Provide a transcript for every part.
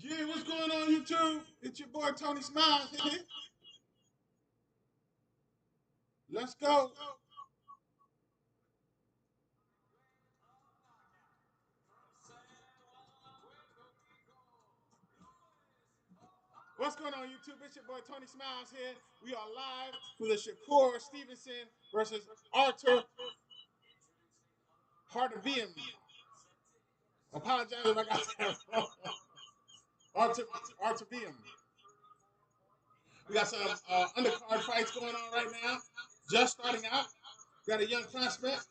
Yeah, what's going on, YouTube? It's your boy Tony Smiles here. Let's go. What's going on, YouTube? It's your boy Tony Smiles here. We are live for the Shakur Stevenson versus Artem Harutyunyan. Apologize if I got that wrong. Artem. We got some undercard fights going on right now. Just starting out. Got a young prospect.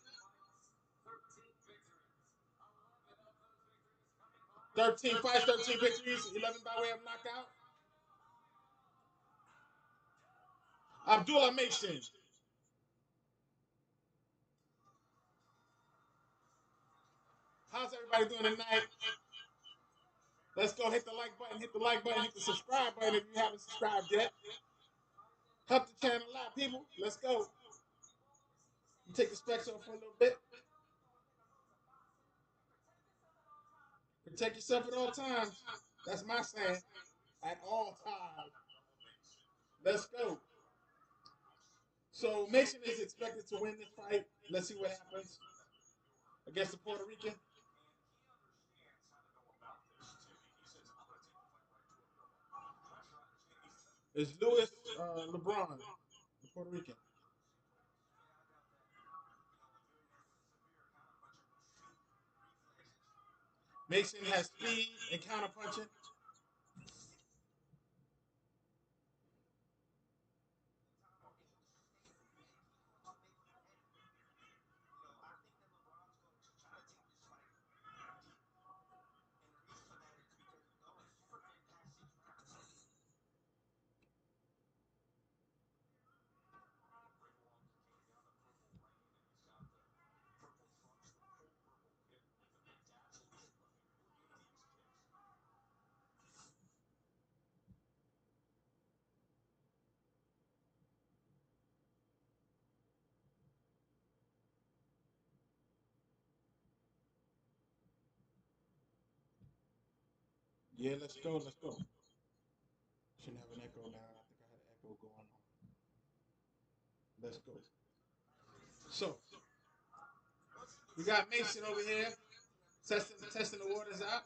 13 fights, 13 victories, 11 by way of knockout. Abdullah Mason. How's everybody doing tonight? Let's go hit the like button, hit the subscribe button if you haven't subscribed yet. Help the channel out, people. Let's go. You take the specs off for a little bit. Protect yourself at all times. That's my saying. At all times. Let's go. So Mason is expected to win this fight. Let's see what happens against the Puerto Rican. It's Louis LeBron, the Puerto Rican. Mason has speed and counterpunching. Yeah, let's go. Shouldn't have an echo now. I think I had an echo going on. Let's go. So we got Mason over here testing the waters out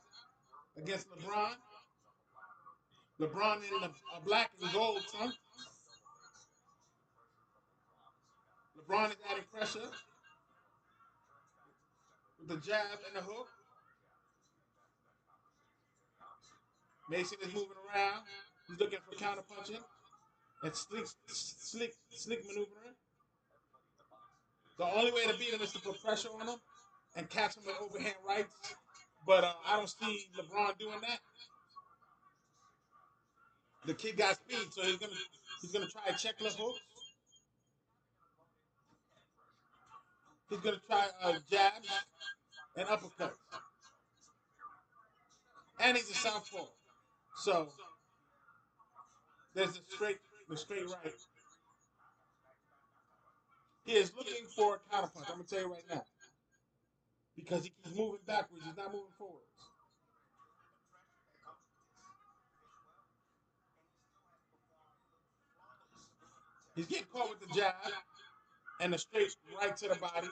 against LeBron. LeBron in the black and gold trunk. LeBron is adding pressure with the jab and the hook. Mason is moving around. He's looking for counter punching and slick maneuvering. The only way to beat him is to put pressure on him and catch him with overhand rights. But I don't see LeBron doing that. The kid got speed, so he's gonna try a check left hook. He's gonna try jabs and uppercuts. And he's a southpaw. So there's the straight right. He is looking for a counterpunch. I'm gonna tell you right now. Because he keeps moving backwards, he's not moving forwards. He's getting caught with the jab and the straight right to the body.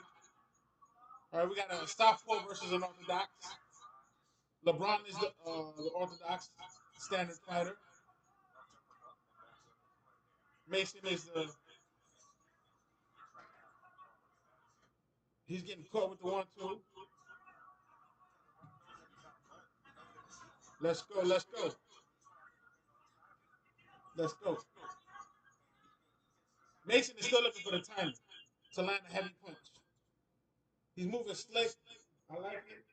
All right, we got a southpaw versus an orthodox. LeBron is the orthodox standard fighter. Mason is the. He's getting caught with the 1-2. Let's go. Mason is still looking for the timing to land a heavy punch. He's moving slick. I like it.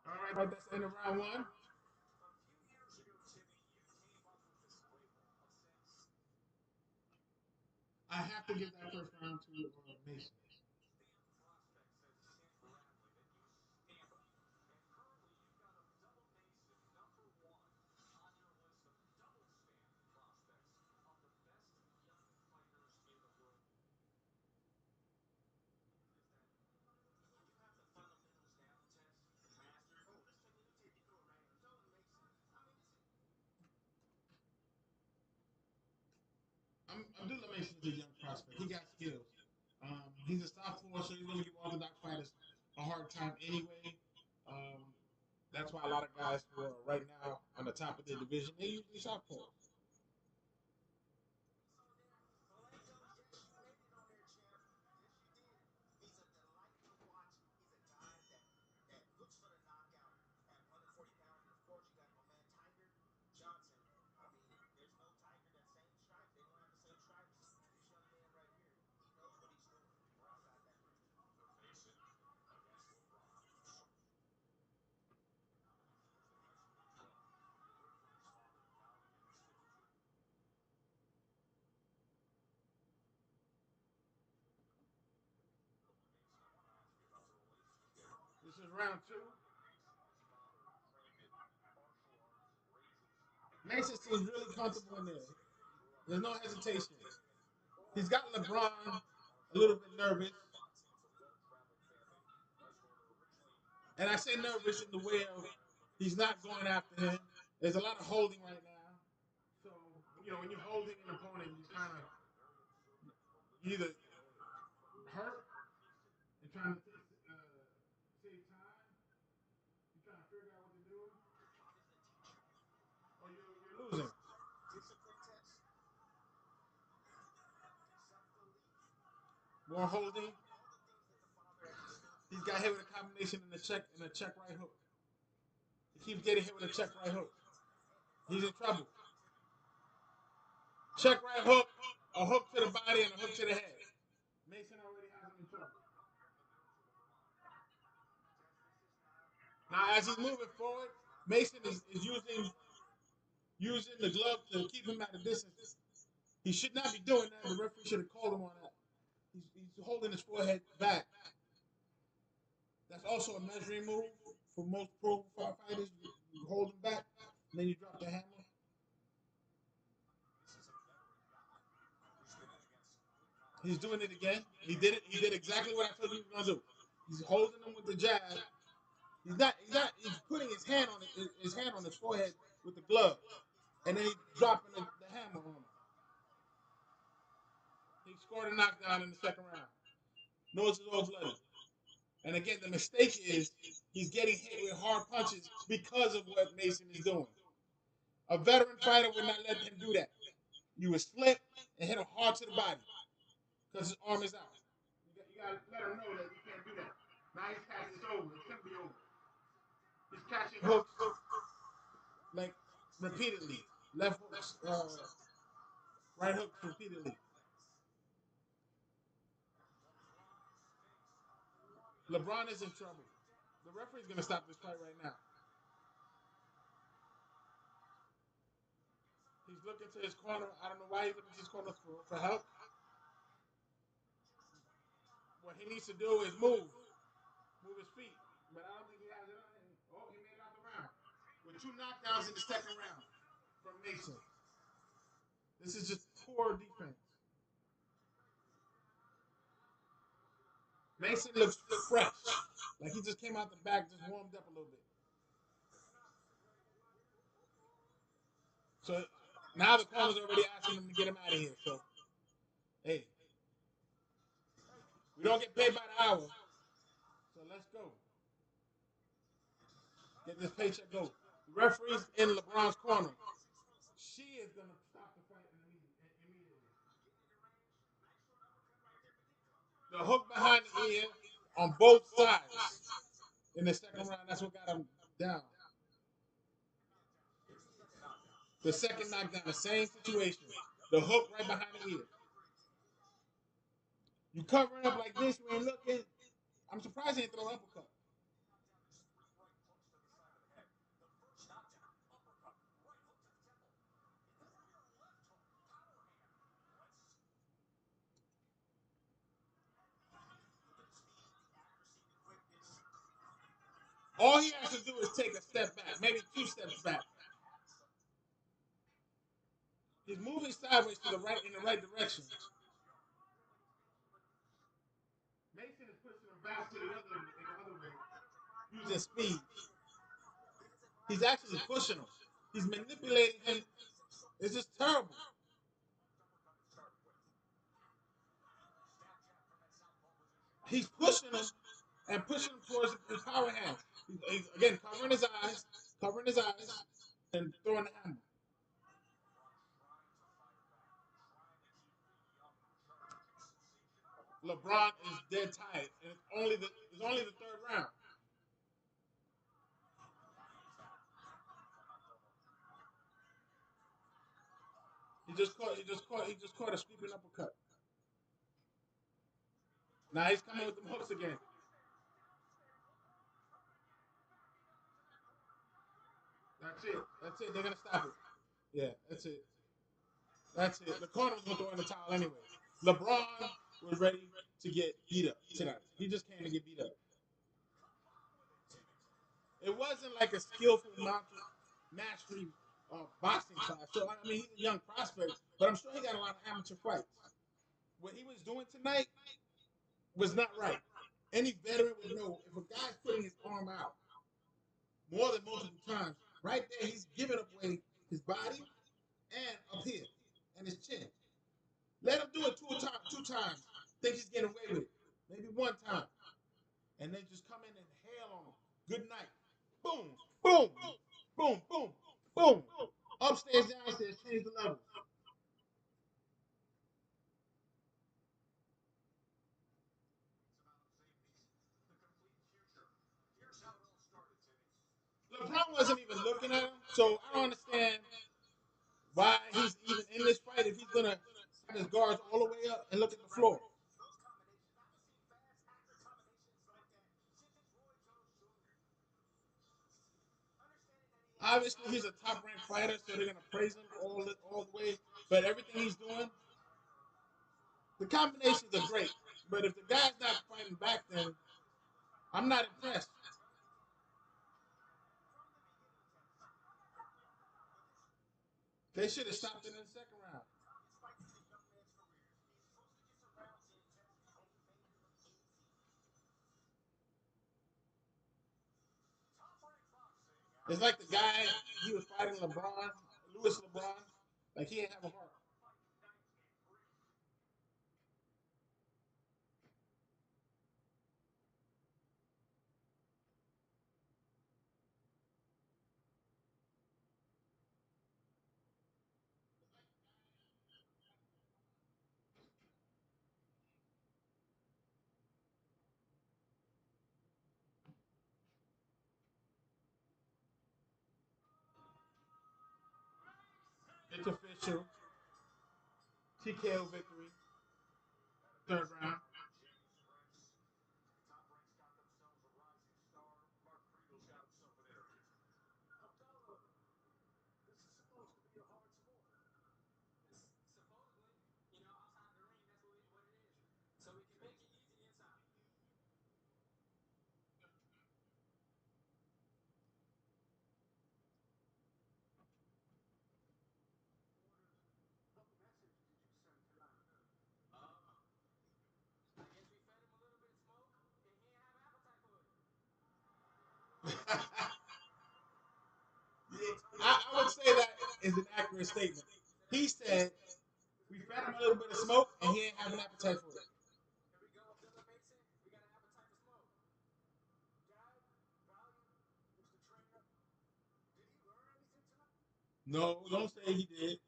All right, that's the end of round one. I have to give that first round to Mason. Abdullah Mason's a young prospect. He got skills. He's a southpaw, so he's going to give orthodox fighters a hard time anyway. Um, that's why a lot of guys who are right now on the top of their division, they usually southpaws. This is round two. Mason seems really comfortable in there. There's no hesitation. He's got LeBron a little bit nervous. And I say nervous in the way of he's not going after him. There's a lot of holding right now. So, when you're holding an opponent, you kind of either hurt and trying to save time, you're trying to figure out what to do, or you're losing. More holding. He's got hit with a combination in a check right hook. He keeps getting hit with a check right hook. He's in trouble. Check right hook, a hook to the body and a hook to the head. Mason already has him in trouble. Now, as he's moving forward, Mason is using the glove to keep him at a distance. He should not be doing that. The referee should have called him on that. He's holding his forehead back. That's also a measuring move for most pro fighters. You hold him back, and then you drop the hammer. He's doing it again. He did it. He did exactly what I told you he was gonna do. He's holding him with the jab. He's not. He's putting his hand on his forehead with the glove, and then he's dropping the hammer on him. He scored a knockdown in the second round. Nose is all bloody. And again, the mistake is he's getting hit with hard punches because of what Mason is doing. A veteran fighter would not let him do that. You would slip and hit him hard to the body because his arm is out. You got to let him know that you can't do that. Now he's catching. It's over. It's going to be over. He's catching hooks like repeatedly. Left hooks, right hooks repeatedly. LeBron is in trouble. The referee's going to stop this fight right now. He's looking to his corner. I don't know why he's looking to his corner for help. What he needs to do is move his feet. But I don't think he has it on him. Oh, he made it out the round. With 2 knockdowns in the second round from Mason. This is just poor defense. Mason looks fresh. Like he just came out the back, just warmed up a little bit. So now the corner's already asking him to get him out of here. So, hey, we don't get paid by the hour. So let's go. Get this paycheck go. The referee's in LeBron's corner. She is going to stop the fight immediately. The hook behind the ear on both sides in the second round. That's what got him down. The second knockdown, the same situation. The hook right behind the ear. You covering up like this, you ain't looking. I'm surprised he didn't throw an uppercut. All he has to do is take a step back, maybe 2 steps back. He's moving sideways to the right in the right direction. Mason is pushing him back to the other way, using speed. He's actually pushing him. He's manipulating him. It's just terrible. He's pushing him and pushing him towards his power hand. He's again covering his eyes, and throwing the hammer. LeBron is dead tired, and it's only the third round. He just caught a sweeping uppercut. Now he's coming with the hooks again. That's it. That's it. They're gonna stop it. Yeah, that's it. That's it. The corner was gonna throw in the towel anyway. LeBron was ready to get beat up tonight. He just came to get beat up. It wasn't like a skillful mastery boxing class. So I mean, he's a young prospect, but I'm sure he got a lot of amateur fights. What he was doing tonight was not right. Any veteran would know if a guy's putting his arm out more than multiple times, right there he's giving away his body and up here and his chin. Let him do it two times. Think he's getting away with it. Maybe one time. And then just come in and hail on him. Good night. Boom, boom, boom, boom, boom. Upstairs, downstairs, change the levels. LeBron wasn't even looking at him, so I don't understand why he's even in this fight if he's gonna have his guards all the way up and look at the floor. Obviously, he's a top-ranked fighter, so they're gonna praise him all the way. But everything he's doing, the combinations are great. But if the guy's not fighting back, then I'm not impressed. They should have stopped it in the second round. It's like the guy he was fighting LeBron, Lewis LeBron, like he didn't have a heart. It's official. TKO victory, third round. I would say that is an accurate statement. He said we fed him a little bit of smoke and he ain't have an appetite for it. No, don't say he did.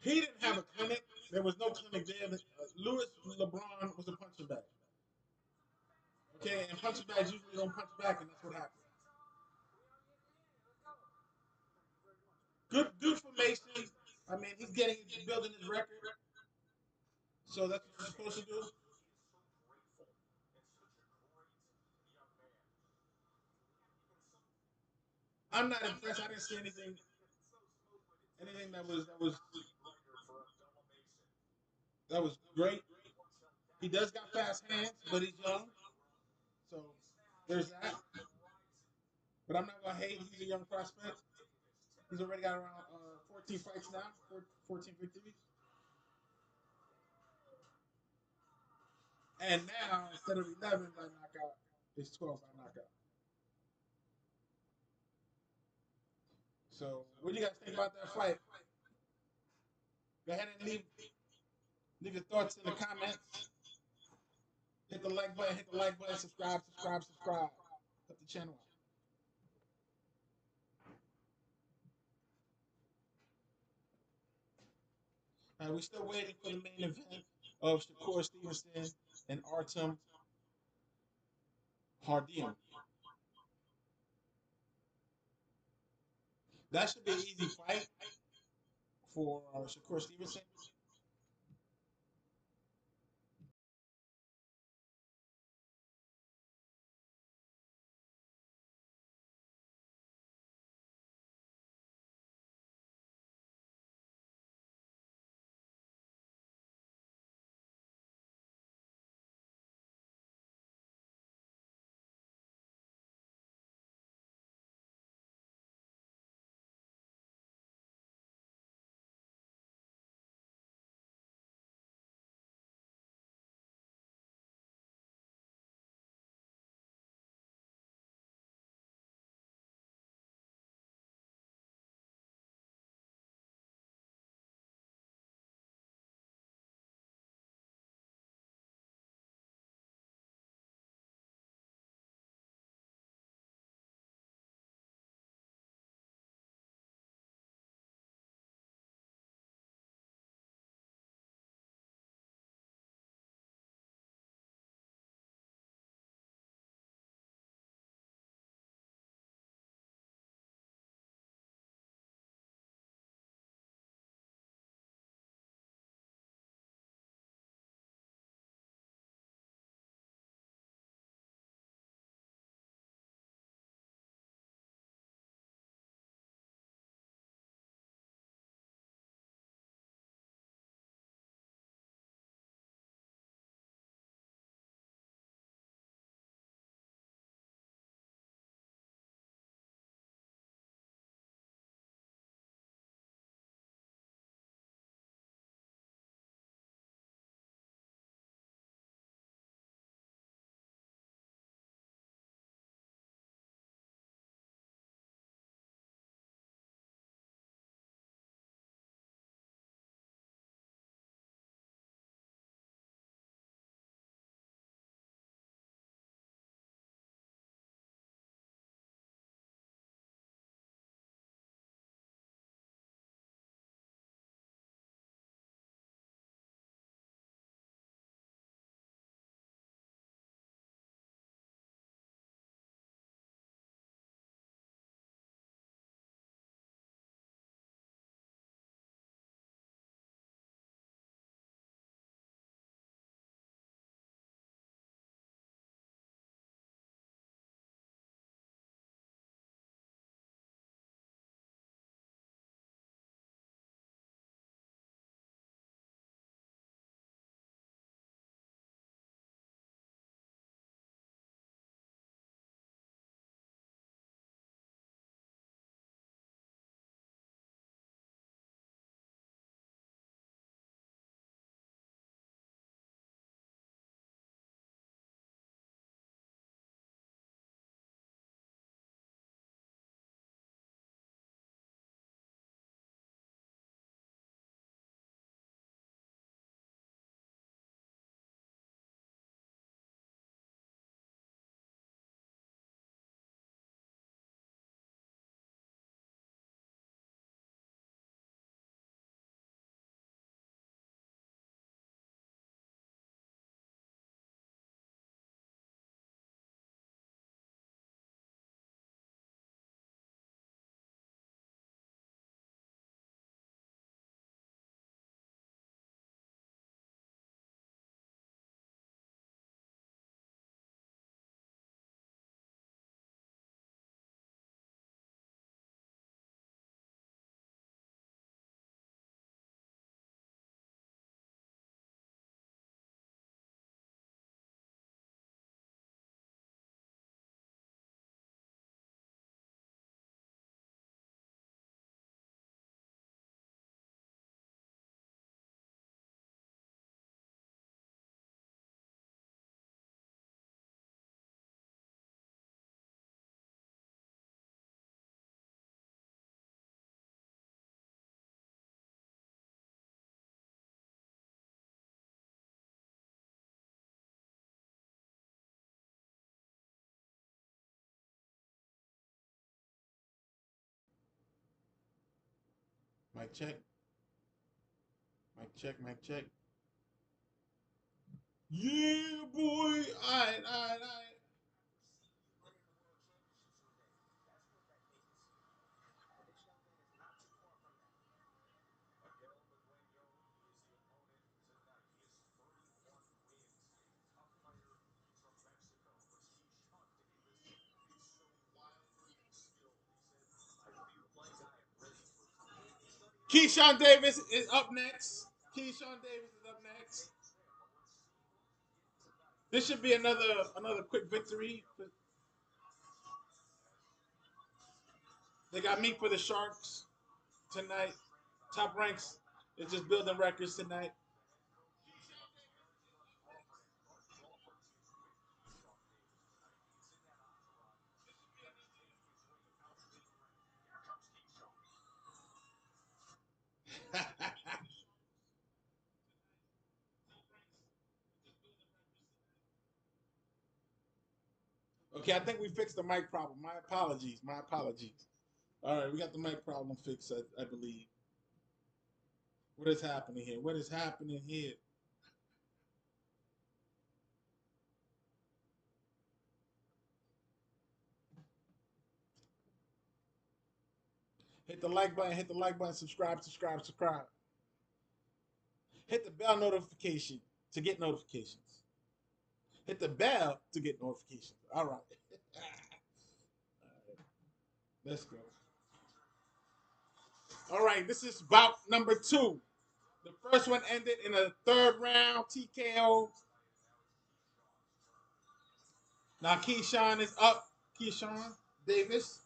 He didn't have a clinic. There was no clinic there. Lewis LeBron was a punching bag. Okay, and punching bags usually don't punch back, and that's what happened. Good formation. I mean, he's building his record, so that's what you're supposed to do. I'm not impressed. I didn't see anything that was great. He does got fast hands, but he's young, so there's that. But I'm not gonna hate. He's a young prospect. He's already got around 14 fights now, 14 victories, and now instead of 11 by knockout, it's 12 by knockout. So, what do you guys think about that fight? Go ahead and leave your thoughts in the comments. Hit the like button, subscribe. Help the channel out. We're still waiting for the main event of Shakur Stevenson and Artem Harutyunyan. That should be an easy fight for Shakur Stevenson. Mic check. Mic check. Mic check. Yeah, boy. All right, all right, all right. Keyshawn Davis is up next. Keyshawn Davis is up next. This should be another quick victory. They got meat for the Sharks tonight. Top ranks is just building records tonight. Okay, I think we fixed the mic problem. My apologies. My apologies. All right, we got the mic problem fixed, I believe. What is happening here? What is happening here? Hit the like button, hit the like button, subscribe, subscribe, subscribe. Hit the bell notification to get notifications. Hit the bell to get notifications. All right. All right. Let's go. All right, this is bout number 2. The first one ended in a third round TKO. Now Keyshawn is up. Keyshawn Davis.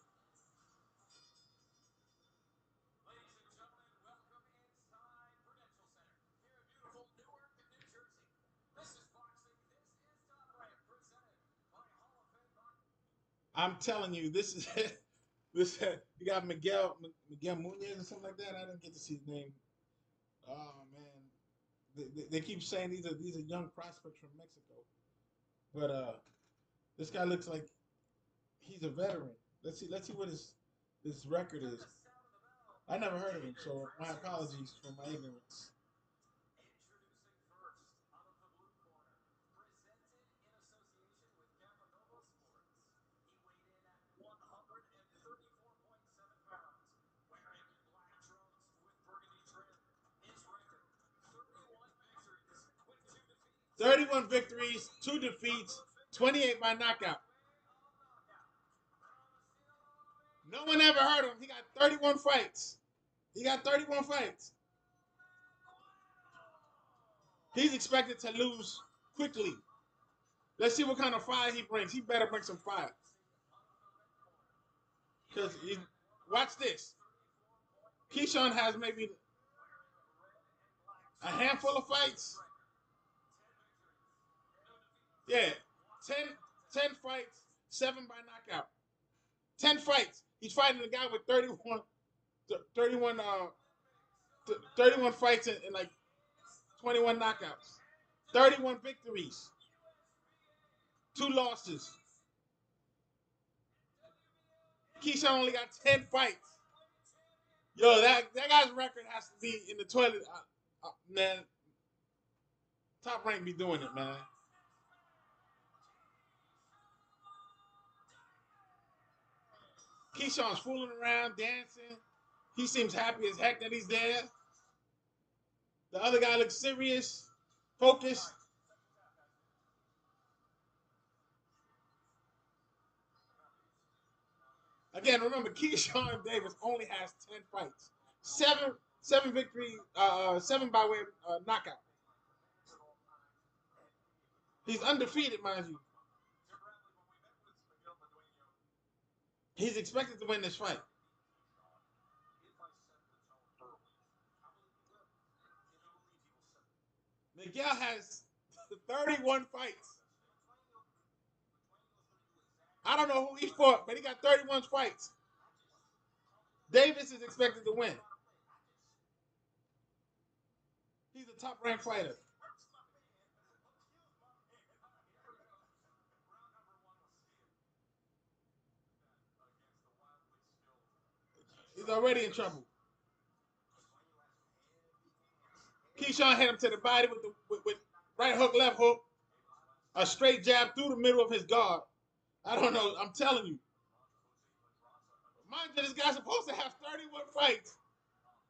I'm telling you, this is this. You got Miguel Munoz or something like that. I didn't get to see his name. Oh man, they keep saying these are young prospects from Mexico, but this guy looks like he's a veteran. Let's see what his record is. I never heard of him, so my apologies for my ignorance. '31 victories, 2 defeats, 28 by knockout. No one ever heard of him. He got 31 fights. He got 31 fights. He's expected to lose quickly. Let's see what kind of fire he brings. He better bring some fire. Because watch this. Keyshawn has maybe a handful of fights. Yeah. 10, 10 fights, 7 by knockout. 10 fights. He's fighting a guy with 31, 31 fights and like 21 knockouts. 31 victories. 2 losses. Keyshawn only got 10 fights. Yo, that guy's record has to be in the toilet. Man, Top Rank be doing it, man. Keyshawn's fooling around, dancing. He seems happy as heck that he's there. The other guy looks serious, focused. Again, remember, Keyshawn Davis only has 10 fights. Seven victories, 7 by way of knockout. He's undefeated, mind you. He's expected to win this fight. Miguel has 31 fights. I don't know who he fought, but he got 31 fights. Davis is expected to win. He's a top ranked fighter. He's already in trouble. Keyshawn hit him to the body with right hook, left hook, a straight jab through the middle of his guard. I don't know. I'm telling you. Mind you, this guy's supposed to have 31 fights.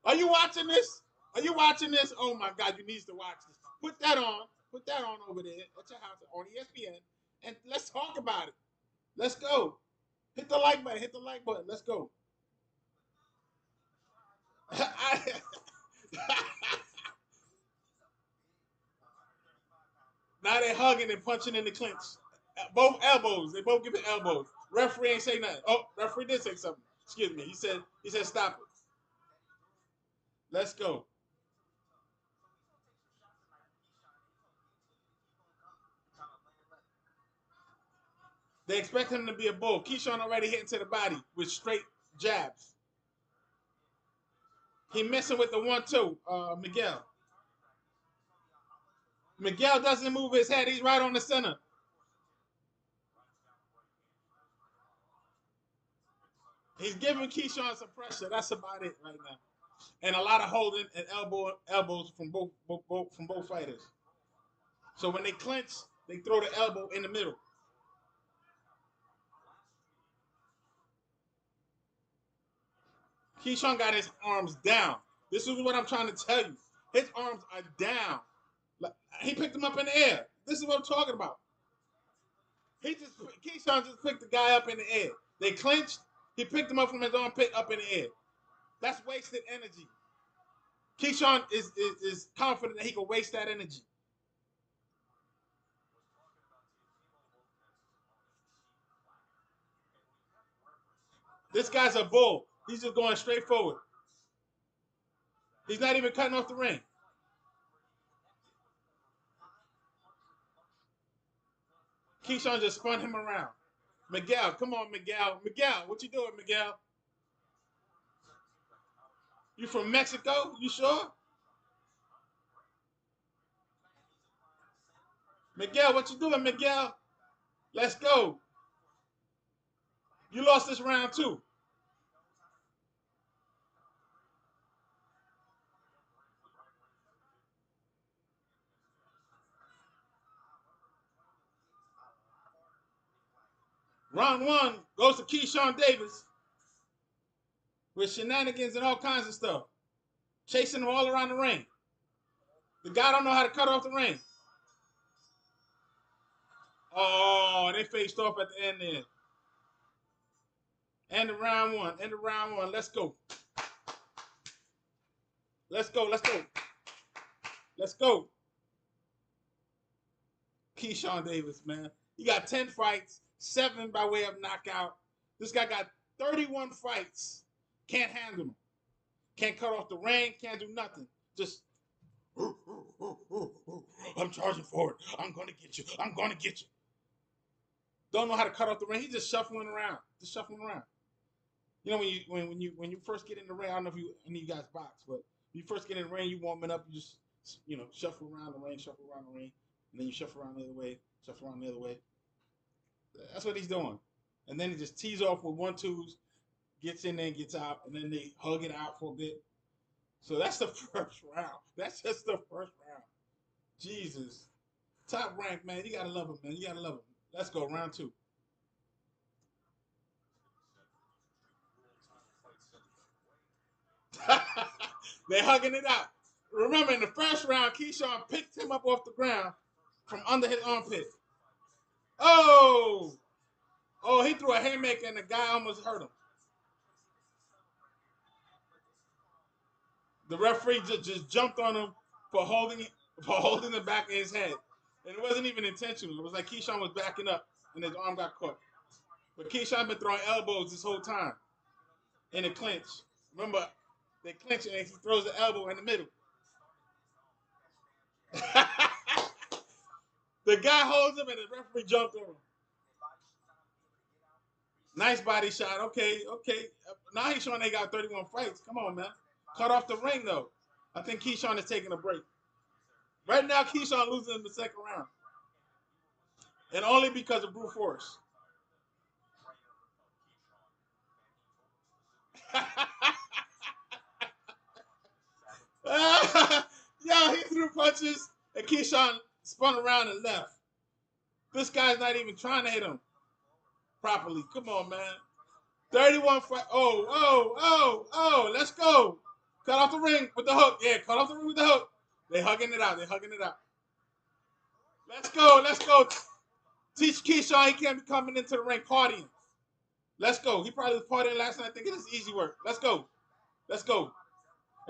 Are you watching this? Are you watching this? Oh my God, you need to watch this. Put that on. Put that on over there at your house on ESPN, and let's talk about it. Let's go. Hit the like button. Hit the like button. Let's go. Now they're hugging and punching in the clinch. Both elbows. They both give it elbows. Referee ain't say nothing. Oh, referee did say something. Excuse me. He said stop it. Let's go. They expect him to be a bull. Keyshawn already hitting to the body with straight jabs. He missing with the 1-2, Miguel. Miguel doesn't move his head. He's right on the center. He's giving Keyshawn some pressure. That's about it right now. And a lot of holding and elbows from both fighters. So when they clinch, they throw the elbow in the middle. Keyshawn got his arms down. This is what I'm trying to tell you. His arms are down. He picked them up in the air. This is what I'm talking about. Keyshawn just picked the guy up in the air. They clinched. He picked him up from his armpit up in the air. That's wasted energy. Keyshawn is confident that he can waste that energy. This guy's a bull. He's just going straight forward. He's not even cutting off the ring. Keyshawn just spun him around. Miguel, come on, Miguel. Miguel, what you doing, Miguel? You from Mexico? You sure? Miguel, what you doing, Miguel? Let's go. You lost this round too. Round 1 goes to Keyshawn Davis with shenanigans and all kinds of stuff. Chasing him all around the ring. The guy don't know how to cut off the ring. Oh, they faced off at the end there. End of round 1. End of round 1. Let's go. Let's go. Let's go. Let's go. Keyshawn Davis, man. He got 10 fights, 7 by way of knockout. This guy got 31 fights. Can't handle him. Can't cut off the ring. Can't do nothing. Just, I'm charging forward. I'm going to get you. I'm going to get you. Don't know how to cut off the ring. He's just shuffling around. Just shuffling around. You know, when you first get in the ring, I don't know if any of you guys box, but when you first get in the ring, you warming up, you just, shuffle around the ring, and then you shuffle around the other way, shuffle around the other way. That's what he's doing. And then he just tees off with 1-2s, gets in there and gets out, and then they hug it out for a bit. So that's the first round. That's just the first round. Jesus. Top rank, man. You gotta love him, man. You gotta love him. Let's go, round 2. They're hugging it out. Remember, in the first round, Keyshawn picked him up off the ground from under his armpit. Oh! Oh, he threw a haymaker and the guy almost hurt him. The referee just jumped on him for holding the back of his head. And it wasn't even intentional. It was like Keyshawn was backing up and his arm got caught. But Keyshawn been throwing elbows this whole time in a clinch. Remember, they clinch and he throws the elbow in the middle. The guy holds him and the referee jumped on him. Nice body shot. Okay. Now he's showing they got 31 fights. Come on, man. Cut off the ring, though. I think Keyshawn is taking a break. Right now, Keyshawn losing in the second round. And only because of brute force. Yo, Yo, he threw punches, and Keyshawn spun around and left. This guy's not even trying to hit him properly. Come on, man. 31 fight. Oh, let's go. Cut off the ring with the hook. Yeah, cut off the ring with the hook. They hugging it out. Let's go. Teach Keyshawn he can't be coming into the ring partying. Let's go. He probably was partying last night thinking it's easy work. Let's go. If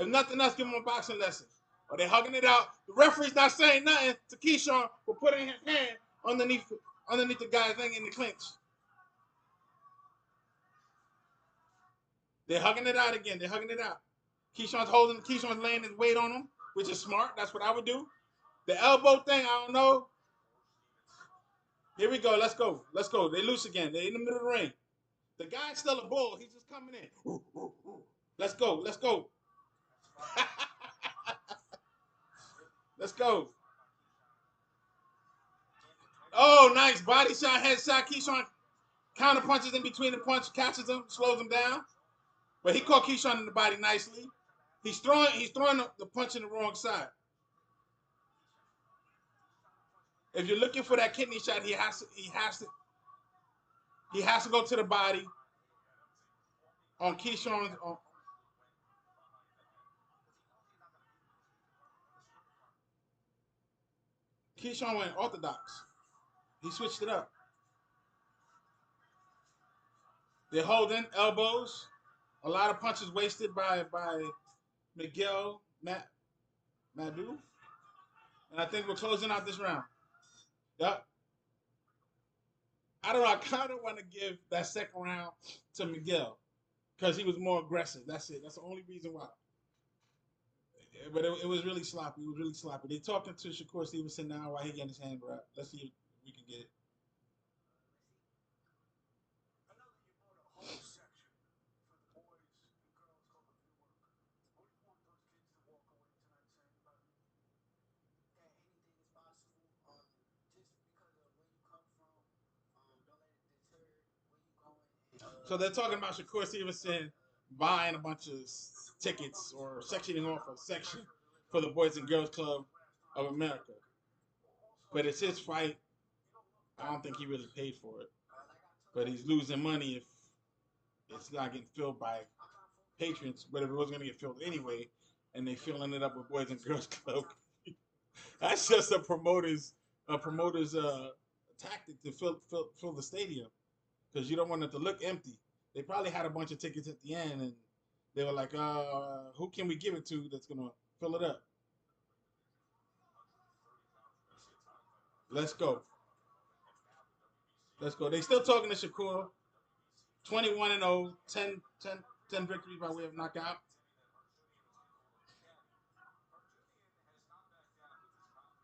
nothing else, give him a boxing lesson. Or they hugging it out. The referee's not saying nothing to Keyshawn for putting his hand underneath the guy's thing in the clinch. They're hugging it out again. Keyshawn's laying his weight on him, which is smart. That's what I would do. The elbow thing, I don't know. Here we go. Let's go. They loose again. They're in the middle of the ring. The guy's still a bull. He's just coming in. Let's go. Let's go. Oh, nice body shot, head shot. Keyshawn counter punches in between the punch, catches him, slows him down. But he caught Keyshawn in the body nicely. He's throwing the punch in the wrong side. If you're looking for that kidney shot, he has to go to the body on Keyshawn's. Keyshawn went orthodox. He switched it up. They're holding elbows. A lot of punches wasted by Miguel Madu. And I think we're closing out this round. Yep. I don't know. I kind of want to give that second round to Miguel because he was more aggressive. That's it. That's the only reason why. But it was really sloppy. They're talking to Shakur Stevenson now while he getting his hand wrapped. Let's see if we can get it. So they're talking about Shakur Stevenson buying a bunch of tickets or sectioning off a section for the Boys and Girls Club of America. But it's his fight. I don't think he really paid for it. But he's losing money if it's not getting filled by patrons. But if it was going to get filled anyway, and they filling it up with Boys and Girls Club, that's just a promoter's tactic to fill the stadium because you don't want it to look empty. They probably had a bunch of tickets at the end, and they were like, who can we give it to that's going to fill it up? Let's go. They still talking to Shakur. 21-0, 10 victories by way of knockout.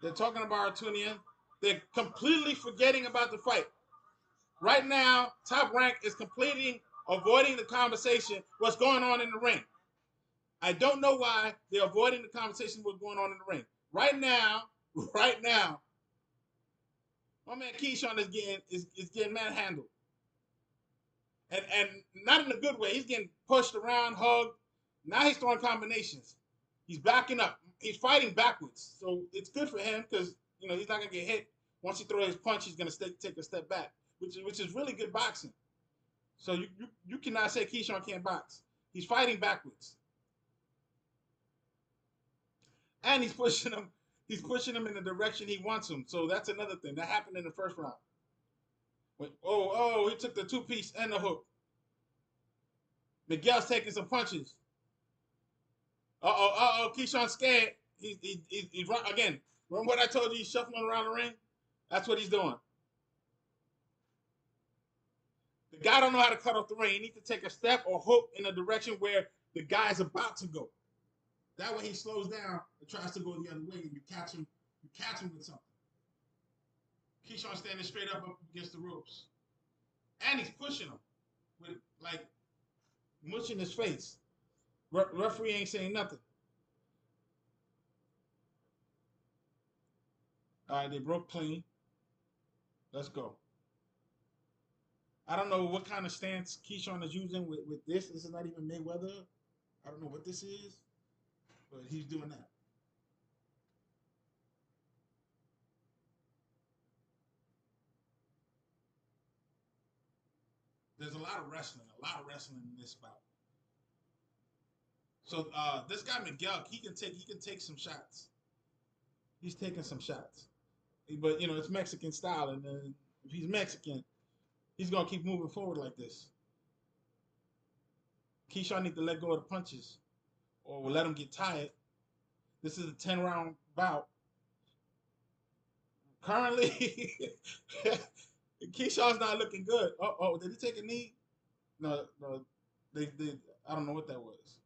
They're talking about Harutyunyan. They're completely forgetting about the fight. Right now, Top Rank is avoiding the conversation, what's going on in the ring. I don't know why they're avoiding the conversation, what's going on in the ring. Right now, my man Keyshawn is getting manhandled. And not in a good way. He's getting pushed around, hugged. Now he's throwing combinations. He's backing up. He's fighting backwards. So it's good for him because he's not gonna get hit. Once he throws his punch, he's gonna take a step back, which is really good boxing. So you cannot say Keyshawn can't box. He's fighting backwards. And he's pushing him. He's pushing him in the direction he wants him. So that's another thing. That happened in the first round. He took the two-piece and the hook. Miguel's taking some punches. Keyshawn's scared. He's run again. Remember what I told you? He's shuffling around the ring. That's what he's doing. The guy don't know how to cut off the ring. He needs to take a step or hook in a direction where the guy's about to go. That way he slows down and tries to go the other way, and you catch him with something. Keyshawn standing straight up against the ropes. And he's pushing him with mushing his face. Referee ain't saying nothing. All right, they broke clean. Let's go. I don't know what kind of stance Keyshawn is using with this. This is not even Mayweather. I don't know what this is, but he's doing that. There's a lot of wrestling in this bout. So this guy Miguel, he can take some shots. He's taking some shots, but you know it's Mexican style, and then if he's Mexican, he's gonna keep moving forward like this. Keyshawn need to let go of the punches, or we'll let him get tired. This is a 10-round bout. Currently, Keyshawn's not looking good. Oh, did he take a knee? No. They I don't know what that was.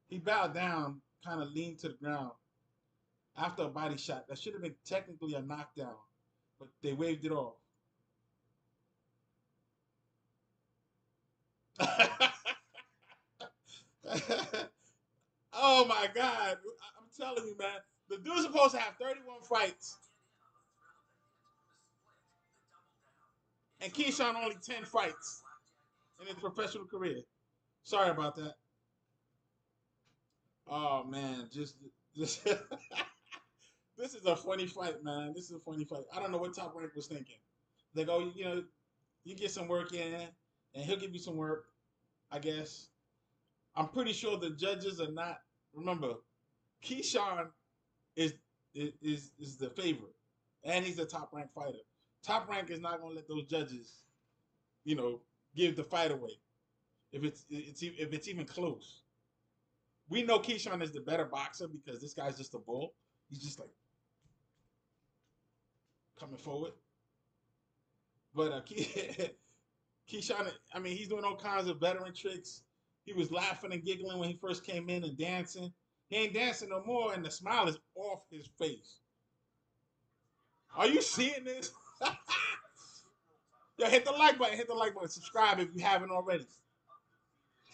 He bowed down, kind of leaned to the ground after a body shot. That should have been technically a knockdown, but they waved it off. Oh my God. I'm telling you, man. The dude's supposed to have 31 fights. And Keyshawn only 10 fights in his professional career. Sorry about that. Oh man, just this is a funny fight, man. This is a funny fight. I don't know what Top Rank was thinking. They go, you know, you get some work in, and he'll give you some work, I guess. I'm pretty sure the judges are not. Remember, Keyshawn is the favorite, and he's a Top Rank fighter. Top Rank is not gonna let those judges, you know, give the fight away if it's even close. We know Keyshawn is the better boxer because this guy's just a bull. He's just like coming forward. But Keyshawn, I mean, he's doing all kinds of veteran tricks. He was laughing and giggling when he first came in and dancing. He ain't dancing no more, and the smile is off his face. Are you seeing this? Yo, hit the like button. Hit the like button. Subscribe if you haven't already.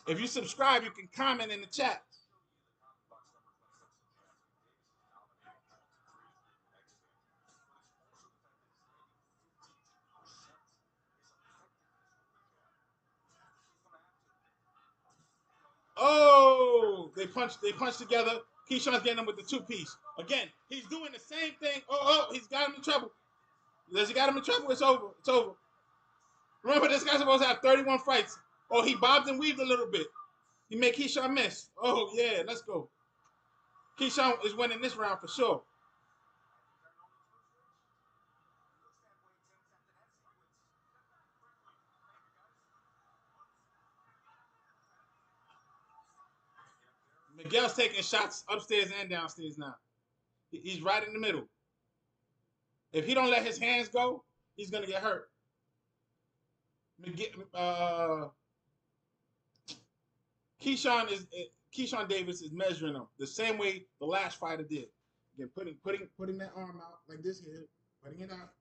If you subscribe, you can comment in the chat. Oh, they punched together. Keyshawn's getting him with the two-piece. Again, he's doing the same thing. He's got him in trouble. Does he got him in trouble? It's over. It's over. Remember, this guy's supposed to have 31 fights. Oh, he bobbed and weaved a little bit. He made Keyshawn miss. Oh, yeah, let's go. Keyshawn is winning this round for sure. Miguel's taking shots upstairs and downstairs now. He's right in the middle. If he don't let his hands go, he's gonna get hurt. Keyshawn Davis is measuring him the same way the last fighter did. Again, putting that arm out like this here, putting it out,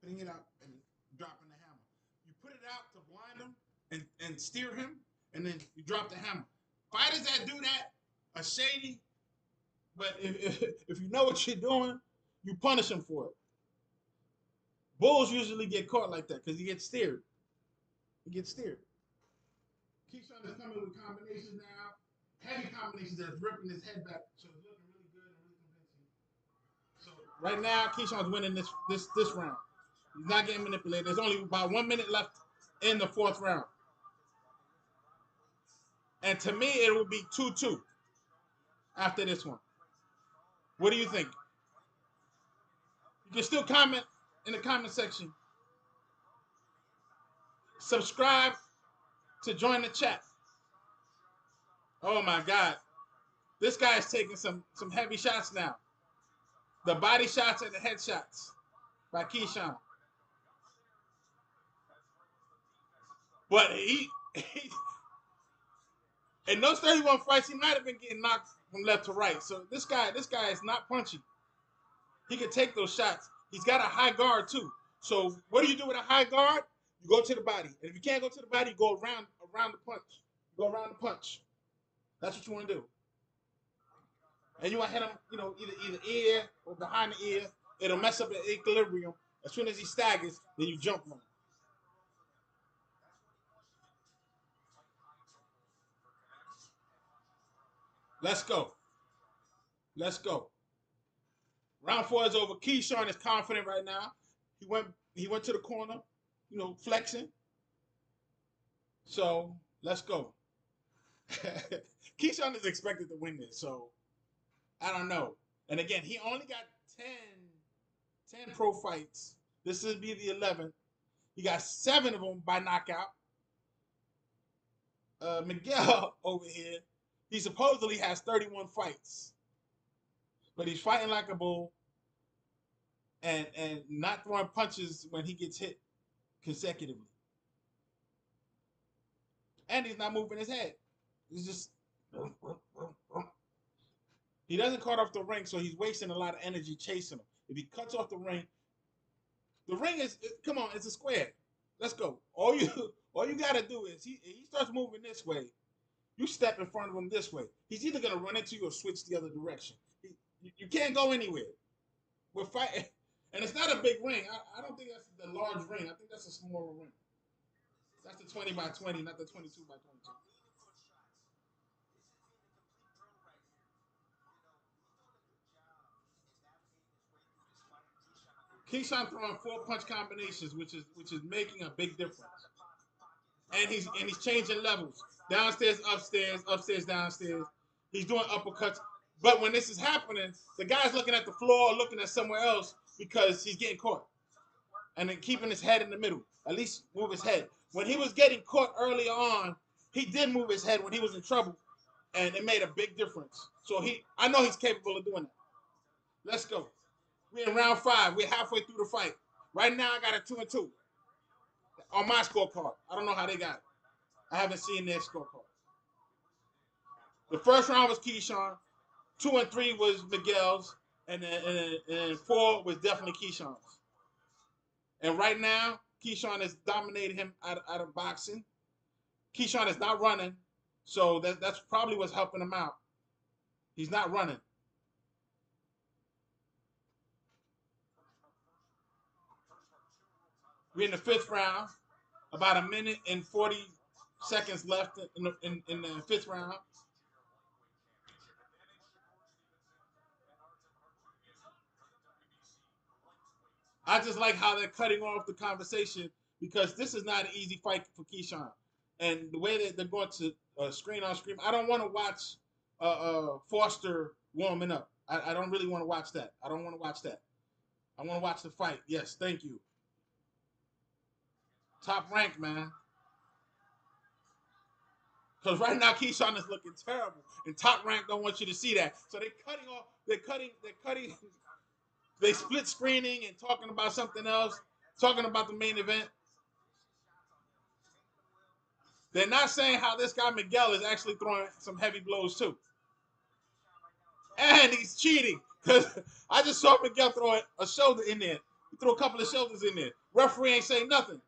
and dropping the hammer. You put it out to blind him and steer him, and then you drop the hammer. Fighters that do that are shady, but if you know what you're doing, you punish them for it. Bulls usually get caught like that because he gets steered. He gets steered. Keyshawn is coming with combinations now. Heavy combinations that's ripping his head back. So it's looking really good and really convincing. So right now, Keyshawn's winning this round. He's not getting manipulated. There's only about 1 minute left in the fourth round. And to me, it will be 2-2 after this one. What do you think? You can still comment in the comment section. Subscribe to join the chat. Oh my God. This guy is taking some heavy shots now. The body shots and the head shots by Keyshawn. But he in those 31 fights, he might have been getting knocked from left to right. So this guy is not punchy. He can take those shots. He's got a high guard too. So what do you do with a high guard? You go to the body. And if you can't go to the body, you go around the punch. Go around the punch. That's what you want to do. And you want to hit him, you know, either ear or behind the ear. It'll mess up the equilibrium. As soon as he staggers, then you jump on him. Let's go. Let's go. Round 4 is over. Keyshawn is confident right now. He went to the corner, you know, flexing. So let's go. Keyshawn is expected to win this, so I don't know. And again, he only got 10 pro fights. This will be the 11th. He got 7 of them by knockout. Miguel over here, he supposedly has 31 fights, but he's fighting like a bull and not throwing punches when he gets hit consecutively. And he's not moving his head. He's just he doesn't cut off the ring, so he's wasting a lot of energy chasing him. If he cuts off the ring is come on, it's a square. Let's go. All you gotta do is he starts moving this way. You step in front of him this way. He's either gonna run into you or switch the other direction. You can't go anywhere. We're fighting, and it's not a big ring. I don't think that's the large ring. I think that's a smaller ring. That's the 20 by 20, not the 22 by 22. Keyshawn throwing 4 punch combinations, which is making a big difference. And he's changing levels. Downstairs, upstairs, upstairs, downstairs. He's doing uppercuts. But when this is happening, the guy's looking at the floor or looking at somewhere else because he's getting caught. And then keeping his head in the middle. At least move his head. When he was getting caught early on, he did move his head when he was in trouble. And it made a big difference. So I know he's capable of doing that. Let's go. We're in round 5. We're halfway through the fight. Right now, I got a 2-2 on my scorecard. I don't know how they got it. I haven't seen their scorecard. The first round was Keyshawn. 2 and 3 was Miguel's. And then 4 was definitely Keyshawn's. And right now, Keyshawn has dominated him out of boxing. Keyshawn is not running. So that's probably what's helping him out. He's not running. We're in the 5th round. About a minute and 40 seconds left in the 5th round. I just like how they're cutting off the conversation because this is not an easy fight for Keyshawn. And the way that they're going to screen on screen, I don't want to watch Foster warming up. I don't really want to watch that. I don't want to watch that. I want to watch the fight. Yes, thank you. Top rank, man. Because right now Keyshawn is looking terrible, and Top Rank don't want you to see that. So they're cutting off. They're cutting. They split screening and talking about something else, talking about the main event. They're not saying how this guy Miguel is actually throwing some heavy blows too, and he's cheating because I just saw Miguel throw a shoulder in there. He threw a couple of shoulders in there. Referee ain't saying nothing,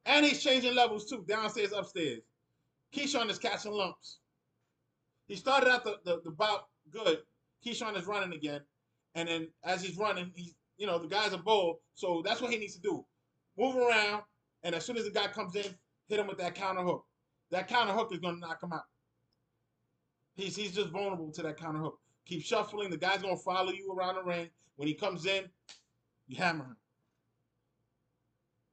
and he's changing levels too, downstairs, upstairs. Keyshawn is catching lumps. He started out the bout good. Keyshawn is running again, and then as he's running, the guy's a bull, so that's what he needs to do. Move around, and as soon as the guy comes in, hit him with that counter hook. That counter hook is going to knock him out. He's just vulnerable to that counter hook. Keep shuffling. The guy's going to follow you around the ring. When he comes in, you hammer him.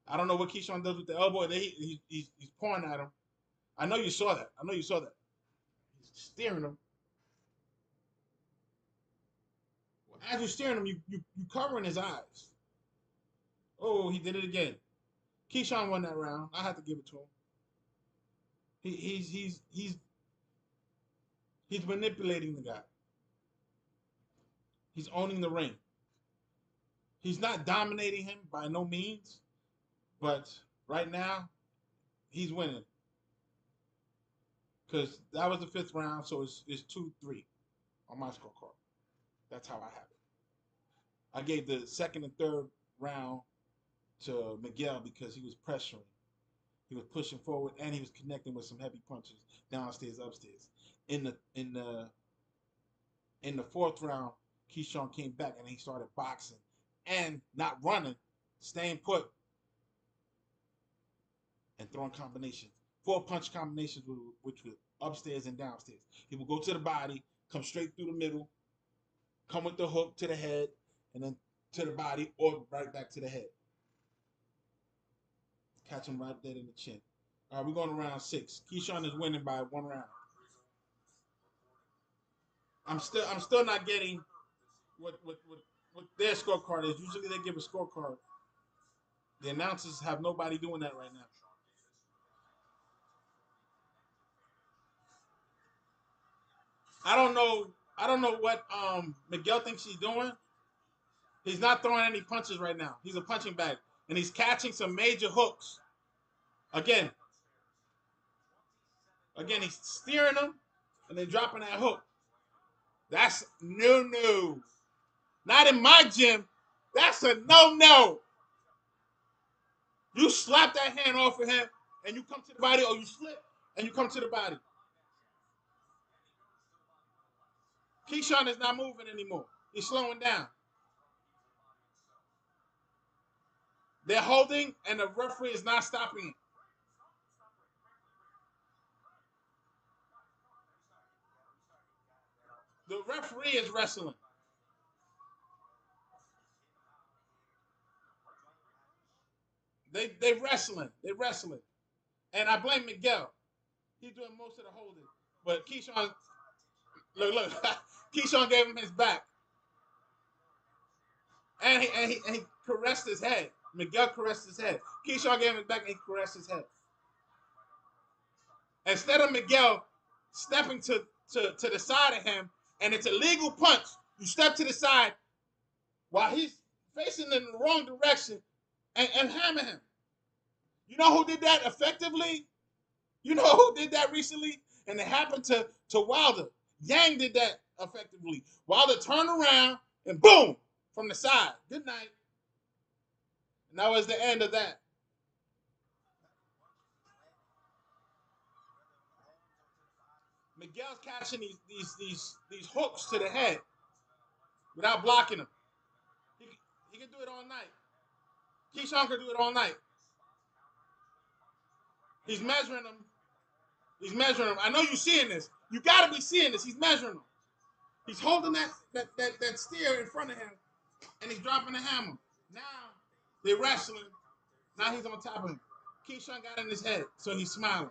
I don't know what Keyshawn does with the elbow. He's pouring at him. I know you saw that. He's steering him. As you're steering him, you covering his eyes. Oh, he did it again. Keyshawn won that round. I have to give it to him. He's manipulating the guy. He's owning the ring. He's not dominating him by no means, but right now, he's winning. Because that was the 5th round, so it's 2-3 on my scorecard. That's how I have it. I gave the 2nd and 3rd round to Miguel because he was pressuring. He was pushing forward and he was connecting with some heavy punches downstairs, upstairs. In the 4th round, Keyshawn came back and he started boxing and not running, staying put and throwing combinations. 4-punch combinations, which were upstairs and downstairs. He would go to the body, come straight through the middle, come with the hook to the head, and then to the body or right back to the head. Catch him right dead in the chin. All right, we're going to round 6. Keyshawn is winning by 1 round. I'm still not getting what their scorecard is. Usually they give a scorecard. The announcers have nobody doing that right now. I don't know. I don't know what Miguel thinks he's doing. He's not throwing any punches right now. He's a punching bag, and he's catching some major hooks. Again, he's steering them and then dropping that hook. That's no. Not in my gym. That's a no. You slap that hand off of him and you come to the body, or you slip and you come to the body. Keyshawn is not moving anymore. He's slowing down. They're holding, and the referee is not stopping it. The referee is wrestling. They wrestling. They wrestling. And I blame Miguel. He's doing most of the holding. But Keyshawn, look. Keyshawn gave him his back. And he caressed his head. Miguel caressed his head. Keyshawn gave him his back and he caressed his head. Instead of Miguel stepping to the side of him, and it's a legal punch, you step to the side while he's facing in the wrong direction and hammer him. You know who did that effectively? You know who did that recently? And it happened to Wilder. Yang did that effectively. Wilder turned around and boom, from the side. Good night. And that was the end of that. Miguel's catching these hooks to the head without blocking them. He can do it all night. Keyshawn can do it all night. He's measuring them. He's measuring them. I know you're seeing this. You got to be seeing this. He's measuring them. He's holding that steer in front of him, and he's dropping the hammer. Now they're wrestling. Now he's on top of him. Keyshawn got in his head, so he's smiling.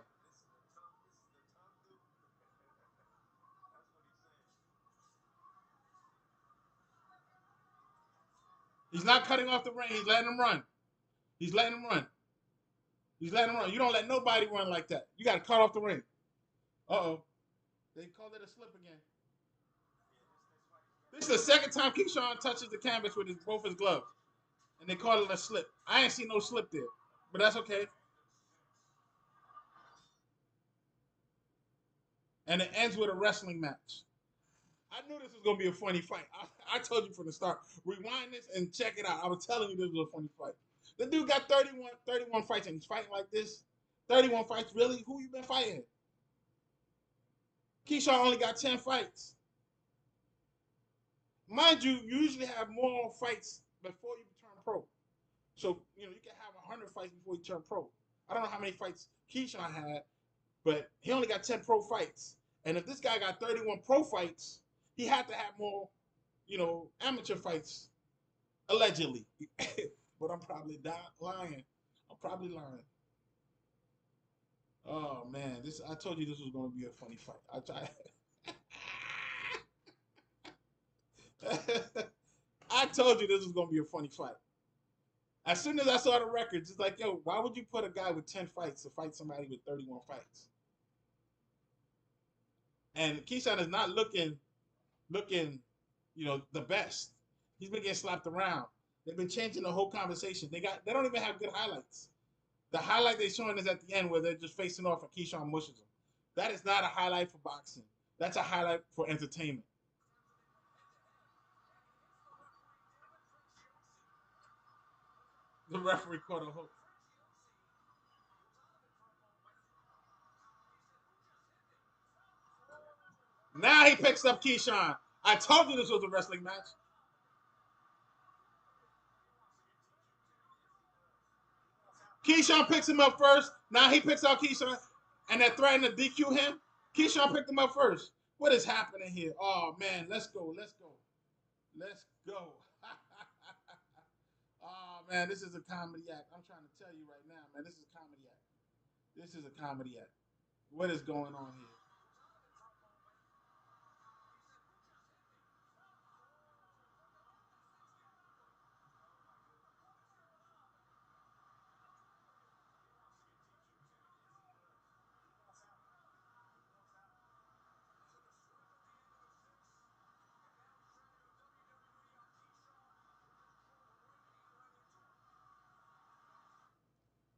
He's not cutting off the ring. He's letting him run. He's letting him run. He's letting him run. You don't let nobody run like that. You got to cut off the ring. Uh-oh. They called it a slip again. This is the second time Keyshawn touches the canvas with both his gloves. And they call it a slip. I ain't seen no slip there. But that's okay. And it ends with a wrestling match. I knew this was going to be a funny fight. I told you from the start. Rewind this and check it out. I was telling you this was a funny fight. The dude got 31 fights and he's fighting like this. 31 fights? Really? Who you been fighting? Keyshawn only got 10 fights. Mind you, you usually have more fights before you turn pro. So, you can have 100 fights before you turn pro. I don't know how many fights Keyshawn had, but he only got 10 pro fights. And if this guy got 31 pro fights, he had to have more, amateur fights, allegedly. But I'm probably lying. I'm probably lying. Oh man, I told you this was going to be a funny fight. I tried. I told you this was going to be a funny fight. As soon as I saw the records, it's like, yo, why would you put a guy with 10 fights to fight somebody with 31 fights? And Keyshawn is not looking, the best. He's been getting slapped around. They've been changing the whole conversation. They don't even have good highlights. The highlight they're showing is at the end where they're just facing off and Keyshawn mushes them. That is not a highlight for boxing. That's a highlight for entertainment. The referee caught a hook. Now he picks up Keyshawn. I told you this was a wrestling match. Keyshawn picks him up first. Now he picks out Keyshawn, and they're threatening to DQ him. Keyshawn picked him up first. What is happening here? Oh man, let's go. Oh man, this is a comedy act. I'm trying to tell you right now, man, this is a comedy act. This is a comedy act. What is going on here?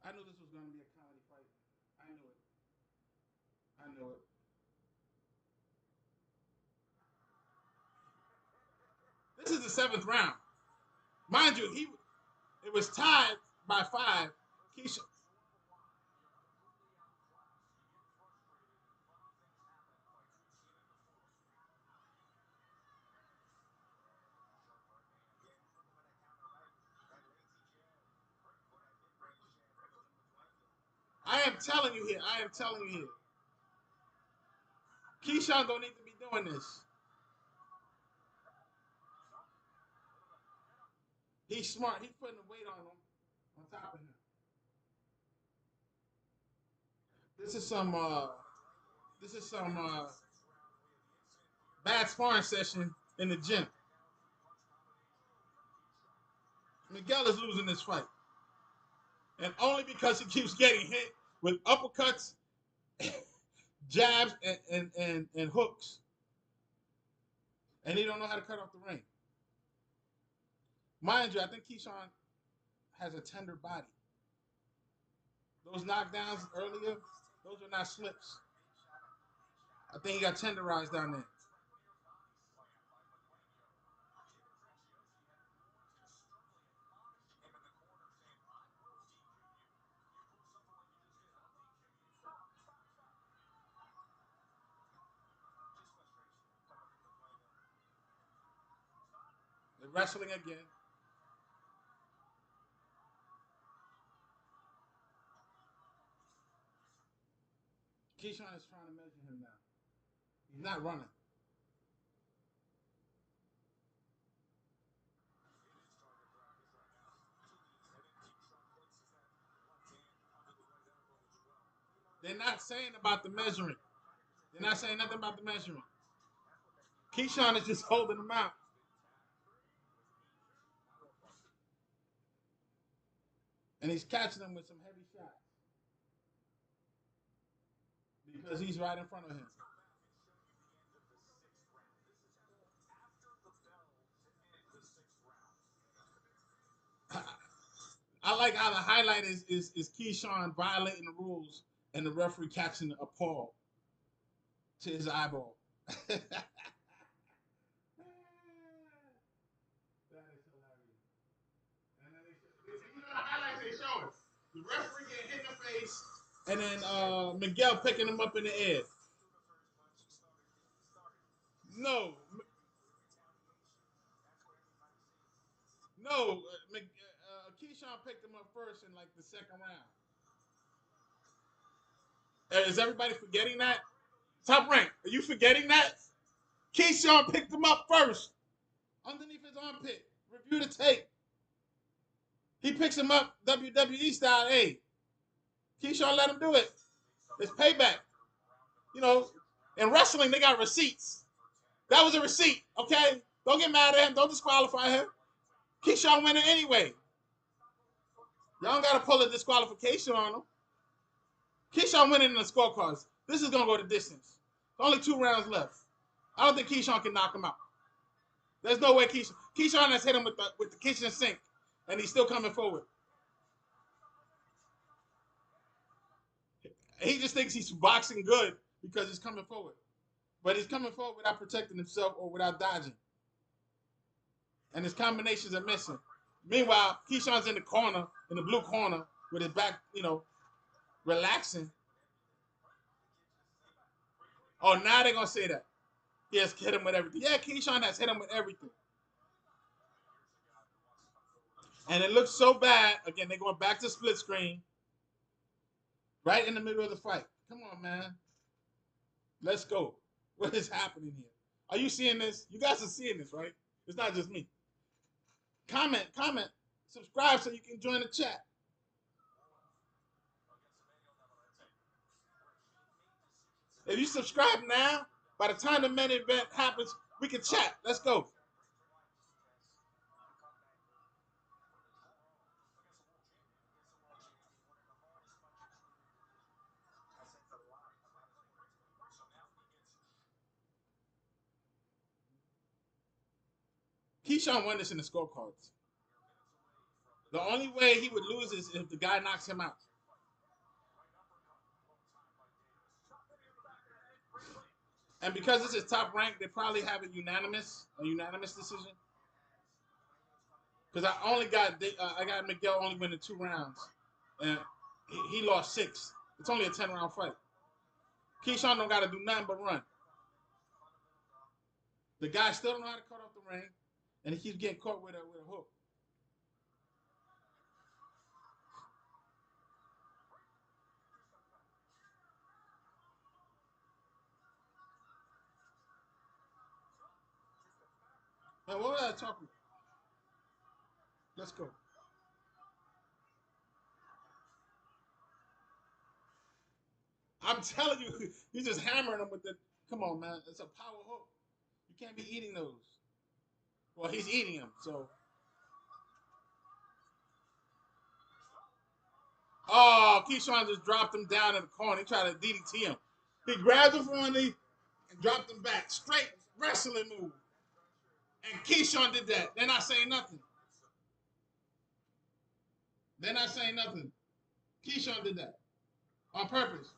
I knew this was going to be a comedy fight. I knew it. I knew it. This is the seventh round. Mind you, it was tied by 5. Keisha. I am telling you here. I am telling you here. Keyshawn don't need to be doing this. He's smart. He's putting the weight on him, on top of him. This is some. This is some bad sparring session in the gym. Miguel is losing this fight, and only because he keeps getting hit with uppercuts, jabs, and hooks, and he don't know how to cut off the ring. Mind you, I think Keyshawn has a tender body. Those knockdowns earlier, those are not slips. I think he got tenderized down there. They're wrestling again. Keyshawn is trying to measure him now. He's not running. They're not saying about the measuring. They're not saying nothing about the measuring. Keyshawn is just holding him out. And he's catching him with some heavy shots. Because he's right in front of him. I like how the highlight is Keyshawn violating the rules and the referee catching a paw to his eyeball. That is hilarious. And then you know the highlights they show us. The referee getting hit in the face, and then Miguel picking him up in the air. No, no, Keyshawn picked him up first in like the second round. Is everybody forgetting that? Top rank, are you forgetting that? Keyshawn picked him up first, underneath his armpit. Review the tape. He picks him up WWE style. Hey, Keyshawn let him do it. It's payback. You know, in wrestling, they got receipts. That was a receipt, okay? Don't get mad at him. Don't disqualify him. Keyshawn winning anyway. Y'all don't got to pull a disqualification on him. Keyshawn winning in the scorecards. This is going to go the distance. Only 2 rounds left. I don't think Keyshawn can knock him out. There's no way Keyshawn has hit him with the kitchen sink, and he's still coming forward. He just thinks he's boxing good because he's coming forward. But he's coming forward without protecting himself or without dodging. And his combinations are missing. Meanwhile, Keyshawn's in the corner, in the blue corner, with his back, relaxing. Oh, now they're going to say that. He has hit him with everything. Yeah, Keyshawn has hit him with everything. And it looks so bad. Again, they're going back to split screen. Right in the middle of the fight. Come on, man. Let's go. What is happening here? Are you seeing this? You guys are seeing this, right? It's not just me. Comment Subscribe so you can join the chat. If you subscribe now, by the time the main event happens, we can chat. Let's go. Keyshawn won this in the scorecards. The only way he would lose is if the guy knocks him out. And because this is top rank, they probably have a unanimous decision. Because I got Miguel only winning 2 rounds, and he lost 6. It's only a 10-round fight. Keyshawn don't got to do nothing but run. The guy still don't know how to cut off the ring, and he keeps getting caught with a hook. Man, what was I talking about? Let's go. I'm telling you, you're just hammering him with the. Come on, man. It's a power hook. You can't be eating those. Well, he's eating them, so. Oh, Keyshawn just dropped him down in the corner. He tried to DDT him. He grabbed him from underneath and dropped him back. Straight wrestling move. And Keyshawn did that. They're not saying nothing. They're not saying nothing. Keyshawn did that on purpose.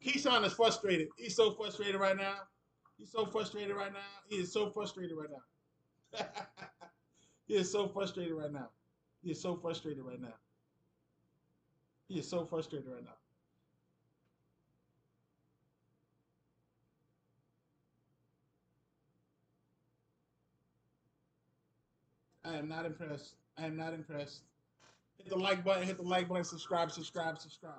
Keyshawn is frustrated. He's so frustrated right now. He's so frustrated right now. He is so frustrated right now. He is so frustrated right now. He is so frustrated right now. He is so frustrated right now. I am not impressed. I am not impressed. Hit the like button. Hit the like button. Subscribe. Subscribe. Subscribe.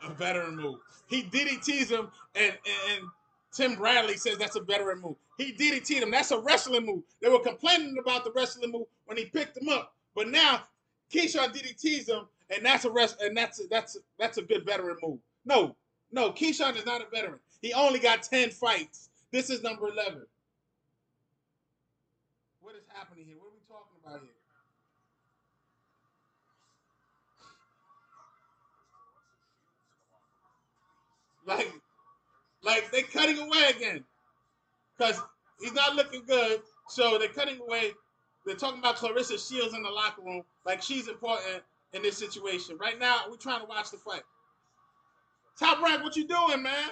A veteran move. He DDTs him, and Tim Bradley says that's a veteran move. He DDT'd him. That's a wrestling move. They were complaining about the wrestling move when he picked him up, but now Keyshawn DDTs him, and that's a good veteran move. No, Keyshawn is not a veteran. He only got 10 fights. This is number 11. What is happening here? What are we talking about here? Like they cutting away again because he's not looking good. So they're cutting away. They're talking about Clarissa Shields in the locker room like she's important in this situation. Right now, we're trying to watch the fight. Top Rank, what you doing, man?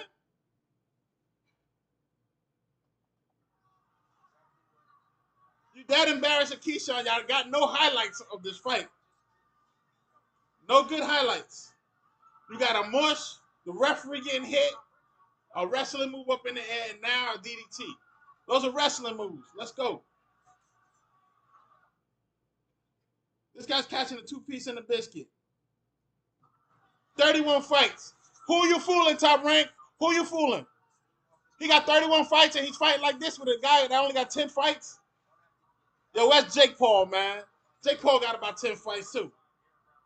You that embarrassing, Keyshawn. Y'all got no highlights of this fight. No good highlights. You got a mush, the referee getting hit, a wrestling move up in the air, and now a DDT. Those are wrestling moves. Let's go. This guy's catching a 2-piece in a biscuit. 31 fights. Who you fooling, Top Rank? Who you fooling? He got 31 fights and he's fighting like this with a guy that only got 10 fights? Yo, that's Jake Paul, man. Jake Paul got about 10 fights too.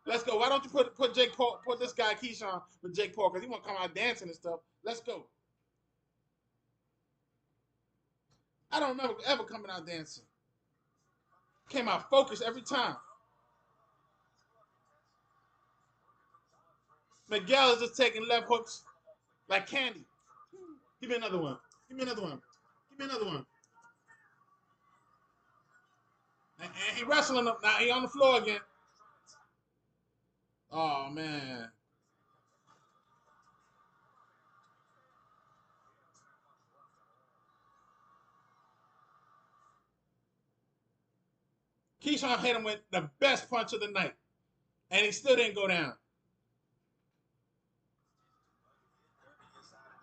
Let's go. Why don't you put Jake Paul, put this guy Keyshawn with Jake Paul, because he want to come out dancing and stuff. Let's go. I don't remember ever coming out dancing. Came out focused every time. Miguel is just taking left hooks like candy. Give me another one. Give me another one. Give me another one. And he wrestling up now. He on the floor again. Oh, man. Keyshawn hit him with the best punch of the night. And he still didn't go down.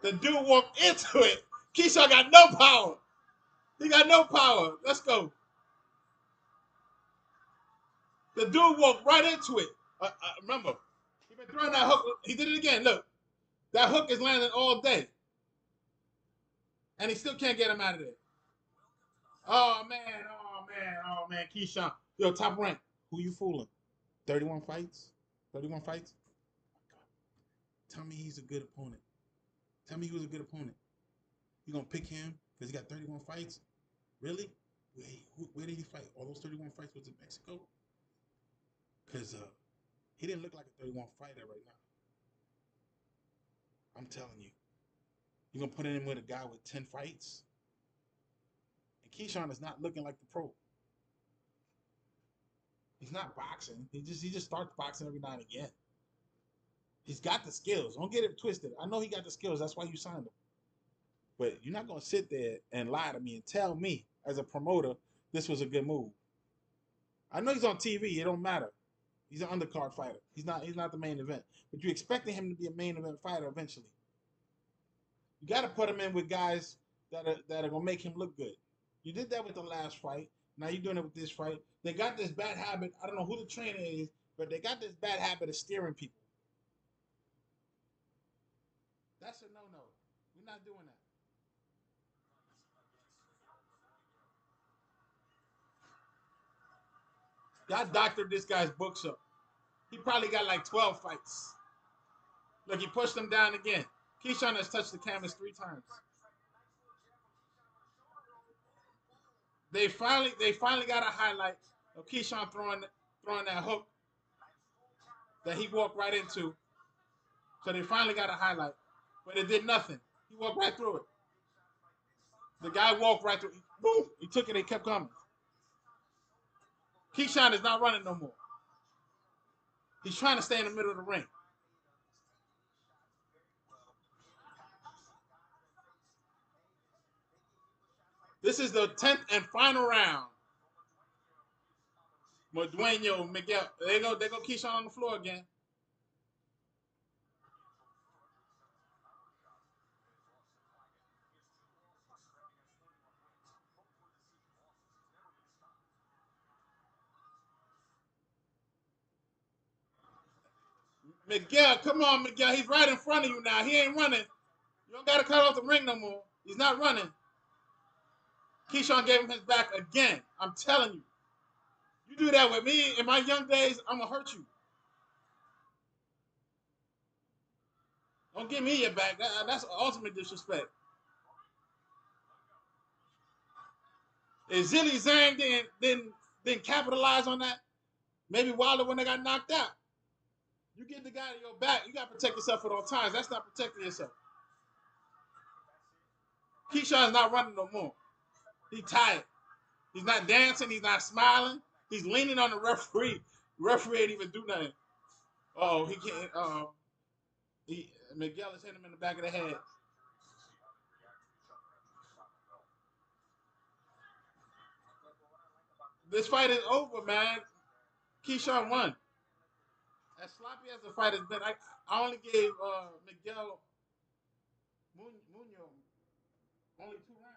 The dude walked into it. Keyshawn got no power. He got no power. Let's go. The dude walked right into it. Remember, he been throwing that hook. He did it again. Look, that hook is landing all day, and he still can't get him out of there. Oh man, oh man, oh man, Keyshawn. Yo, top rank. Who you fooling? 31 fights? 31 fights? Tell me he's a good opponent. Tell me he was a good opponent. You gonna pick him because he got 31 fights? Really? Wait, where did he fight? All those 31 fights was in Mexico? Because he didn't look like a 31 fighter right now. I'm telling you. You're going to put him with a guy with 10 fights? And Keyshawn is not looking like the pro. He's not boxing. He just starts boxing every now and again. He's got the skills. Don't get it twisted. I know he got the skills. That's why you signed him. But you're not going to sit there and lie to me and tell me as a promoter this was a good move. I know he's on TV. It don't matter. He's an undercard fighter. He's not the main event. But you're expecting him to be a main event fighter eventually. You got to put him in with guys that are going to make him look good. You did that with the last fight. Now you're doing it with this fight. They got this bad habit. I don't know who the trainer is, but they got this bad habit of steering people. That's a no-no. We're not doing that. Y'all doctored this guy's books up. He probably got like 12 fights. Look, he pushed him down again. Keyshawn has touched the canvas 3 times. They finally got a highlight of Keyshawn throwing that hook that he walked right into. So they finally got a highlight. But it did nothing. He walked right through it. The guy walked right through it. Boom! He took it and kept coming. Keyshawn is not running no more. He's trying to stay in the middle of the ring. This is the 10th and final round. Modueno, Miguel. There go Keyshawn on the floor again. Miguel, come on, Miguel. He's right in front of you now. He ain't running. You don't got to cut off the ring no more. He's not running. Keyshawn gave him his back again. I'm telling you. You do that with me in my young days, I'm going to hurt you. Don't give me your back. That's ultimate disrespect. If Zilly Zhang didn't capitalize on that, maybe Wilder when they got knocked out. You get the guy to your back, you got to protect yourself at all times. That's not protecting yourself. Keyshawn's not running no more. He's tired. He's not dancing. He's not smiling. He's leaning on the referee. The referee ain't even do nothing. Oh, he can't. Miguel is hitting him in the back of the head. This fight is over, man. Keyshawn won. As sloppy as the fight has been, I only gave Miguel Munoz only 2 rounds.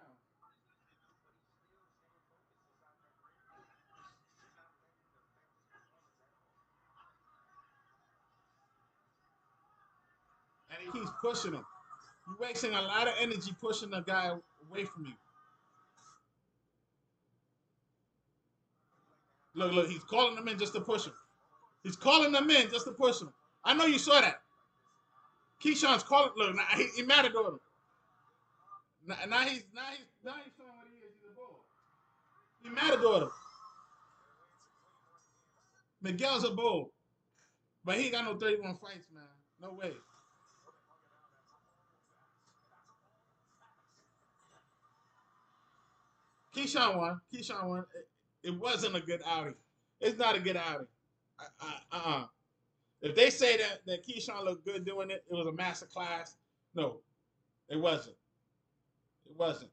And he keeps pushing him. You're wasting a lot of energy pushing the guy away from you. Look, he's calling them in just to push him. He's calling them in just to push him. I know you saw that. Keyshawn's calling. Look, now he matadored him. Now he's showing what he is. He's a bull. He matadored him. Miguel's a bull, but he ain't got no 31 fights, man. No way. Keyshawn won. Keyshawn won. It wasn't a good outing. It's not a good outing. If they say that Keyshawn looked good doing it, it was a master class. No, it wasn't. It wasn't.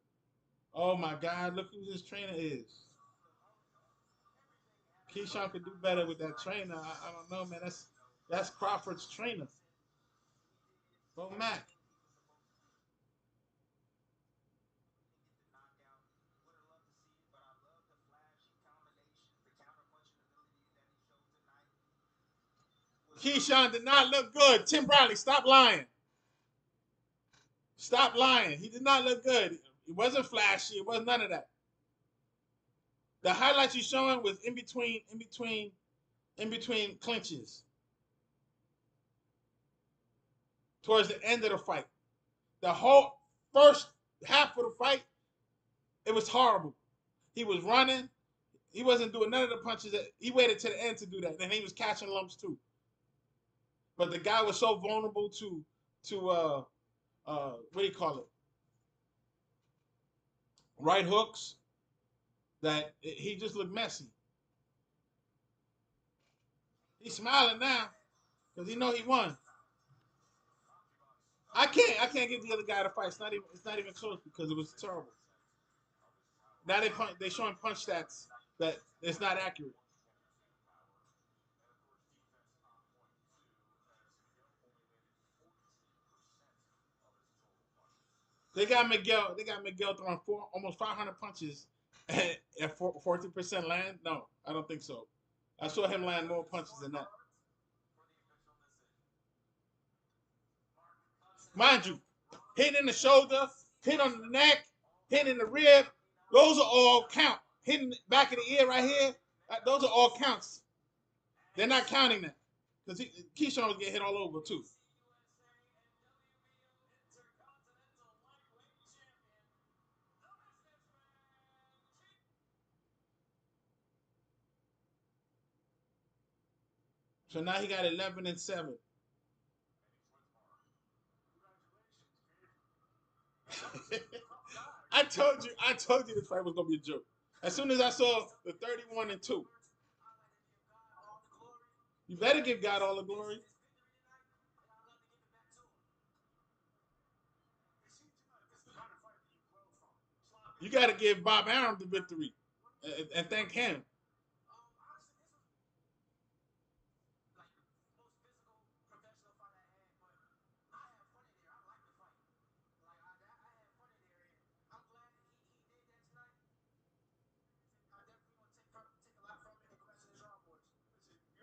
Oh my God! Look who this trainer is. Keyshawn could do better with that trainer. I don't know, man. That's Crawford's trainer. Bo Mack. Keyshawn did not look good. Tim Bradley, stop lying. Stop lying. He did not look good. It wasn't flashy. It was none of that. The highlights you're showing was in between clinches. Towards the end of the fight. The whole first half of the fight, it was horrible. He was running. He wasn't doing none of the punches. He waited to the end to do that. And he was catching lumps too. But the guy was so vulnerable to what do you call it? Right hooks that he just looked messy. He's smiling now because he know he won. I can't get the other guy to fight. It's not even close because it was terrible. Now they showing punch stats that it's not accurate. They got Miguel throwing almost 500 punches at 40% land. No, I don't think so. I saw him land more punches than that. Mind you, hit in the shoulder, hit on the neck, hit in the rib. Those are all count. Hitting back of the ear right here. Those are all counts. They're not counting that because Keyshawn was getting hit all over too. So now he got 11-7. I told you this fight was gonna be a joke. As soon as I saw the 31-2, you better give God all the glory. You got to give Bob Arum the victory and thank him.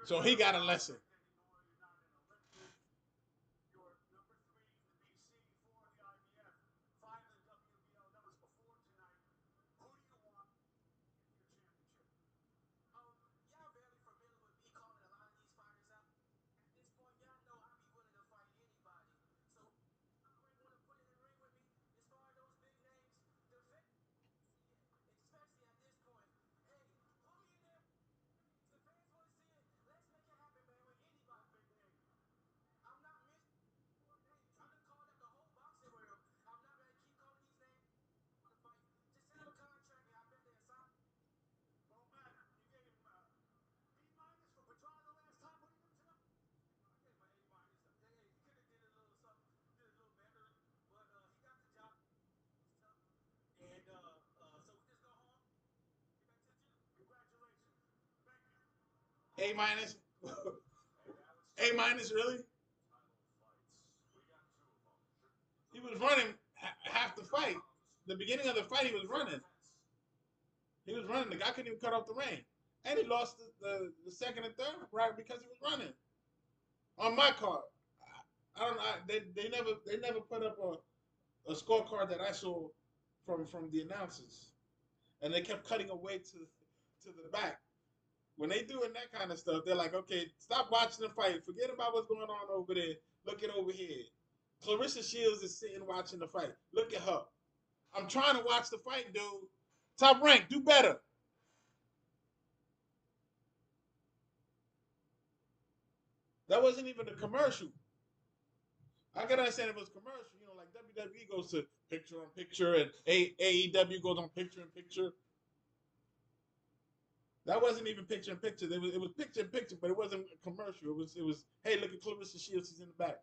So he got a lesson. A minus. A minus, really? He was running half the fight. The beginning of the fight, he was running. He was running. The guy couldn't even cut off the rein. And he lost the second and third right because he was running. On my card, I don't know. They never put up a scorecard that I saw from the announcers, and they kept cutting away to the back. When they doing that kind of stuff, they're like, okay, stop watching the fight. Forget about what's going on over there. Look at over here. Clarissa Shields is sitting watching the fight. Look at her. I'm trying to watch the fight, dude. Top rank, do better. That wasn't even a commercial. I can understand it was commercial. You know, like WWE goes to picture on picture and AEW goes on picture in picture. That wasn't even picture in picture. It was picture in picture, but it wasn't a commercial. It was hey, look at Clarissa Shields, she's in the back.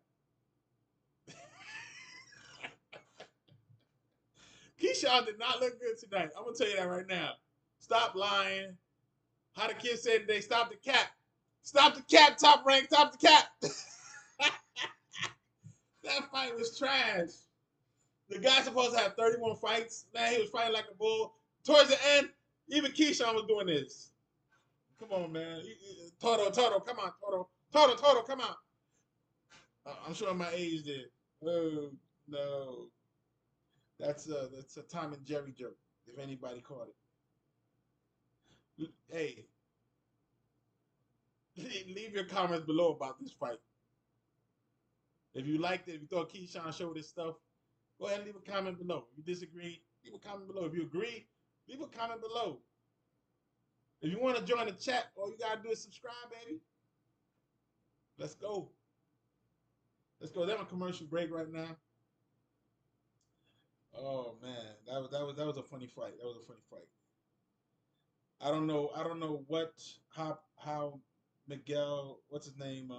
Keyshawn did not look good tonight. I'm gonna tell you that right now. Stop lying. How the kids said today, stop the cap. Stop the cap, top rank, stop the cap. That fight was trash. The guy's supposed to have 31 fights. Man, he was fighting like a bull. Towards the end, even Keyshawn was doing this. Come on, man. Toto, come on, Toto. Total, come out. I'm showing my age there. Oh no, that's a Tom and Jerry joke. If anybody caught it, hey, leave your comments below about this fight. If you liked it, if you thought Keyshawn showed this stuff, go ahead and leave a comment below. If you disagree, leave a comment below. If you agree, leave a comment below. If you want to join the chat, all you gotta do is subscribe, baby. Let's go. Let's go. They're on commercial break right now. Oh man, that was a funny fight. That was a funny fight. I don't know how Miguel, what's his name,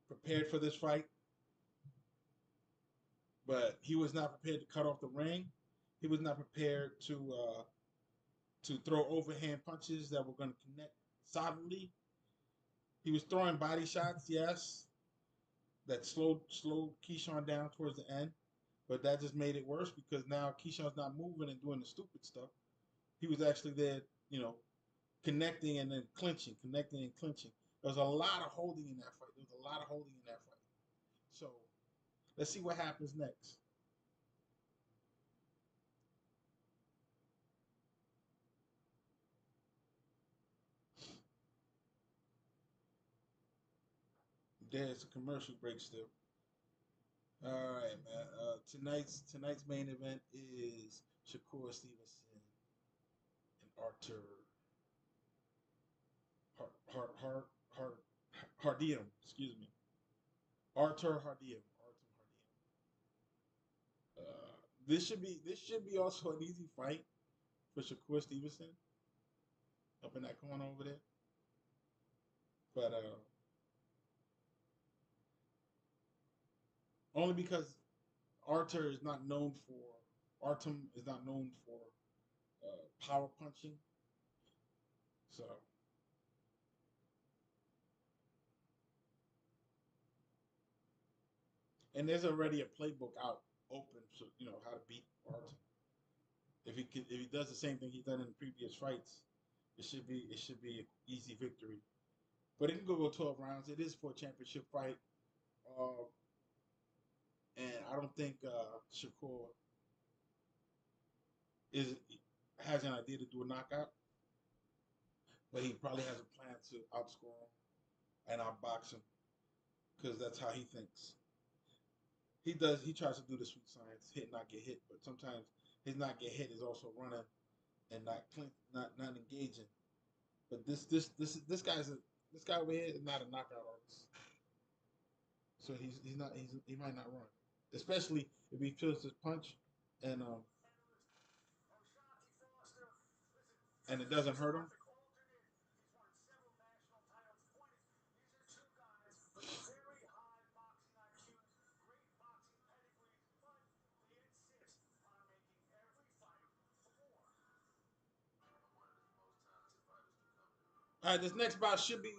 prepared for this fight, but he was not prepared to cut off the ring. He was not prepared to throw overhand punches that were going to connect solidly. He was throwing body shots, yes, that slowed Keyshawn down towards the end, but that just made it worse because now Keyshawn's not moving and doing the stupid stuff. He was actually there, connecting and then clinching, connecting and clinching. There was a lot of holding in that fight. There was a lot of holding in that fight. So let's see what happens next. There's a commercial break still. All right, man. Tonight's main event is Shakur Stevenson and Artur Hardiem. Excuse me, Artur Hardiem. Artur Hardiem. This should be also an easy fight for Shakur Stevenson up in that corner over there. But only because Artem is not known for power punching. So and there's already a playbook out open, so you know how to beat Artem. If he does the same thing he's done in previous fights, it should be an easy victory. But it can go 12 rounds. It is for a championship fight, uh, and I don't think Shakur is has an idea to do a knockout, but he probably has a plan to outscore him and outbox him because that's how he thinks. He does. He tries to do the sweet science, hit not get hit, but sometimes his not get hit is also running and not engaging. But this guy over here is not a knockout artist, so he might not run, especially if he feels his punch and um and it doesn't hurt him. All right, this next bout should be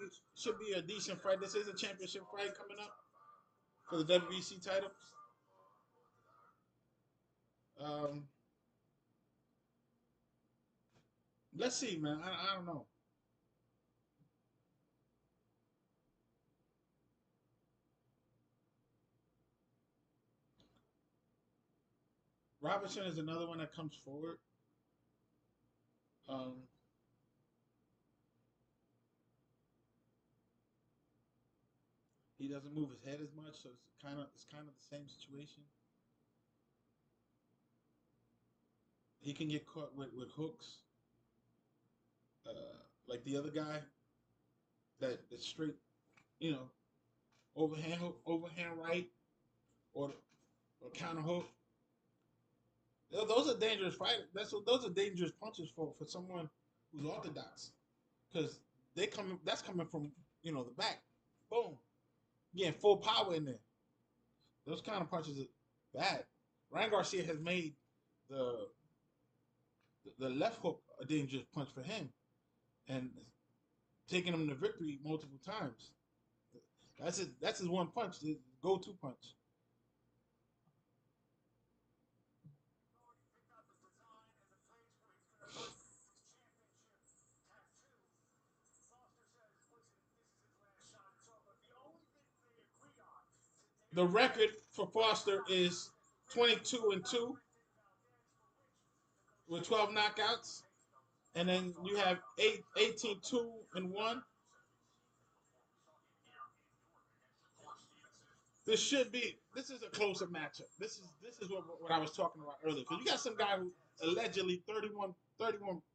a decent fight. This is a championship fight coming up for the WBC title. Um, let's see, man. I don't know. Robinson is another one that comes forward. Um, he doesn't move his head as much, so it's kind of the same situation. He can get caught with hooks, like the other guy that straight, you know, overhand hook, overhand right, or counter hook. Those are dangerous fight. Those are dangerous punches for someone who's orthodox because they coming. That's coming from the back. Boom, getting full power in there. Those kind of punches are bad. Ryan Garcia has made the the left hook a dangerous punch for him and taking him to victory multiple times. That's his one punch, his go-to punch. The record for Foster is 22-2 with 12 knockouts, and then you have 18-2-1. This is a closer matchup. This is what I was talking about earlier. Because you got some guy who allegedly 31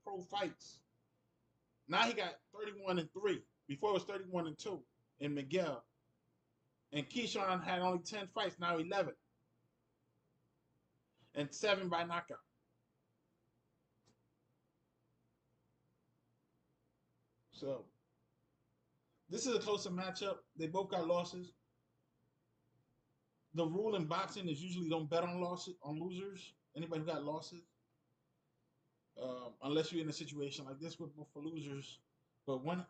pro fights. Now he got 31-3. Before it was 31-2 in Miguel. And Keyshawn had only 10 fights, now 11. And 7 by knockout. So this is a closer matchup. They both got losses. The rule in boxing is usually don't bet on losers. Anybody who got losses, unless you're in a situation like this with for losers. But one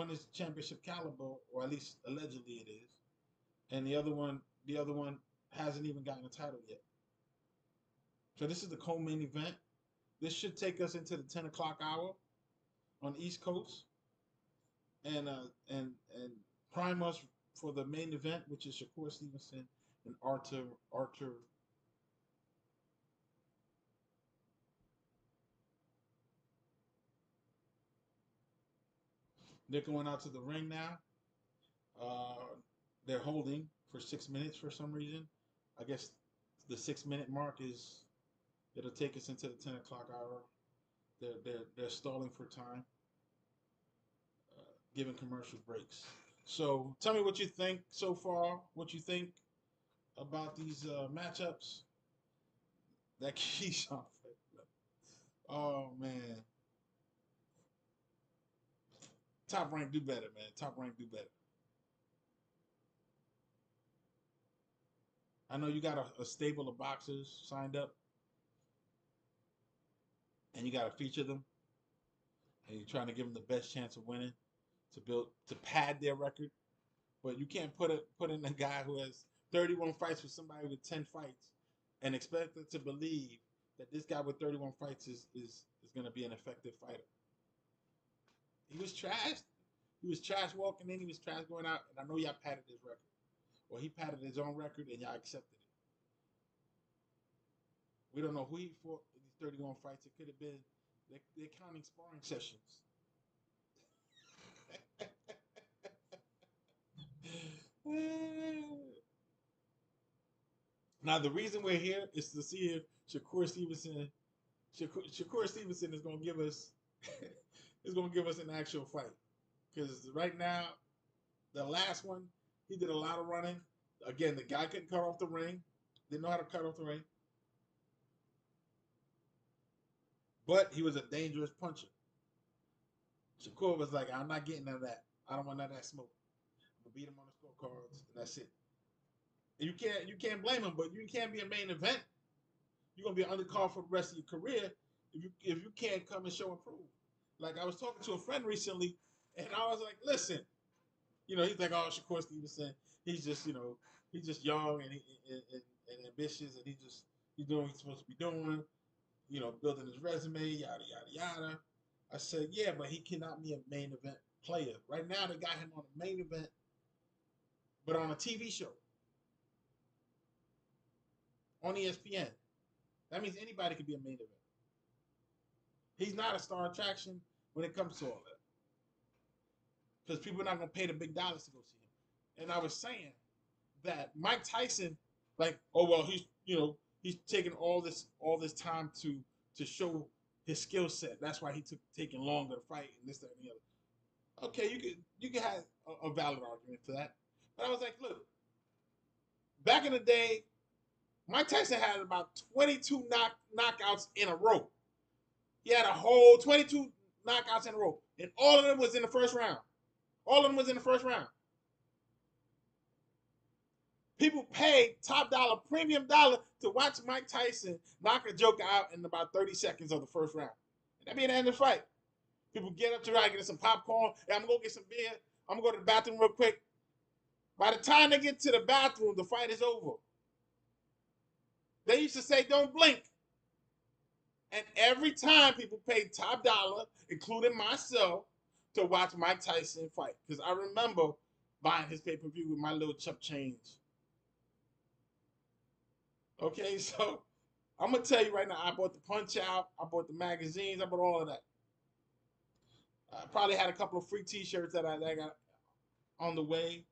is championship caliber, or at least allegedly it is, and the other one hasn't even gotten a title yet. So this is the co-main event. This should take us into the 10 o'clock hour on the East Coast, and prime us for the main event, which is Shakur Stevenson and Artem. They're going out to the ring now. They're holding for 6 minutes for some reason. I guess the 6 minute mark it'll take us into the 10 o'clock hour. They're stalling for time, giving commercial breaks. So tell me what you think so far. What you think about these matchups? That Keyshawn. Oh man, Top Rank do better, man. Top Rank do better. I know you got a stable of boxers signed up, and you got to feature them, and you're trying to give them the best chance of winning to pad their record. But you can't put in a guy who has 31 fights with somebody with 10 fights and expect them to believe that this guy with 31 fights is going to be an effective fighter. He was trashed. He was trash walking in. He was trash going out. And I know y'all padded his record. Or he padded his own record and y'all accepted it. We don't know who he fought in these 31 fights. It could have been, they're counting sparring sessions. Now, the reason we're here is to see if Shakur Stevenson is going to give us an actual fight. Because right now, the last one, he did a lot of running. Again, the guy couldn't cut off the ring. Didn't know how to cut off the ring. But he was a dangerous puncher. Shakur was like, I'm not getting none of that. I don't want none of that smoke. I'm gonna beat him on the scorecards, and that's it. And you can't blame him, but you can't be a main event. You're gonna be an undercard for the rest of your career if you can't come and show and prove. Like I was talking to a friend recently, and I was like, listen, he's like, oh, Shakur Stevenson, he's just young and ambitious, and he's doing what he's supposed to be doing, building his resume, yada yada yada. I said, yeah, but he cannot be a main event player. Right now, they got him on a main event, but on a TV show on ESPN. That means anybody could be a main event. He's not a star attraction when it comes to all that, because people are not going to pay the big dollars to go see him. And I was saying that Mike Tyson, like, oh well, he's taking all this time to show his skill set. That's why he taking longer to fight and this, that, and the other. Okay, you could have a valid argument for that. But I was like, look, back in the day, Mike Tyson had about 22 knockouts in a row. He had a whole 22 knockouts in a row, and all of them was in the first round. All of them was in the first round. People paid top dollar, premium dollar to watch Mike Tyson knock a joker out in about 30 seconds of the first round. And that'd be the end of the fight. People get up to right, get some popcorn. Hey, I'm going to go get some beer. I'm going to go to the bathroom real quick. By the time they get to the bathroom, the fight is over. They used to say, don't blink. And every time people paid top dollar, including myself, to watch Mike Tyson fight. Because I remember buying his pay-per-view with my little chump change. Okay, so I'm gonna tell you right now. I bought the Punch Out. I bought the magazines. I bought all of that. I probably had a couple of free T-shirts that I got on the way.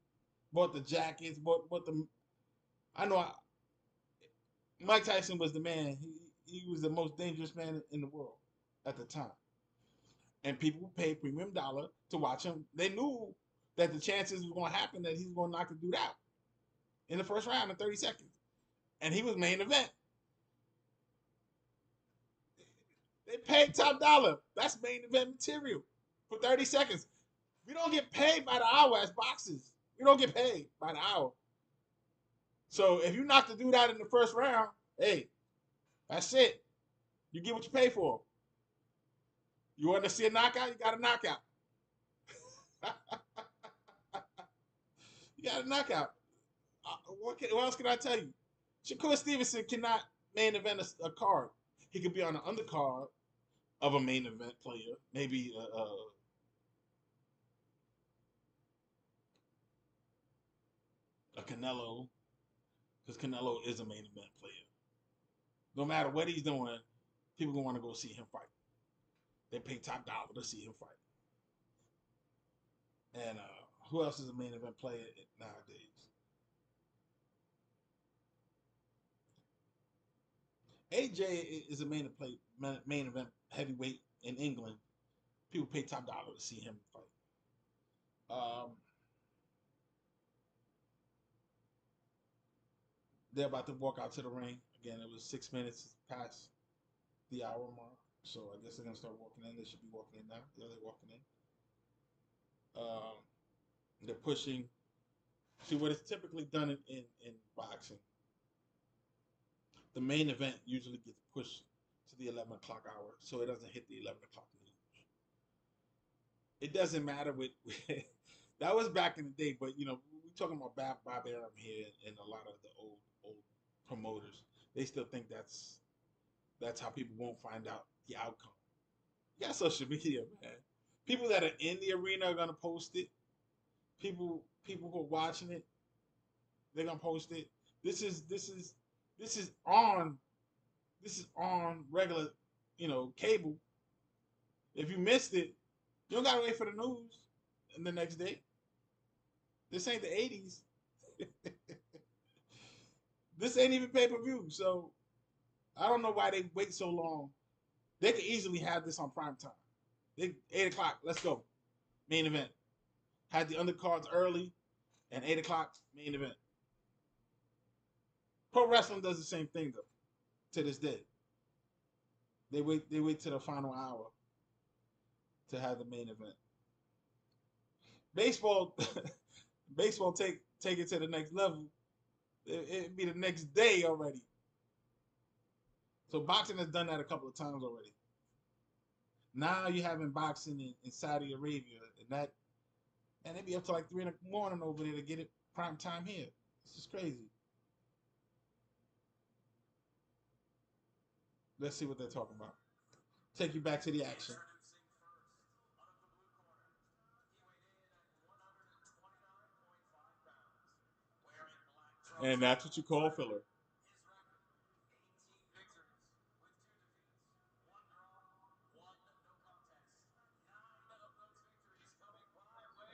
Bought the jackets. Bought the. I know Mike Tyson was the man. He was the most dangerous man in the world at the time, and people paid premium dollar to watch him. They knew that the chances was going to happen that he was going to knock the dude out in the first round in 30 seconds, and he was main event. They paid top dollar. That's main event material for 30 seconds. We don't get paid by the hour as boxers. We don't get paid by the hour. So if you knock the dude out in the first round, hey, that's it. You get what you pay for. You want to see a knockout? You got a knockout. You got a knockout. What else can I tell you? Shakur Stevenson cannot main event a card. He could be on the undercard of a main event player, maybe a Canelo, because Canelo is a main event player. No matter what he's doing, people gonna want to go see him fight. They pay top dollar to see him fight. And who else is a main event player nowadays? AJ is a main event heavyweight in England. People pay top dollar to see him fight. They're about to walk out to the ring again. It was 6 minutes past the hour mark, so I guess they're gonna start walking in. They should be walking in now. Yeah, they're walking in. Um, they're pushing. See what is typically done in boxing. The main event usually gets pushed to the 11 o'clock hour, so it doesn't hit the 11 o'clock news. It doesn't matter with that was back in the day, but we're talking about Bob Arum here and a lot of the old promoters. They still think that's how people won't find out the outcome. You got social media, man. People that are in the arena are gonna post it. People who are watching it, they're gonna post it. This is on regular, cable. If you missed it, you don't gotta wait for the news and the next day. This ain't the '80s. This ain't even pay per view. So I don't know why they wait so long. They could easily have this on prime time. 8 o'clock. Let's go. Main event. Had the undercards early and 8 o'clock main event. Pro wrestling does the same thing though. To this day, they wait to the final hour to have the main event. Baseball, baseball take it to the next level. It'd be the next day already. So boxing has done that a couple of times already. Now you're having boxing in Saudi Arabia, and they be up to like 3 in the morning over there to get it prime time here. This is crazy. Let's see what they're talking about. Take you back to the action. And that's what you call filler.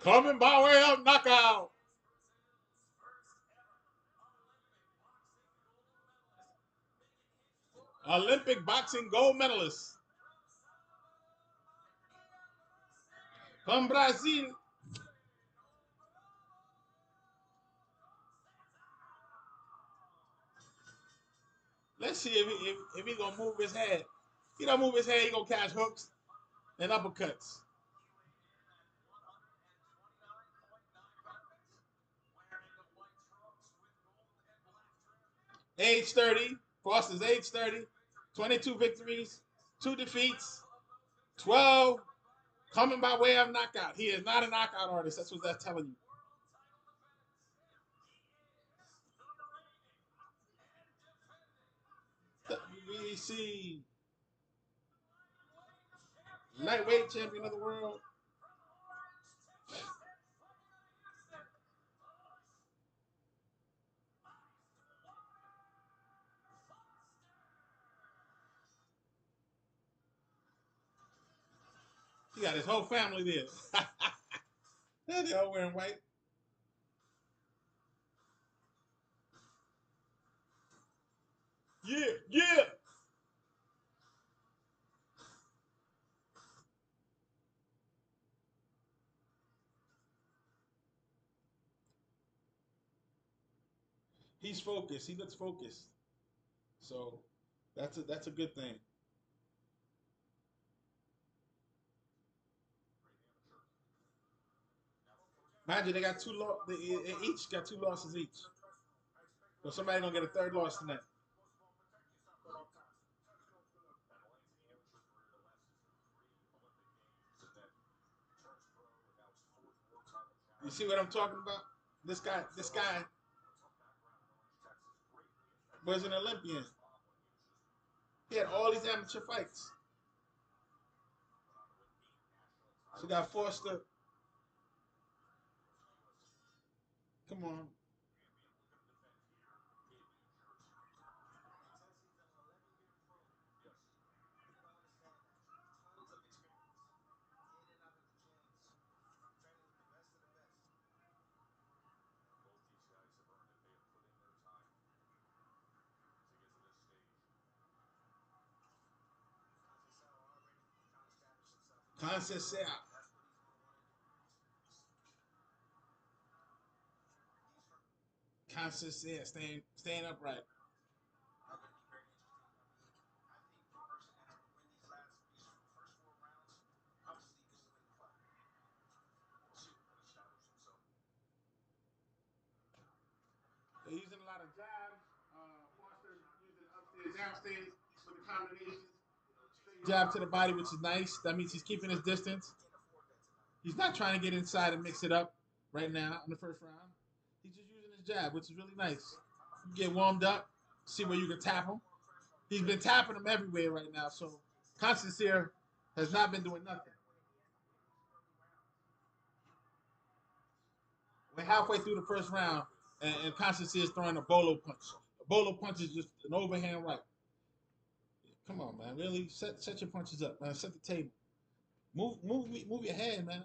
Coming by way of knockout. Olympic boxing gold medalist from Brazil. Let's see if he gonna move his head. He don't move his head, he gonna catch hooks and uppercuts. Age 30. Foster's age 30. 22 victories, 2 defeats, 12 coming by way of knockout. He is not a knockout artist. That's what that's telling you. WBC lightweight champion of the world. He got his whole family there. They all wearing white. Yeah, yeah. He's focused. He looks focused. So that's a good thing. Mind you, they got two They each got two losses each. So somebody gonna get a third loss tonight. You see what I'm talking about? This guy was an Olympian. He had all these amateur fights. So got forced to come on. Conceicao. Conceicao staying upright. They're using a lot of jabs. Foster using upstairs, downstairs with the combinations. Jab to the body, which is nice. That means he's keeping his distance. He's not trying to get inside and mix it up right now in the first round. He's just using his jab, which is really nice. You get warmed up, see where you can tap him. He's been tapping him everywhere right now, so Conceicao has not been doing nothing. We're halfway through the first round, and Conceicao is throwing a bolo punch. A bolo punch is just an overhand right. Come on, man. Really? Set your punches up, man. Set the table. Move your head, man.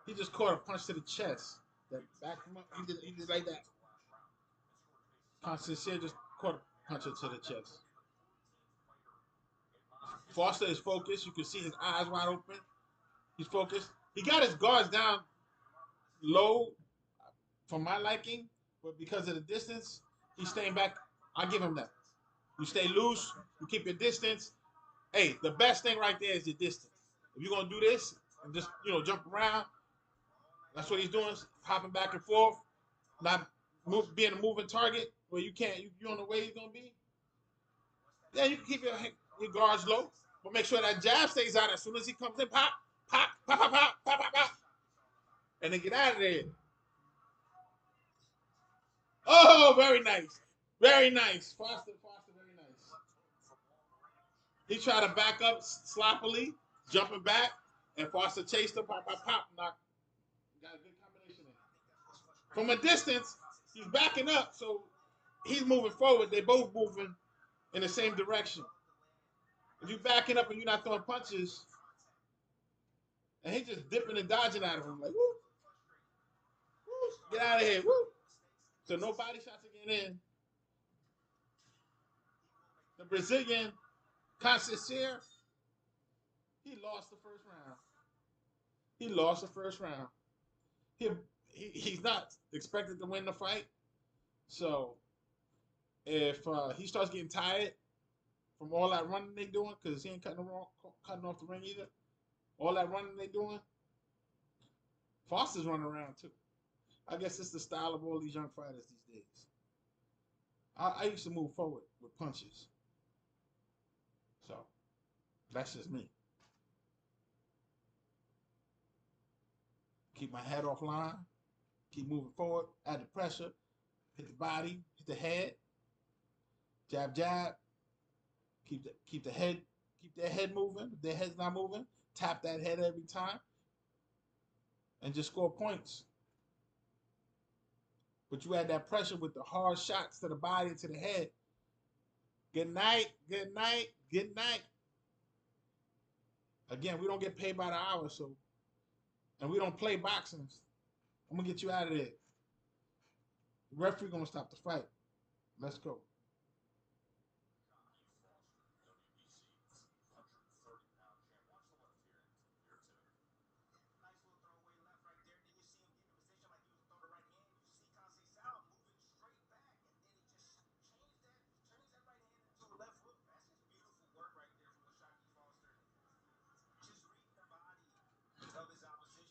He just caught a punch to the chest. That back him up. He did like that. Constance just caught a punch to the chest. Foster is focused. You can see his eyes wide open. He's focused. He got his guards down low for my liking, but because of the distance, he's staying back. I give him that. You stay loose. You keep your distance. Hey, the best thing right there is your distance. If you're gonna do this and just jump around, that's what he's doing, hopping back and forth, not being a moving target where you can't. You don't know where he's gonna be. Yeah, you can keep your guards low, but make sure that jab stays out as soon as he comes in. Pop, pop, pop, pop, pop, pop, pop, pop, and then get out of there. Oh, very nice, very nice. Foster, very nice. He tried to back up sloppily, jumping back, and Foster chased him. Pop, pop, pop. Knock. Got a good combination in. From a distance, he's backing up, so he's moving forward. They both moving in the same direction. If you're backing up and you're not throwing punches, and he's just dipping and dodging out of him, like, woo, woo, get out of here, woo. So no body shots are getting in. The Brazilian Conceicao, he lost the first round. He lost the first round. He, he's not expected to win the fight. So if he starts getting tired from all that running they doing, because he ain't cutting off the ring either. All that running they doing, Foster's running around too. I guess it's the style of all these young fighters these days. I used to move forward with punches. So that's just me. Keep my head offline. Keep moving forward. Add the pressure. Hit the body. Hit the head. Jab, jab. Keep the head. Keep their head moving. If their head's not moving, tap that head every time, and just score points. But you had that pressure with the hard shots to the body and to the head. Good night, good night, good night. Again, we don't get paid by the hour, so, and we don't play boxing. I'm gonna get you out of there. The referee gonna stop the fight. Let's go.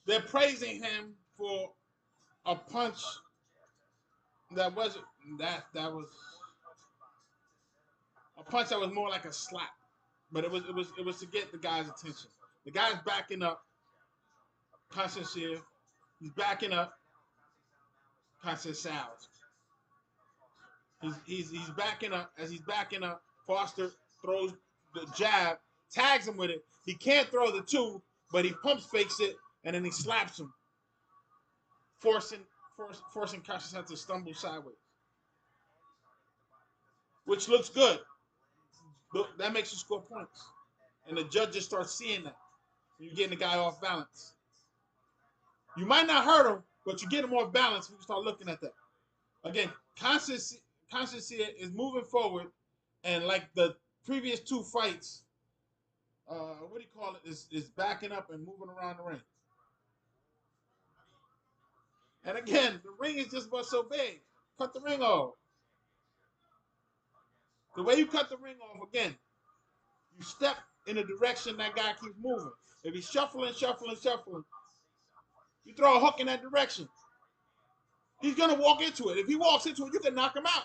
They're praising him for a punch that wasn't that was a punch that was more like a slap, but it was to get the guy's attention. The guy's backing up Conceicao. He's backing up Conceicao. He's backing up. As he's backing up, Foster throws the jab, tags him with it. He can't throw the two, but he pump fakes it, and then he slaps him, forcing Conceicao to stumble sideways, which looks good. That makes you score points, and the judge just starts seeing that. You're getting the guy off balance. You might not hurt him, but you get him off balance when you start looking at that. Again, Conceicao is moving forward, and like the previous two fights, what do you call it? Is backing up and moving around the ring. And again, the ring is just about so big. Cut the ring off. The way you cut the ring off, again, you step in the direction that guy keeps moving. If he's shuffling, you throw a hook in that direction. He's going to walk into it. If he walks into it, you can knock him out.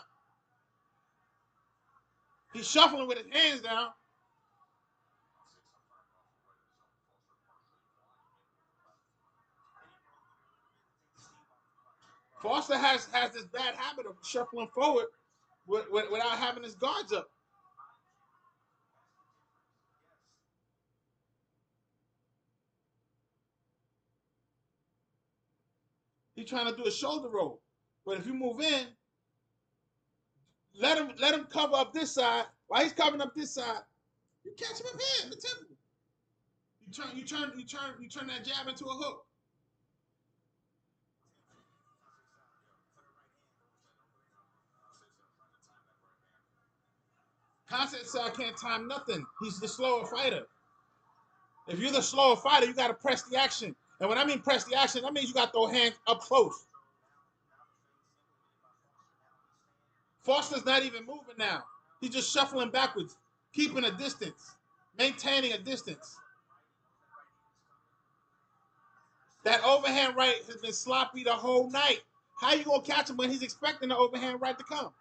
He's shuffling with his hands down. Foster has this bad habit of shuffling forward without having his guards up. He's trying to do a shoulder roll. But if you move in, let him cover up this side. While he's covering up this side, you catch him up here in the temple. You turn that jab into a hook. Conceicao can't time nothing. He's the slower fighter. If you're the slower fighter, you got to press the action. And when I mean press the action, that means you got those hands up close. Foster's not even moving now. He's just shuffling backwards, keeping a distance, maintaining a distance. That overhand right has been sloppy the whole night. How you going to catch him when he's expecting the overhand right to come?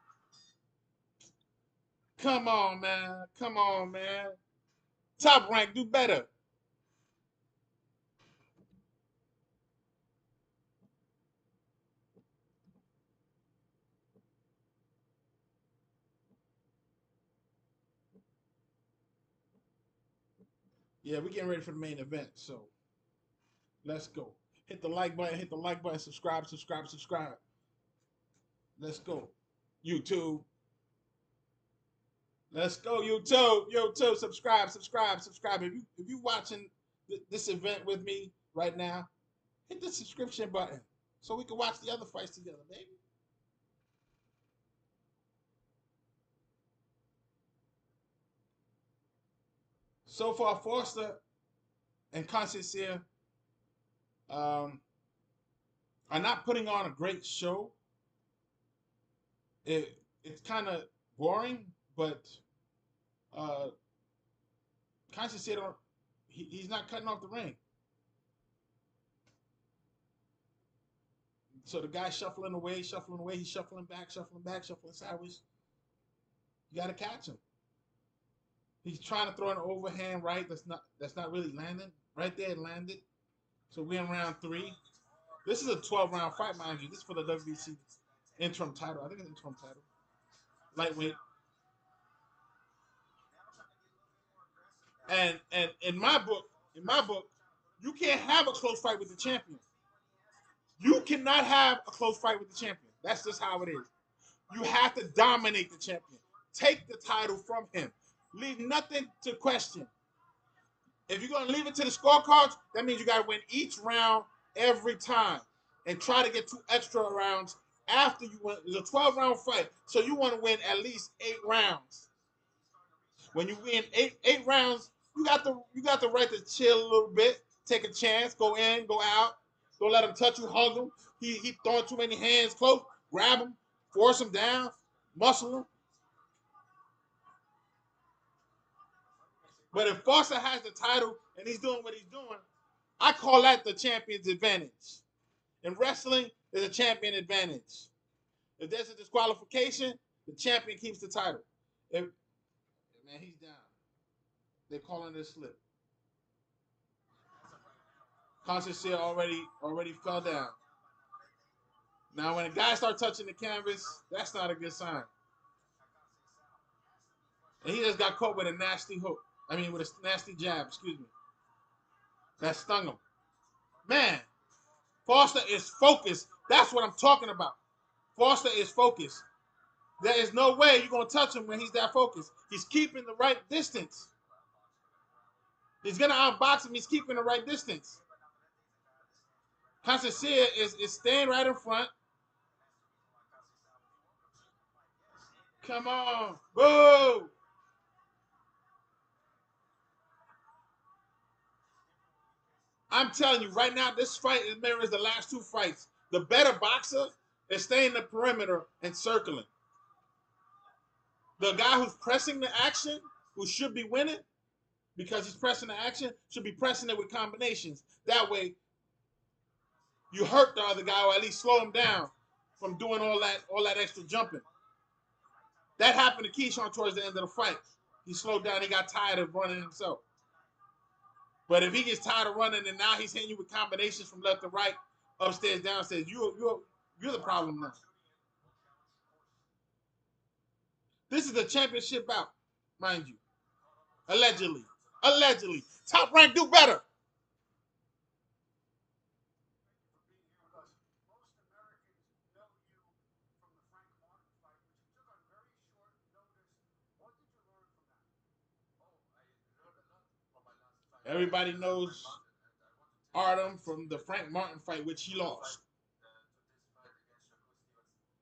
Come on, man. Come on, man. Top Rank, do better. Yeah, we're getting ready for the main event, so let's go. Hit the like button, subscribe. Let's go. YouTube. Let's go, YouTube. Subscribe. If you watching this event with me right now, hit the subscription button so we can watch the other fights together, baby. So far, Foster and Conceicao are not putting on a great show. It's kind of boring, but Conceicao he's not cutting off the ring. So the guy's shuffling away. He's shuffling back, shuffling sideways. You got to catch him. He's trying to throw an overhand right that's not really landing. Right there, it landed. So we're in round 3. This is a 12-round fight, mind you. This is for the WBC interim title. I think it's interim title. Lightweight. And in my book, you can't have a close fight with the champion. You cannot have a close fight with the champion. That's just how it is. You have to dominate the champion. Take the title from him. Leave nothing to question. If you're going to leave it to the scorecards, that means you got to win each round every time and try to get 2 extra rounds after you win. It's a 12-round fight, so you want to win at least 8 rounds. When you win eight rounds, you got the right to chill a little bit, take a chance, go in, go out. Don't let him touch you, hug him. He throwing too many hands close. Grab him, force him down, muscle him. But if Foster has the title and he's doing what he's doing, I call that the champion's advantage. In wrestling, there's a champion advantage. If there's a disqualification, the champion keeps the title. Man, he's down. They're calling this slip. Conceicao already fell down. Now, when a guy starts touching the canvas, that's not a good sign. And he just got caught with a nasty hook. I mean, with a nasty jab, excuse me. That stung him. Man, Foster is focused. That's what I'm talking about. Foster is focused. There is no way you're going to touch him when he's that focused. He's keeping the right distance. He's going to outbox him. He's keeping the right distance. Conceicao is staying right in front. Come on. Boo! I'm telling you, right now, this fight mirrors the last 2 fights. The better boxer is staying in the perimeter and circling. The guy who's pressing the action, who should be winning, because he's pressing the action, should be pressing it with combinations. That way, you hurt the other guy, or at least slow him down from doing all that extra jumping. That happened to Keyshawn towards the end of the fight. He slowed down. He got tired of running himself. But if he gets tired of running and now he's hitting you with combinations from left to right, upstairs, downstairs, you're the problem now. This is a championship bout, mind you. Allegedly. Allegedly. Top Rank, do better. Everybody knows Artem from the Frank Martin fight, which he lost.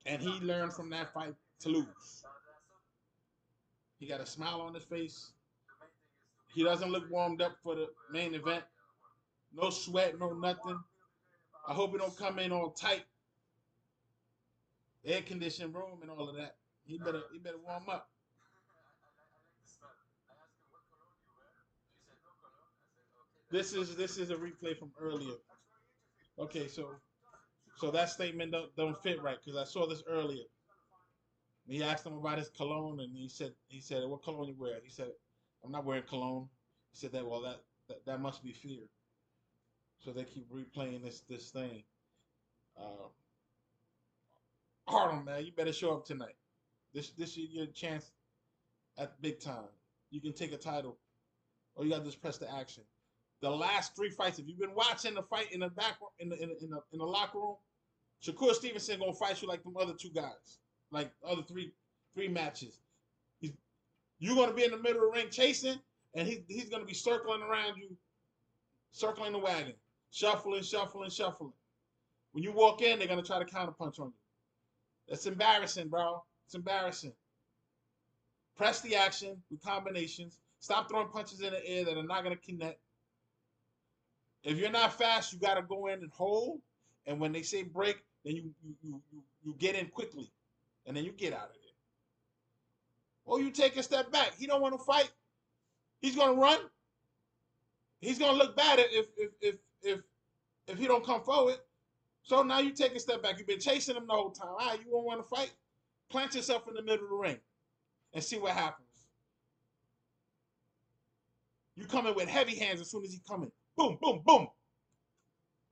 And he learned from that fight to lose. He got a smile on his face. He doesn't look warmed up for the main event. No sweat, no nothing. I hope he don't come in all tight. Air conditioned room and all of that. He better warm up. This is a replay from earlier. Okay, so that statement don't fit right because I saw this earlier. He asked him about his cologne and he said what cologne you wear? He said I'm not wearing cologne. He said that must be fear. So they keep replaying this thing. Harlem, man, you better show up tonight. This is your chance at big time. You can take a title, or you got to just press the action. The last 3 fights, if you've been watching the fight in the back in the locker room, Shakur Stevenson gonna fight you like them other 2 guys, like other three matches. You're gonna be in the middle of the ring chasing, and he's gonna be circling around you, circling the wagon, shuffling. When you walk in, they're gonna try to counterpunch on you. That's embarrassing, bro. It's embarrassing. Press the action with combinations. Stop throwing punches in the air that are not gonna connect. If you're not fast, you got to go in and hold. And when they say break, then you get in quickly. And then you get out of there. Or you take a step back. He don't want to fight. He's going to run. He's going to look bad if he don't come forward. So now you take a step back. You've been chasing him the whole time. All right, you won't want to fight? Plant yourself in the middle of the ring and see what happens. You come in with heavy hands as soon as he come in. Boom, boom, boom.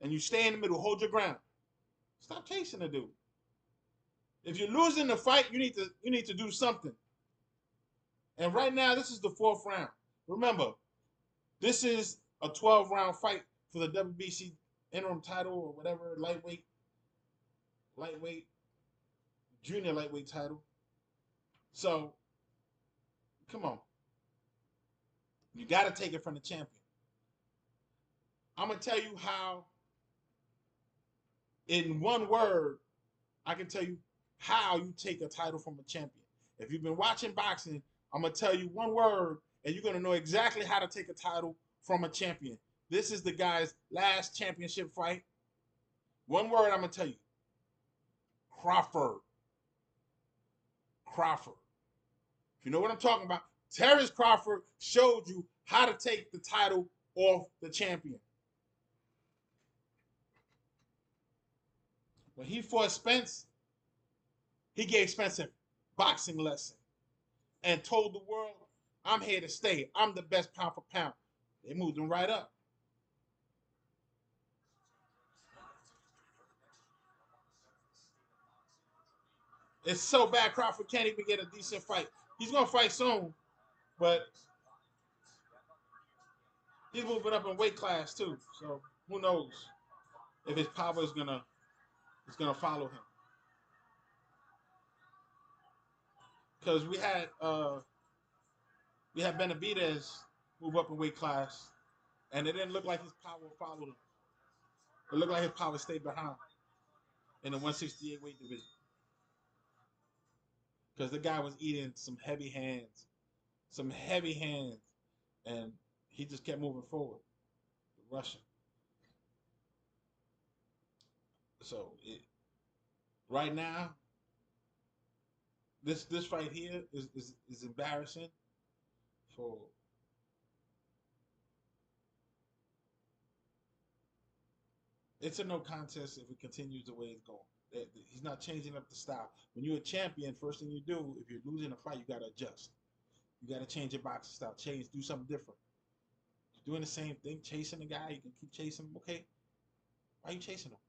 And you stay in the middle. Hold your ground. Stop chasing the dude. If you're losing the fight, you need to do something. And right now, this is the 4th round. Remember, this is a 12-round fight for the WBC interim title or whatever, lightweight. junior lightweight title. So, come on. You got to take it from the champion. I'm going to tell you how, in one word, I can tell you how you take a title from a champion. If you've been watching boxing, I'm going to tell you one word, and you're going to know exactly how to take a title from a champion. This is the guy's last championship fight. One word I'm going to tell you. Crawford. Crawford. If you know what I'm talking about, Terrence Crawford showed you how to take the title off the champion. When he fought Spence, he gave Spence a boxing lesson and told the world, I'm here to stay. I'm the best pound for pound. They moved him right up. It's so bad Crawford can't even get a decent fight. He's going to fight soon, but he's moving up in weight class too. So who knows if his power is gonna follow him. Because we had Benavidez move up in weight class, and it didn't look like his power followed him. It looked like his power stayed behind in the 168 weight division. Because the guy was eating some heavy hands, and he just kept moving forward, the Russian. So right now, this fight here is embarrassing for it's a no contest if it continues the way it's going. He's not changing up the style. When you're a champion, first thing you do, if you're losing a fight, you got to adjust. You got to change your boxing style. Do something different. You're doing the same thing, chasing the guy. You can keep chasing him. Okay, why are you chasing him?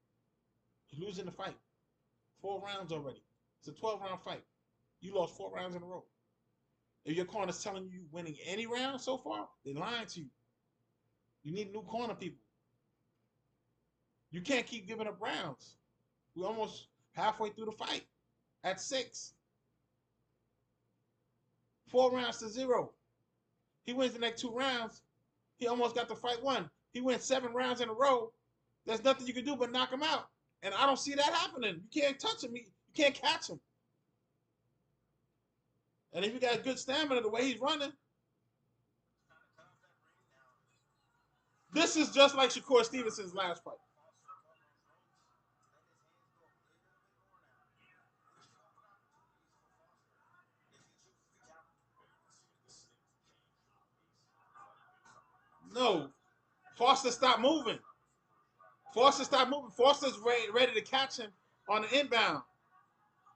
You're losing the fight. 4 rounds already. It's a 12-round fight. You lost 4 rounds in a row. If your corner's telling you winning any round so far, they're lying to you. You need new corner people. You can't keep giving up rounds. We're almost halfway through the fight at 6. 4 rounds to 0. He wins the next 2 rounds. He almost got the fight won. He wins 7 rounds in a row. There's nothing you can do but knock him out. And I don't see that happening. You can't touch him. You can't catch him. And if you got good stamina the way he's running, this is just like Shakur Stevenson's last fight. No. Foster stopped moving. Foster's ready to catch him on the inbound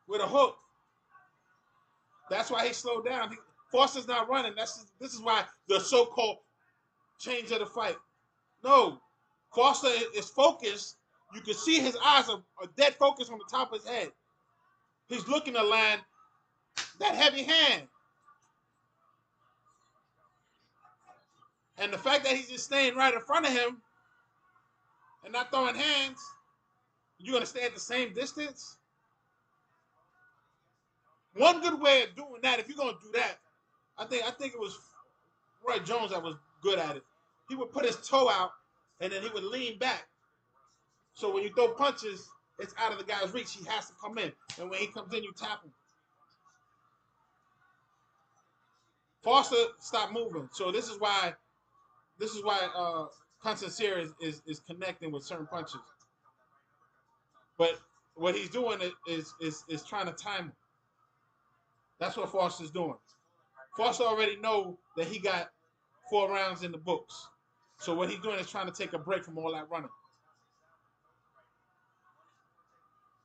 with a hook. That's why he slowed down. Foster's not running. This is why the so-called change of the fight. No. Foster is focused. You can see his eyes are dead focused on the top of his head. He's looking to land that heavy hand. And the fact that he's just staying right in front of him and not throwing hands, you're going to stay at the same distance? One good way of doing that, if you're going to do that, I think it was Roy Jones that was good at it. He would put his toe out, and then he would lean back. So when you throw punches, it's out of the guy's reach. He has to come in. And when he comes in, you tap him. Foster stopped moving. So this is why Conceicao is connecting with certain punches. But what he's doing is trying to time him. That's what Foster's doing. Foster already know that he got 4 rounds in the books. So what he's doing is trying to take a break from all that running.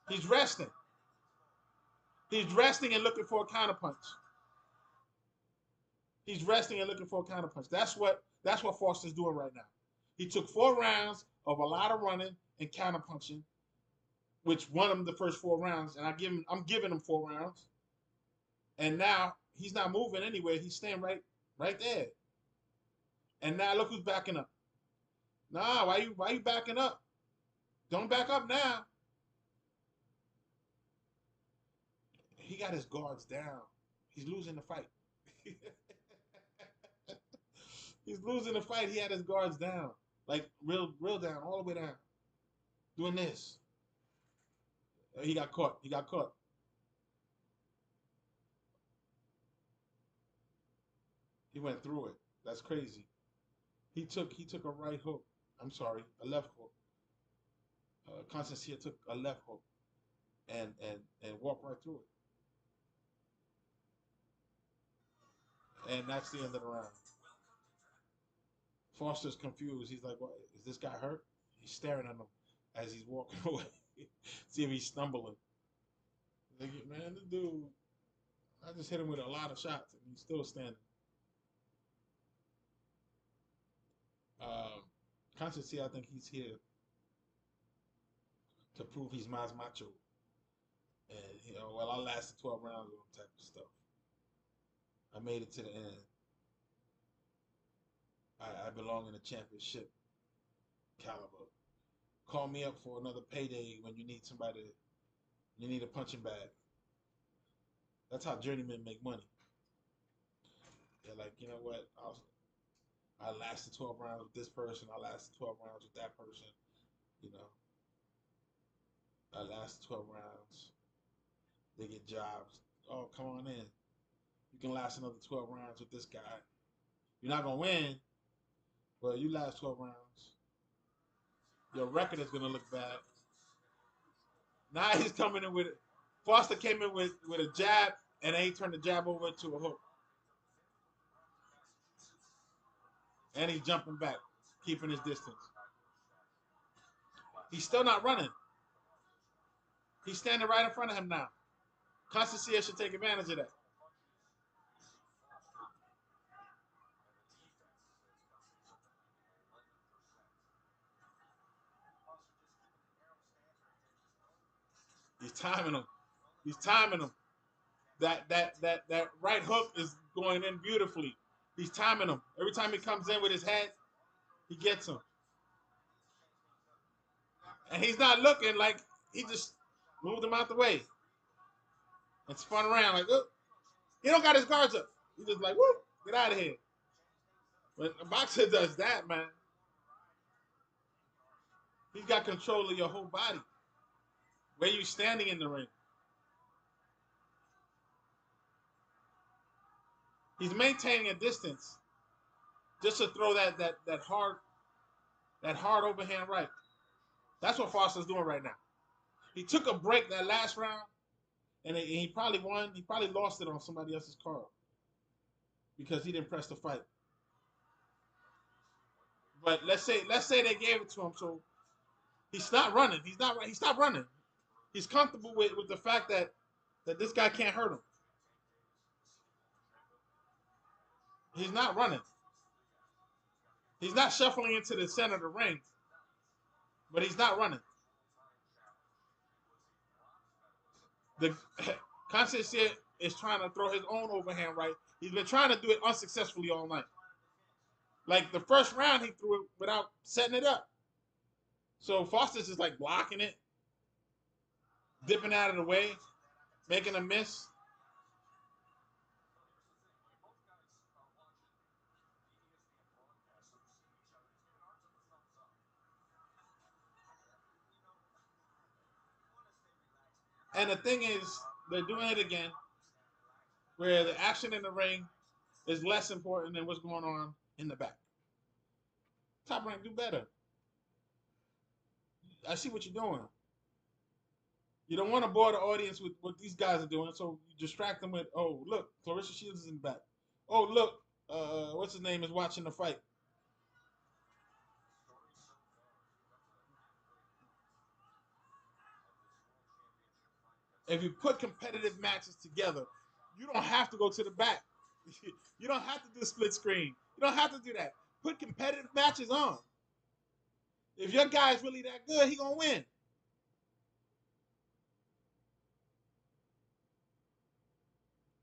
He's resting. He's resting and looking for a counterpunch. He's resting and looking for a counterpunch. That's what Foster's doing right now. He took 4 rounds of a lot of running and counterpunching, which won him the first 4 rounds, and I'm giving him 4 rounds. And now he's not moving anywhere. He's staying right there. And now look who's backing up. Nah, why you backing up? Don't back up now. he got his guards down. He's losing the fight. He's losing the fight. He had his guards down, like real down, all the way down, doing this. He got caught. He got caught. He went through it. That's crazy. He took a right hook. I'm sorry, a left hook. Conceicao took a left hook and walked right through it. And that's the end of the round. Foster's confused. He's like, "What? Is this guy hurt?" He's staring at him as he's walking away. See if he's stumbling. Like, man, this dude, I just hit him with a lot of shots and he's still standing. Conceicao, I think he's here to prove he's más macho. And, well, I lasted 12 rounds with him type of stuff. I made it to the end. I belong in the championship caliber. Call me up for another payday when you need somebody, you need a punching bag. That's how journeymen make money. They're like, you know what? I lasted 12 rounds with this person. I lasted 12 rounds with that person. I lasted 12 rounds. They get jobs. Oh, come on in. You can last another 12 rounds with this guy. You're not going to win, but you last 12 rounds. Your record is going to look bad. Now he's coming in with it. Foster came in with a jab, and then he turned the jab over to a hook. And he's jumping back, keeping his distance. He's still not running. He's standing right in front of him now. Conceicao should take advantage of that. He's timing him. He's timing him. That right hook is going in beautifully. He's timing him. Every time he comes in with his head, he gets him. And he's not looking, like he just moved him out the way and spun around like, oh, he don't got his guards up. He's just like, whoop, get out of here. When a boxer does that, man, he's got control of your whole body. Where you standing in the ring. He's maintaining a distance just to throw that hard overhand right. That's what Foster's doing right now. He took a break that last round, and he probably won. He probably lost it on somebody else's card because he didn't press the fight. But let's say they gave it to him, so he's not running. He stopped running. He's comfortable with the fact that this guy can't hurt him. He's not running. He's not shuffling into the center of the ring, but he's not running. The Conceicao is trying to throw his own overhand right. He's been trying to do it unsuccessfully all night. Like the first round, he threw it without setting it up. So Foster's just like blocking it, dipping out of the way, making a miss. And the thing is, they're doing it again, where the action in the ring is less important than what's going on in the back. Top Rank, do better. I see what you're doing. You don't want to bore the audience with what these guys are doing, so you distract them with, oh, look, Clarissa Shields is in the back. Oh, look, what's his name is watching the fight. If you put competitive matches together, you don't have to go to the back. You don't have to do split screen. You don't have to do that. Put competitive matches on. If your guy's really that good, he gonna win.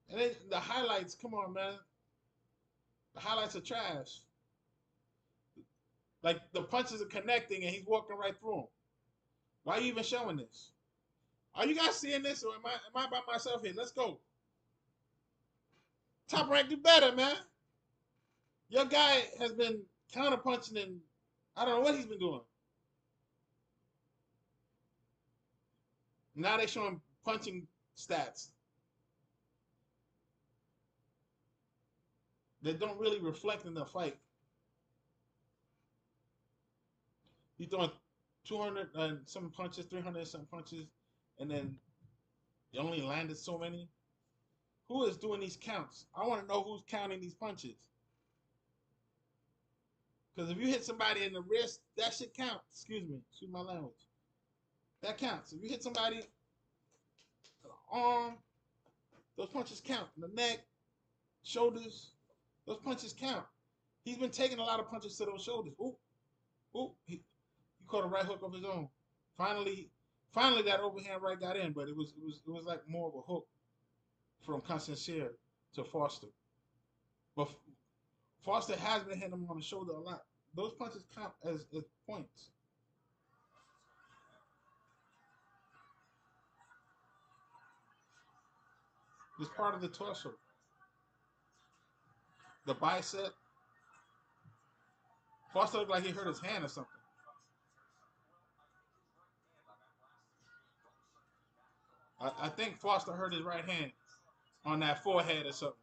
And then the highlights, come on, man. The highlights are trash. Like the punches are connecting and he's walking right through them. Why are you even showing this? Are you guys seeing this, or am I by myself here? Let's go. Top Rank, do better, man. Your guy has been counterpunching, and I don't know what he's been doing. Now they showing punching stats that don't really reflect in the fight. He's throwing 200 and some punches, 300 and some punches, and then he only landed so many. Who is doing these counts? I want to know who's counting these punches. Because if you hit somebody in the wrist, that should count. Excuse me. Excuse my language. That counts. If you hit somebody in the arm, those punches count. In the neck, shoulders, those punches count. He's been taking a lot of punches to those shoulders. Ooh, ooh. He caught a right hook of his own. Finally, that overhand right got in, but it was like more of a hook from Conceicao to Foster. But Foster has been hitting him on the shoulder a lot. Those punches count as points. It's part of the torso. The bicep. Foster looked like he hurt his hand or something. I think Foster hurt his right hand on that forehead or something.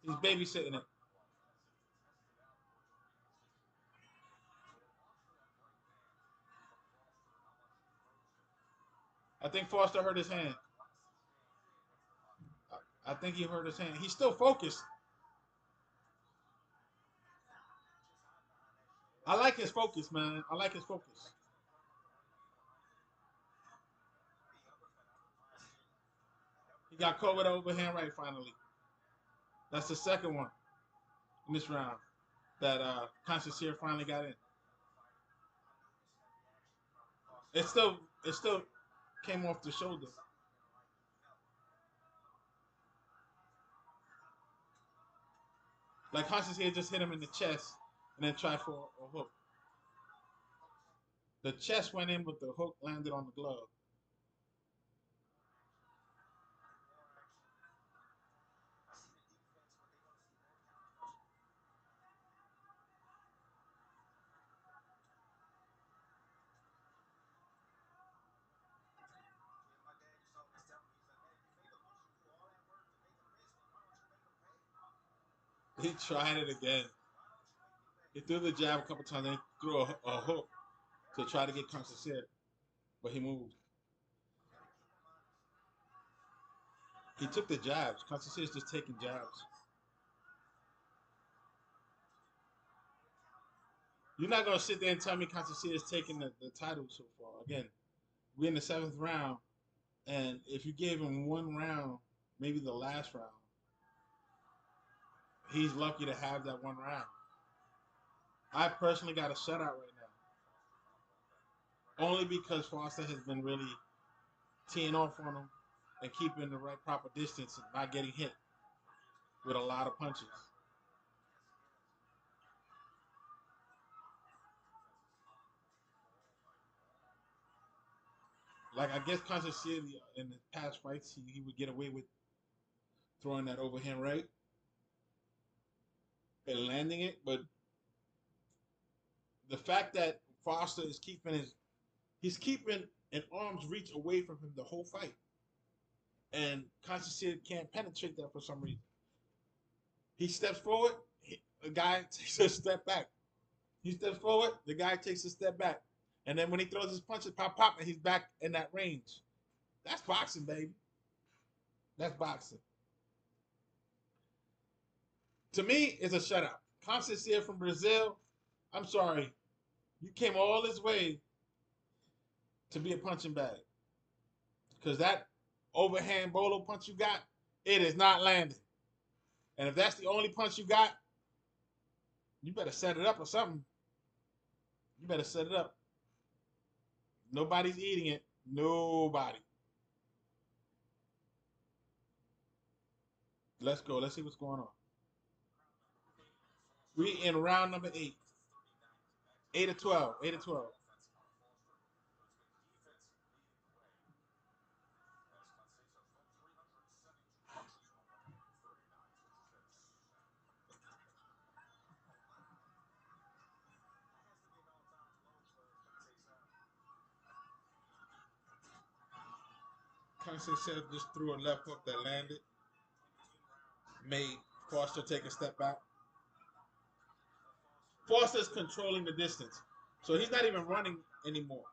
He's babysitting it. I think Foster hurt his hand. I think he hurt his hand. He's still focused. I like his focus, man. I like his focus. He got caught with an overhand right finally. That's the second one in this round that Conceicao finally got in. It still came off the shoulder. Like Conceicao just hit him in the chest and then tried for a hook. The chest went in, but the hook landed on the glove. He tried it again. He threw the jab a couple times and he threw a hook to try to get Conceicao, but he moved. He took the jabs. Conceicao is just taking jabs. You're not gonna sit there and tell me Conceicao is taking the title so far. Again, we're in the seventh round, and if you gave him one round, maybe the last round, he's lucky to have that one round. I personally got a shutout right now, only because Foster has been really teeing off on him and keeping the right proper distance and not getting hit with a lot of punches. Like I guess Conceicao in the past fights he would get away with throwing that overhand right and landing it, but the fact that Foster is he's keeping an arm's reach away from him the whole fight, and Conceicao can't penetrate that for some reason. He steps forward, the guy takes a step back. He steps forward, the guy takes a step back, and then when he throws his punches, pop, pop, and he's back in that range. That's boxing, baby. That's boxing. To me, it's a shutout. Conceicao from Brazil, I'm sorry, you came all this way to be a punching bag. Because that overhand bolo punch you got, it is not landing. And if that's the only punch you got, you better set it up or something. You better set it up. Nobody's eating it. Nobody. Let's go. Let's see what's going on. We in round number 8. 8 of 12. 8 of 12. Conceicao just threw a left hook that landed, made Foster take a step back. Foster's controlling the distance, so he's not even running anymore.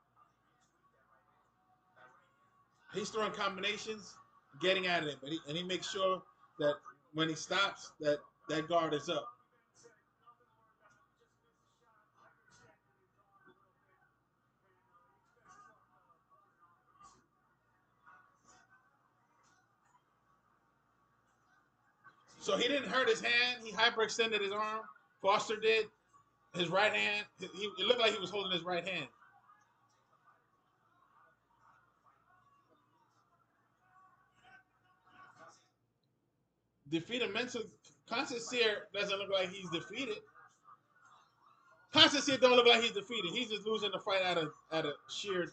He's throwing combinations, getting at it, but he makes sure that when he stops, that guard is up. So he didn't hurt his hand. He hyperextended his arm. Foster did. His right hand. It looked like he was holding his right hand. Defeated mentally. Conceicao doesn't look like he's defeated. Conceicao don't look like he's defeated. He's just losing the fight out of sheer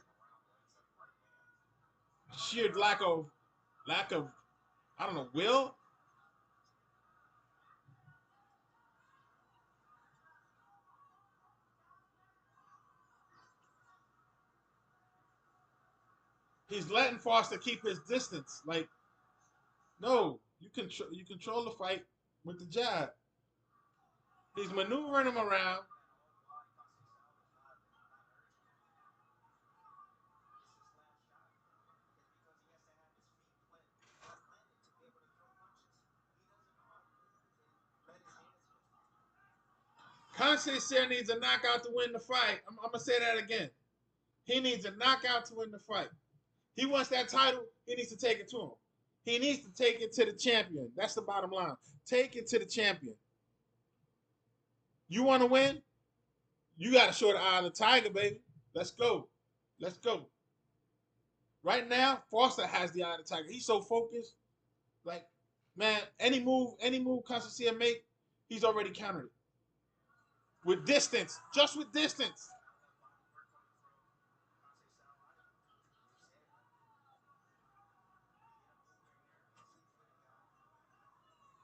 lack of I don't know, will. He's letting Foster keep his distance. Like, no, you control the fight with the jab. He's maneuvering him around. Conceicao needs a knockout to win the fight. I'm gonna say that again. He needs a knockout to win the fight. He wants that title. He needs to take it to him. He needs to take it to the champion. That's the bottom line. Take it to the champion. You want to win? You got to show the eye of the tiger, baby. Let's go. Let's go. Right now, Foster has the eye of the tiger. He's so focused. Like, man, any move Conceicao make, he's already countered it. With distance. Just with distance.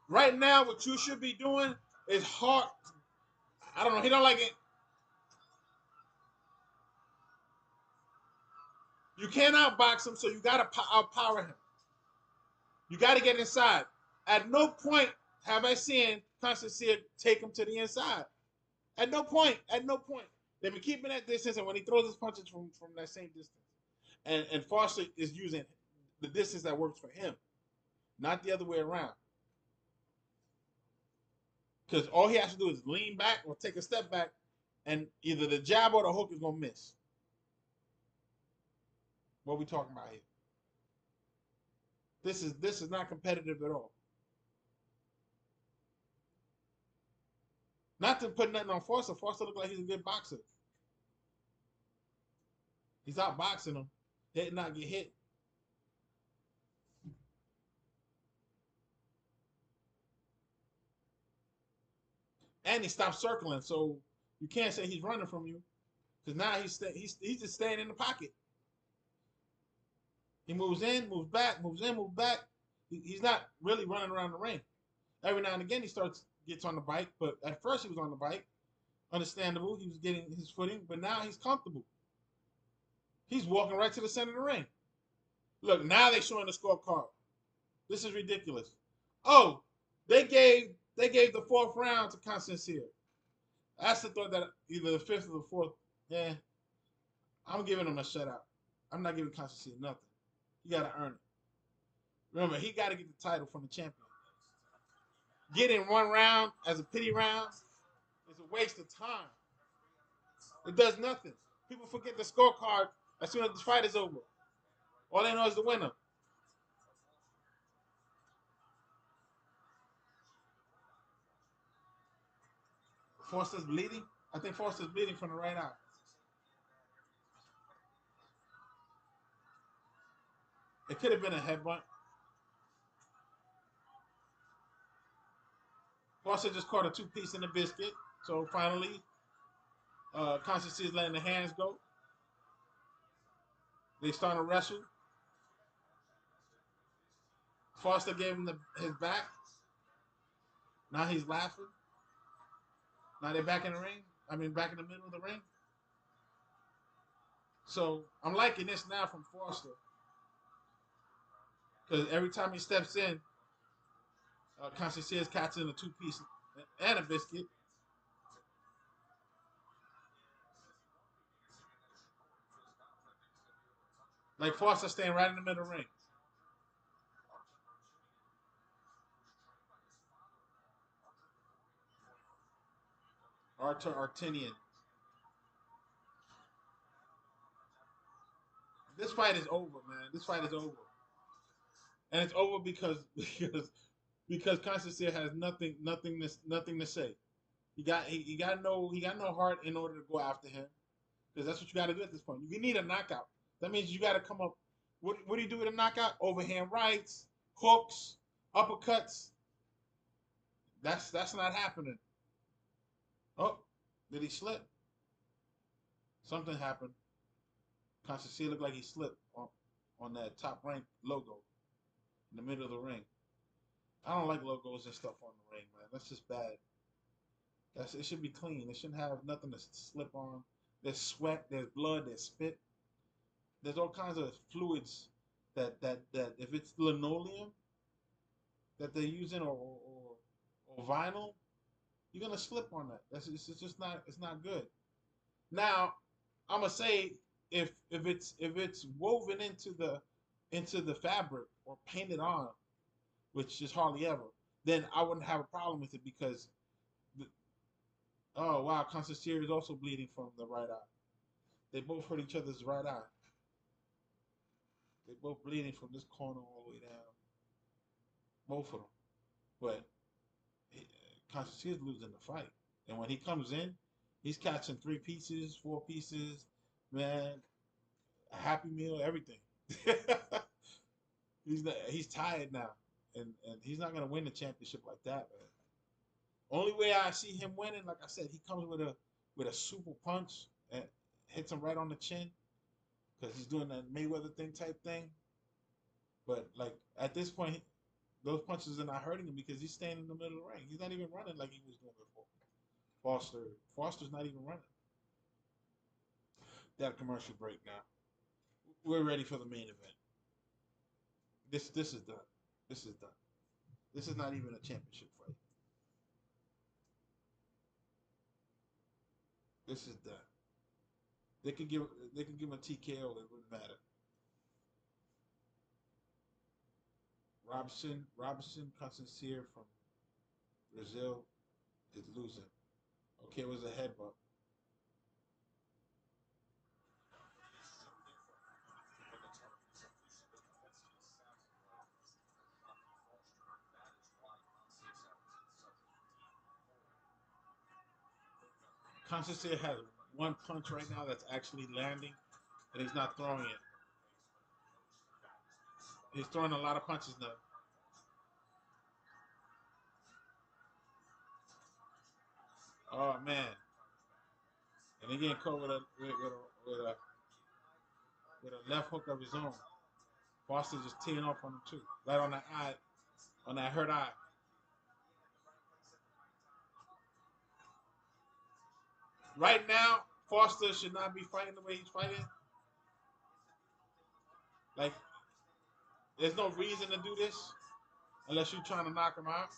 Right now, what you should be doing is hard. I don't know. He don't like it. You can't outbox him, so you got to outpower him. You got to get inside. At no point have I seen Conceicao take him to the inside. At no point. At no point. They've been keeping that distance, and when he throws his punches from that same distance. And Foster is using the distance that works for him, not the other way around. Because all he has to do is lean back or take a step back, and either the jab or the hook is going to miss. What are we talking about here? This is not competitive at all. Not to put nothing on Foster. Foster looks like he's a good boxer. He's outboxing him. He did not get hit. And he stopped circling, so you can't say he's running from you, because now he's just staying in the pocket. He moves in, moves back, moves in, moves back. He's not really running around the ring. Every now and again he gets on the bike, but at first he was on the bike. Understandable, he was getting his footing, but now he's comfortable. He's walking right to the center of the ring. Look, now they're showing the scorecard. This is ridiculous. Oh, they gave the fourth round to Conceicao. That's the thought that either the fifth or the fourth. Yeah, I'm giving him a shutout. I'm not giving Conceicao nothing. He got to earn it. Remember, he got to get the title from the champion. Getting one round as a pity round is a waste of time. It does nothing. People forget the scorecard as soon as the fight is over. All they know is the winner. Foster's bleeding. I think Foster's bleeding from the right eye. It could have been a headbutt. Foster just caught a two-piece in the biscuit. So finally, Constance is letting the hands go. They start to wrestle. Foster gave him his back. Now he's laughing. Now they're back in the ring. I mean, back in the middle of the ring. So I'm liking this now from Foster. Because every time he steps in, Conceicao's catching a two-piece and a biscuit. Like Foster staying right in the middle of the ring. Artem Harutyunyan. This fight is over, man. This fight is over, and it's over because Conceicao has nothing to say. He got no heart in order to go after him because that's what you got to do at this point. You need a knockout. That means you got to come up. What do you do with a knockout? Overhand rights, hooks, uppercuts. That's not happening. Oh, did he slip? Something happened. Conceicao looked like he slipped on that top rank logo in the middle of the ring. I don't like logos and stuff on the ring, man. That's just bad. It should be clean. It shouldn't have nothing to slip on. There's sweat, there's blood, there's spit. There's all kinds of fluids that if it's linoleum that they're using or vinyl, you're gonna slip on that. It's just not it's not good. Now, I'm gonna say if it's woven into the fabric or painted on, which is hardly ever, then I wouldn't have a problem with it because oh wow, Conceicao is also bleeding from the right eye. They both hurt each other's right eye. They both bleeding from this corner all the way down. Both of them. But Constantine is losing the fight. And when he comes in, he's catching three pieces, four pieces, man, a happy meal, everything. He's tired now. And he's not gonna win the championship like that, man. Only way I see him winning, like I said, he comes with a super punch and hits him right on the chin because he's doing that Mayweather thing type thing. But like at this point, those punches are not hurting him because he's staying in the middle of the ring. He's not even running like he was doing before. Foster's not even running. That commercial break now. We're ready for the main event. This is done. This is done. This is not even a championship fight. This is done. They could give him a TKO. It wouldn't matter. Robson Conceicao from Brazil is losing. Okay, it was a headbutt. Conceicao has one punch right now that's actually landing, and he's not throwing it. He's throwing a lot of punches now. Oh man, and he getting caught with a left hook of his own. Foster just teeing off on him too, right on the eye, on that hurt eye. Right now, Foster should not be fighting the way he's fighting. Like, there's no reason to do this unless you're trying to knock him out.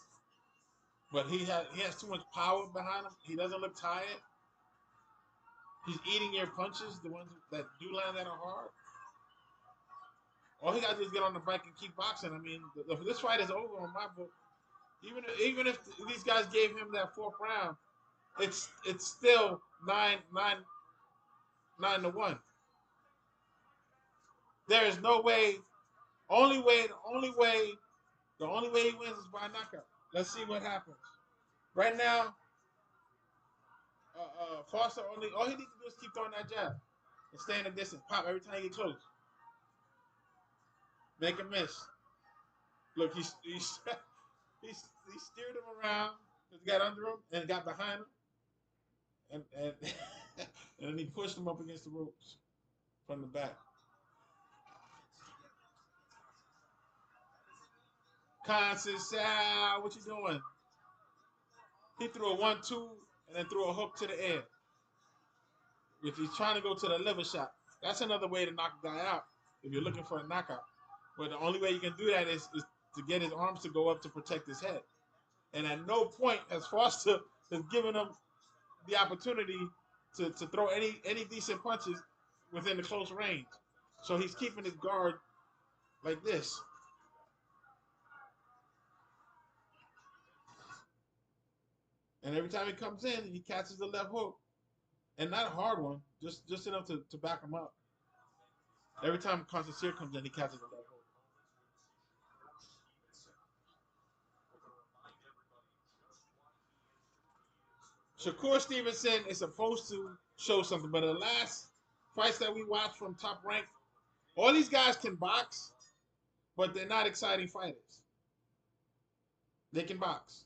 But he has too much power behind him. He doesn't look tired. He's eating your punches, the ones that do land that are hard. All he got to do is get on the bike and keep boxing. I mean, this fight is over on my book. Even if these guys gave him that fourth round, it's still 9-1. There is no way. The only way he wins is by knockout. Let's see what happens. Right now, Foster all he needs to do is keep throwing that jab and stay in the distance. Pop every time he get close. Make him miss. Look, he steered him around, got under him, and got behind him, and and then he pushed him up against the ropes from the back. Conceicao, what you doing? He threw a 1-2 and then threw a hook to the air. If he's trying to go to the liver shot, that's another way to knock a guy out. If you're looking for a knockout, But the only way you can do that is to get his arms to go up to protect his head. And at no point has Foster has given him the opportunity to throw any decent punches within the close range. So he's keeping his guard like this. And every time he comes in, he catches the left hook. And not a hard one, just enough to back him up. Every time Conceicao comes in, he catches the left hook. Shakur Stevenson is supposed to show something, but the last fights that we watched from Top Rank, all these guys can box, but they're not exciting fighters. They can box.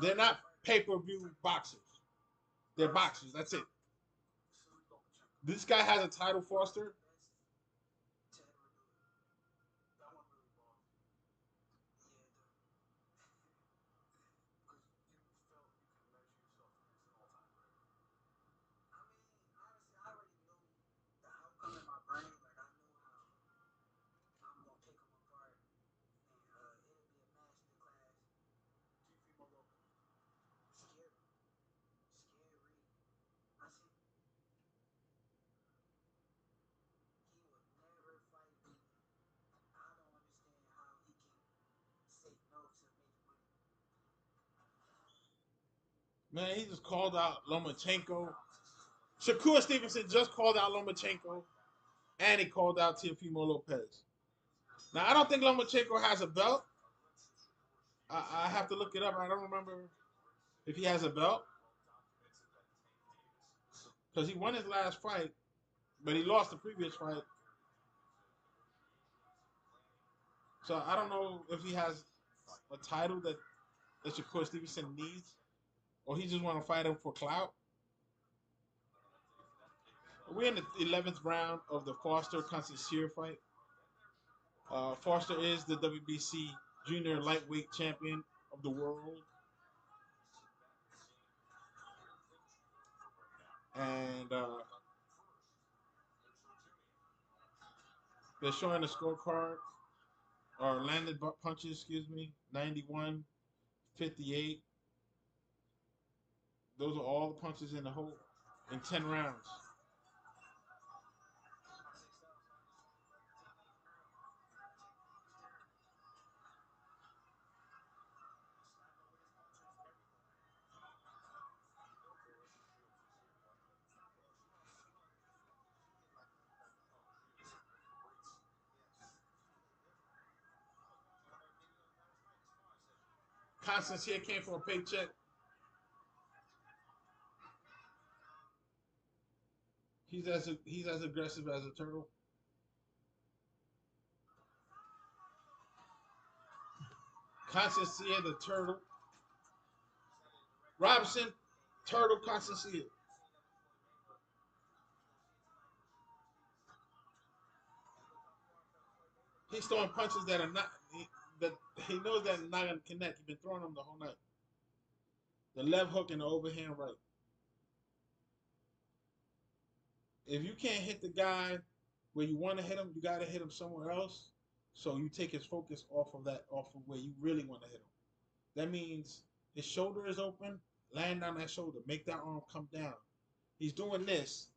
They're not pay-per-view boxers. They're boxers. That's it. This guy has a title, Foster. Man, he just called out Lomachenko. Shakur Stevenson just called out Lomachenko, and he called out Teofimo Lopez. Now, I don't think Lomachenko has a belt. I have to look it up. I don't remember if he has a belt because he won his last fight, but he lost the previous fight. So I don't know if he has a title that Shakur Stevenson needs, or he just want to fight him for clout. We're in the 11th round of the Foster Conceicao fight. Foster is the WBC junior lightweight champion of the world. And they're showing the scorecard, or landed punches, excuse me, 91, 58. Those are all the punches in the whole, in 10 rounds. Constance here came for a paycheck. He's as aggressive as a turtle. Constance here, the turtle. Robson, turtle, Constance here. He's throwing punches that are not that he knows that are not gonna connect. He's been throwing them the whole night. The left hook and the overhand right. If you can't hit the guy where you want to hit him, you got to hit him somewhere else. So you take his focus off of where you really want to hit him. That means his shoulder is open, land on that shoulder, make that arm come down. He's doing this.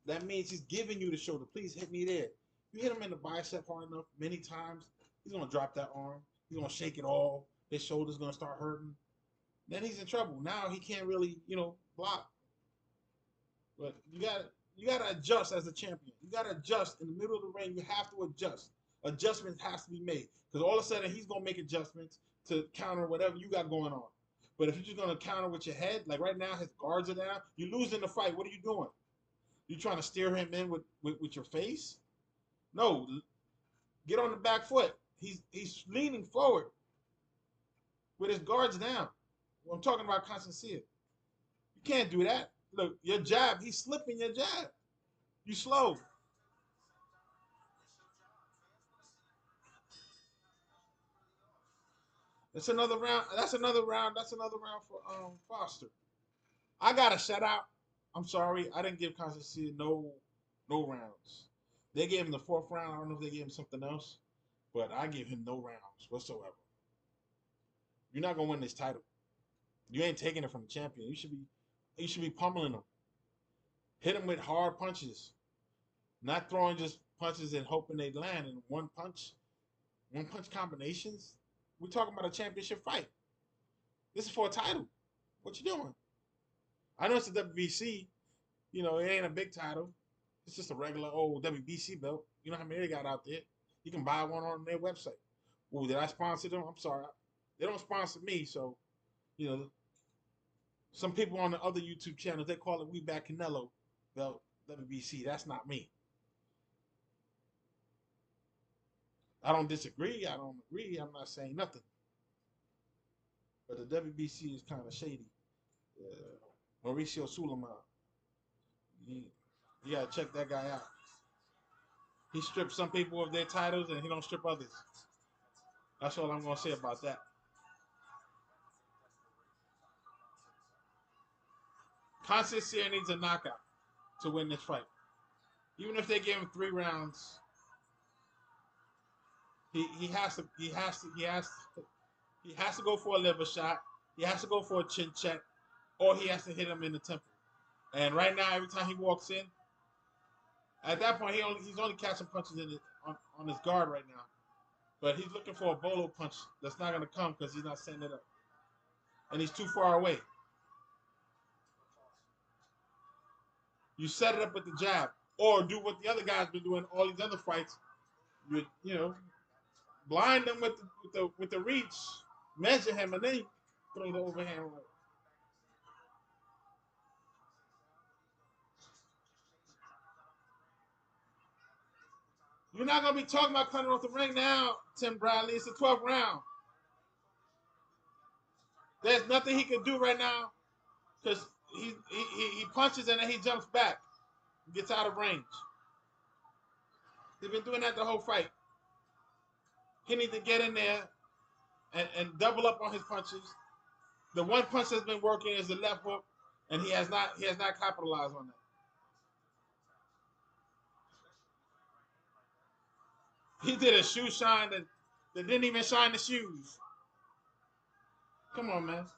That means he's giving you the shoulder. Please hit me there. You hit him in the bicep hard enough many times, he's gonna drop that arm. He's gonna shake it all. His shoulder's gonna start hurting. Then he's in trouble. Now he can't really, block. But you gotta adjust as a champion. You gotta adjust in the middle of the ring. You have to adjust. Adjustments has to be made because all of a sudden he's gonna make adjustments to counter whatever you got going on. But if you're just gonna counter with your head, like right now his guards are down, you're losing the fight. What are you doing? You trying to steer him in with your face? No, get on the back foot. He's leaning forward with his guards down. Well, I'm talking about Conceicao. You can't do that. Look, your jab, he's slipping your jab. You slow. That's another round. That's another round. That's another round for Foster. I got a shutout. I'm sorry, I didn't give Constance No rounds. They gave him the 4th round. I don't know if they gave him something else, but I gave him no rounds whatsoever. You're not gonna win this title. You ain't taking it from the champion. You should be pummeling him. Hit him with hard punches, not throwing just punches and hoping they land in one punch combinations. We're talking about a championship fight. This is for a title. What you doing? I know it's a WBC. It ain't a big title. It's just a regular old WBC belt. You know how many they got out there? You can buy one on their website. Oh, did I sponsor them? I'm sorry. They don't sponsor me, so you know. Some people on the other YouTube channels they call it We Back Canelo belt WBC. That's not me. I don't disagree. I don't agree. I'm not saying nothing. But the WBC is kind of shady. Mauricio Sulaiman. You gotta check that guy out. He strips some people of their titles and he don't strip others. That's all I'm gonna say about that. Conceicao needs a knockout to win this fight. Even if they give him 3 rounds, he has to go for a liver shot. He has to go for a chin check, or he has to hit him in the temple. And right now, every time he walks in, at that point he's only catching punches on his guard right now. But he's looking for a bolo punch that's not gonna come because he's not setting it up, and he's too far away. You set it up with the jab, or do what the other guy's been doing all these other fights. You blind him with the reach, measure him, and then you throw the overhand right. You're not gonna be talking about cutting off the ring now, Tim Bradley. It's the 12th round. There's nothing he can do right now because he punches and then he jumps back, gets out of range. He's been doing that the whole fight. He needs to get in there and double up on his punches. The one punch that's been working is the left hook, and he has not capitalized on that. He did a shoe shine that didn't even shine the shoes. Come on, man.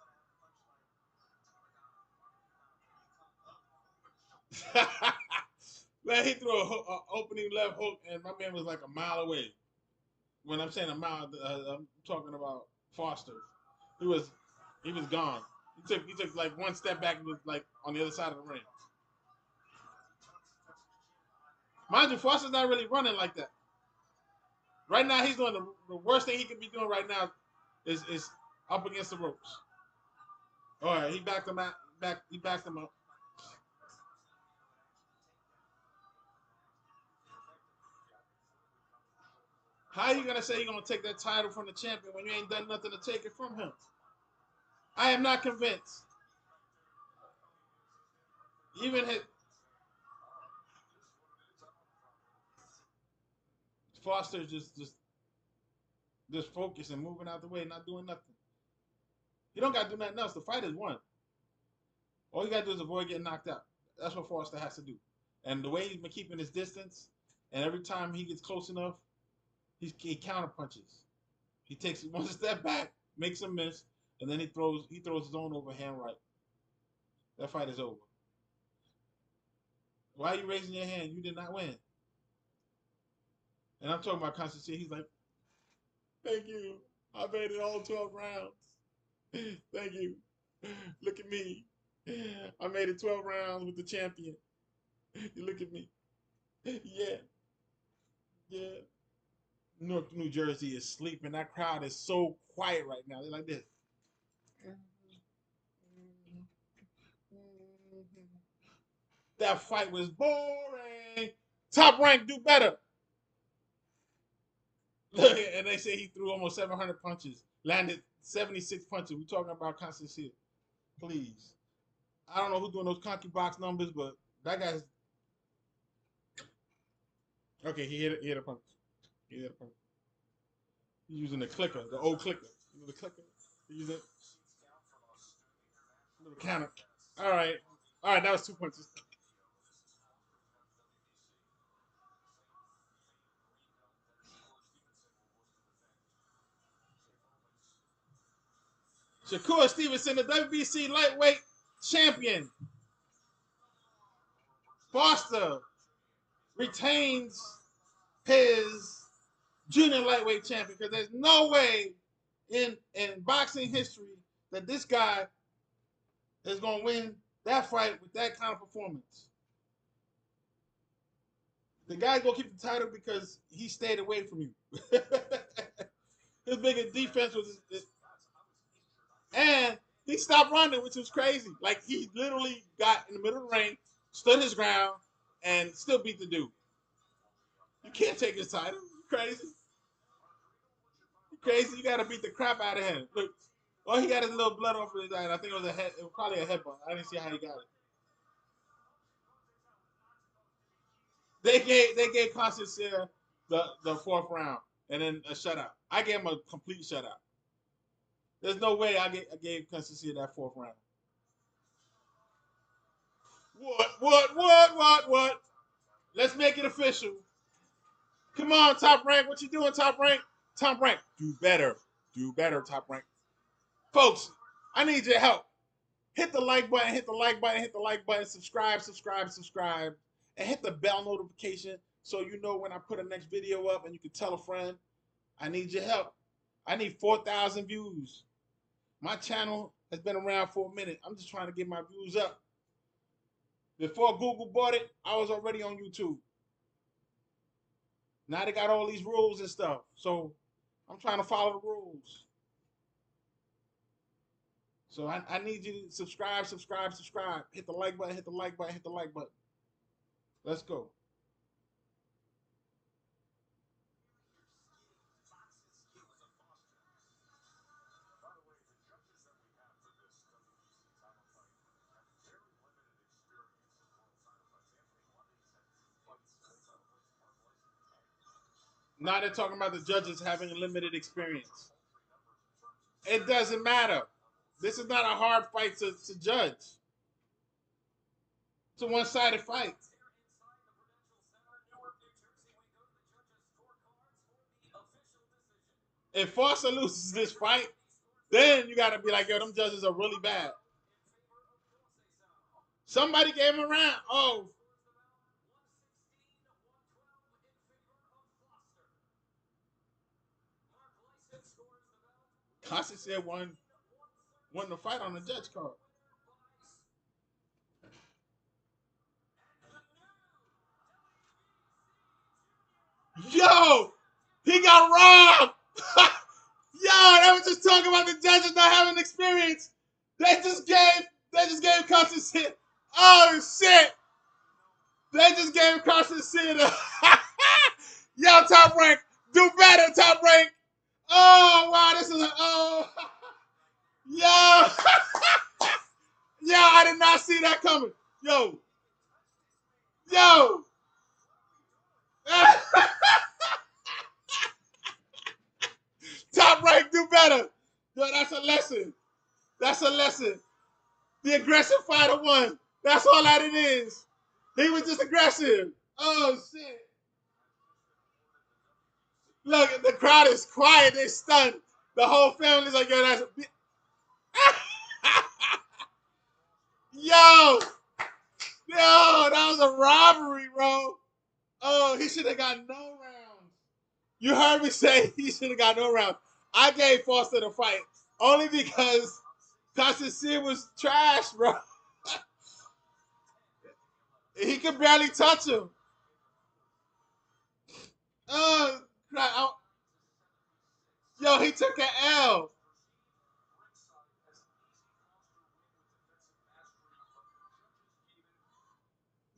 Man, he threw a opening left hook, and my man was like a mile away. When I'm saying a mile, I'm talking about Foster. He was gone. He took like one step back and was like on the other side of the ring. Mind you, Foster's not really running like that. Right now, he's doing the worst thing he could be doing right now is up against the ropes. All right, he backed him out. He backed him up. How are you gonna say you're gonna take that title from the champion when you ain't done nothing to take it from him? I am not convinced. Even his Foster just focused and moving out the way, not doing nothing. He don't gotta do nothing else. The fight is won. All you gotta do is avoid getting knocked out. That's what Foster has to do. And the way he's been keeping his distance, and every time he gets close enough, he counter punches. He takes one step back, makes a miss, and then he throws his own overhand right. That fight is over. Why are you raising your hand? You did not win. And I'm talking about Constantine. He's like, thank you. I made it all 12 rounds. Thank you. Look at me. I made it 12 rounds with the champion. You look at me. Yeah. Yeah. Newark, New Jersey is sleeping. That crowd is so quiet right now. They're like this. That fight was boring. Top Rank, do better. And they say he threw almost 700 punches, landed 76 punches. We're talking about Conceicao. Please. I don't know who's doing those Conky box numbers, but that guy's okay. He hit a punch. He hit a punch. He's using the clicker, the old clicker. You know the clicker. He using it. Little counter. All right. That was 2 punches. Shakur Stevenson, the WBC lightweight champion. Foster retains his junior lightweight champion because there's no way in boxing history that this guy is going to win that fight with that kind of performance. The guy's going to keep the title because he stayed away from you. His biggest defense was and he stopped running, which was crazy. Like, he literally got in the middle of the ring, stood his ground, and still beat the dude. You can't take his title. You crazy. You crazy. You got to beat the crap out of him. Look, well, he got his little blood off of his eye. I think it was probably a headbutt. I didn't see how he got it. They gave Conceicao the fourth round and then a shutout. I gave him a complete shutout. There's no way I gave Conceicao that fourth round. What? Let's make it official. Come on, Top Rank. What you doing, Top Rank? Top Rank, do better. Do better, Top Rank. Folks, I need your help. Hit the like button, hit the like button, hit the like button. Subscribe. And hit the bell notification so you know when I put a next video up and you can tell a friend. I need your help. I need 4,000 views. My channel has been around for a minute. I'm just trying to get my views up. Before Google bought it, I was already on YouTube. Now they got all these rules and stuff. So I'm trying to follow the rules. So I need you to subscribe. Hit the like button, hit the like button. Let's go. Now they're talking about the judges having a limited experience. It doesn't matter. This is not a hard fight to judge. It's a one-sided fight. If Foster loses this fight, then you got to be like, yo, them judges are really bad. Somebody gave him a round. Oh. Conceicao won the fight on the judge card. Yo, he got robbed. Yo, they were just talking about the judges not having experience. They just gave Conceicao. Oh shit. They just gave Conceicao. Yo, Top Rank, do better, Top Rank. Oh wow, this is yo. Yo, I did not see that coming. Yo. Top Rank, do better. Yo, that's a lesson. The aggressive fighter won. That's all that it is. He was just aggressive. Oh shit. Look, the crowd is quiet. They're stunned. The whole family's like, yo, that's a yo, that was a robbery, bro. Oh, he should have got no rounds. You heard me say he should have got no rounds. I gave Foster the fight only because Conceicao was trash, bro. He could barely touch him. Yo, he took an L.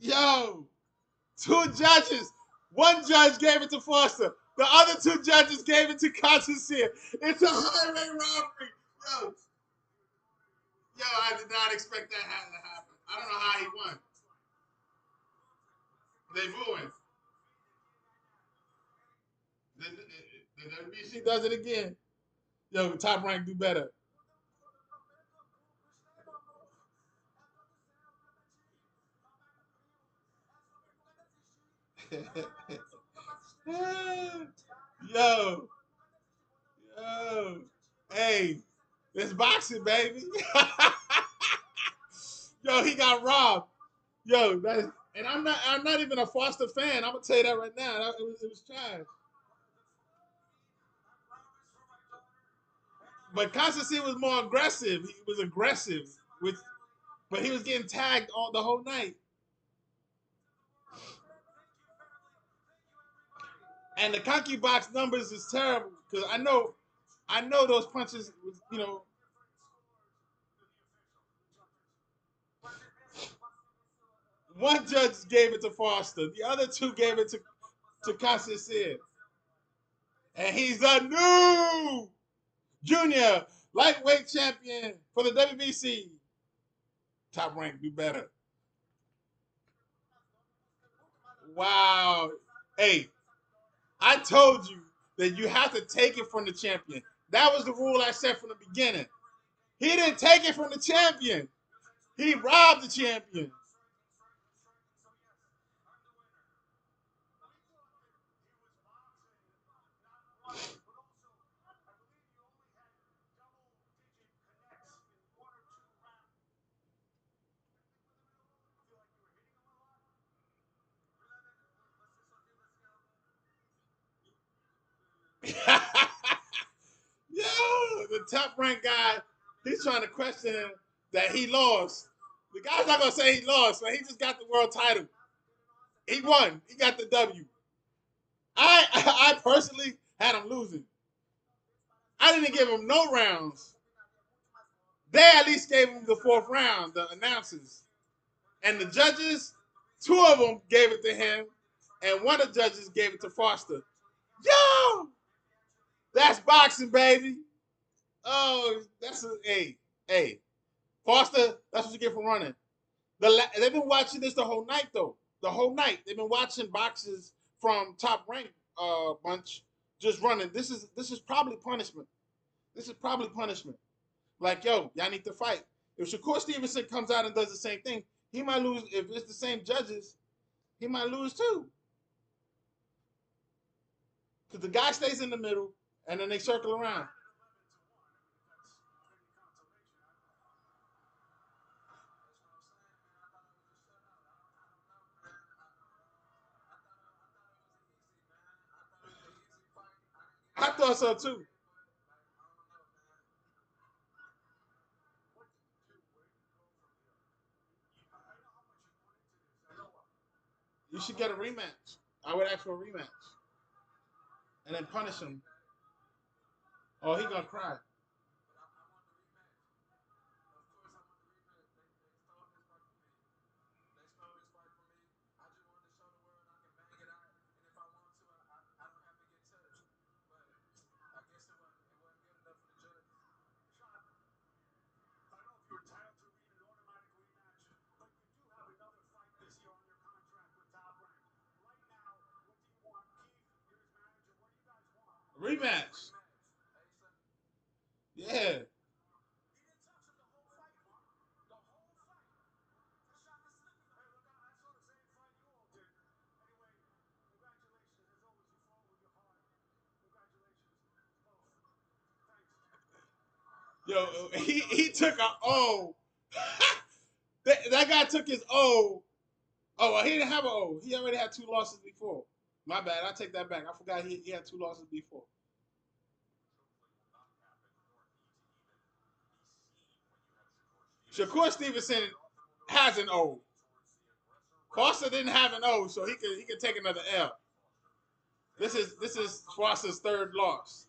Yo, two judges. One judge gave it to Foster. The other two judges gave it to Conceicao. It's a highway robbery. Yo, I did not expect that to happen. I don't know how he won. They booing. The WBC does it again. Yo, Top Rank, do better. yo, hey, It's boxing, baby. Yo, he got robbed. Yo, and I'm not even a Foster fan. I'm gonna tell you that right now. It was trash. But Constantine was more aggressive. He was aggressive with, but he was getting tagged all the whole night. And the Conky box numbers is terrible because I know those punches. You know, one judge gave it to Foster, the other two gave it to Conceicao, and he's a new junior lightweight champion for the WBC. Top Rank, do better. Wow. Hey, I told you that you have to take it from the champion. That was the rule I set from the beginning. He didn't take it from the champion. He robbed the champion. Yo, the top ranked guy, he's trying to question him that he lost. The guy's not gonna say he lost, man. He just got the world title. He won. He got the W. I personally had him losing. I didn't give him no rounds. They at least gave him the fourth round, the announcers. And the judges, two of them gave it to him, and one of the judges gave it to Foster. Yo! That's boxing, baby. Oh, that's a hey. Foster, that's what you get for running. They've been watching this the whole night, though. The whole night. They've been watching boxes from Top Rank bunch just running. This is probably punishment. This is probably punishment. Like, yo, y'all need to fight. If Shakur Stevenson comes out and does the same thing, he might lose. If it's the same judges, he might lose too. Because the guy stays in the middle and then they circle around. I thought so too. You should get a rematch. I would ask for a rematch and then punish him. Oh, he gonna cry. Rematch. Yeah. Yo, he took a O. That guy took his O. Oh, well, he didn't have an O. He already had two losses before. My bad. I take that back. I forgot he had two losses before. Shakur Stevenson has an O. Foster didn't have an O, so he could take another L. This is Foster's third loss,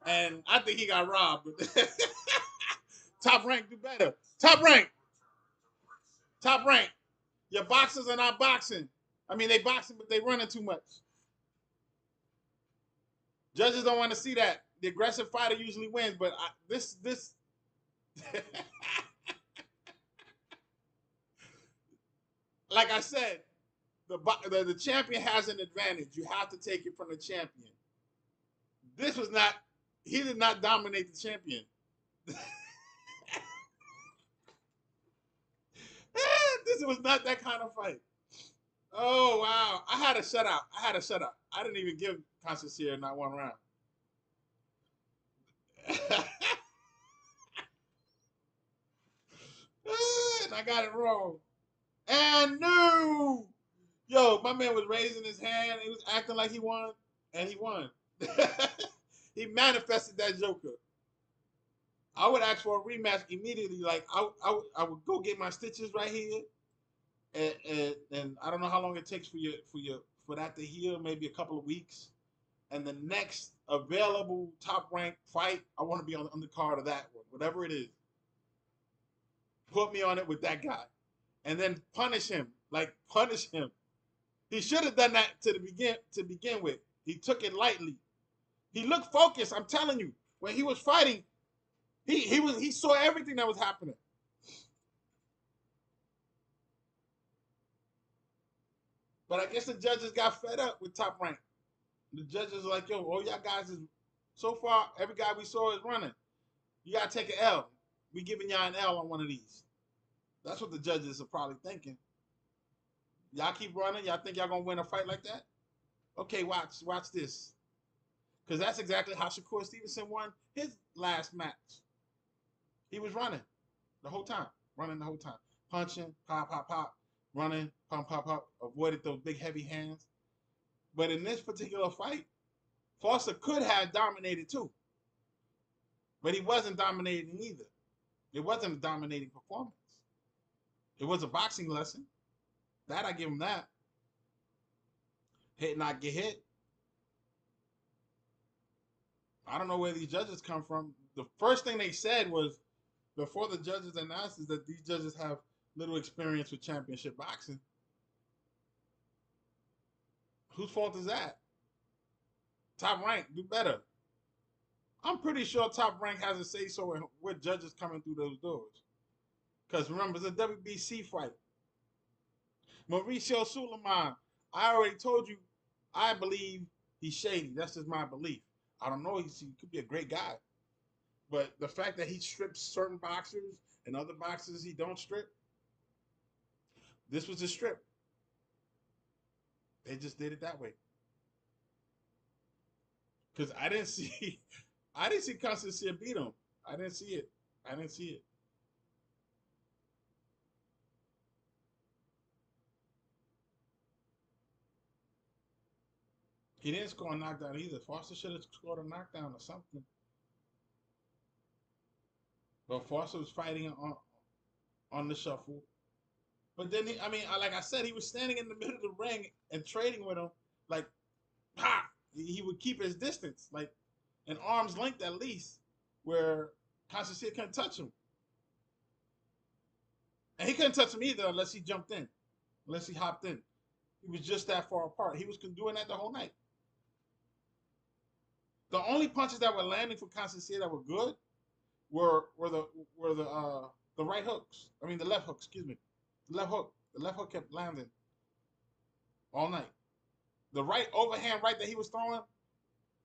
and I think he got robbed. Top Rank, do better. Top Rank, top rank. Your boxers are not boxing. I mean, they boxing, but they running too much. Judges don't want to see that. The aggressive fighter usually wins, but this like I said, the champion has an advantage. You have to take it from the champion. This was not. He did not dominate the champion. This was not that kind of fight. Oh wow! I had a shutout. I didn't even give Conceicao not one round. I got it wrong. And no. Yo, my man was raising his hand. He was acting like he won, and he won. He manifested that Joker. I would ask for a rematch immediately. Like I would go get my stitches right here, and I don't know how long it takes for that to heal. Maybe a couple of weeks. And the next available top ranked fight, I want to be on the undercard of that one, whatever it is. Put me on it with that guy, and then punish him. Like punish him. He should have done that to begin with. He took it lightly. He looked focused. I'm telling you, when he was fighting, he saw everything that was happening. But I guess the judges got fed up with Top Rank. The judges are like, yo, all y'all guys is so far. Every guy we saw is running. You gotta take an L. We giving y'all an L on one of these. That's what the judges are probably thinking. Y'all keep running. Y'all think y'all gonna win a fight like that? Okay, watch this. Because that's exactly how Shakur Stevenson won his last match. He was running the whole time. Punching, pop, pop, pop, running, pump, pop, pop, avoided those big heavy hands. But in this particular fight, Foster could have dominated too. But he wasn't dominating either. It wasn't a dominating performance. It was a boxing lesson. That I give him that. Hit, not get hit. I don't know where these judges come from. The first thing they said was, before the judges announced, is that these judges have little experience with championship boxing. Whose fault is that? Top Rank, do better. I'm pretty sure Top Rank has a say-so in what judges coming through those doors. Because remember, it's a WBC fight. Mauricio Suleiman, I already told you, I believe he's shady. That's just my belief. I don't know, he could be a great guy. But the fact that he strips certain boxers and other boxers he don't strip, this was a strip. They just did it that way. Because I didn't see Conceicao beat him. I didn't see it. He didn't score a knockdown either. Foster should have scored a knockdown or something. But Foster was fighting on the shuffle. But then, like I said, he was standing in the middle of the ring and trading with him. Like, ha! He would keep his distance, like an arm's length at least, where Conceicao couldn't touch him. And he couldn't touch him either unless he jumped in, unless he hopped in. He was just that far apart. He was doing that the whole night. The only punches that were landing for Conceicao that were good were the right hooks. I mean the left hook, excuse me. The left hook. The left hook kept landing all night. The right overhand right that he was throwing,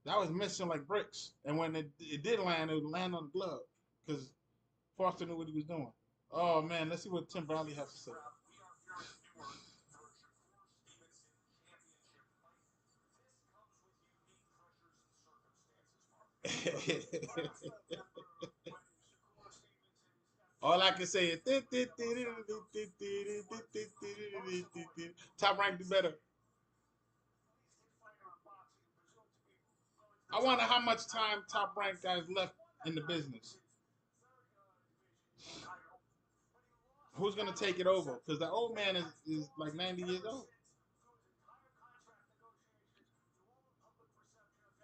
that was missing like bricks. And when it did land, it would land on the glove. Because Foster knew what he was doing. Oh man, let's see what Tim Bradley has to say. All I can say is Top Rank do better. I wonder how much time Top Rank guys left in the business. Who's gonna take it over? Because the old man is like 90 years old,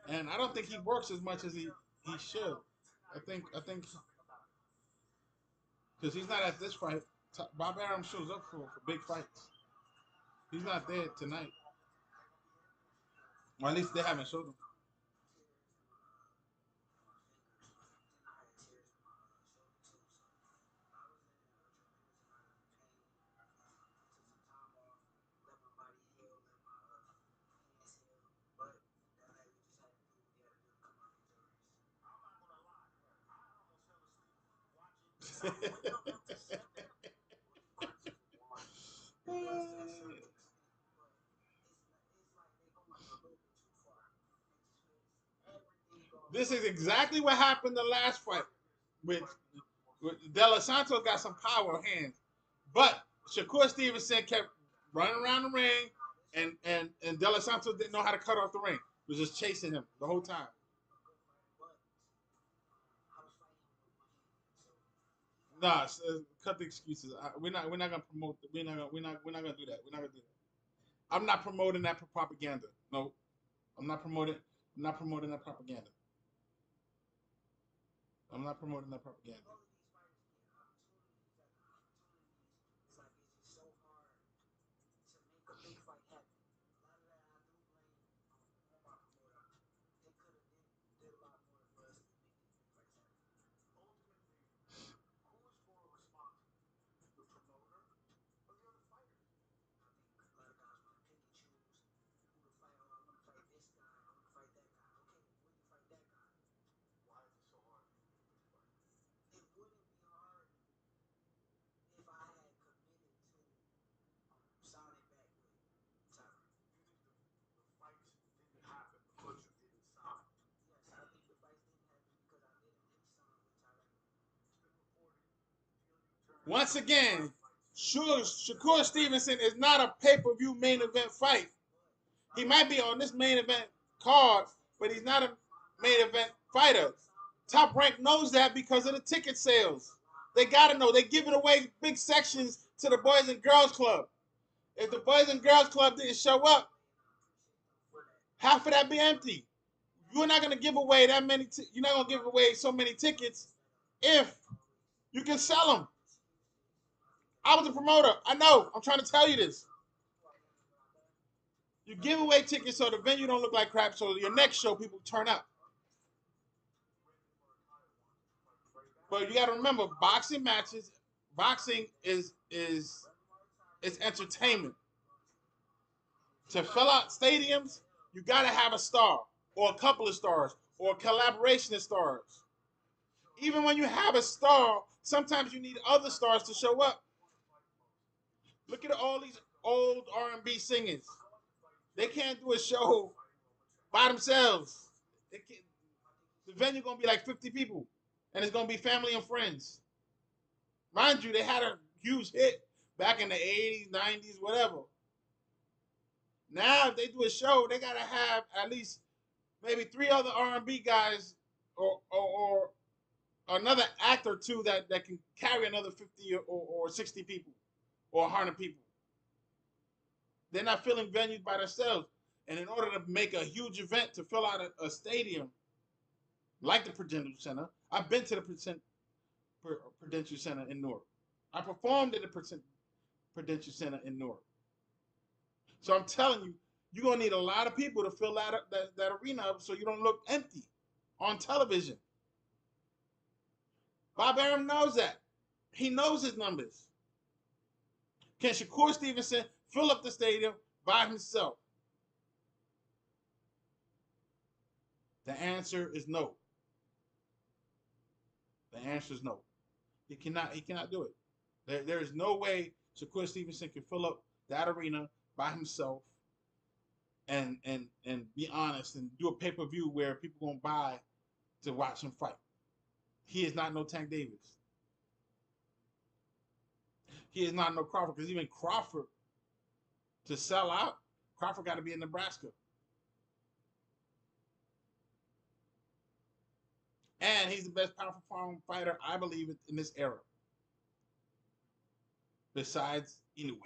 and I don't think he works as much as he should. I think because he's not at this fight. Bob Arum shows up for big fights. He's not there tonight, or at least they haven't showed him. This is exactly what happened the last fight with De Los Santos got some power hands. But Shakur Stevenson kept running around the ring, and De Los Santos didn't know how to cut off the ring. He was just chasing him the whole time. Nah, cut the excuses. We're not gonna promote. We're not gonna do that. We're not gonna do that. I'm not promoting that propaganda. No, I'm not promoting. I'm not promoting that propaganda. I'm not promoting that propaganda. Once again, Shakur Stevenson is not a pay-per-view main event fight. He might be on this main event card, but he's not a main event fighter. Top Rank knows that because of the ticket sales. They gotta know. They're giving away big sections to the Boys and Girls Club. If the Boys and Girls Club didn't show up, half of that be empty. You're not gonna give away that many. You're not gonna give away so many tickets if you can sell them. I was a promoter. I know. I'm trying to tell you this. You give away tickets so the venue don't look like crap, so your next show people turn up. But you got to remember, boxing matches, boxing is entertainment. To fill out stadiums, you got to have a star or a couple of stars or a collaboration of stars. Even when you have a star, sometimes you need other stars to show up. Look at all these old R&B singers. They can't do a show by themselves. The venue gonna be like 50 people, and it's gonna be family and friends. Mind you, they had a huge hit back in the 80s, 90s, whatever. Now, if they do a show, they gotta have at least maybe three other R&B guys or another act or two that can carry another 50 or 60 people or 100 people. They're not filling venues by themselves. And in order to make a huge event to fill out a stadium like the Prudential Center, I've been to the Prudential Center in Newark. I performed at the Prudential Center in Newark. So I'm telling you, you're gonna need a lot of people to fill that arena up so you don't look empty on television. Bob Arum knows that. He knows his numbers. Can Shakur Stevenson fill up the stadium by himself? The answer is no. The answer is no. He cannot do it. There is no way Shakur Stevenson can fill up that arena by himself and be honest and do a pay-per-view where people gonna buy to watch him fight. He is not no Tank Davis. He is not no Crawford, because even Crawford, to sell out, Crawford got to be in Nebraska. And he's the best powerful farm fighter, I believe, in this era. Besides Inoue.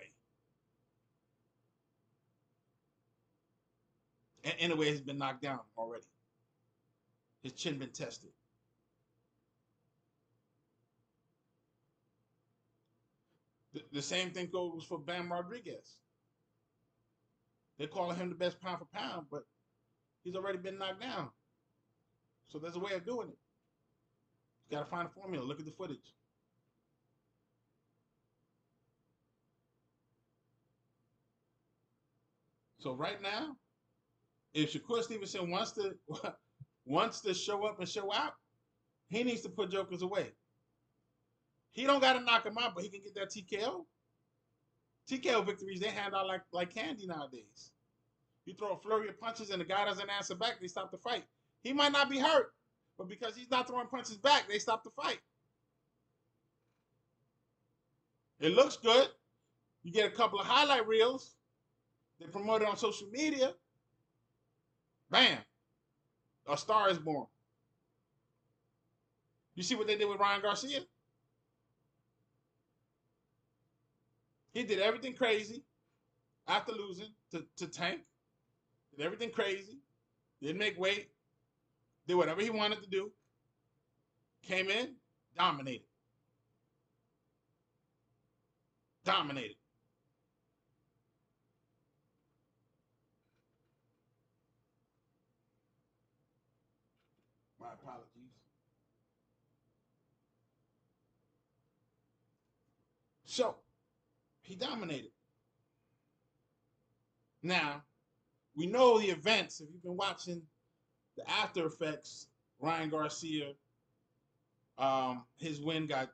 And Inoue has been knocked down already. His chin been tested. The same thing goes for Bam Rodriguez. They're calling him the best pound for pound, but he's already been knocked down. So there's a way of doing it. You got to find a formula. Look at the footage. So right now, if Shakur Stevenson wants to show up and show out, he needs to put jokers away. He don't got to knock him out, but he can get that TKO. TKO victories, they hand out like candy nowadays. You throw a flurry of punches and the guy doesn't answer back, they stop the fight. He might not be hurt, but because he's not throwing punches back, they stop the fight. It looks good. You get a couple of highlight reels. They promote it on social media. Bam. A star is born. You see what they did with Ryan Garcia? He did everything crazy after losing to Tank. Did everything crazy. Didn't make weight. Did whatever he wanted to do. Came in, dominated. Dominated. My apologies. So, he dominated. Now, we know the events. If you've been watching the after effects, Ryan Garcia, his win got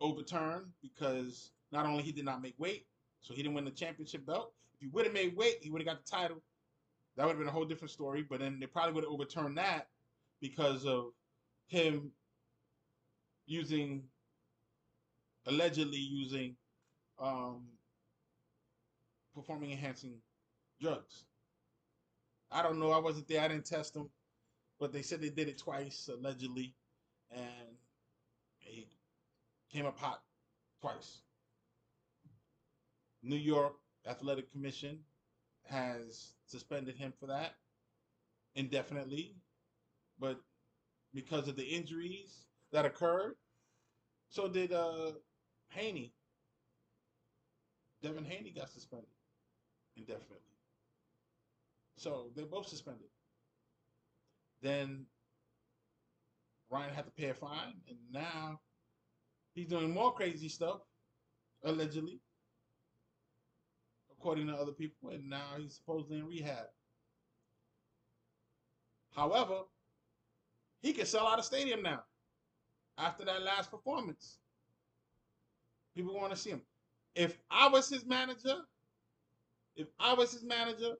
overturned because not only he did not make weight, so he didn't win the championship belt. If he would have made weight, he would have got the title. That would have been a whole different story. But then they probably would have overturned that because of him using, allegedly using, um, performing enhancing drugs. I don't know. I wasn't there. I didn't test them, but they said they did it twice allegedly, and he came up hot twice. New York Athletic Commission has suspended him for that indefinitely, but because of the injuries that occurred, so did Haney. Devin Haney got suspended indefinitely. So they're both suspended. Then Ryan had to pay a fine, and now he's doing more crazy stuff, allegedly, according to other people, and now he's supposedly in rehab. However, he can sell out a stadium now after that last performance. People want to see him. If I was his manager, if I was his manager,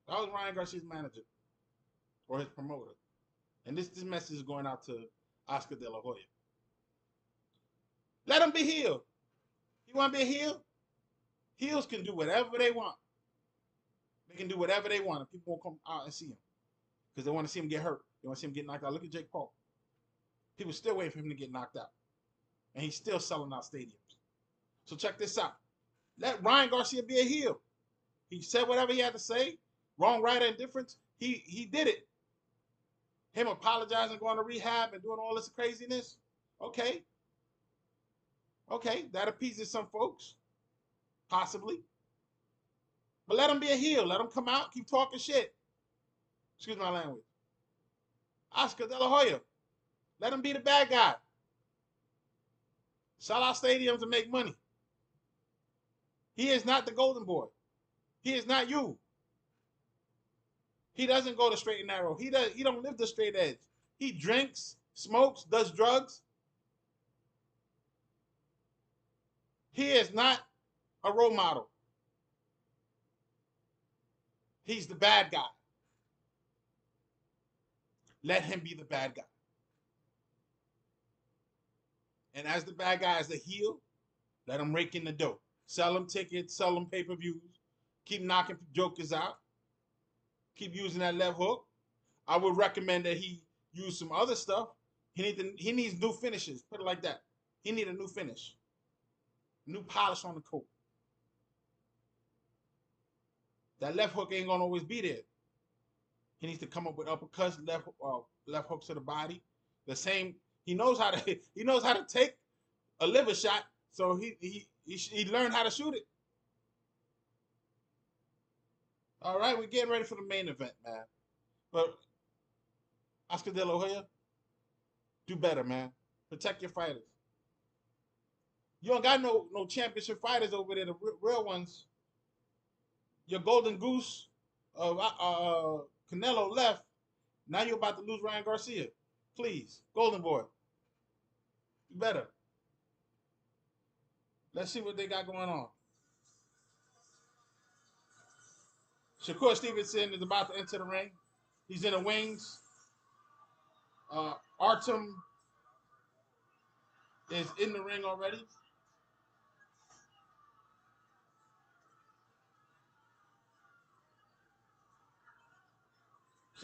I was Ryan Garcia's manager or his promoter. And this message is going out to Oscar De La Hoya. Let him be heel. You want to be a heel? Heels can do whatever they want. They can do whatever they want. And people won't come out and see him because they want to see him get hurt. They want to see him get knocked out. Look at Jake Paul. People still waiting for him to get knocked out. And he's still selling out stadiums. So check this out. Let Ryan Garcia be a heel. He said whatever he had to say. Wrong, right, or indifference. He did it. Him apologizing, going to rehab, and doing all this craziness. Okay. Okay, that appeases some folks. Possibly. But let him be a heel. Let him come out, keep talking shit. Excuse my language. Oscar De La Hoya. Let him be the bad guy. Sell out stadiums and make money. He is not the golden boy. He is not you. He doesn't go the straight and narrow. He don't live the straight edge. He drinks, smokes, does drugs. He is not a role model. He's the bad guy. Let him be the bad guy. And as the bad guy, as the heel, let him rake in the dough. Sell him tickets, sell him pay-per-views. Keep knocking jokers out. Keep using that left hook. I would recommend that he use some other stuff. He needs new finishes. Put it like that. He needs a new finish. New polish on the coat. That left hook ain't gonna always be there. He needs to come up with uppercuts, left hooks to the body. The same. He knows how to take a liver shot. So he learned how to shoot it. All right, we're getting ready for the main event, man. But Oscar De La Hoya, do better, man. Protect your fighters. You don't got no championship fighters over there, the real ones. Your golden goose, Canelo left. Now you're about to lose Ryan Garcia. Please, golden boy, do better. Let's see what they got going on. Shakur Stevenson is about to enter the ring. He's in the wings. Artem is in the ring already.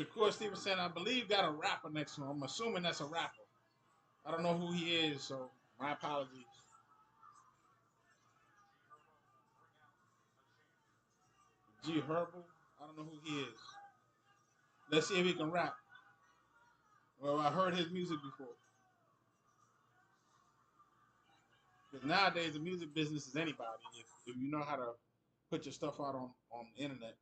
Shakur Stevenson, I believe, got a rapper next to him. I'm assuming that's a rapper. I don't know who he is, so my apologies. G Herbal, I don't know who he is. Let's see if he can rap. Well, I heard his music before. Because nowadays, the music business is anybody. If you know how to put your stuff out on the internet.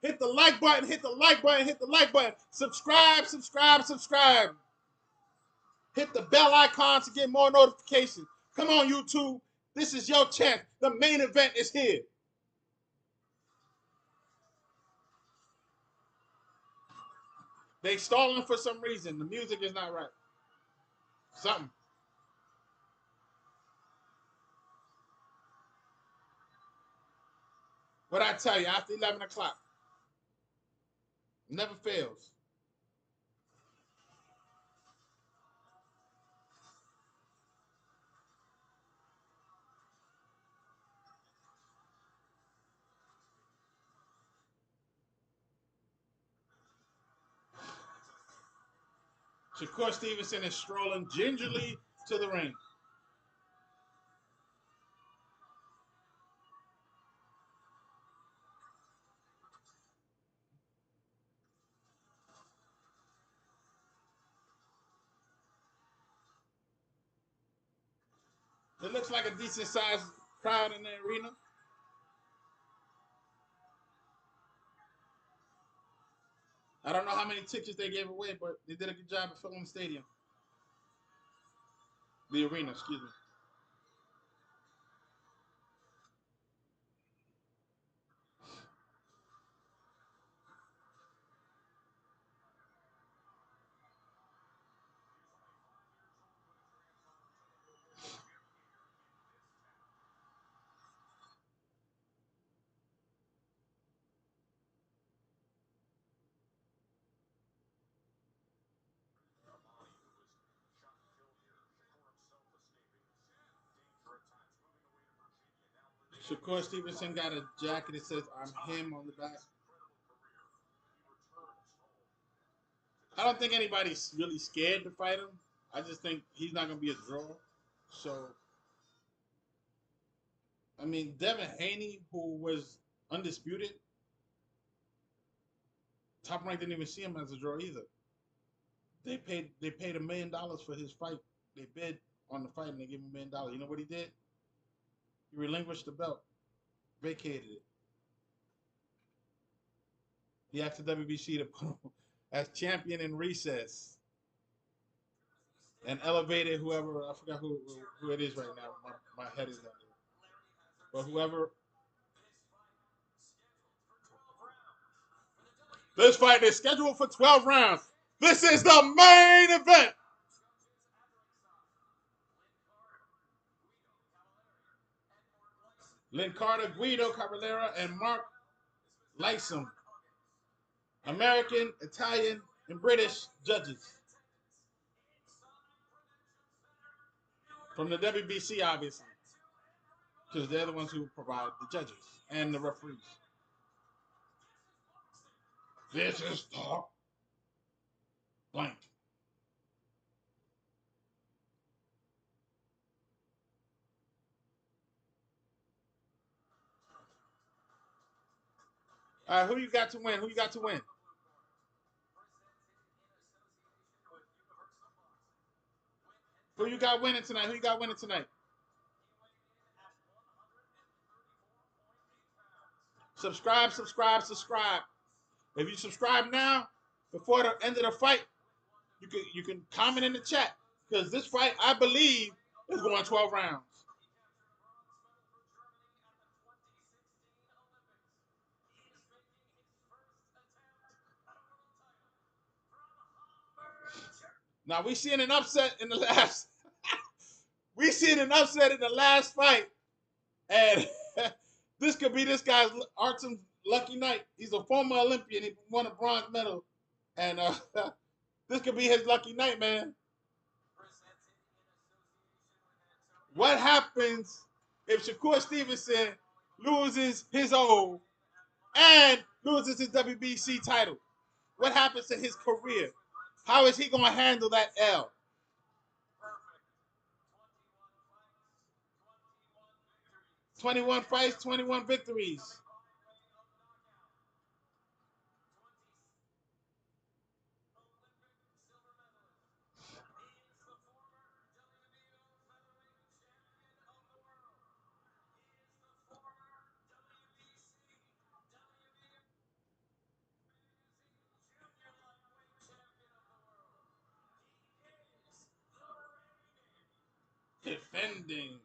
Hit the like button, hit the like button, hit the like button. Subscribe, subscribe, subscribe. Hit the bell icon to get more notifications. Come on, YouTube. This is your chance. The main event is here. They stalling for some reason. The music is not right. Something. What I tell you, after 11 o'clock. Never fails. Shakur Stevenson is strolling gingerly to the ring. It looks like a decent sized crowd in the arena. I don't know how many tickets they gave away, but they did a good job of filling the stadium. The arena, excuse me. Shakur Stevenson got a jacket that says "I'm him" on the back. I don't think anybody's really scared to fight him. I just think he's not going to be a draw. So, I mean, Devin Haney, who was undisputed, Top Rank didn't even see him as a draw either. They paid $1 million for his fight. They bid on the fight and they gave him $1 million. You know what he did? He relinquished the belt, vacated it. He asked the WBC to put him as champion in recess and elevated whoever, I forgot who it is right now. My head is not there. But whoever. This fight is scheduled for 12 rounds. This is the main event. Lynn Carter, Guido Caballera, and Mark Lysum. American, Italian, and British judges. From the WBC, obviously. Because they're the ones who provide the judges and the referees. This is the blank. All right, who you got to win? Who you got to win? Who you got winning tonight? Who you got winning tonight? Subscribe, subscribe, subscribe. If you subscribe now, before the end of the fight, you can comment in the chat. Because this fight, I believe, is going 12 rounds. Now we seen an upset in the last. We seen an upset in the last fight, and this could be this guy's Artem's lucky night. He's a former Olympian. He won a bronze medal, and this could be his lucky night, man. What happens if Shakur Stevenson loses his O and loses his WBC title? What happens to his career? How is he going to handle that L? 21 fights, 21 victories. Defending.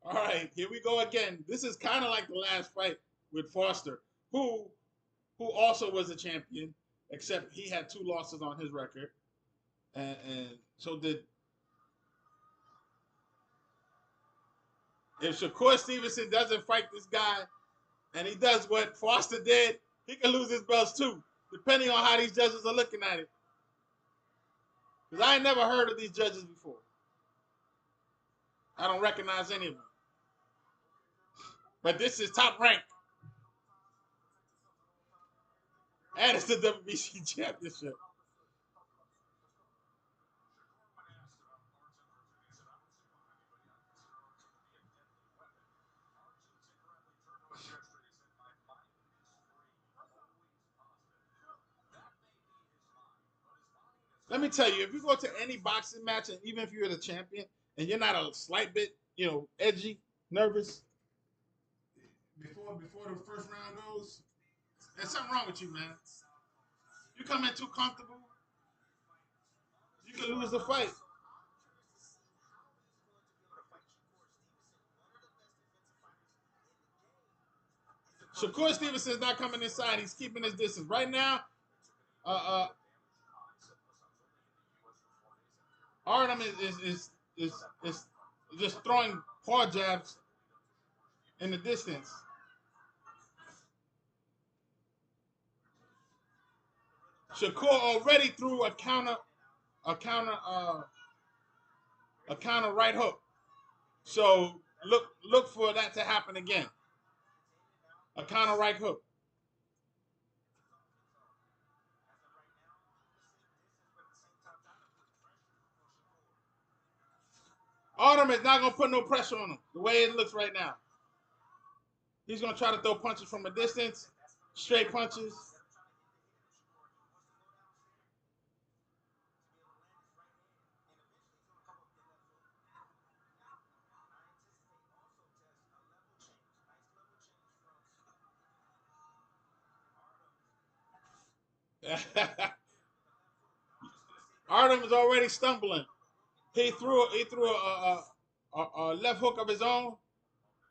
All right, here we go again. This is kind of like the last fight with Foster, who also was a champion, except he had 2 losses on his record, and so did. If Shakur Stevenson doesn't fight this guy, and he does what Foster did, he can lose his belts too, depending on how these judges are looking at it. Because I ain't never heard of these judges before. I don't recognize any of them. But this is top rank. And it's the WBC championship. Let me tell you, if you go to any boxing match, and even if you're the champion, and you're not a slight bit, edgy, nervous, before the first round goes, there's something wrong with you, man. You come in too comfortable, you can lose the fight. Shakur Stevenson is not coming inside. He's keeping his distance. Right now, uh, Artem is just throwing hard jabs in the distance. Shakur already threw a counter, a counter right hook. So look for that to happen again. A counter right hook. Artem is not gonna put no pressure on him the way it looks right now. He's gonna try to throw punches from a distance, straight punches. Artem is already stumbling. He threw a left hook of his own,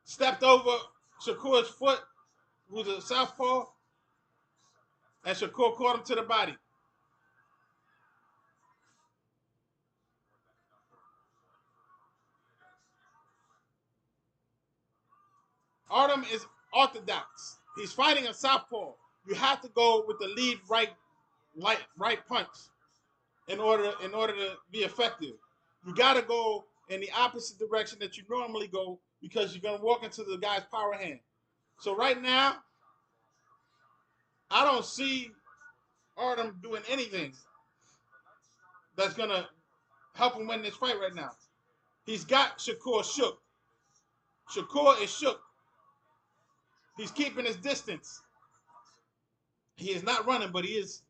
stepped over Shakur's foot, who's a southpaw, and Shakur caught him to the body. Artem is orthodox. He's fighting a southpaw. You have to go with the lead right punch in order to be effective. You got to go in the opposite direction that you normally go because you're gonna walk into the guy's power hand. So right now, I don't see Artem doing anything that's gonna help him win this fight right now. He's got Shakur shook. Shakur is shook. He's keeping his distance. He is not running, but he is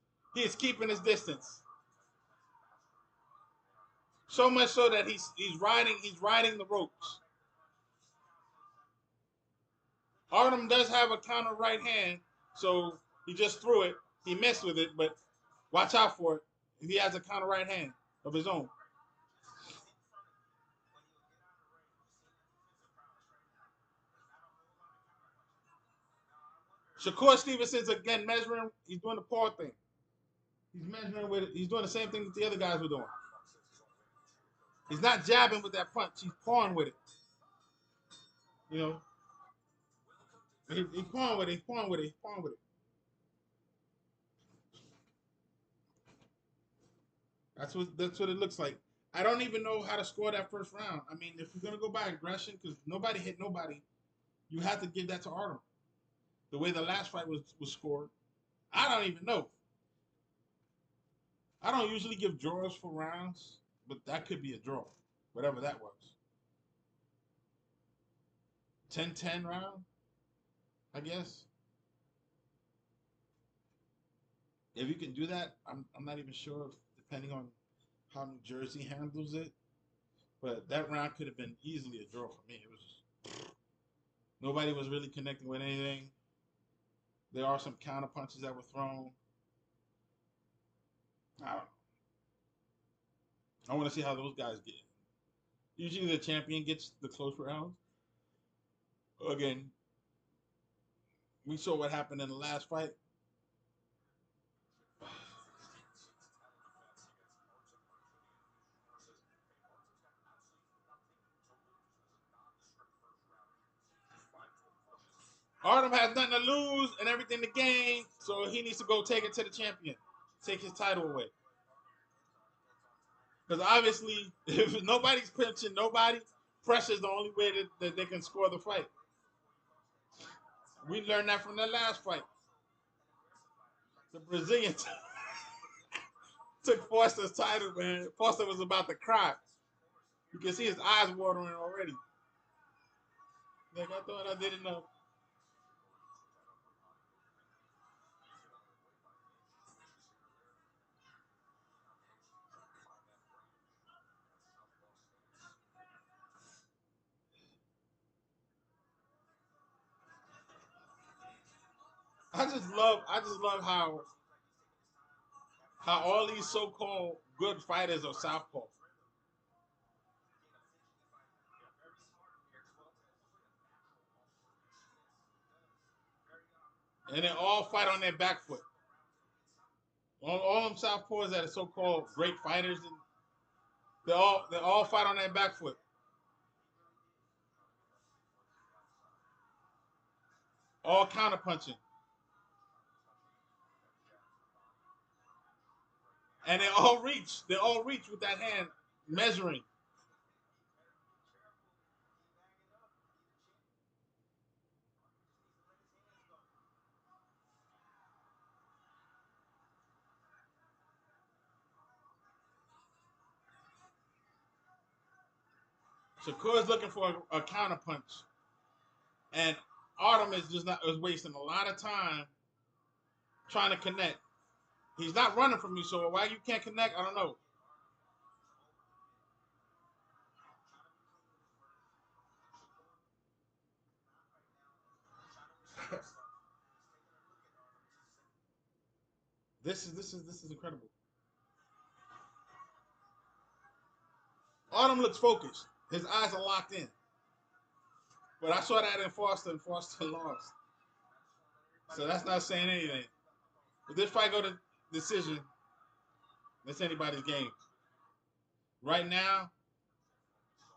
keeping his distance. So much so that he's riding the ropes. Artem does have a counter right hand, so he just threw it. He messed with it, but watch out for it. if he has a counter right hand of his own. Shakur Stevenson's again measuring. He's doing the paw thing. He's measuring with it. He's doing the same thing that the other guys were doing. He's not jabbing with that punch. He's pawing with it. You know, he's pawing with it. He's pawing with it. He's pawing with it. That's what it looks like. I don't even know how to score that first round. I mean, if you're gonna go by aggression, because nobody hit nobody, you have to give that to Artem. The way the last fight was scored, I don't even know. I don't usually give draws for rounds, but that could be a draw, whatever that was. 10-10 round, I guess. If you can do that, I'm not even sure if, depending on how New Jersey handles it. But that round could have been easily a draw for me. It was nobody was really connecting with anything. There are some counter punches that were thrown. I don't know. I want to see how those guys get. Usually the champion gets the close rounds. Again, we saw what happened in the last fight. Artem has nothing to lose and everything to gain, so he needs to go take it to the champion. Take his title away. Because obviously, if nobody's pinching nobody, pressure is the only way that they can score the fight. We learned that from the last fight. The Brazilian took Foster's title, man. Foster was about to cry. You can see his eyes watering already. Like, I thought I didn't know. I just love how all these so-called good fighters are southpaw, and they all fight on their back foot. All them southpaws that are so-called great fighters, and they all fight on their back foot. All counter punching, and they all reach. They all reach with that hand, measuring. Shakur is looking for a counter punch, and Artem is just not is wasting a lot of time trying to connect. He's not running from you, so why you can't connect, I don't know. This is incredible. Autumn looks focused. His eyes are locked in. But I saw that in Foster, and Foster lost. So that's not saying anything. If this fight go to decision, that's anybody's game. Right now,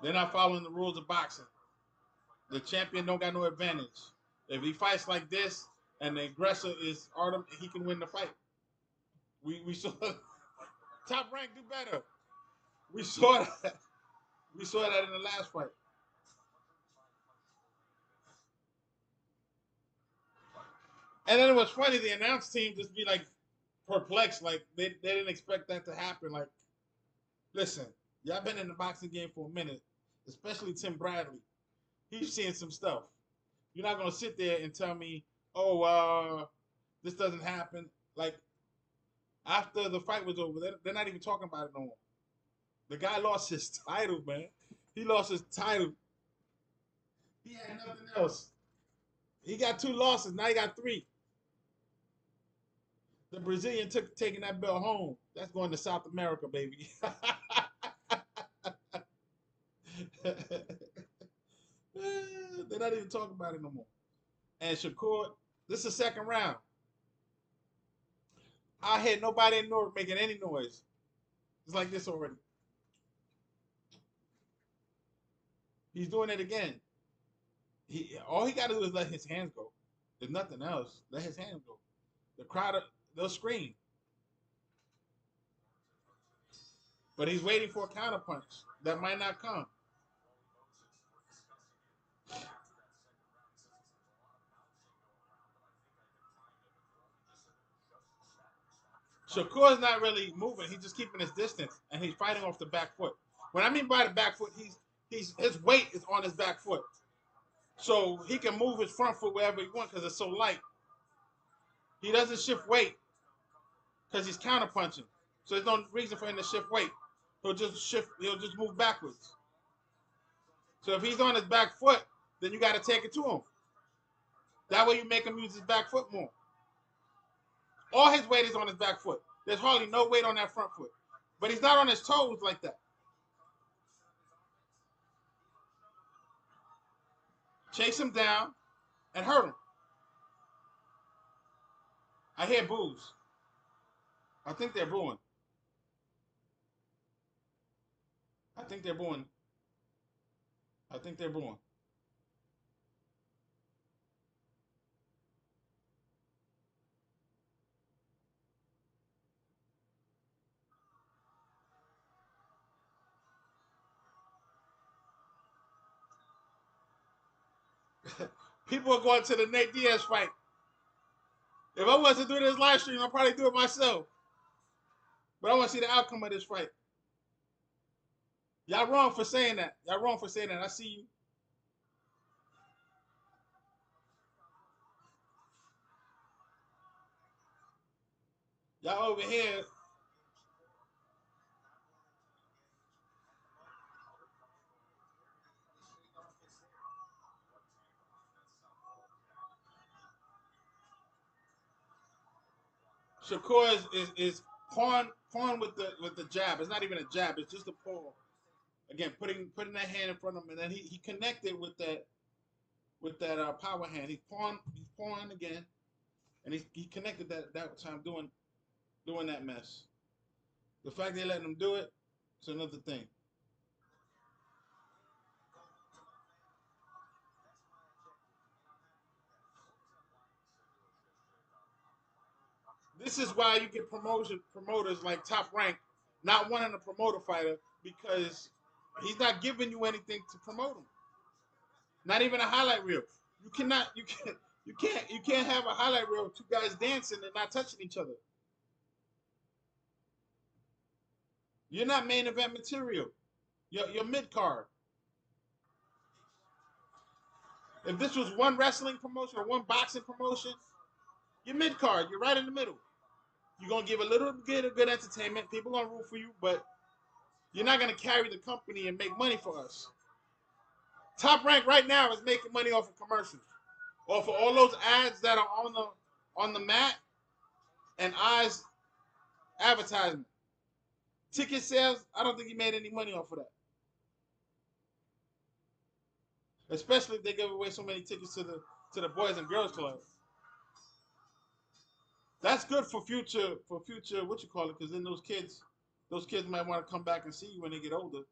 they're not following the rules of boxing. The champion don't got no advantage. If he fights like this, and the aggressor is Artem, he can win the fight. We saw Top Rank do better. We saw that. We saw that in the last fight. And then it was funny. The announce team just be like perplexed, like they didn't expect that to happen. Like, listen, y'all been in the boxing game for a minute, especially Tim Bradley. He's seeing some stuff. You're not gonna sit there and tell me, oh, this doesn't happen. Like after the fight was over, they're not even talking about it no more. The guy lost his title, man. He lost his title. He had nothing else. He got two losses. Now he got three. The Brazilian taking that belt home. That's going to South America, baby. They're not even talking about it no more. And Shakur, this is the second round. I had nobody in Newark making any noise. It's like this already. He's doing it again. All he got to do is let his hands go. There's nothing else. Let his hands go. The crowd, they'll scream. But he's waiting for a counterpunch that might not come. Shakur's not really moving. He's just keeping his distance, and he's fighting off the back foot. What I mean by the back foot, his weight is on his back foot, so he can move his front foot wherever he wants because it's so light. He doesn't shift weight because he's counterpunching, so there's no reason for him to shift weight. He'll just shift. He'll just move backwards. So if he's on his back foot, then you got to take it to him. That way you make him use his back foot more. All his weight is on his back foot. There's hardly no weight on that front foot. But he's not on his toes like that. Chase him down and hurt him. I hear boos. I think they're booing. I think they're booing. I think they're booing. People are going to the Nate Diaz fight. If I wasn't doing this live stream, I'd probably do it myself. But I want to see the outcome of this fight. Y'all wrong for saying that. Y'all wrong for saying that. I see you. Y'all over here. Shakur is pawn with the jab. It's not even a jab. It's just a paw. Again, putting that hand in front of him, and then he connected with that power hand. He's pawing again, and he connected that time doing that mess. The fact they letting him do it, it's another thing. This is why you get promoters like Top Rank not wanting to promote a fighter because he's not giving you anything to promote him. Not even a highlight reel. You can't have a highlight reel of two guys dancing and not touching each other. You're not main event material. You're mid card. If this was one wrestling promotion or one boxing promotion, you're mid card. You're right in the middle. You're gonna give a little bit of good entertainment. People gonna root for you, but you're not gonna carry the company and make money for us. Top Rank right now is making money off of commercials, off of all those ads that are on the mat and eyes advertisement. Ticket sales, I don't think he made any money off of that. Especially if they give away so many tickets to the Boys and Girls Club. That's good for future what you call it, because then those kids might want to come back and see you when they get older.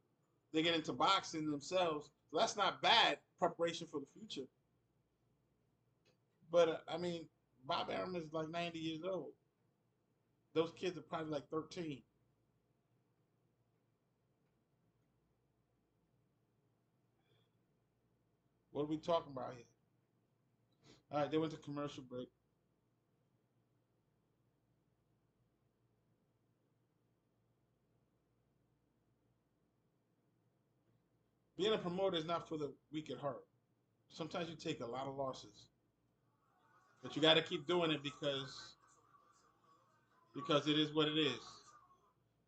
They get into boxing themselves. So that's not bad preparation for the future. But I mean, Bob Arum is like 90 years old. Those kids are probably like 13. What are we talking about here? All right, they went to commercial break. Being a promoter is not for the weak at heart. Sometimes you take a lot of losses, but you got to keep doing it because it is what it is.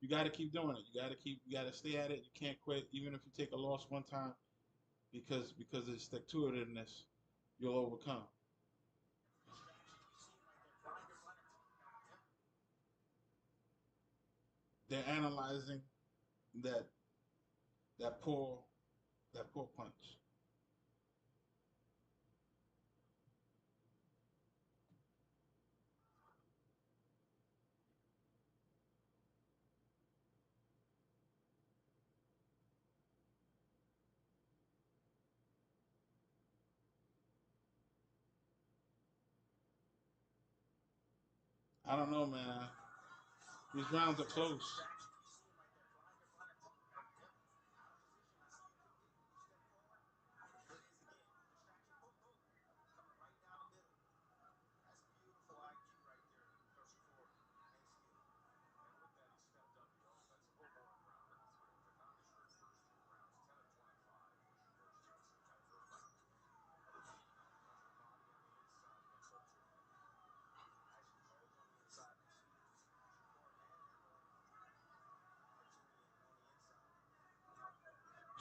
You got to keep doing it. You got to stay at it. You can't quit, even if you take a loss one time, because it's stick to itiveness, you'll overcome. they're analyzing that that poor punch. I don't know, man. These rounds are close.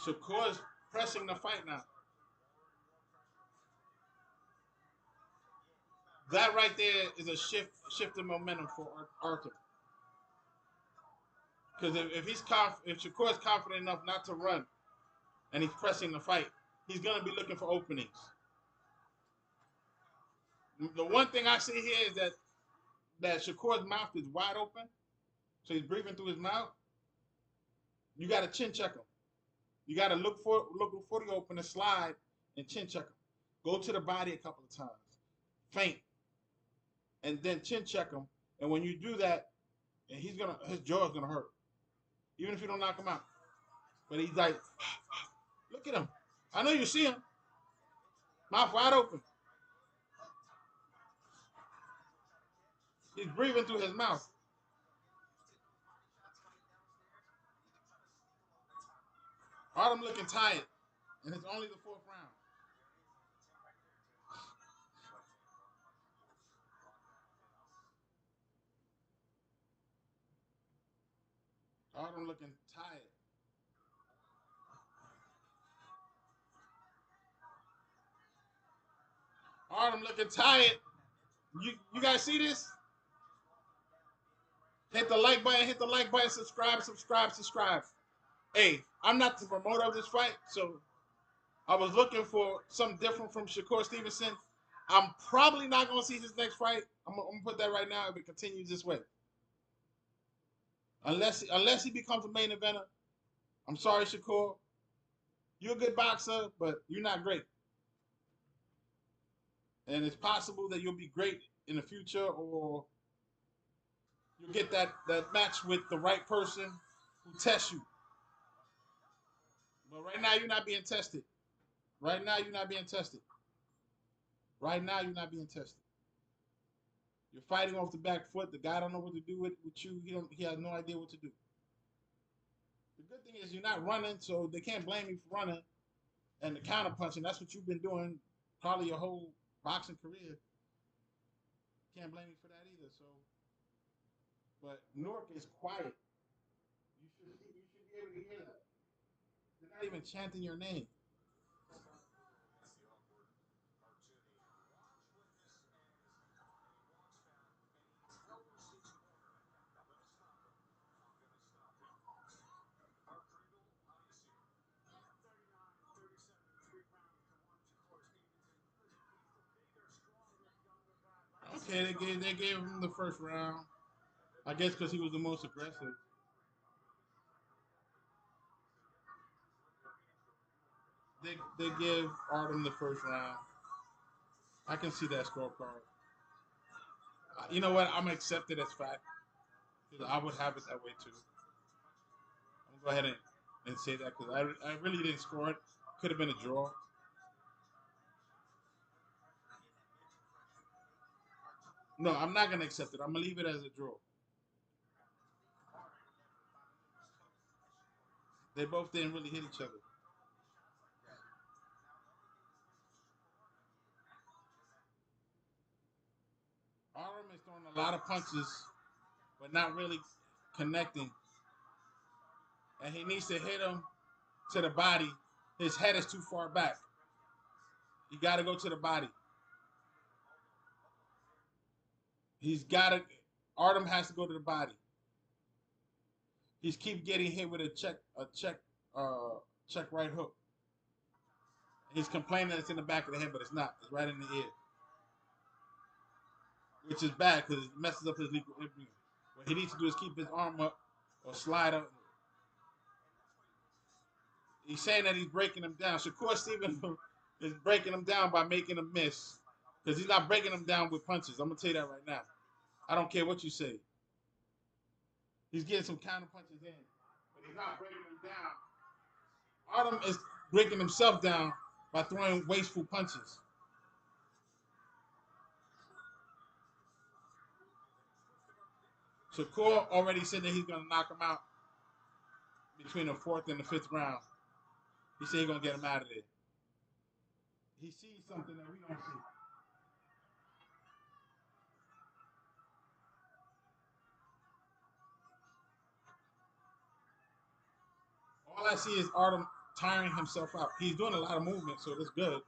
Shakur's pressing the fight now. That right there is a shift in momentum for Arthur. Because if Shakur is confident enough not to run, and he's pressing the fight, he's gonna be looking for openings. The one thing I see here is that Shakur's mouth is wide open, so he's breathing through his mouth. You got to chin check him. You got to look for the open and slide and chin check him. Go to the body a couple of times, feint, and then chin check him. And when you do that, and his jaw is gonna hurt, even if you don't knock him out. But he's like, look at him. I know you see him, mouth wide open. He's breathing through his mouth. Artem looking tired, and it's only the fourth round. Artem looking tired. Artem looking tired. You guys see this? Hit the like button, subscribe. Hey, I'm not the promoter of this fight, so I was looking for something different from Shakur Stevenson. I'm probably not going to see his next fight. I'm going to put that right now if it continues this way. Unless he becomes a main eventer. I'm sorry, Shakur. You're a good boxer, but you're not great. And it's possible that you'll be great in the future, or you'll get that match with the right person who tests you. But right now, you're not being tested. Right now, you're not being tested. Right now, you're not being tested. You're fighting off the back foot. The guy don't know what to do with you. He has no idea what to do. The good thing is you're not running, so they can't blame you for running and the counter punching. That's what you've been doing probably your whole boxing career. Can't blame you for that either. So, but Newark is quiet. You should be able to hear that. They're not even chanting your name. Okay, they gave him the first round. I guess because he was the most aggressive. They give Artem the first round. I can see that scorecard. You know what? I'm gonna accept it as fact because I would have it that way too. I'm gonna go ahead and say that because I really didn't score it. Could have been a draw. No, I'm not gonna accept it. I'm gonna leave it as a draw. They both didn't really hit each other. Artem is throwing a lot of punches, but not really connecting. And he needs to hit him to the body. His head is too far back. You got to go to the body. He's got to. Artem has to go to the body. He's keep getting hit with check right hook. He's complaining that it's in the back of the head, but it's not. It's right in the ear, which is bad because it messes up his equilibrium. What he needs to do is keep his arm up or slide up. He's saying that he's breaking him down. Shakur Stevenson is breaking him down by making him miss because he's not breaking him down with punches. I'm gonna tell you that right now. I don't care what you say. He's getting some counter punches in, but he's not breaking him down. Artem is breaking himself down by throwing wasteful punches. Shakur already said that he's going to knock him out between the 4th and the 5th round. He said he's going to get him out of there. He sees something that we don't see. All I see is Artem tiring himself out. He's doing a lot of movement, so that's good.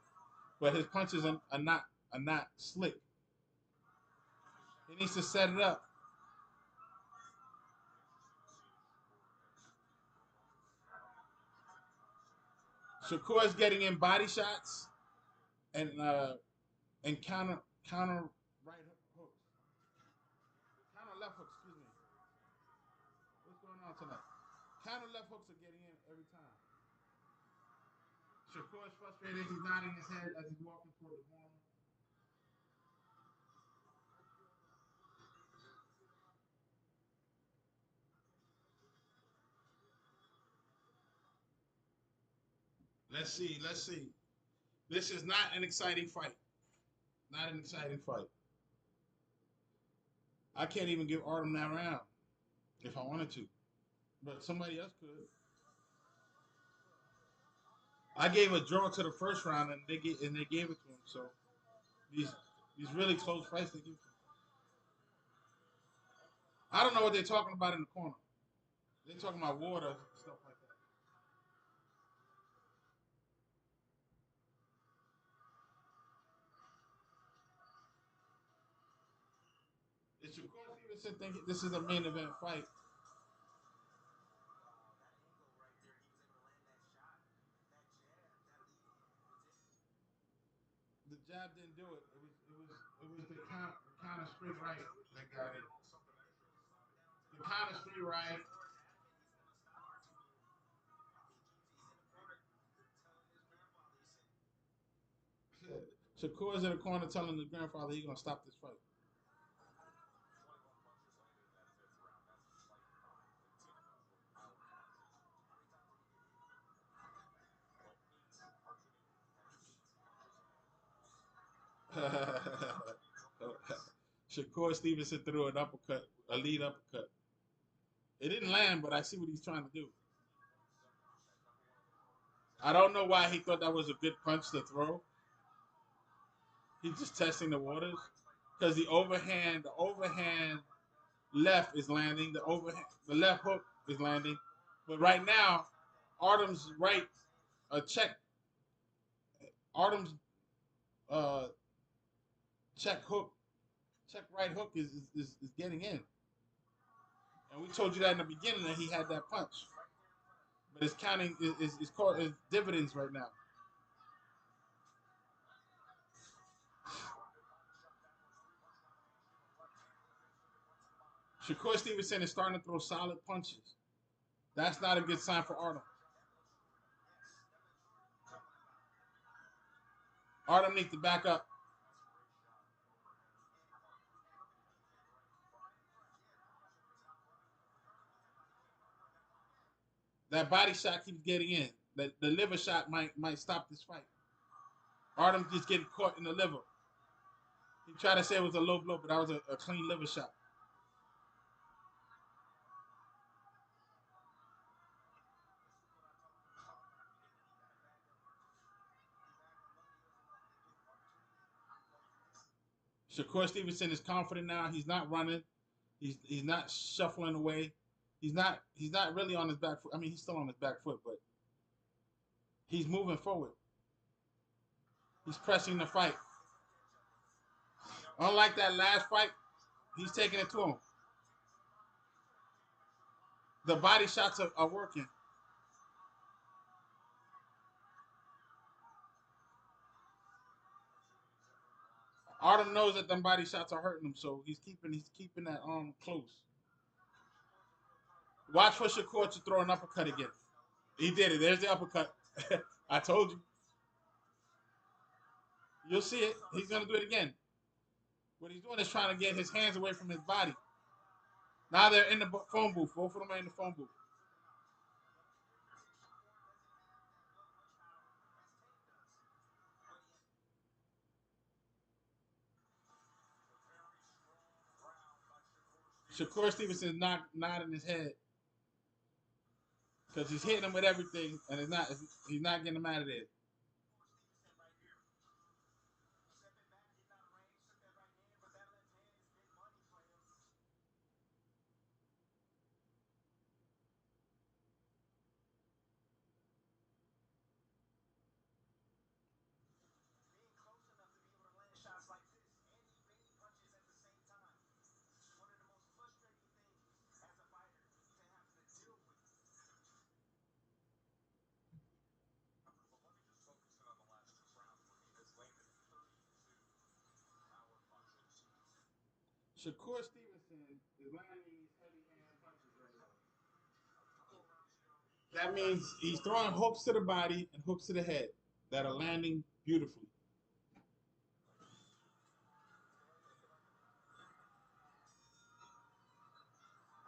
But his punches are not slick. He needs to set it up. Shakur is getting in body shots and counter right hooks. Counter left hooks, excuse me. What's going on tonight? Counter left hooks are getting in every time. Shakur is frustrated. He's nodding his head as he's walking toward the corner. Let's see. Let's see. This is not an exciting fight. Not an exciting fight. I can't even give Artem that round if I wanted to, but somebody else could. I gave a draw to the first round, and they gave it to him. So these really close fights they give. I don't know what they're talking about in the corner. They're talking about water stuff like that. It's Shakur Stevenson thinking this is a main event fight. The jab didn't do it. It was the counter straight right that got it. The counter straight right. Shakur's in the corner telling his grandfather he's gonna stop this fight. Shakur Stevenson threw an uppercut, a lead uppercut. It didn't land, but I see what he's trying to do. I don't know why he thought that was a good punch to throw. He's just testing the waters because the overhand left is landing. The left hook is landing, but right now, Artem's right, check. Artem's uh, check hook, check right hook is getting in, and we told you that in the beginning that he had that punch, but it's counting is called is dividends right now. Shakur Stevenson is starting to throw solid punches. That's not a good sign for Artem. Artem needs to back up. That body shot keeps getting in. The liver shot might stop this fight. Artem just getting caught in the liver. He tried to say it was a low blow, but that was a clean liver shot. Shakur Stevenson is confident now. He's not running. He's not shuffling away. He's not really on his back foot. I mean, he's still on his back foot, but he's moving forward. He's pressing the fight. Unlike that last fight, he's taking it to him. The body shots are working. Artem knows that them body shots are hurting him, so he's keeping that arm close. Watch for Shakur to throw an uppercut again. He did it. There's the uppercut. I told you. You'll see it. He's gonna do it again. What he's doing is trying to get his hands away from his body. Now they're in the phone booth. Both of them are in the phone booth. Shakur Stevenson is nodding his head because he's hitting him with everything, and he's not getting him out of there. Shakur Stevenson is landing these heavy hand punches right now. That means he's throwing hooks to the body and hooks to the head that are landing beautifully.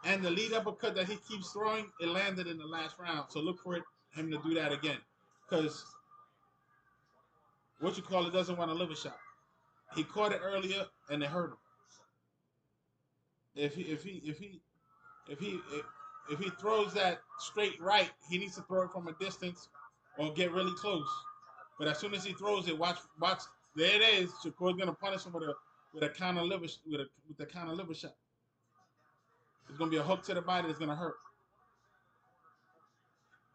And the lead uppercut that he keeps throwing, it landed in the last round. So look for him to do that again. Because what you call it doesn't want a liver shot. He caught it earlier and it hurt him. If he throws that straight right, he needs to throw it from a distance or get really close. But as soon as he throws it, watch. There it is. Shakur's gonna punish him with a counter liver with the counter liver shot. It's gonna be a hook to the body that's gonna hurt.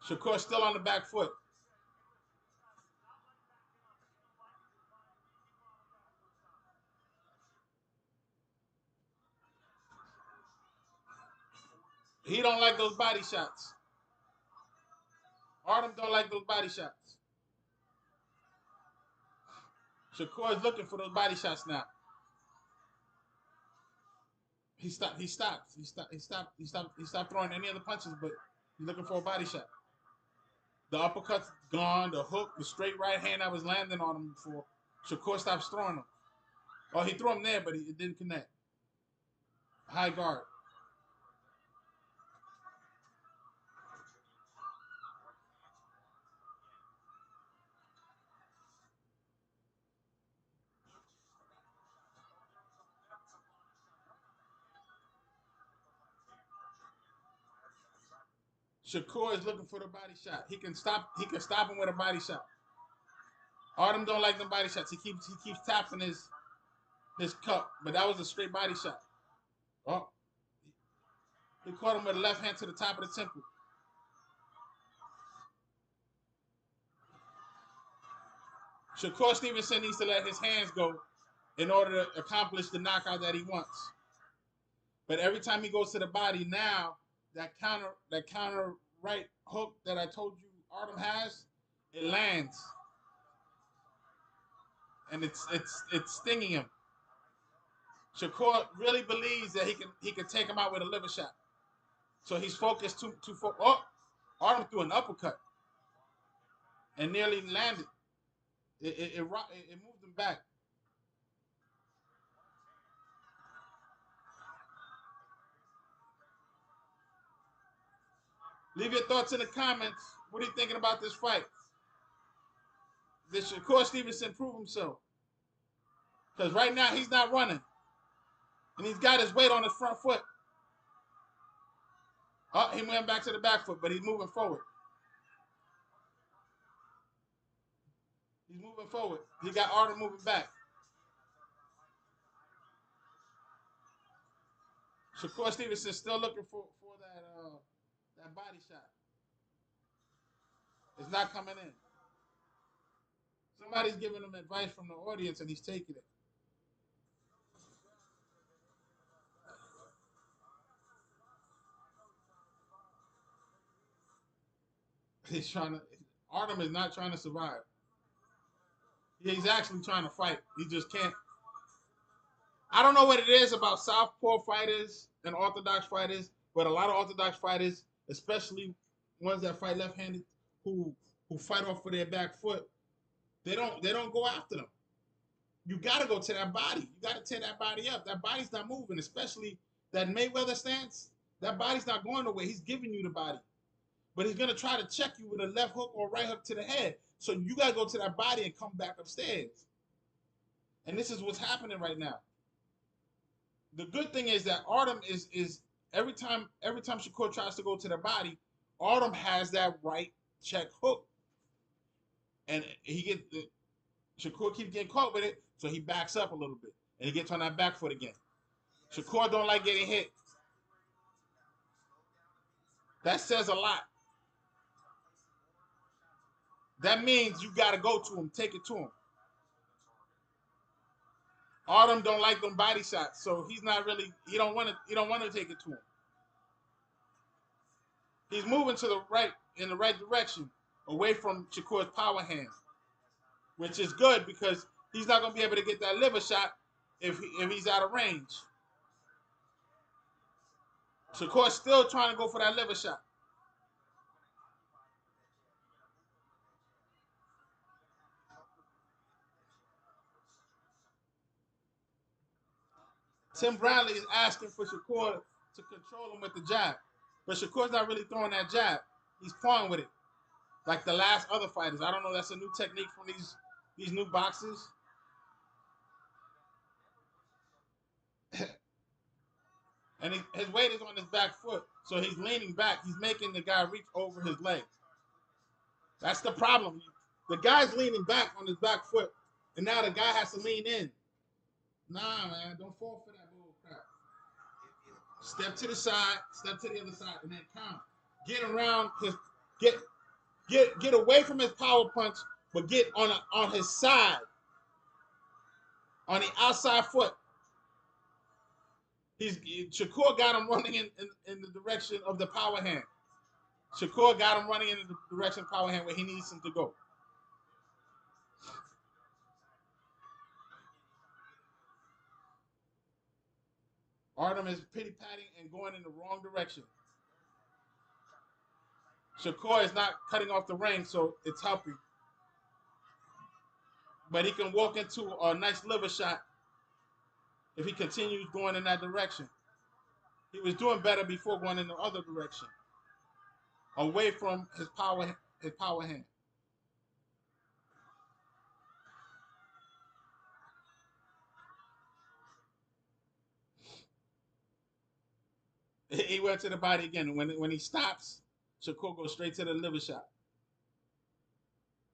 Shakur's still on the back foot. He don't like those body shots. Artem don't like those body shots. Shakur is looking for those body shots now. He stopped throwing any other punches, but he's looking for a body shot. The uppercut's gone, the hook, the straight right hand I was landing on him before. Shakur stops throwing them. Oh, he threw him there, but it didn't connect. High guard. Shakur is looking for the body shot. He can stop him with a body shot. Artem don't like them body shots. He keeps tapping his cup, but that was a straight body shot. Oh, he caught him with a left hand to the top of the temple. Shakur Stevenson needs to let his hands go in order to accomplish the knockout that he wants. But every time he goes to the body now, that counter right hook that I told you Artem has, it lands. And it's stinging him. Shakur really believes that he can take him out with a liver shot. So he's focused too focused. Oh, Artem threw an uppercut and nearly landed. It moved him back. Leave your thoughts in the comments. What are you thinking about this fight? Did Shakur Stevenson prove himself? Because right now he's not running. And he's got his weight on his front foot. Oh, he went back to the back foot, but he's moving forward. He's moving forward. He got Artem moving back. Shakur Stevenson still looking for that body shot. It's not coming in. Somebody's giving him advice from the audience and he's taking it. He's trying to. Artem is not trying to survive. He's actually trying to fight. He just can't. I don't know what it is about southpaw fighters and orthodox fighters, but a lot of orthodox fighters, especially ones that fight left-handed, who fight off of their back foot, they don't go after them. You got to go to that body. You got to tear that body up. That body's not moving, especially that Mayweather stance. That body's not going nowhere. He's giving you the body. But he's going to try to check you with a left hook or right hook to the head. So you got to go to that body and come back upstairs. And this is what's happening right now. The good thing is that Artem is every time Shakur tries to go to the body, Artem has that right check hook. And Shakur keeps getting caught with it, so he backs up a little bit. And he gets on that back foot again. Shakur don't like getting hit. That says a lot. That means you got to go to him, take it to him. Artem don't like them body shots, so he's not really. He don't want to take it to him. He's moving to the right in the right direction, away from Shakur's power hand, which is good because he's not going to be able to get that liver shot if he's out of range. Shakur's still trying to go for that liver shot. Tim Bradley is asking for Shakur to control him with the jab. But Shakur's not really throwing that jab. He's pawing with it. Like the last other fighters. I don't know. That's a new technique from these new boxers. And his weight is on his back foot. So he's leaning back. He's making the guy reach over his leg. That's the problem. The guy's leaning back on his back foot. And now the guy has to lean in. Nah, man. Don't fall for that bull crap. Step to the side. Step to the other side. And then count. Get around his... Get away from his power punch, but get on his side. On the outside foot. Shakur got him running in the direction of the power hand. Shakur got him running in the direction of power hand where he needs him to go. Artem is pity-patting and going in the wrong direction. Shakur is not cutting off the ring, so it's helping. But he can walk into a nice liver shot if he continues going in that direction. He was doing better before going in the other direction, away from his power hand. He went to the body again. When he stops, Shakur goes straight to the liver shot.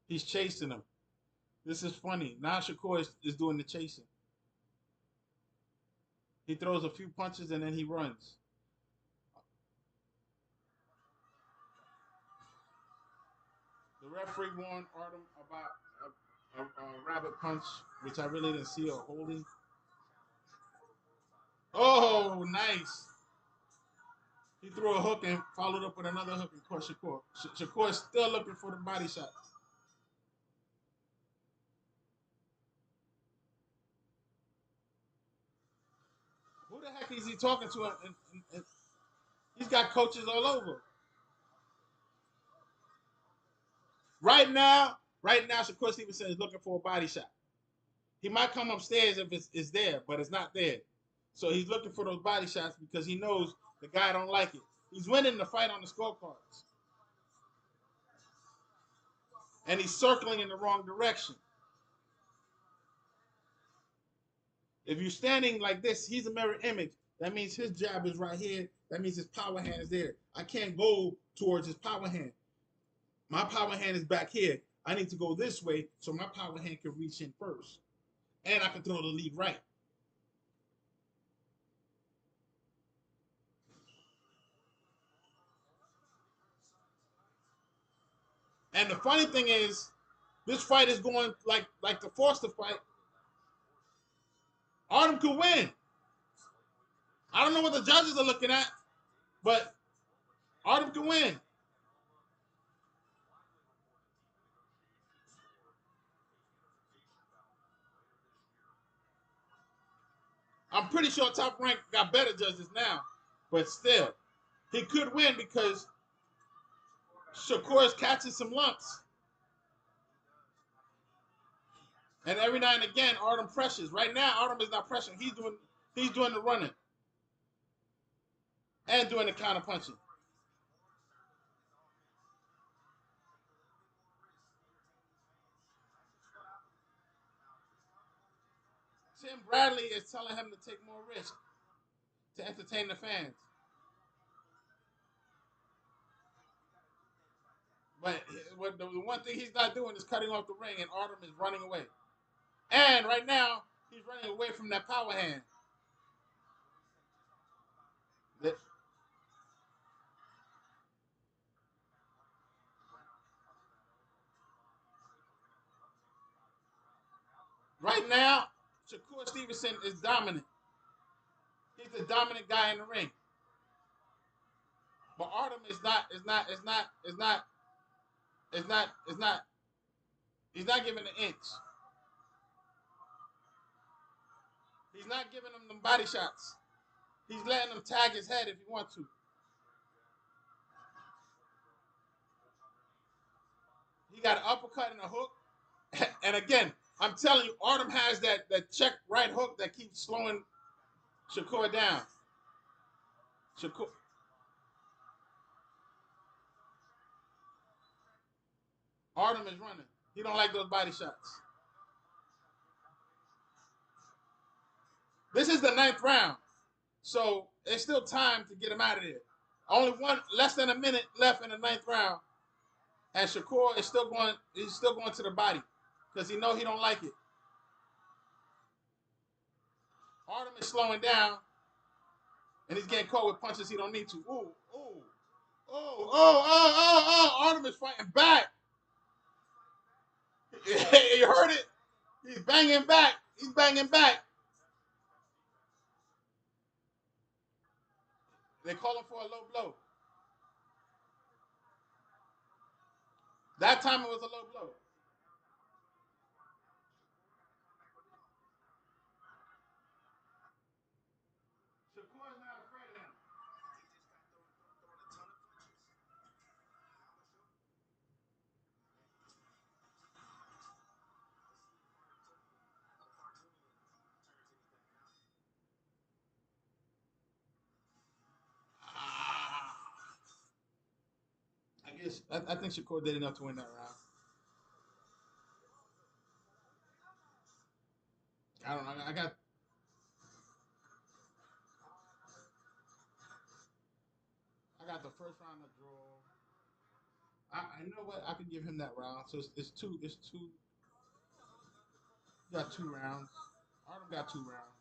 He's chasing him. This is funny. Now Shakur is doing the chasing. He throws a few punches and then he runs. The referee warned Artem about a rabbit punch, which I really didn't see a holding. Oh, nice. He threw a hook and followed up with another hook and caught Shakur. Shakur is still looking for the body shot. Who the heck is he talking to? He's got coaches all over. Right now, Shakur Stevenson is looking for a body shot. He might come upstairs if it's there, but it's not there. So he's looking for those body shots because he knows the guy don't like it. He's winning the fight on the scorecards. And he's circling in the wrong direction. If you're standing like this, he's a mirror image. That means his jab is right here. That means his power hand is there. I can't go towards his power hand. My power hand is back here. I need to go this way so my power hand can reach in first. And I can throw the lead right. And the funny thing is, this fight is going like the Foster fight. Artem could win. I don't know what the judges are looking at, but Artem could win. I'm pretty sure Top Rank got better judges now, but still, he could win because Shakur is catching some lumps, and every now and again, Artem pressures. Right now, Artem is not pressuring. He's doing the running and doing the counter punching. Tim Bradley is telling him to take more risk to entertain the fans. But the one thing he's not doing is cutting off the ring, and Artem is running away. And right now, he's running away from that power hand. Right now, Shakur Stevenson is dominant. He's the dominant guy in the ring. But Artem he's not giving an inch. He's not giving him them body shots. He's letting him tag his head if he wants to. He got an uppercut and a hook. And again, I'm telling you, Artem has that check right hook that keeps slowing Shakur down. Shakur. Artem is running. He don't like those body shots. This is the 9th round. So there's still time to get him out of there. Only less than a minute left in the 9th round. And Shakur is still going, he's still going to the body. Because he know he don't like it. Artem is slowing down. And he's getting caught with punches he don't need to. Ooh, ooh. Oh. Artem is fighting back. You heard it? He's banging back. He's banging back. They call him for a low blow. That time it was a low blow. Shakur's not afraid of him. I think Shakur did enough to win that round. I don't know. I got the first round of draw. I know what I could give him that round. So it's two. It's two. You got 2 rounds. Artem got 2 rounds.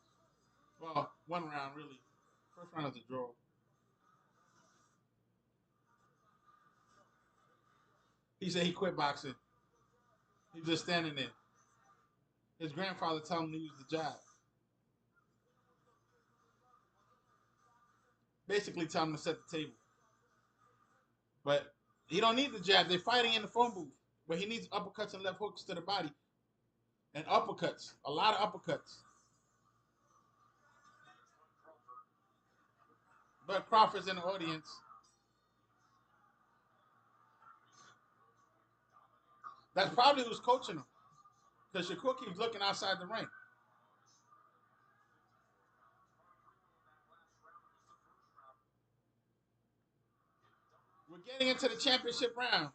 Well, 1 round really. First round is a draw. He said he quit boxing. He's just standing there. His grandfather told him to use the jab. Basically, telling him to set the table. But he don't need the jab. They're fighting in the phone booth. But he needs uppercuts and left hooks to the body. And uppercuts. A lot of uppercuts. But Crawford's in the audience. That's probably who's coaching him. Because Shakur keeps looking outside the ring. We're getting into the championship round.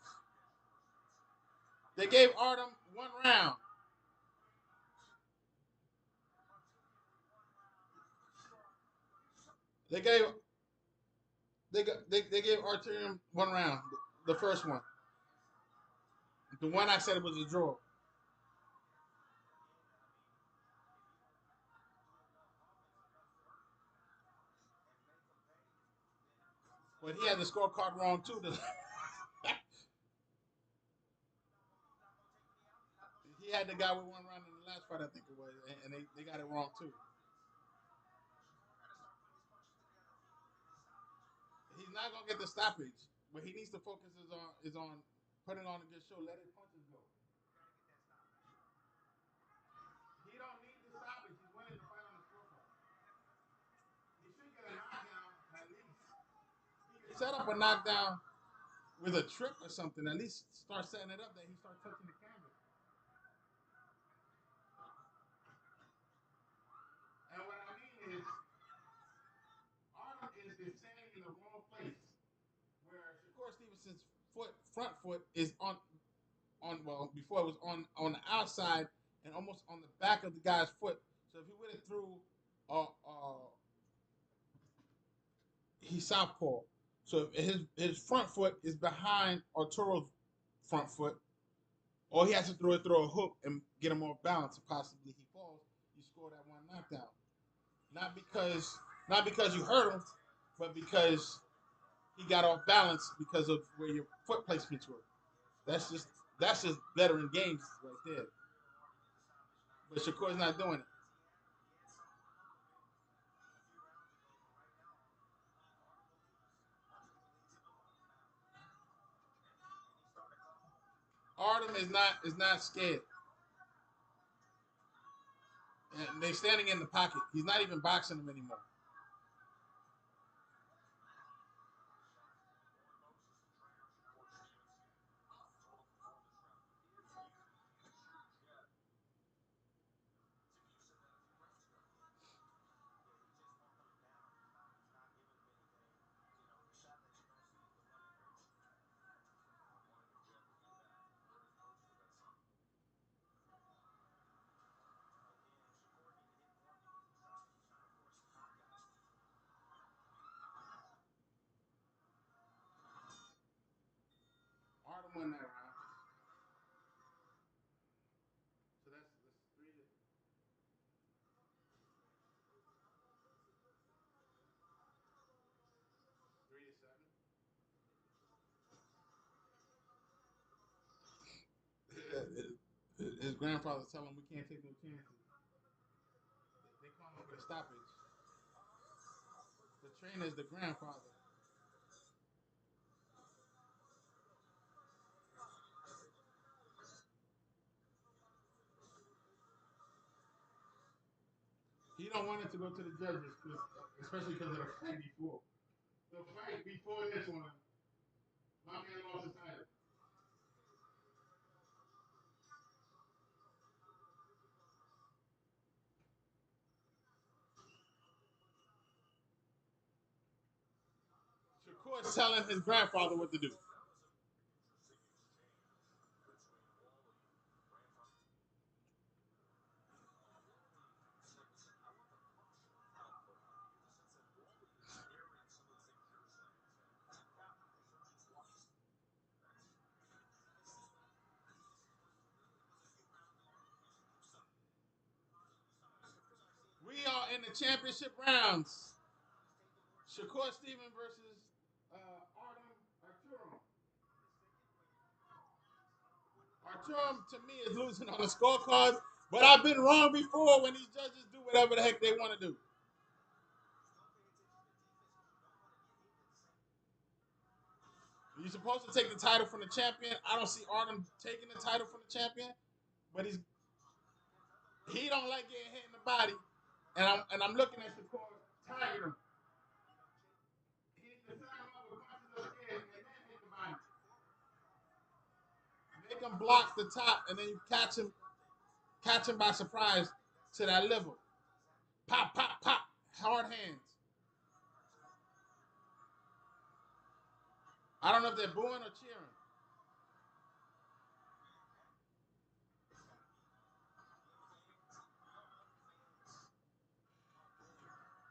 They gave Artem 1 round. They gave they gave Artem 1 round. The first one. The one I said it was a draw. But he had the scorecard wrong too. He had the guy with 1 round in the last fight, I think it was, and they got it wrong too. He's not gonna get the stoppage, but he needs to focus is on putting on a good show. Let his punches go. He don't need the stoppage. He's winning the fight on the scorecard. set up a knockdown with a trip or something. At least start setting it up that he starts touching the canvas. And what I mean is, Artem is standing in the wrong place. Where Shakur Stevenson's front foot is on well before it was on the outside and almost on the back of the guy's foot. So if he would have threw, he's southpaw. So if his front foot is behind Arturo's front foot, or he has to throw a hook and get him off balance, and possibly he falls. You score that one knockdown. Not because you hurt him, but because he got off balance because of where your foot placements were. That's just veteran games right there. But Shakur's not doing it. Artem is not scared. And they're standing in the pocket. He's not even boxing them anymore. Artem won that round. So that's 3-7. His grandfather telling him we can't take no chances. They call him for the stoppage. The trainer is the grandfather. He don't want it to go to the judges, especially because of the fight before. The fight before this one, my man lost his title. Shakur's telling his grandfather what to do. We are in the championship rounds. Shakur Stevenson versus Artem Harutyunyan. Artem, to me, is losing on the scorecard, but I've been wrong before when these judges do whatever the heck they want to do. You're supposed to take the title from the champion. I don't see Artem taking the title from the champion, but he don't like getting hit in the body, and I'm looking at Shakur tired him. He needs to sign him up with punches upstairs and then hit the body. Make him block the top, and then you catch him by surprise to that level. Pop, pop, pop, hard hands. I don't know if they're booing or cheering.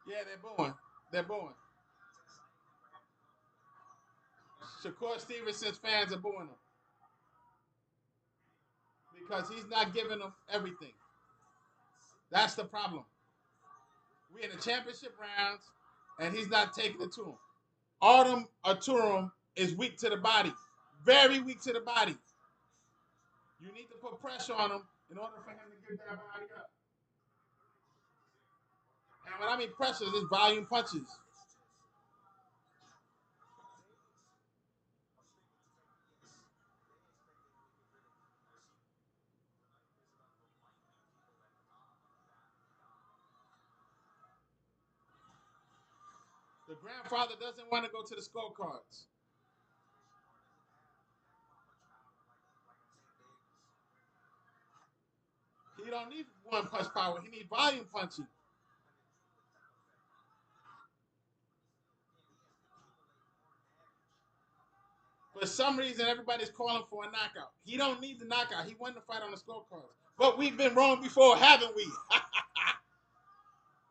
Yeah, they're booing. They're booing. Shakur Stevenson's fans are booing him because he's not giving them everything. That's the problem. We're in the championship rounds, and he's not taking it to him. Artem Harutyunyan is weak to the body, very weak to the body. You need to put pressure on him in order for him to get that body up. And when I mean pressure, it's volume punches. Grandfather doesn't want to go to the scorecards. He don't need one punch power. He need volume punching. For some reason, everybody's calling for a knockout. He don't need the knockout. He won the fight on the scorecards. But we've been wrong before, haven't we?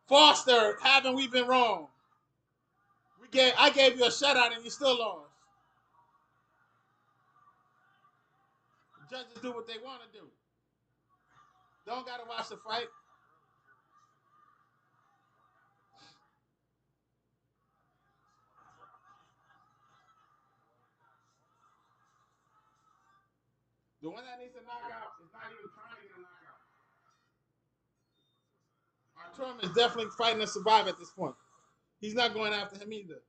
Foster, haven't we been wrong? I gave you a shutout and you still lost. The judges do what they want to do. Don't gotta watch the fight. The one that needs a knockout is not even trying to get a knockout. Artem is definitely fighting to survive at this point. He's not going after him either.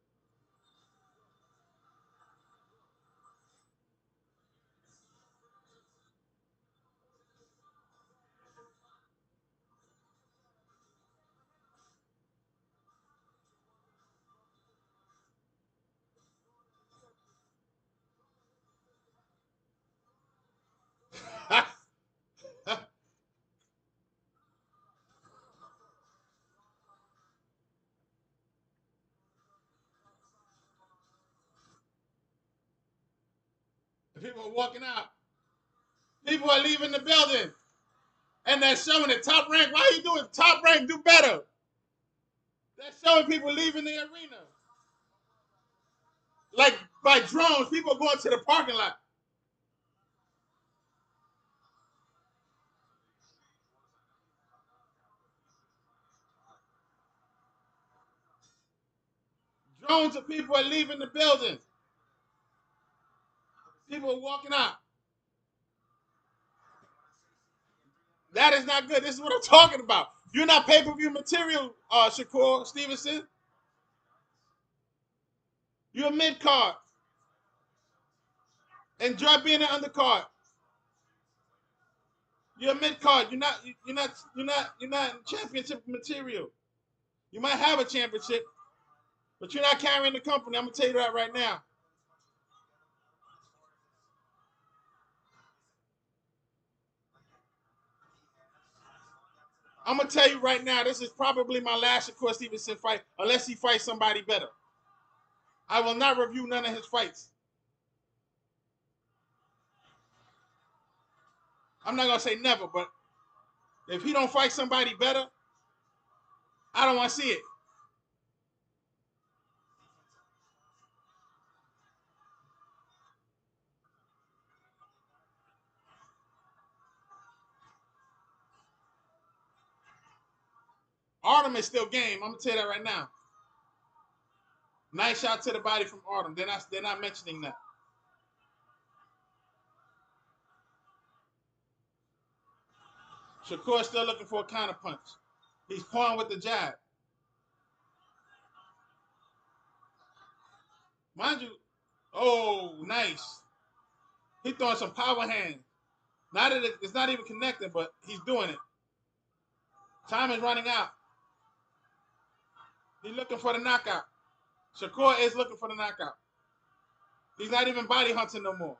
People are walking out. People are leaving the building. And they're showing it. Top Rank, why are you doing Top Rank? Do better. They're showing people leaving the arena. Like by drones, people are going to the parking lot. Drones of people are leaving the building. People are walking out. That is not good. This is what I'm talking about. You're not pay-per-view material, Shakur Stevenson. You're a mid-card. Enjoy being an undercard. You're a mid-card. You're not championship material. You might have a championship, but you're not carrying the company. I'm gonna tell you that right now. I'm gonna tell you right now, this is probably my last Shakur Stevenson fight, unless he fights somebody better. I will not review none of his fights. I'm not gonna say never, but if he don't fight somebody better, I don't want to see it. Artem is still game. I'm gonna tell you that right now. Nice shot to the body from Artem. They're not mentioning that. Shakur still looking for a counter punch. He's pawing with the jab. Mind you, oh, nice. He's throwing some power hands. Not that it's not even connected, but he's doing it. Time is running out. He's looking for the knockout. Shakur is looking for the knockout. He's not even body hunting no more.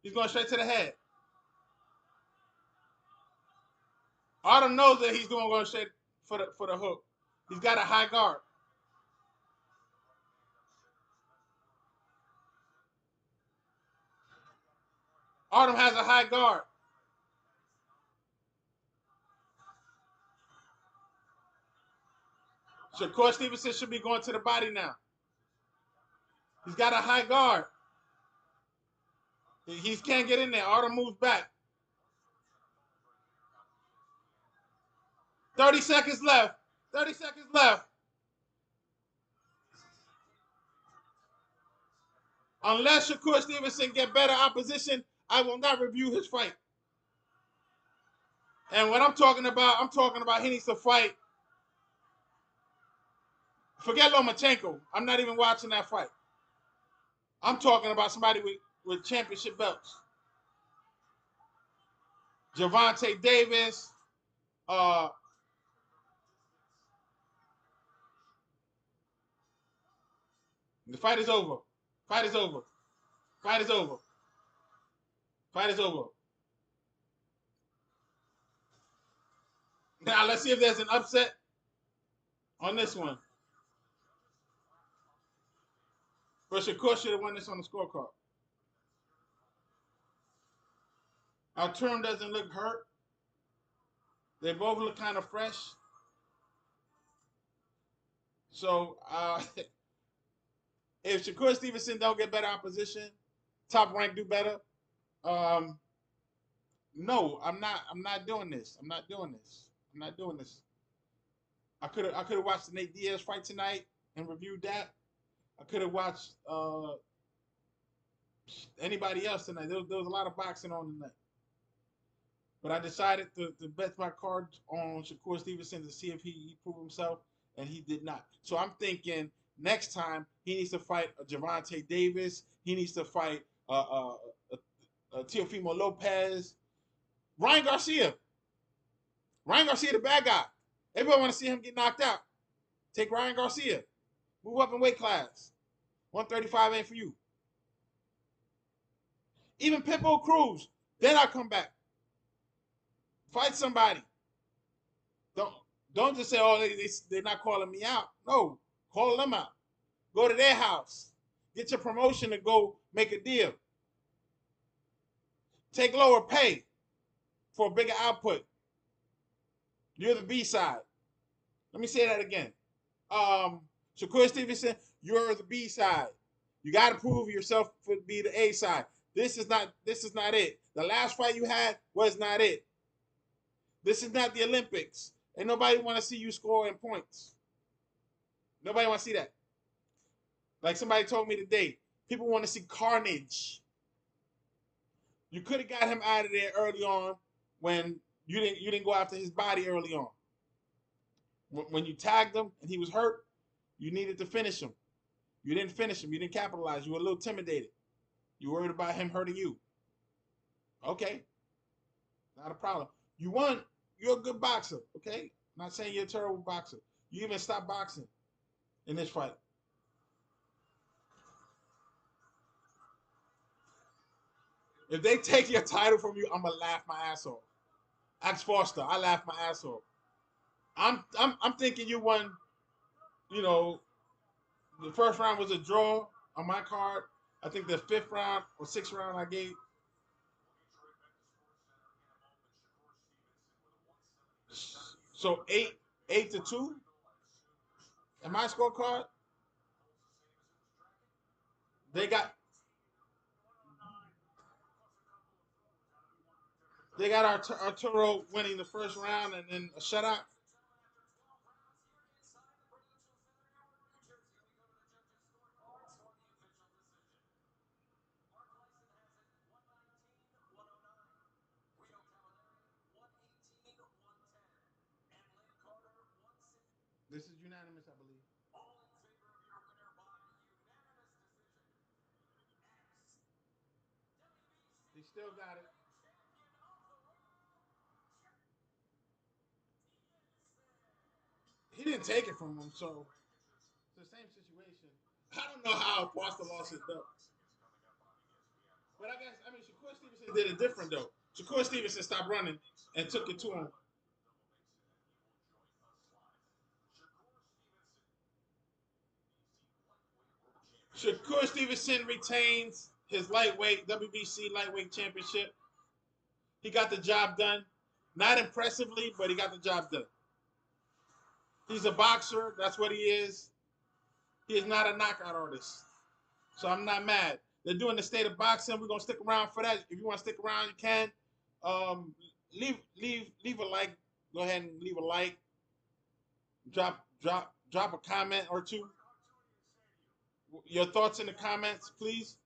He's going straight to the head. Artem knows that he's going straight for the hook. He's got a high guard. Artem has a high guard. Shakur Stevenson should be going to the body now. He's got a high guard. He can't get in there. Artem moves back. 30 seconds left. 30 seconds left. Unless Shakur Stevenson get better opposition, I will not review his fight. And what I'm talking about he needs to fight. Forget Lomachenko. I'm not even watching that fight. I'm talking about somebody with championship belts. Gervonta Davis, The fight is over. Fight is over. Fight is over. Fight is over. Now let's see if there's an upset on this one. But Shakur should have won this on the scorecard. Our term doesn't look hurt. They both look kind of fresh. So if Shakur Stevenson don't get better opposition, top rank do better. No, I'm not. I'm not doing this. I'm not doing this. I'm not doing this. I could have watched the Nate Diaz fight tonight and reviewed that. I could have watched anybody else tonight. There was a lot of boxing on tonight. But I decided to bet my cards on Shakur Stevenson to see if he proved himself, and he did not. So I'm thinking next time he needs to fight a Gervonta Davis. He needs to fight Teofimo Lopez. Ryan Garcia. Ryan Garcia, the bad guy. Everybody want to see him get knocked out. Take Ryan Garcia. Move up in weight class. 135 ain't for you. Even Pitbull Cruz. Then I come back. Fight somebody. Don't just say, oh, they're not calling me out. No, call them out. Go to their house. Get your promotion to go make a deal. Take lower pay for a bigger output. You're the B side. Let me say that again. Shakur Stevenson, you're the B side. You got to prove yourself to be the A side. This is not it. The last fight you had was not it. This is not the Olympics. And nobody want to see you score in points. Nobody want to see that. Like somebody told me today, people want to see carnage. You could have got him out of there early on when you didn't go after his body early on. When you tagged him and he was hurt, you needed to finish him. You didn't finish him. You didn't capitalize. You were a little intimidated. You were worried about him hurting you. Okay. Not a problem. You won. You're a good boxer. Okay. I'm not saying you're a terrible boxer. You even stopped boxing in this fight. If they take your title from you, I'm gonna laugh my ass off. Ask Foster. I laugh my ass off. I'm thinking you won. You know, the first round was a draw on my card. I think the fifth round or sixth round I gave. So 8-2. And my scorecard, they got Arturo winning the first round and then a shutout. This is unanimous, I believe. He still got it. He didn't take it from him, so it's the same situation. I don't know how Foster lost his belt. But I mean, Shakur Stevenson did it different, though. Shakur Stevenson stopped running and took it to him. Shakur Stevenson retains his lightweight WBC lightweight championship. He got the job done. Not impressively, but he got the job done. He's a boxer. That's what he is. He is not a knockout artist. So I'm not mad. They're doing the state of boxing. We're gonna stick around for that. If you want to stick around, you can. Um, leave a like. Go ahead and leave a like. Drop a comment or two. Your thoughts in the comments, please.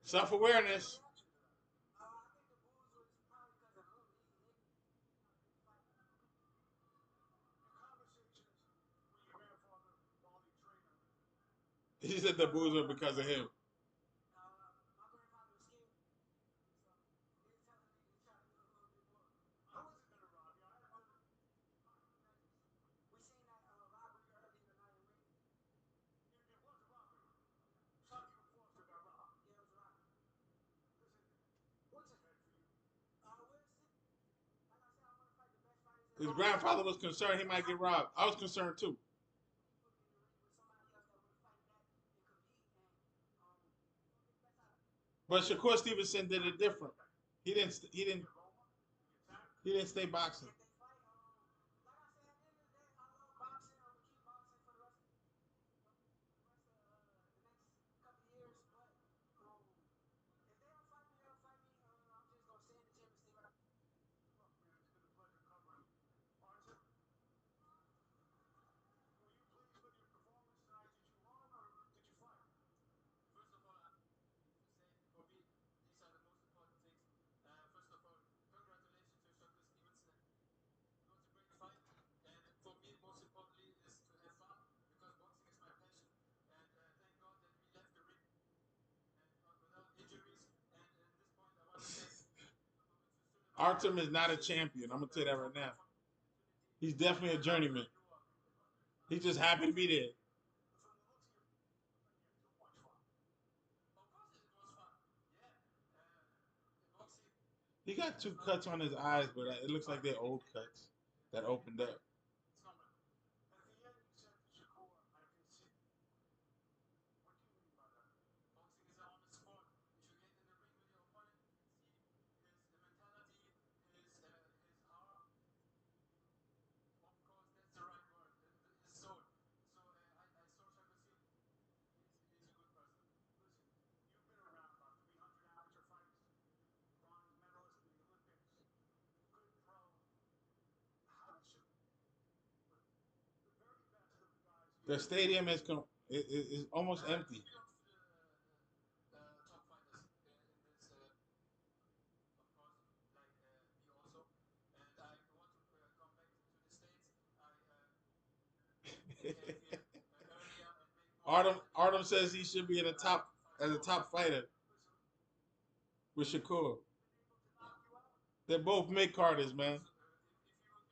Self-awareness. He said the booze were because of him. His grandfather was concerned he might get robbed. I was concerned too. But Shakur Stevenson did it different. He didn't. He didn't. He didn't stay boxing. Artem is not a champion. I'm gonna tell you that right now. He's definitely a journeyman. He's just happy to be there. He got two cuts on his eyes, but it looks like they're old cuts that opened up. The stadium is almost empty. Artem says he should be in the top as a top fighter with Shakur. They're both mid carders, man.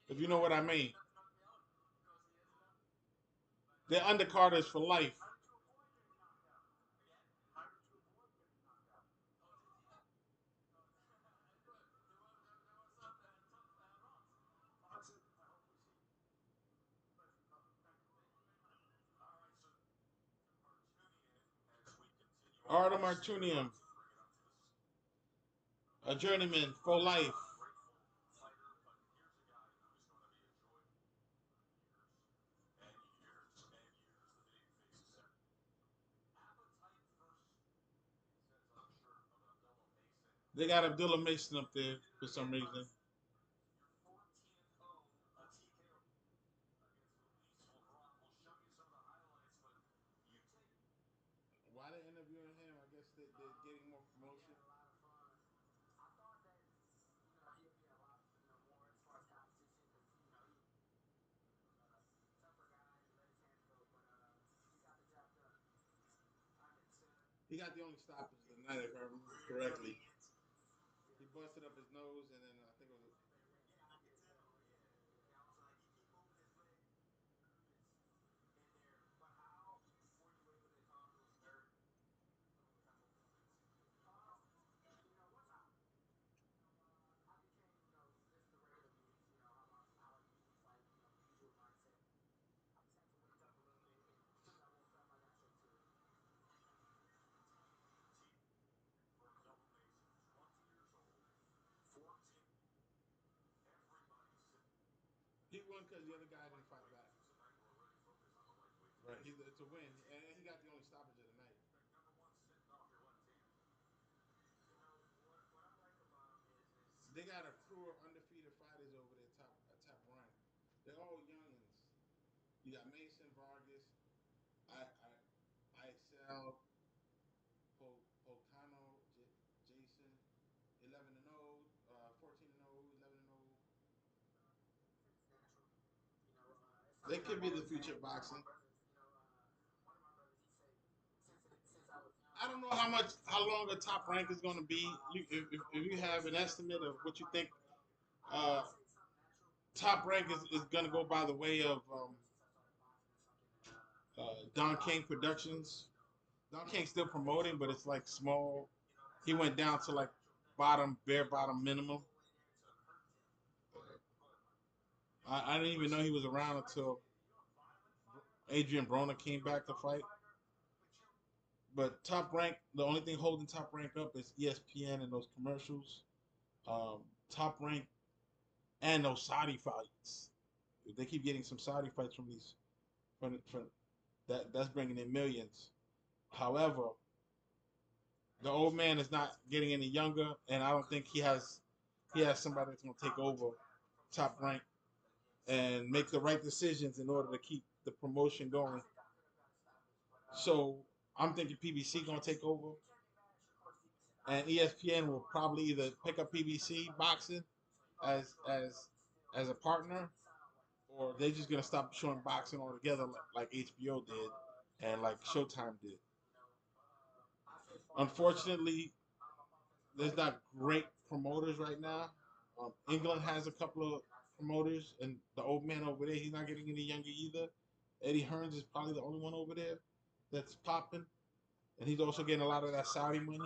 If you know what I mean. They're undercarders for life. Artem Harutyunyan, a journeyman for life. They got Abdullah Mason up there for some reason. Why they interviewing him? I guess they're getting more promotion. He got the only stoppage of the night, if I remember correctly. He busted up his nose, and then I think it was. He won because the other guy didn't fight back. Right, it's a win, and he got the only stoppage of the night. They got a crew of undefeated fighters over there, top rank. They're all youngins. You got Mason Vargas, I Excel, Polcano, It could be the future of boxing. I don't know how long a top rank is going to be. If you have an estimate of what you think uh, top rank is going to go by the way of Don King Productions. Don King's still promoting, but it's like small. He went down to like bare bottom minimum. I didn't even know he was around until Adrian Broner came back to fight. But Top Rank, the only thing holding Top Rank up is ESPN and those commercials. Top Rank and those Saudi fights. They keep getting some Saudi fights from these from that's bringing in millions. However, the old man is not getting any younger, and I don't think he has somebody that's going to take over Top Rank and make the right decisions in order to keep the promotion going. So I'm thinking PBC going to take over, and ESPN will probably either pick up PBC boxing as as as a partner, or they're just gonna stop showing boxing altogether, like HBO did and like Showtime did. Unfortunately, there's not great promoters right now. England has a couple of promoters, and the old man over there, he's not getting any younger either. Eddie Hearns is probably the only one over there that's popping, and he's also getting a lot of that Saudi money.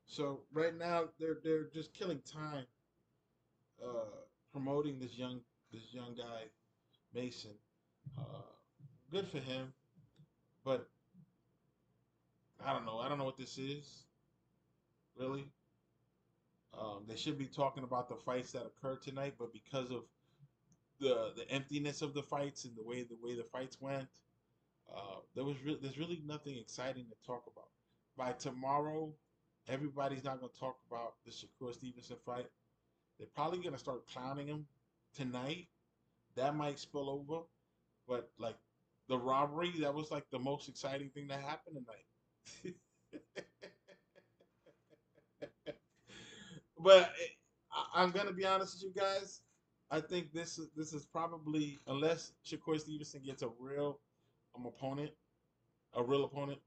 So right now they're just killing time, promoting this young guy Mason. Uh, Good for him, but I don't know. I don't know what this is really. They should be talking about the fights that occurred tonight, but because of the emptiness of the fights and the way the fights went, there's really nothing exciting to talk about. By tomorrow, everybody's not going to talk about the Shakur Stevenson fight. They're probably going to start clowning him tonight. That might spill over, but like the robbery, that was like the most exciting thing that happened tonight. But I'm gonna be honest with you guys. I think this is probably, unless Shakur Stevenson gets opponent, a real opponent.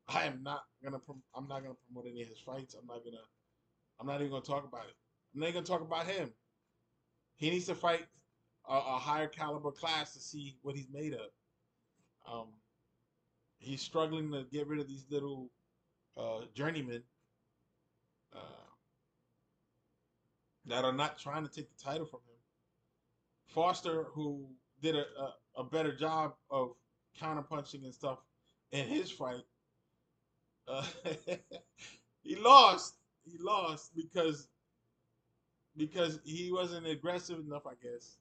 I'm not gonna promote any of his fights. I'm not even gonna talk about it. I'm not even gonna talk about him. He needs to fight a higher caliber class to see what he's made of. Um, he's struggling to get rid of these little journeymen uh, that are not trying to take the title from him. Foster, who did a better job of counterpunching and stuff in his fight, uh, he lost. He lost because he wasn't aggressive enough, I guess,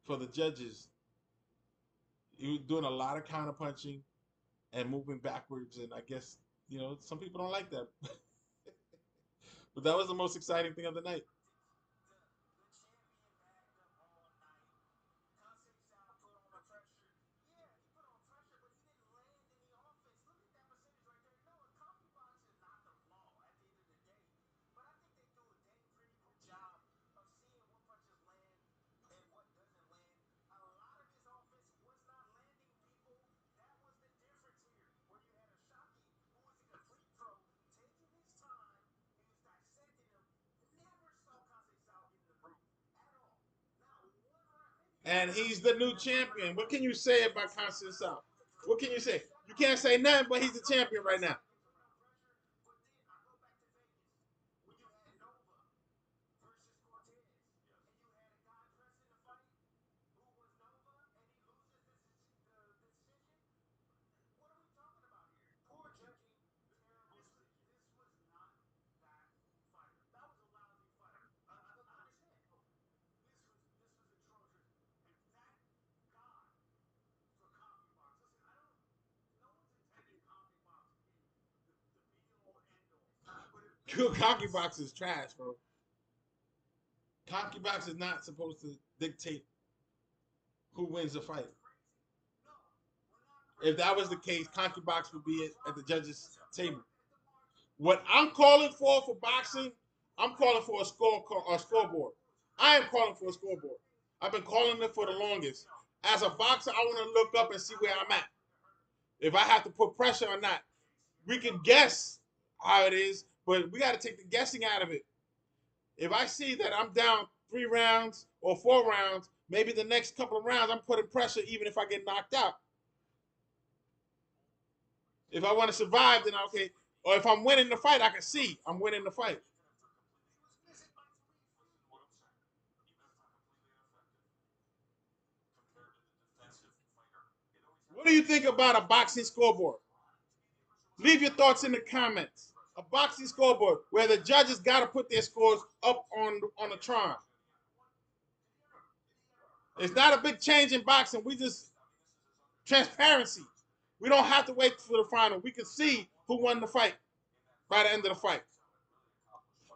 for the judges. He was doing a lot of counterpunching and moving backwards, and I guess some people don't like that. But that was the most exciting thing of the night. And he's the new champion. What can you say about Conceicao? What can you say? You can't say nothing, but he's the champion right now. Cocky box is trash, bro. Cocky box is not supposed to dictate who wins the fight. If that was the case, Cocky box would be at the judges' table. What I'm calling for boxing, I'm calling for a scoreboard. I am calling for a scoreboard. I've been calling it for the longest. As a boxer, I want to look up and see where I'm at. If I have to put pressure or not, we can guess how it is, but we got to take the guessing out of it. If I see that I'm down 3 rounds or 4 rounds, maybe the next couple of rounds I'm putting pressure even if I get knocked out. If I want to survive, then okay. Or if I'm winning the fight, I can see I'm winning the fight. What do you think about a boxing scoreboard? Leave your thoughts in the comments. A boxing scoreboard where the judges got to put their scores up on the Tron. It's not a big change in boxing. We just transparency. We don't have to wait for the final. We can see who won the fight by the end of the fight.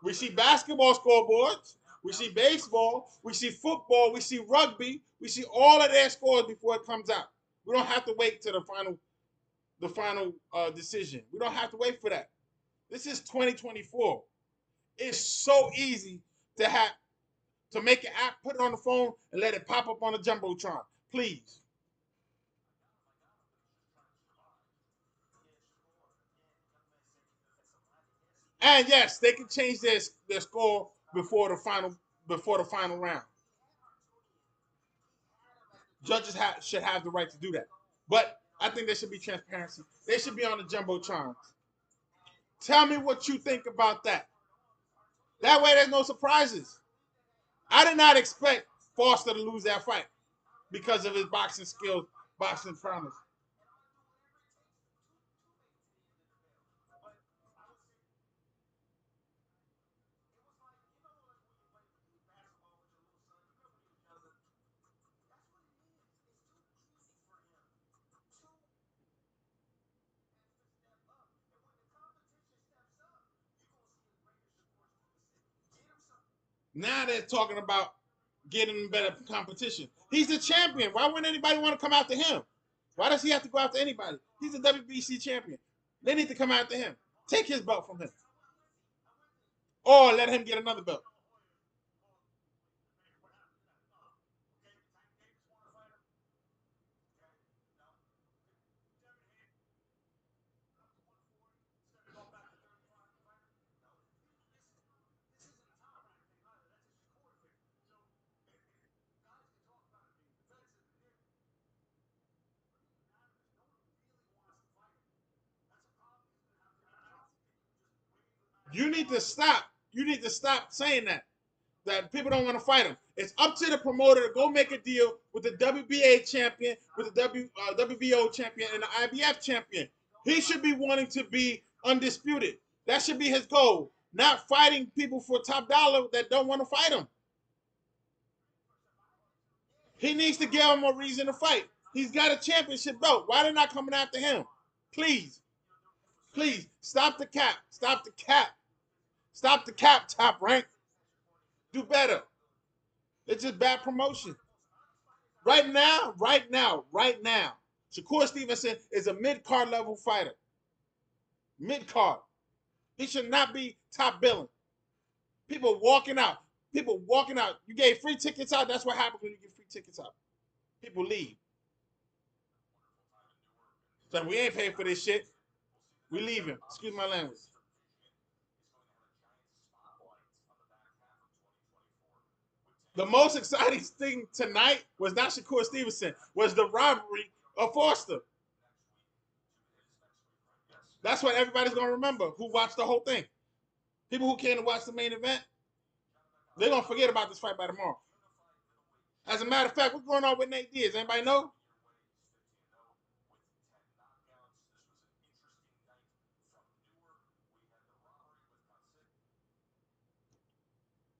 We see basketball scoreboards. We see baseball. We see football. We see rugby. We see all of their scores before it comes out. We don't have to wait to the final decision. We don't have to wait for that. This is 2024. It's so easy to make an app, put it on the phone, and let it pop up on the jumbotron. Please. And yes, they can change their score before the final round. Judges should have the right to do that. But I think there should be transparency. They should be on the jumbotron. Tell me what you think about that. That way, there's no surprises. I did not expect Foster to lose that fight because of his boxing skills, boxing prowess. Now they're talking about getting better competition. He's the champion. Why wouldn't anybody want to come after him? Why does he have to go after anybody? He's a WBC champion. They need to come after him. Take his belt from him. Or let him get another belt. You need to stop. You need to stop saying that. That people don't want to fight him. It's up to the promoter to go make a deal with the WBA champion, with the WBO champion, and the IBF champion. He should be wanting to be undisputed. That should be his goal. Not fighting people for top dollar that don't want to fight him. He needs to give him a reason to fight. He's got a championship belt. Why they not coming after him? Please, please stop the cap. Stop the cap. Stop the cap. Top rank. Do better. It's just bad promotion. Right now, Shakur Stevenson is a mid-card level fighter. Mid-card. He should not be top billing. People walking out. People walking out. You gave free tickets out. That's what happens when you give free tickets out. People leave. So we ain't paying for this shit. We leaving. Excuse my language. The most exciting thing tonight was not Shakur Stevenson, was the robbery of Foster. That's what everybody's gonna remember who watched the whole thing. People who came to watch the main event, they're gonna forget about this fight by tomorrow. As a matter of fact, what's going on with Nate Diaz? Anybody know?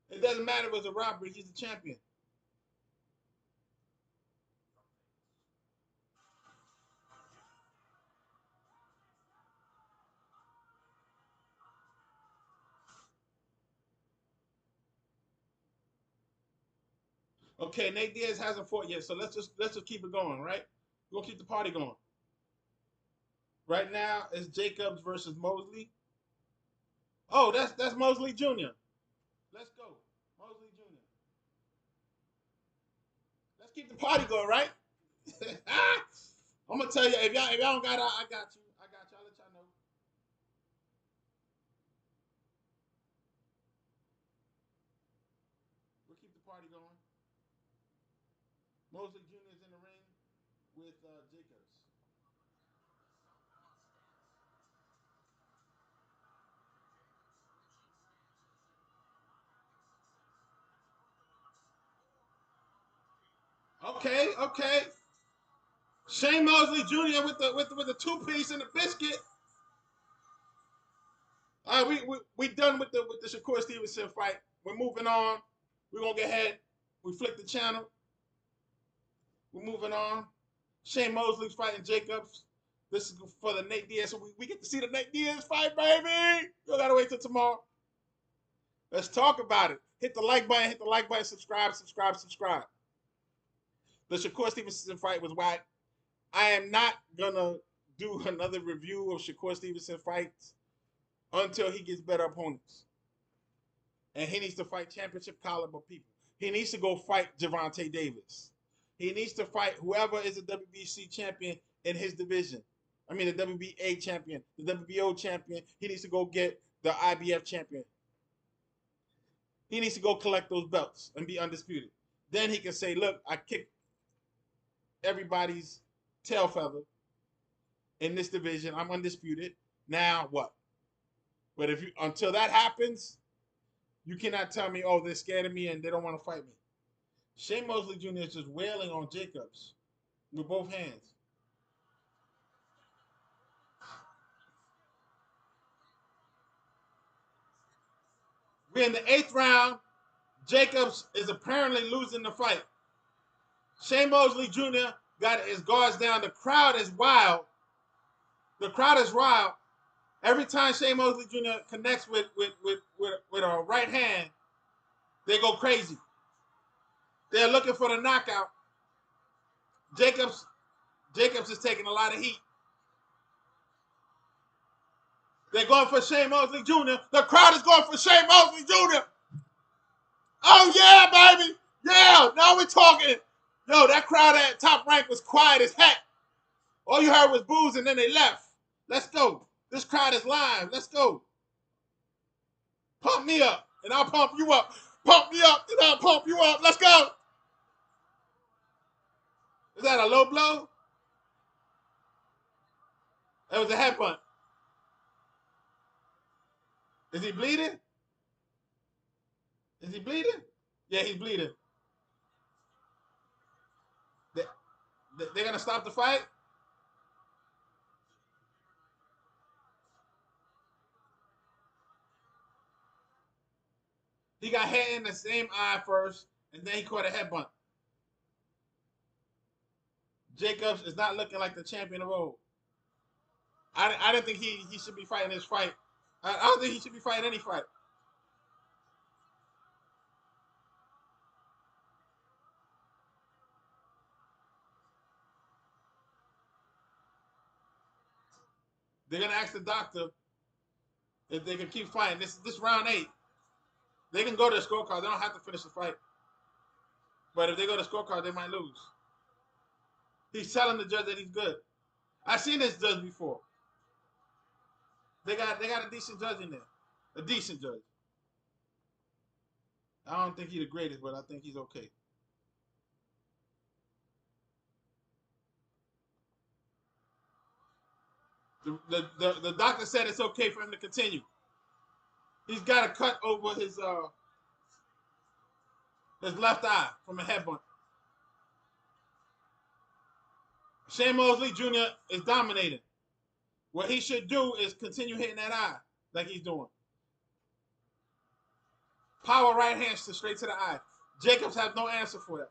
It doesn't matter if it was a robbery, he's the champion. Okay, Nate Diaz hasn't fought yet, so let's just keep it going, right? We're gonna keep the party going. Right now it's Jacobs versus Mosley. Oh, that's Mosley Jr. Let's go. Mosley Jr. Let's keep the party going, right? I'm gonna tell you, if y'all don't got out, I got you. I got you. I'll let y'all know. We'll keep the party going. Mosley Jr. is in the ring with Jacobs. Okay, okay. Shane Mosley Jr. with the two piece and the biscuit. All right, we done with the Shakur Stevenson fight. We're moving on. We're gonna get ahead. We flick the channel. We're moving on. Shane Mosley's fighting Jacobs. This is for the Nate Diaz. So we get to see the Nate Diaz fight, baby. You gotta wait till tomorrow. Let's talk about it. Hit the like button, subscribe. The Shakur Stevenson fight was whack. I am not gonna do another review of Shakur Stevenson fights until he gets better opponents. And he needs to fight championship caliber people. He needs to go fight Gervonta Davis. He needs to fight whoever is a WBC champion in his division. I mean, the WBA champion, the WBO champion. He needs to go get the IBF champion. He needs to go collect those belts and be undisputed. Then he can say, look, I kicked everybody's tail feather in this division. I'm undisputed. Now what? But if you until that happens, you cannot tell me, oh, they're scared of me and they don't want to fight me. Shane Mosley Jr. is just wailing on Jacobs with both hands. We're in the 8th round. Jacobs is apparently losing the fight. Shane Mosley Jr. got his guards down. The crowd is wild. The crowd is wild. Every time Shane Mosley Jr. connects with a right hand, they go crazy. They're looking for the knockout. Jacobs is taking a lot of heat. They're going for Shane Mosley Jr. The crowd is going for Shane Mosley Jr. Oh, yeah, baby. Yeah, now we're talking. Yo, that crowd at Top Rank was quiet as heck. All you heard was boos, and then they left. Let's go. This crowd is live. Let's go. Pump me up, and I'll pump you up. Pump me up, and I'll pump you up. Let's go. Is that a low blow? That was a headbutt. Is he bleeding? Is he bleeding? Yeah, he's bleeding. They're going to stop the fight? He got hit in the same eye first, and then he caught a headbutt. Jacobs is not looking like the champion of old. I didn't think he should be fighting this fight. I don't think he should be fighting any fight. They're going to ask the doctor if they can keep fighting. This round 8. They can go to the scorecard. They don't have to finish the fight. But if they go to the scorecard, they might lose. He's telling the judge that he's good. I've seen this judge before. They got a decent judge in there. A decent judge. I don't think he's the greatest, but I think he's okay. The doctor said it's okay for him to continue. He's got a cut over his left eye from a headbutt. Shane Mosley Jr. is dominating. What he should do is continue hitting that eye like he's doing. Power right hand straight to the eye. Jacobs have no answer for that.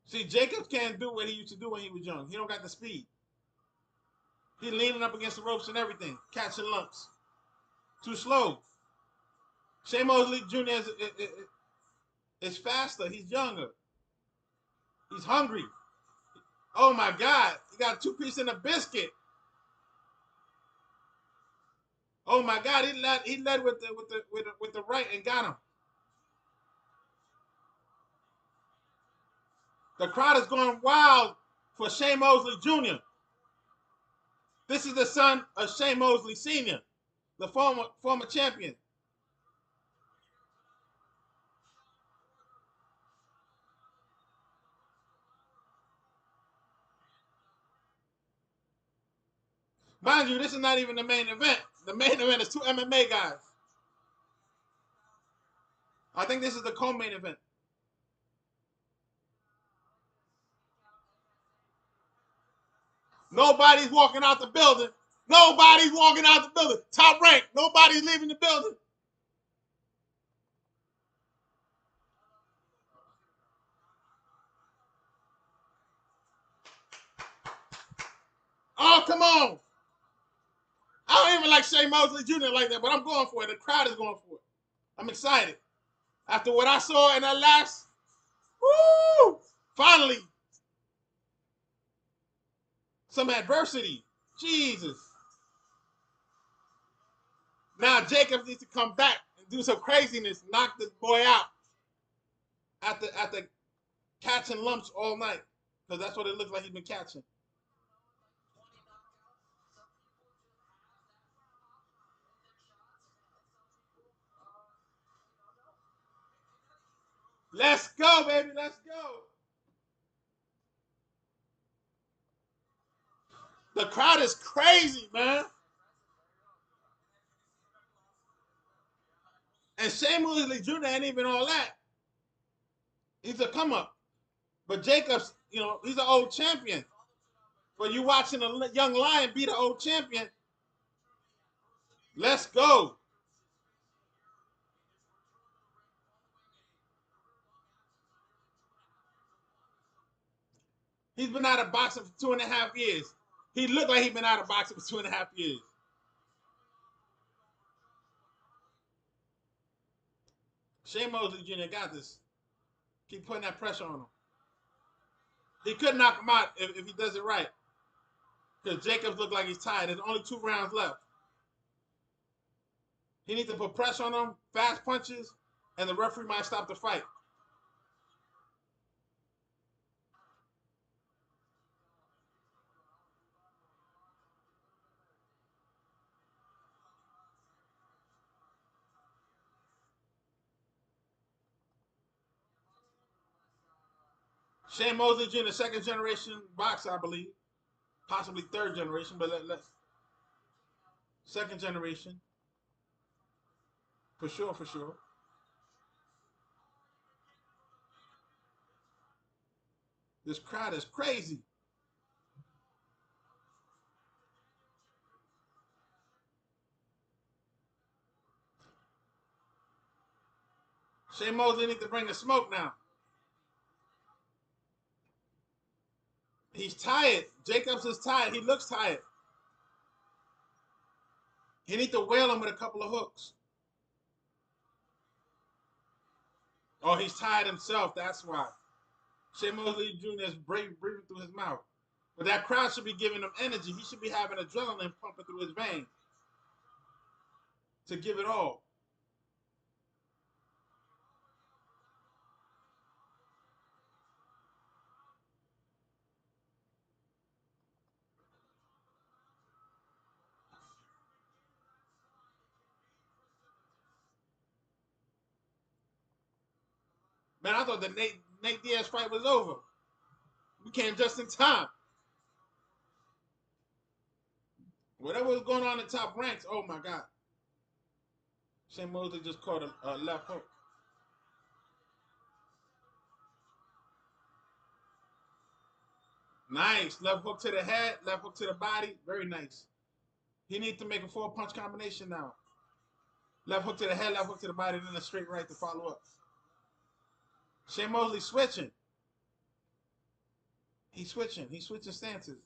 See, Jacobs can't do what he used to do when he was young. He don't got the speed. He's leaning up against the ropes and everything, catching lumps. Too slow. Shane Mosley Jr. is faster. He's younger. He's hungry. Oh, my God. He got 2 pieces in a biscuit. Oh my God, he led with the right and got him. The crowd is going wild for Shane Mosley Jr. This is the son of Shane Mosley Sr., the former champion. Mind you, this is not even the main event. The main event is two MMA guys. I think this is the co-main event. Nobody's walking out the building. Nobody's walking out the building. Top rank. Nobody's leaving the building. Oh, come on. I don't even like Shane Mosley Jr. like that, but I'm going for it. The crowd is going for it. I'm excited. After what I saw in that last, woo, finally, some adversity. Jesus. Now Jacobs needs to come back and do some craziness, knock the boy out after catching lumps all night. Because that's what it looks like he's been catching. Let's go, baby. Let's go. The crowd is crazy, man. And Shane Mosley Jr. ain't even all that. He's a come up. But Jacobs, he's an old champion. But you watching a young lion beat an old champion. Let's go. He's been out of boxing for 2.5 years. He looked like he's been out of boxing for 2.5 years. Shane Mosley Jr. got this. Keep putting that pressure on him. He could knock him out if he does it right. Because Jacobs looked like he's tired. There's only 2 rounds left. He needs to put pressure on him, fast punches, and the referee might stop the fight. Shane Mosley Jr., second generation boxer, I believe. Possibly third generation, but let's second generation. For sure, for sure. This crowd is crazy. Shane Mosley needs to bring the smoke now. He's tired. Jacobs is tired. He looks tired. He needs to whale him with a couple of hooks. Oh, he's tired himself. That's why. Shane Mosley Jr. is breathing through his mouth. But that crowd should be giving him energy. He should be having adrenaline pumping through his veins to give it all. Man, I thought the Nate Diaz fight was over. We came just in time. Whatever was going on in top ranks, oh my God. Shane Mosley just caught a left hook. Nice. Left hook to the head, left hook to the body. Very nice. He needs to make a 4-punch combination now. Left hook to the head, left hook to the body, then a straight right to follow up. Shane Mosley switching. He's switching. He's switching stances.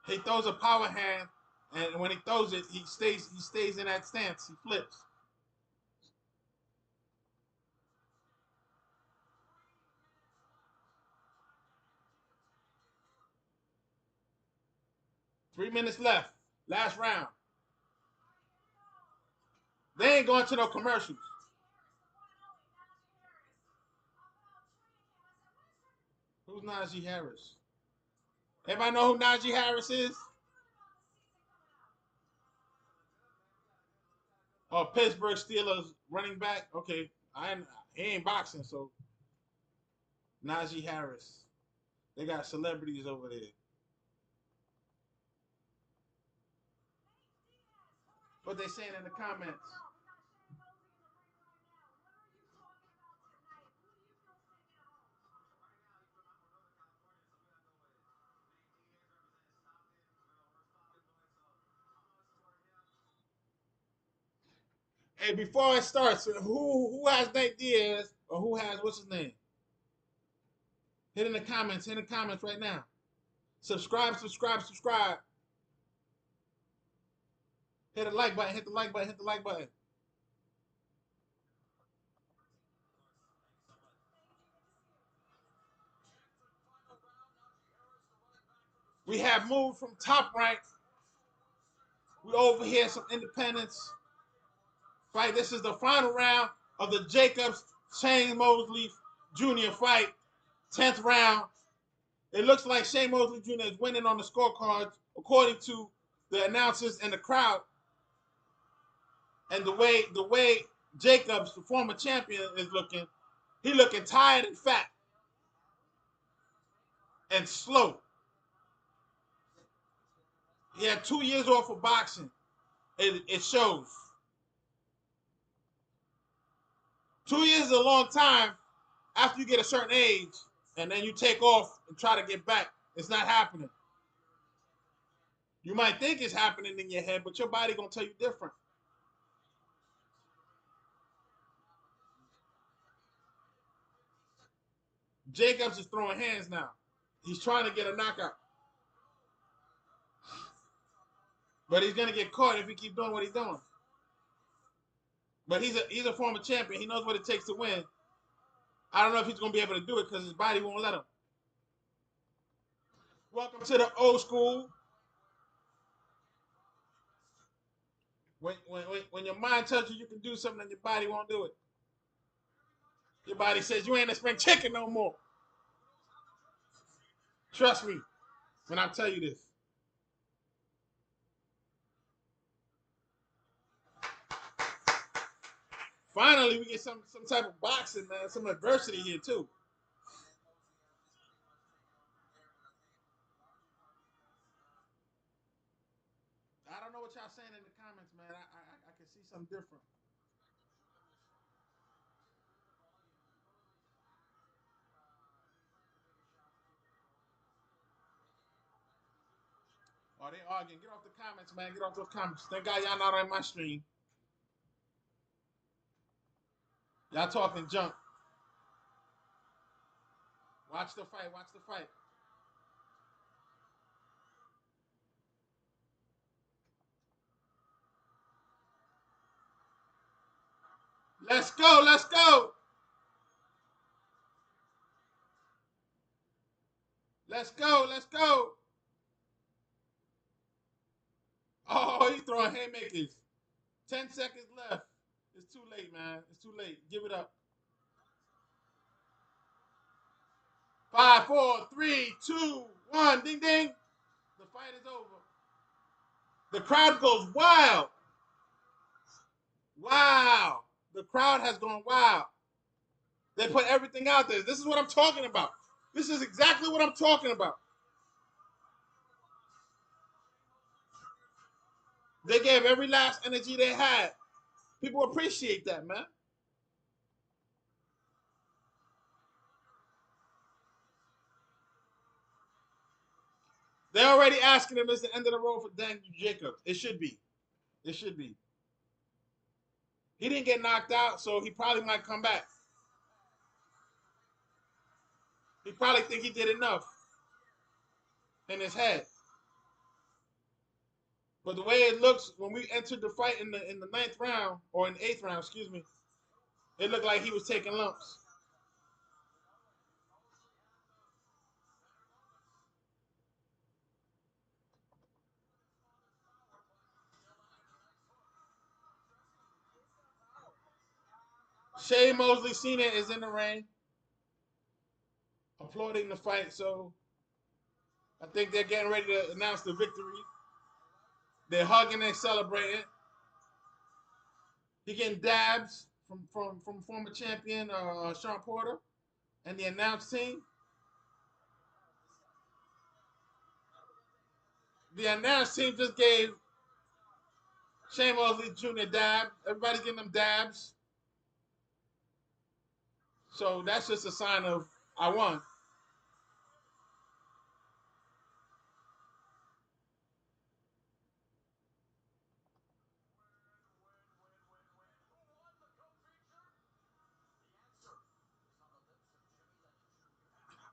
He throws a power hand, and when he throws it, he stays in that stance. He flips. 3 minutes left. Last round. They ain't going to no commercials. Who's Najee Harris? Everybody know who Najee Harris is? Oh, Pittsburgh Steelers running back. Okay, he ain't boxing, so Najee Harris. They got celebrities over there. What they saying in the comments? Hey, before it starts, who has Nate Diaz or who has what's his name? Hit in the comments. Hit in the comments right now. Subscribe. Hit the like button. Hit the like button. Hit the like button. We have moved from top rank. We over here some independents. Fight. This is the final round of the Jacobs Shane Mosley Jr. fight. 10th round. It looks like Shane Mosley Jr. is winning on the scorecards according to the announcers and the crowd. And the way Jacobs, the former champion, is looking, he looking tired and fat and slow. He had 2 years off of boxing. It shows. 2 years is a long time after you get a certain age, and then you take off and try to get back. It's not happening. You might think it's happening in your head, but your body gonna tell you different. Jacobs is throwing hands now. He's trying to get a knockout. But he's gonna get caught if he keeps doing what he's doing. But he's a former champion. He knows what it takes to win. I don't know if he's gonna be able to do it because his body won't let him. Welcome to the old school. When your mind tells you can do something and your body won't do it. Your body says you ain't a spring chicken no more. Trust me when I tell you this. Finally, we get some type of boxing, man. Some adversity here too. I don't know what y'all saying in the comments, man. I can see something different. Oh, they arguing. Get off the comments, man. Get off those comments. Thank God y'all not on my stream. Y'all talking junk. Watch the fight. Watch the fight. Let's go. Let's go. Let's go. Let's go. Oh, he's throwing haymakers. 10 seconds left. It's too late, man. It's too late. Give it up. 5, 4, 3, 2, 1. Ding, ding. The fight is over. The crowd goes wild. Wow. The crowd has gone wild. They put everything out there. This is what I'm talking about. This is exactly what I'm talking about. They gave every last energy they had. People appreciate that, man. They're already asking him, is the end of the road for Daniel Jacobs? It should be. It should be. He didn't get knocked out, so he probably might come back. He probably think he did enough in his head. But the way it looks when we entered the fight in the ninth round, or in the 8th round, excuse me, it looked like he was taking lumps. Shea Mosley Sr. is in the ring, applauding the fight. So I think they're getting ready to announce the victory. They're hugging and celebrating. He getting dabs from former champion Sean Porter and the announce team. The announce team just gave Shane Mosley Jr. dab. Everybody getting them dabs. So that's just a sign of I won.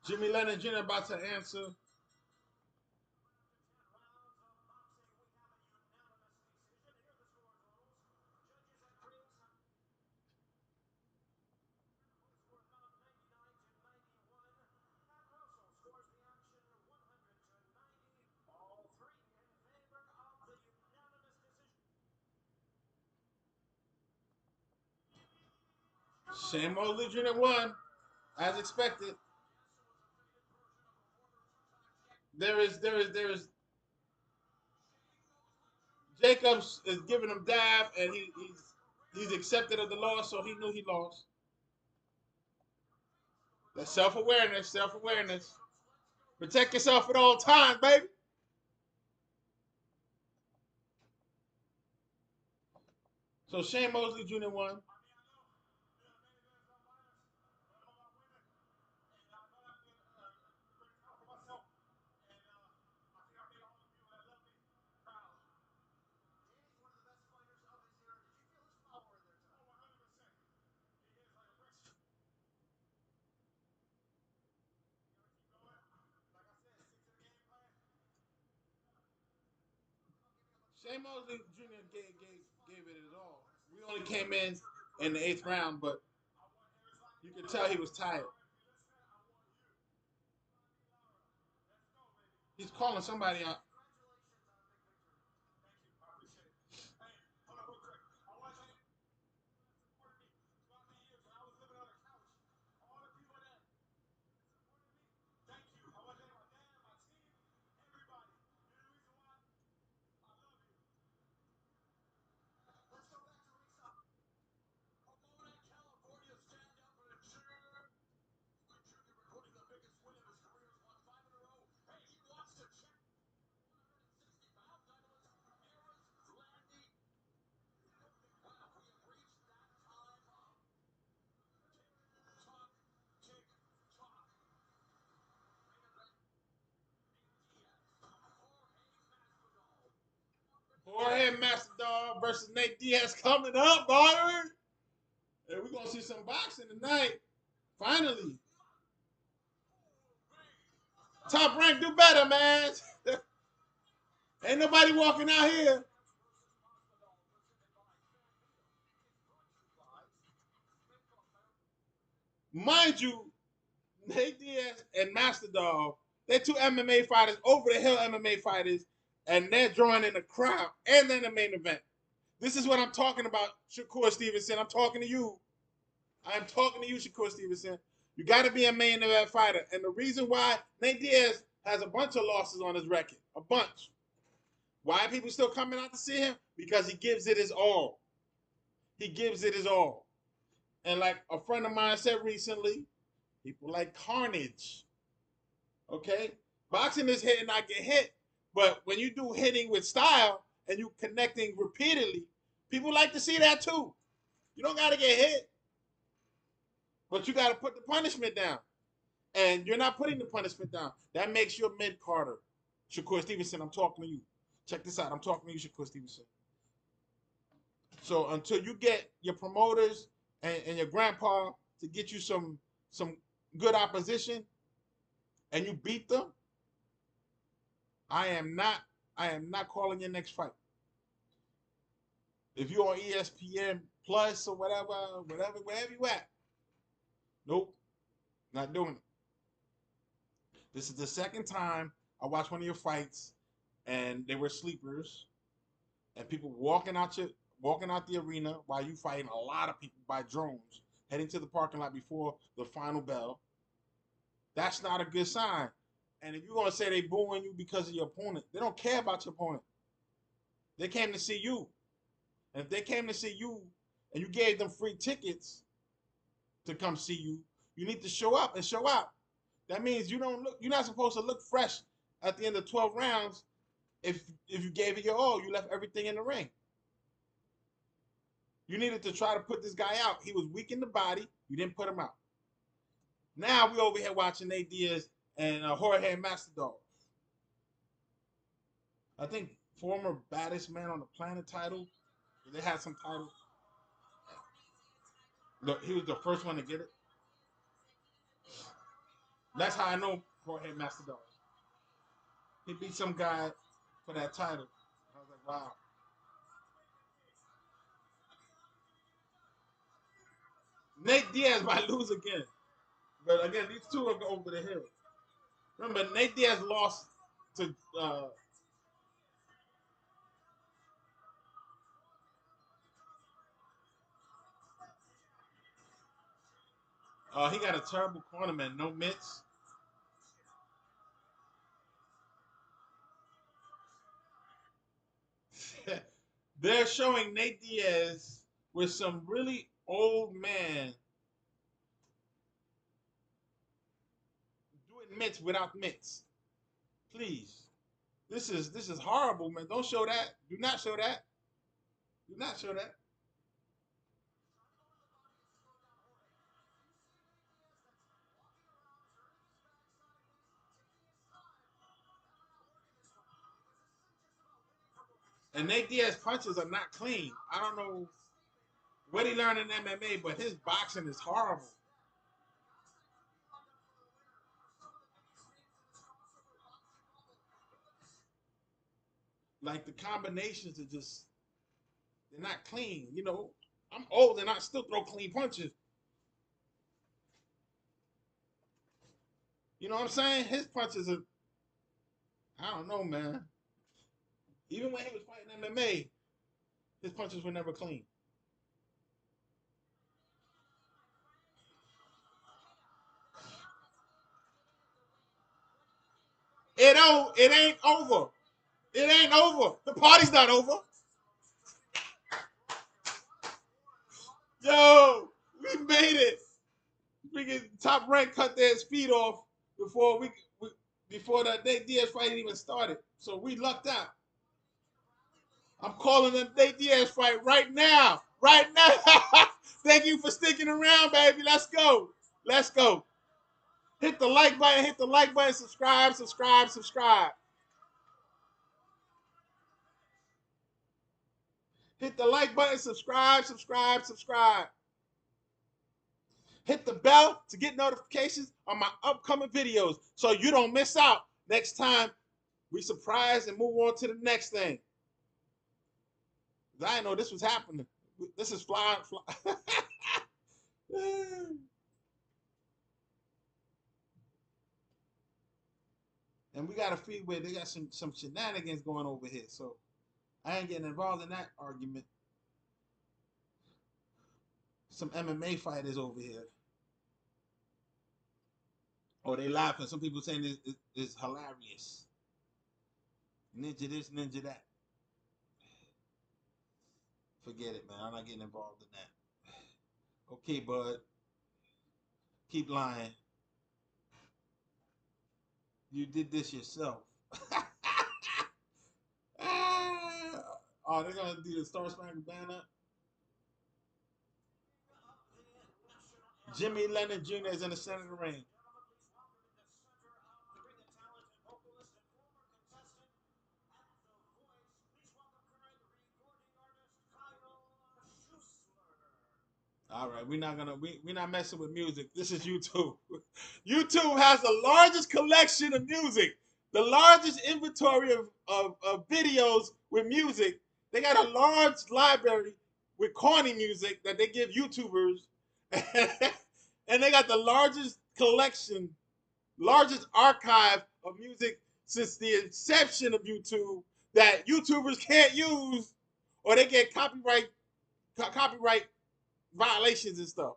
Jimmy Lennon Jr. about to answer. Shane Mosley Jr. won, as expected. There is Jacobs is giving him dab, and he's accepted of the loss, so he knew he lost. That's self-awareness, self-awareness. Protect yourself at all times, baby. So Shane Mosley Jr. won. Shane Mosley Jr. gave it his all. We only came in the eighth round, but you could tell he was tired. He's calling somebody out. Jorge Masvidal versus Nate Diaz coming up, Byron. And we're gonna see some boxing tonight. Finally. Top Rank, do better, man. Ain't nobody walking out here. Mind you, Nate Diaz and Master Dog, they're two MMA fighters, over the hill MMA fighters, and they're drawing in the crowd and then the main event. This is what I'm talking about, Shakur Stevenson. I'm talking to you. I'm talking to you, Shakur Stevenson. You got to be a main event fighter. And the reason why Nate Diaz has a bunch of losses on his record, a bunch. Why are people still coming out to see him? Because he gives it his all. He gives it his all. And like a friend of mine said recently, people like carnage. Okay? Boxing is hit and I get hit. But when you do hitting with style and you connecting repeatedly, people like to see that too. You don't got to get hit. But you got to put the punishment down. And you're not putting the punishment down. That makes you a mid-carder. Shakur Stevenson, I'm talking to you. Check this out. I'm talking to you, Shakur Stevenson. So until you get your promoters and your grandpa to get you some good opposition and you beat them, I am not calling your next fight. If you're on ESPN Plus or wherever you at, nope, not doing it. This is the second time I watched one of your fights and they were sleepers and people walking out the arena while you fighting a lot of people by drones. heading to the parking lot before the final bell. That's not a good sign. And if you're going to say they booing you because of your opponent, they don't care about your opponent. They came to see you. And if they came to see you and you gave them free tickets to come see you, you need to show up and show out. That means you're not supposed to look fresh at the end of 12 rounds if you gave it your all. You left everything in the ring. You needed to try to put this guy out. He was weak in the body. You didn't put him out. Now we over here watching Nate Diaz and Jorge Masvidal. I think former baddest man on the planet title. They had some title. He was the first one to get it. That's how I know Jorge Masvidal. He beat some guy for that title. I was like, wow. Nate Diaz might lose again. But again, these two are over the hill. Remember, Nate Diaz lost to he got a terrible cornerman, no mitts. They're showing Nate Diaz with some really old man doing mitts without mitts. Please. This is horrible, man. Don't show that. Do not show that. Do not show that. And Nate Diaz punches are not clean. I don't know what he learned in MMA, but his boxing is horrible. Like the combinations are just they're not clean. You know, I'm old and I still throw clean punches. You know what I'm saying? His punches are I don't know, man. Even when he was fighting MMA, his punches were never clean. It ain't over. It ain't over. The party's not over. Yo, we made it. Freaking Top Rank cut their feet off before before that Nate Diaz fight even started. So we lucked out. I'm calling the Nate Diaz fight right now. Right now. Thank you for sticking around, baby. Let's go. Let's go. Hit the like button. Hit the like button. Subscribe, subscribe, subscribe. Hit the like button. Subscribe, subscribe, subscribe. Hit the bell to get notifications on my upcoming videos so you don't miss out next time we surprise and move on to the next thing. I didn't know this was happening. This is flying. And we got a feed where they got some shenanigans going over here. So I ain't getting involved in that argument. Some MMA fighters over here. Oh, they laughing. Some people saying it's hilarious. Ninja this, ninja that. Forget it, man. I'm not getting involved in that. Okay, bud. Keep lying. You did this yourself. Oh, they're gonna do the Star Spangled Banner. Jimmy Lennon Jr. is in the center of the ring. All right, we're not messing with music. This is YouTube. YouTube has the largest collection of music, the largest inventory of videos with music. They got a large library with corny music that they give YouTubers, and they got the largest collection, largest archive of music since the inception of YouTube that YouTubers can't use, or they get copyright violations and stuff.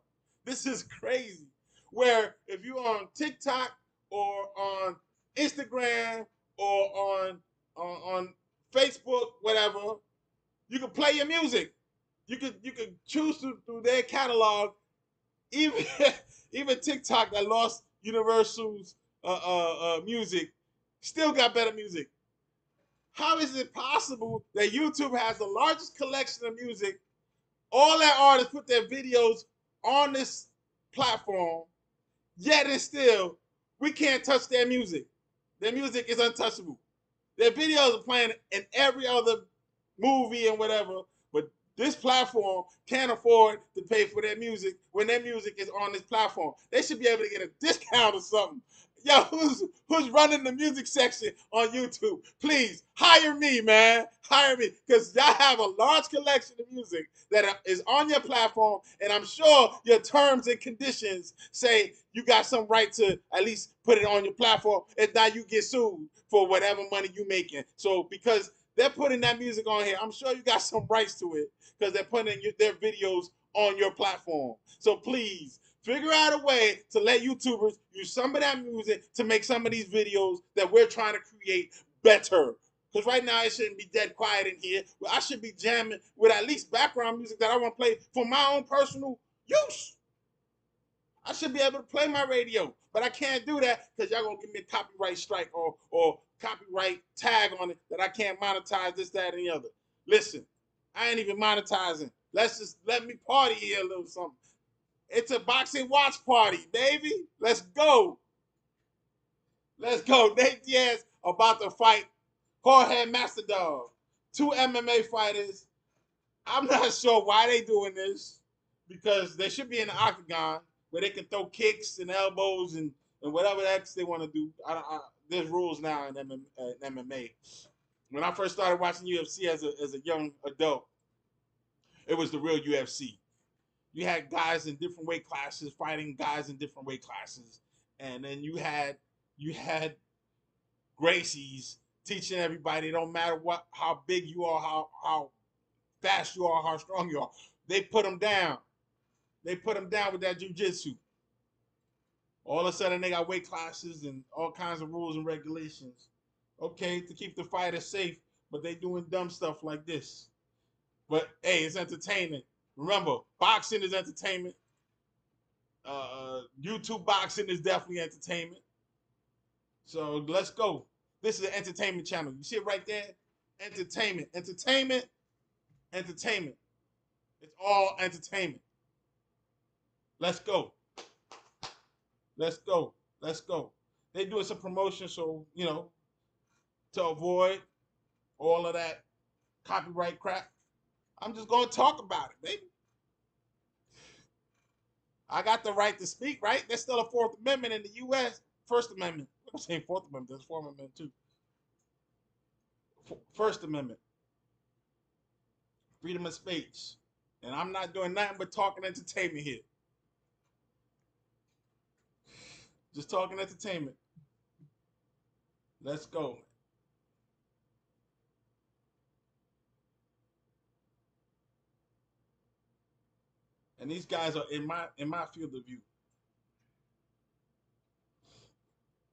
This is crazy. Where if you're on TikTok or on Instagram or on Facebook, whatever, you can play your music. You can choose through their catalog. Even even TikTok that lost Universal's music still got better music. How is it possible that YouTube has the largest collection of music? All their artists put their videos on this platform, yet and still we can't touch their music. Their music is untouchable. Their videos are playing in every other movie and whatever, but this platform can't afford to pay for their music when their music is on this platform. They should be able to get a discount or something. Yo, who's running the music section on YouTube? Please hire me, man. Hire me, because y'all have a large collection of music that is on your platform, and I'm sure your terms and conditions say you got some right to at least put it on your platform. If not, you get sued for whatever money you making. So because they're putting that music on here, I'm sure you got some rights to it because they're putting their videos on your platform. So please figure out a way to let YouTubers use some of that music to make some of these videos that we're trying to create better. Because right now it shouldn't be dead quiet in here. I should be jamming with at least background music that I want to play for my own personal use. I should be able to play my radio, but I can't do that because y'all gonna give me a copyright strike or copyright tag on it that I can't monetize this, that, and the other. Listen, I ain't even monetizing. Let me party here a little something. It's a boxing watch party, baby. Let's go. Let's go. Nate Diaz about to fight Jorge Masvidal. Two MMA fighters. I'm not sure why they doing this because they should be in the octagon where they can throw kicks and elbows and whatever else they want to do. There's rules now in MMA. When I first started watching UFC as a young adult, it was the real UFC. You had guys in different weight classes fighting guys in different weight classes, and then you had Gracies teaching everybody. It don't matter how big you are, how fast you are, how strong you are. They put them down. They put them down with that jujitsu. All of a sudden, they got weight classes and all kinds of rules and regulations. Okay, to keep the fighter safe, but they doing dumb stuff like this. But hey, it's entertainment. Remember, boxing is entertainment. YouTube boxing is definitely entertainment. So let's go. This is an entertainment channel. You see it right there? Entertainment, entertainment, entertainment. It's all entertainment. Let's go. Let's go. Let's go. They doing some promotion, so to avoid all of that copyright crap, I'm just gonna talk about it, baby. I got the right to speak, right? There's still a Fourth Amendment in the U.S. First Amendment. I'm saying Fourth Amendment. There's Fourth Amendment too. First Amendment. Freedom of speech. And I'm not doing nothing but talking entertainment here. Just talking entertainment. Let's go. And these guys are in my field of view.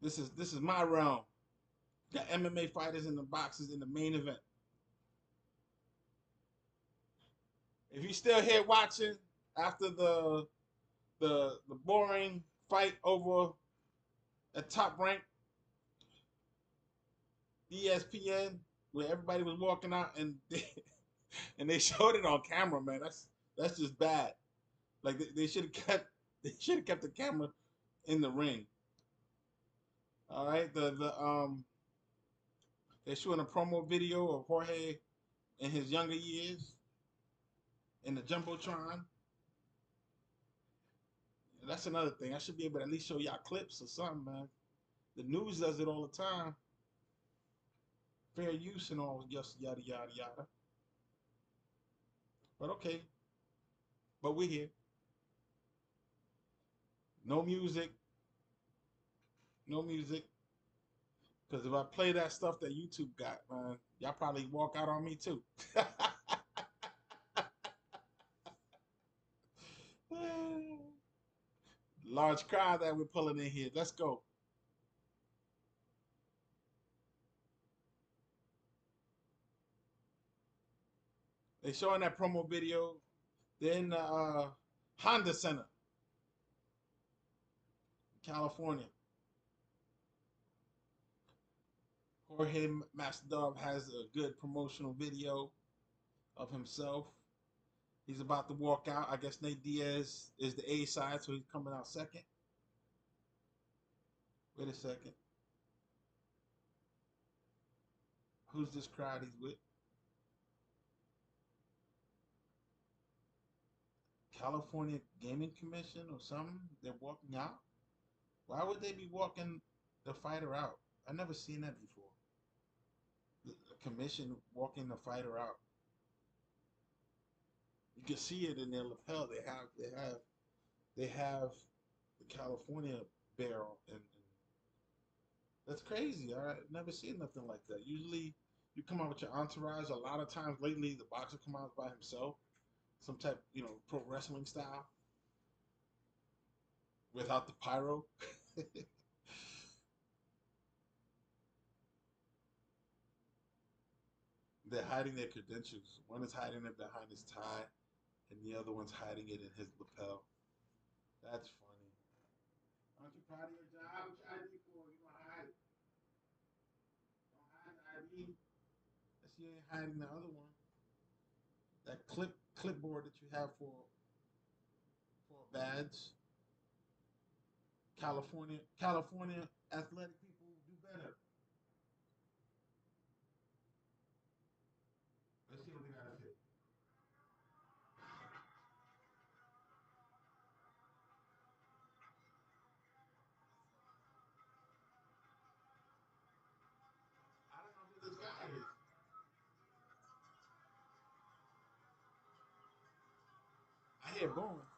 This is my realm. Got MMA fighters and the boxers in the main event. If you're still here watching after the boring fight over a top rank ESPN where everybody was walking out and they showed it on camera, man. That's just bad. Like they should have kept the camera in the ring. All right, they're showing a promo video of Jorge in his younger years in the jumbotron. That's another thing. I should be able to at least show y'all clips or something, man. The news does it all the time. Fair use and all, just yada yada yada. But okay. But we're here. No music. No music. Because if I play that stuff that YouTube got, man, y'all probably walk out on me too. Large crowd that we're pulling in here. Let's go. They showing that promo video. They're in the Honda Center, California. Jorge Masvidal has a good promotional video of himself. He's about to walk out. I guess Nate Diaz is the A side, so he's coming out second. Wait a second. Who's this crowd he's with? California Gaming Commission or something? They're walking out? Why would they be walking the fighter out? I've never seen that before. The commission walking the fighter out. You can see it in their lapel. They have the California barrel, and that's crazy. I've never seen nothing like that. Usually, you come out with your entourage. A lot of times lately, the boxer come out by himself, some type, pro wrestling style, without the pyro. They're hiding their credentials. One is hiding it behind his tie, and the other one's hiding it in his lapel. That's funny. Aren't you proud of your job? What's your ID for? You don't hide it. Don't hide the ID. I see you ain't hiding the other one. That clipboard that you have for a badge. California athletic people do better. Let's see what they gotta say. I don't know who this guy is. I hear booing.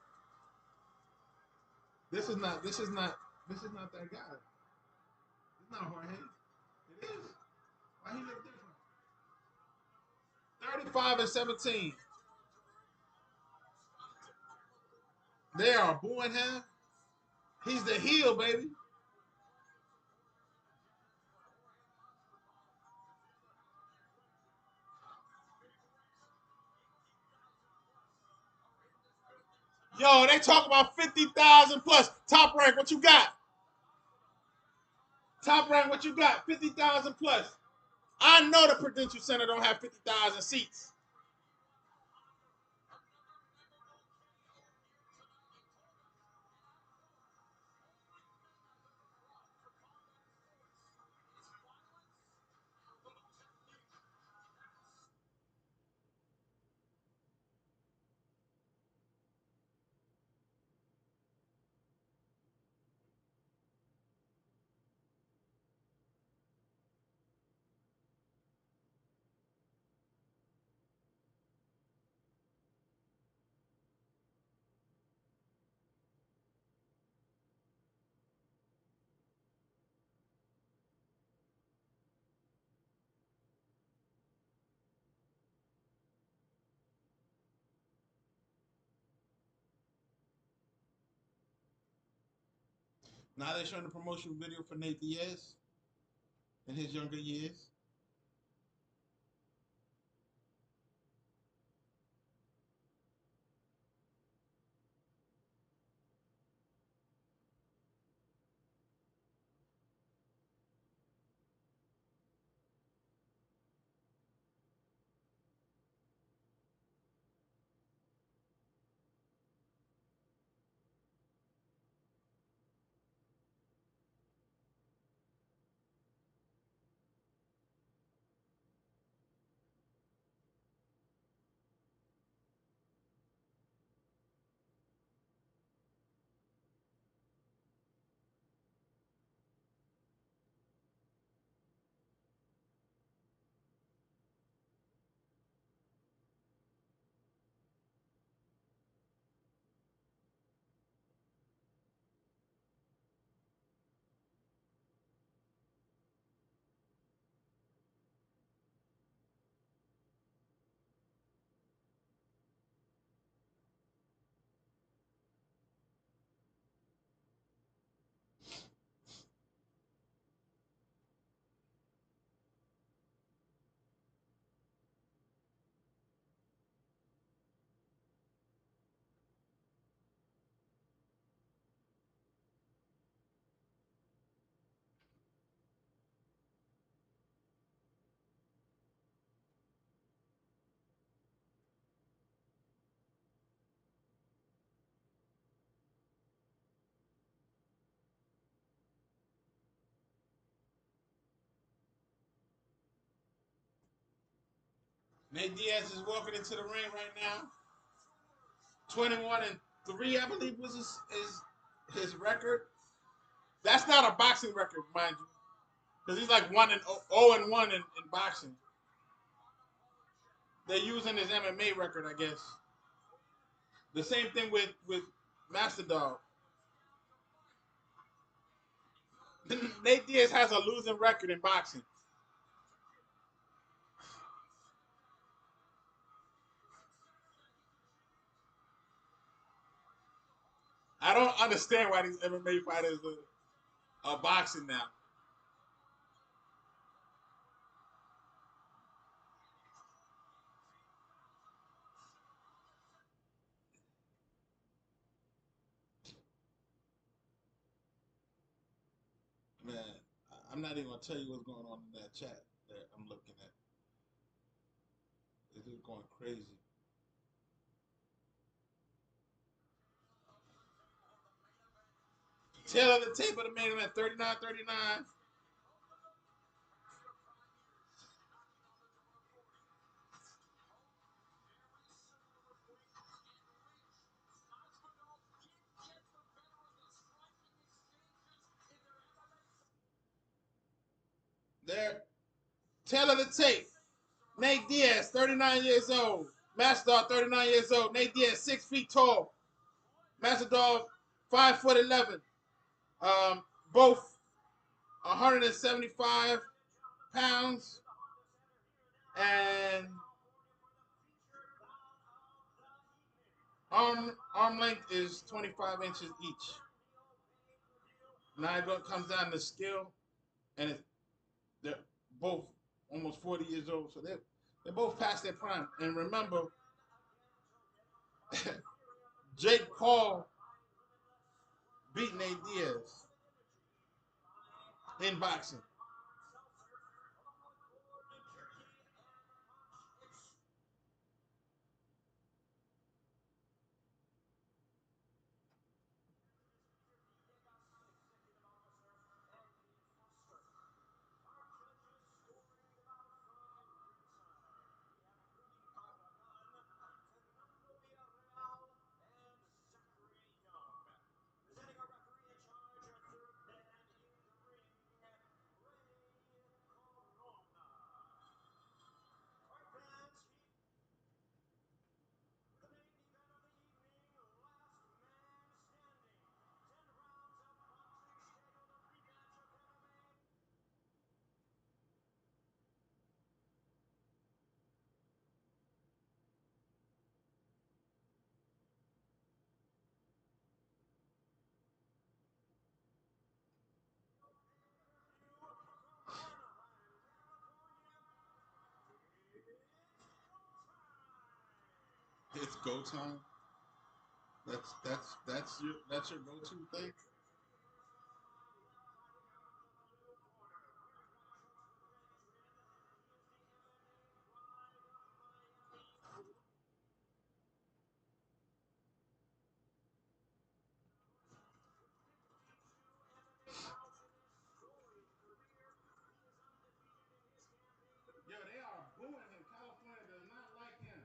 This is not. This is not. This is not that guy. It's not Jorge. It is. Why he look different? 35-17. They are booing him. He's the heel, baby. Yo, they talk about 50,000 plus. Top rank, what you got? Top rank, what you got? 50,000 plus. I know the Prudential Center don't have 50,000 seats. Now they're showing the promotional video for Nate Diaz in his younger years. Nate Diaz is walking into the ring right now. 21-3, I believe, was his record. That's not a boxing record, mind you, because he's like 0-1 in boxing. They're using his MMA record, I guess. The same thing with Master Dog. Nate Diaz has a losing record in boxing. I don't understand why these MMA fighters are boxing now. Man, I'm not even gonna tell you what's going on in that chat that I'm looking at. It's just going crazy. Tail of the tape of the main event, 39-39. There, tail of the tape. Nate Diaz, 39 years old. Masvidal, 39 years old. Nate Diaz, 6 feet tall. Masvidal, 5'11". Both 175 pounds, and arm length is 25 inches each. Now it comes down to skill, and they're both almost 40 years old, so they're both past their prime. And remember, Jake Paul beat Nate Diaz in boxing. It's go time. That's your go-to thing. Yo, they are booing him. California does not like him.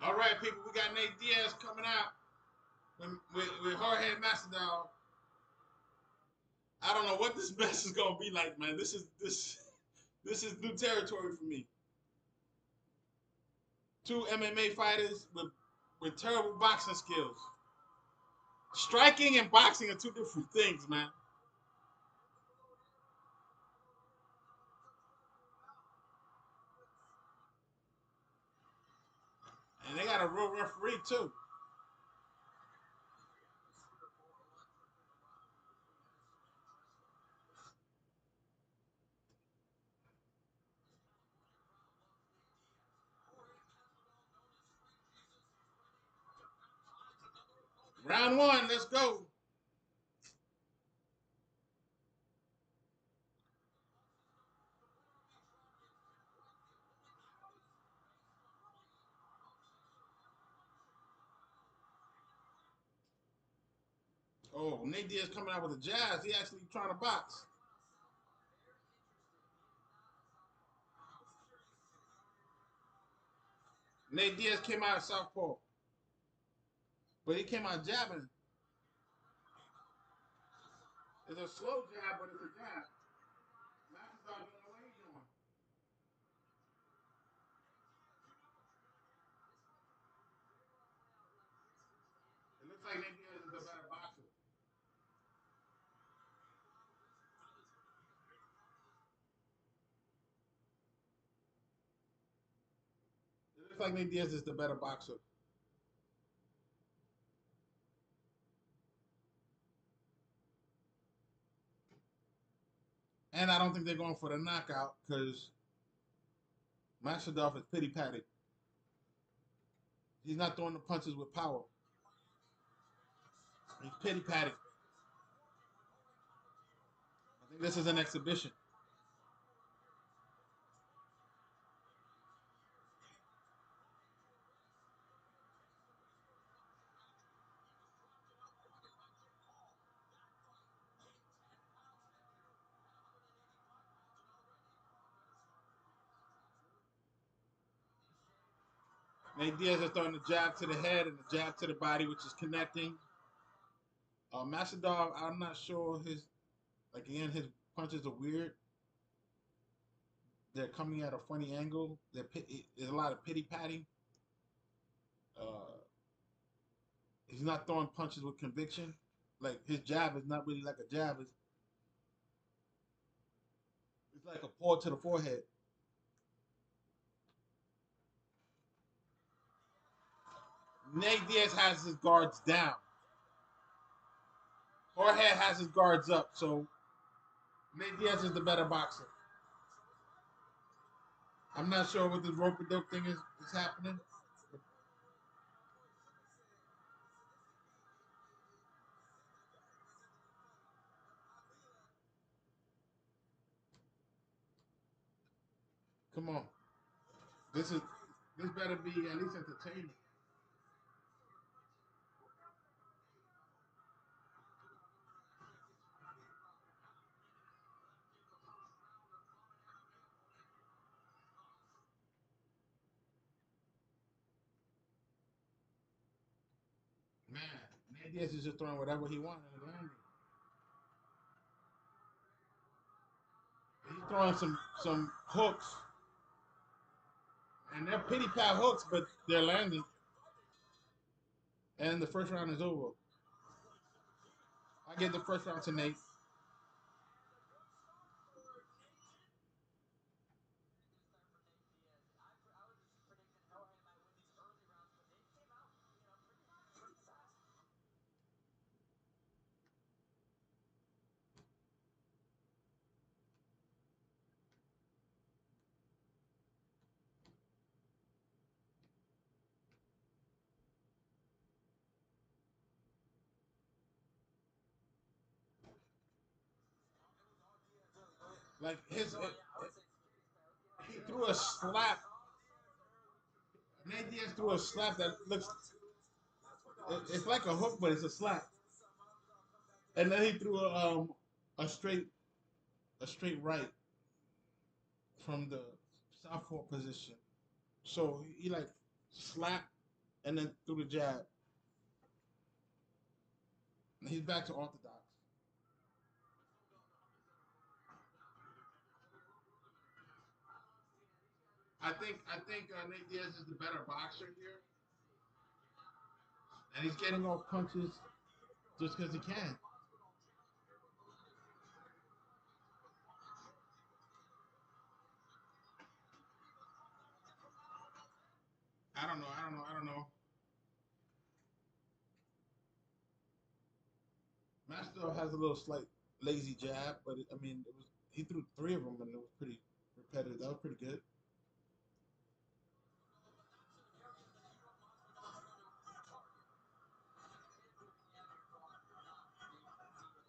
All right, people, we got Nate Diaz coming out with Jorge Masvidal. I don't know what this mess is gonna be like, man. This is new territory for me. Two MMA fighters with terrible boxing skills. Striking and boxing are two different things, man. And they got a real referee too. Round one, let's go. Oh, Nate Diaz coming out with a jazz. He actually trying to box. Nate Diaz came out of southpaw, but he came out jabbing. It's a slow jab, but it's a jab. Masvidal don't know what he's doing. It looks like Nate Diaz is a better boxer. It looks like Nate Diaz is the better boxer. And I don't think they're going for the knockout because Masvidal is pity patty. He's not throwing the punches with power. He's pity patty. I think this is an exhibition. Nate Diaz is throwing the jab to the head and the jab to the body, which is connecting. Masvidal, I'm not sure his like again his punches are weird. They're coming at a funny angle. There's a lot of pity patting. Uh, he's not throwing punches with conviction. Like his jab is not really like a jab. It's like a paw to the forehead. Nate Diaz has his guards down. Jorge has his guards up. So Nate Diaz is the better boxer. I'm not sure what this rope a dope thing is happening. Come on. This is this better be at least entertaining. Man, Nate Diaz is just throwing whatever he wants and landing. He's throwing some hooks, and they're pity pat hooks, but they're landing. And the first round is over. I give the first round to Nate. Like he threw a slap. Nate Diaz threw a slap that looks. It's like a hook, but it's a slap. And then he threw a straight a straight right from the southpaw position. So he like slapped and then through the jab. He's back to orthodox. I think Nate Diaz is the better boxer here, and he's getting off punches just because he can. I don't know. Master has a little slight lazy jab, but I mean, it was he threw three of them and it was pretty repetitive. That was pretty good.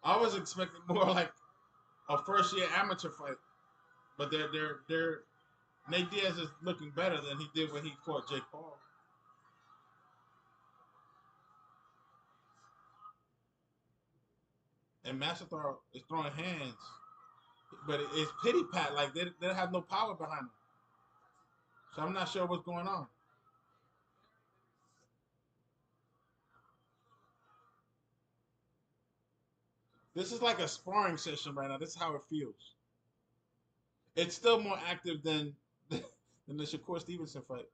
I was expecting more like a first year amateur fight, but they're Nate Diaz is looking better than he did when he fought Jake Paul. And Master is throwing hands, but it's pity pat. Like they have no power behind them. So I'm not sure what's going on. This is like a sparring session right now. This is how it feels. It's still more active than than the Shakur Stevenson fight.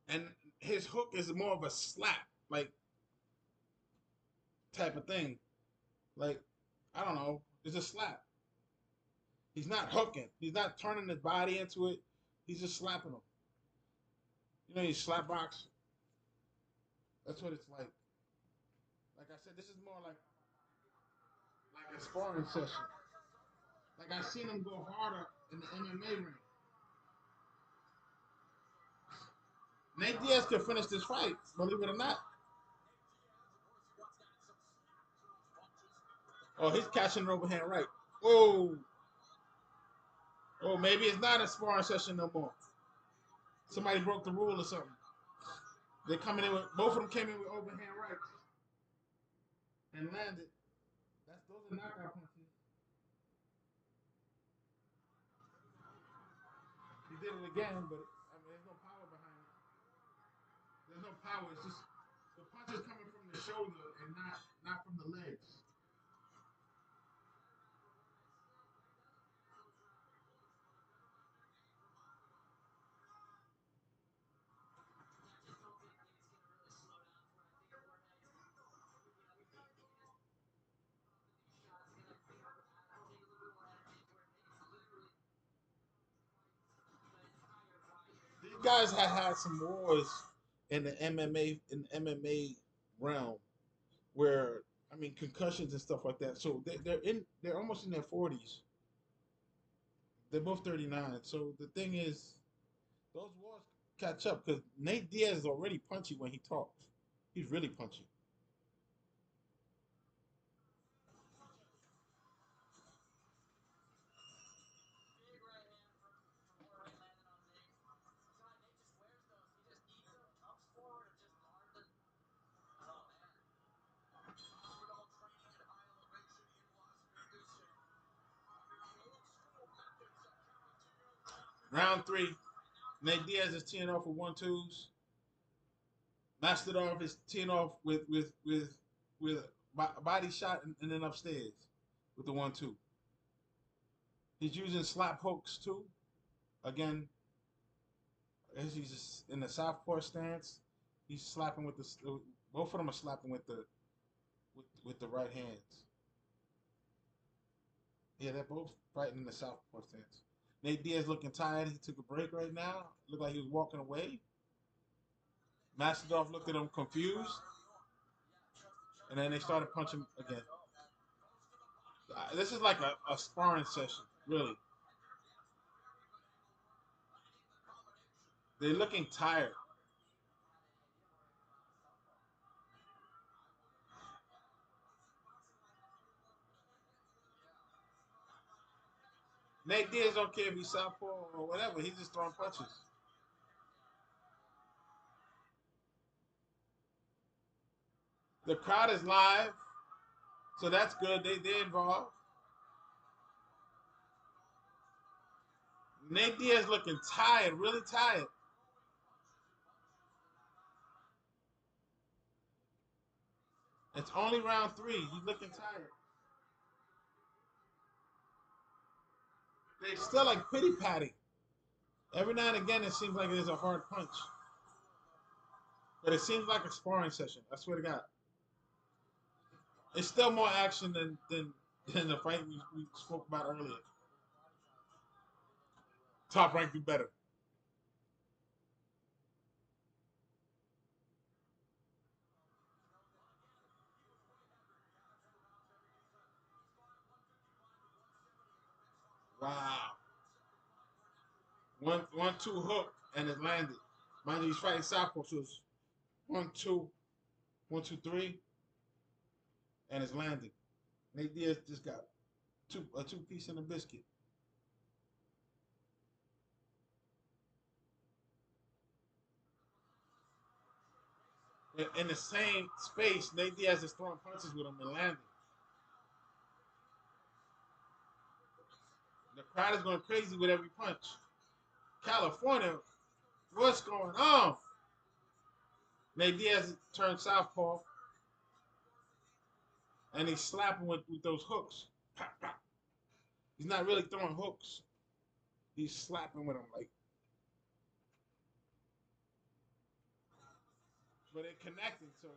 And his hook is more of a slap, like type of thing. Like I don't know, it's a slap. He's not hooking. He's not turning his body into it. He's just slapping him. You know, you slap box. That's what it's like. Like I said, this is more like a sparring session. Like I seen him go harder in the MMA ring. Nate Diaz could finish this fight, believe it or not. Oh, he's catching an overhand right. Whoa. Oh, maybe it's not a sparring session no more. Somebody broke the rule or something. They're coming in with both of them came in with overhand rights and landed. Those are knockout punches. He did it again, but I mean, there's no power behind it. There's no power. It's just the punch is coming from the shoulder and not from the legs. These guys have had some wars in the MMA realm where I mean concussions and stuff like that. So they're almost in their 40s. They're both 39. So the thing is, those wars catch up because Nate Diaz is already punchy when he talks. He's really punchy. Round three, Nate Diaz is teeing off with one twos. Mastered is teeing off with a body shot and then upstairs with the 1-2. He's using slap hooks too. Again, as he's just in the southpaw stance, he's slapping with the both of them are slapping with the right hands. Yeah, they're both fighting in the southpaw stance. Nate Diaz looking tired. He took a break right now. Looked like he was walking away. Master looked at him confused, and then they started punching again. This is like a sparring session, really. They're looking tired. Nate Diaz don't care if he's southpaw or whatever. He's just throwing punches. The crowd is live, so that's good. They're involved. Nate Diaz looking tired, really tired. It's only round 3. He's looking tired. They still like pity patty. Every now and again, it seems like there's a hard punch, but it seems like a sparring session. I swear to God, it's still more action than the fight we spoke about earlier. Top Rank do better. Wow. One two hook and it landed. Mind you, he's fighting southpaw, so it's 1 2, 1 2 3, and it's landed. Nate Diaz just got a 2-piece and a biscuit. In the same space, Nate Diaz is throwing punches with him and landing. The crowd is going crazy with every punch. California, what's going on? Nate Diaz turned southpaw, and he's slapping with those hooks. Pop, pop. He's not really throwing hooks. He's slapping with them like. But it connected, so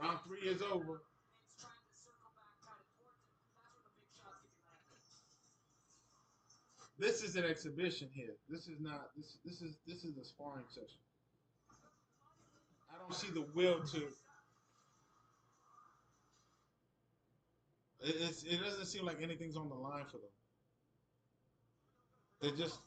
round 3 is over. This is an exhibition here. This is not. This is a sparring session. I don't see the will to. It doesn't seem like anything's on the line for them. They just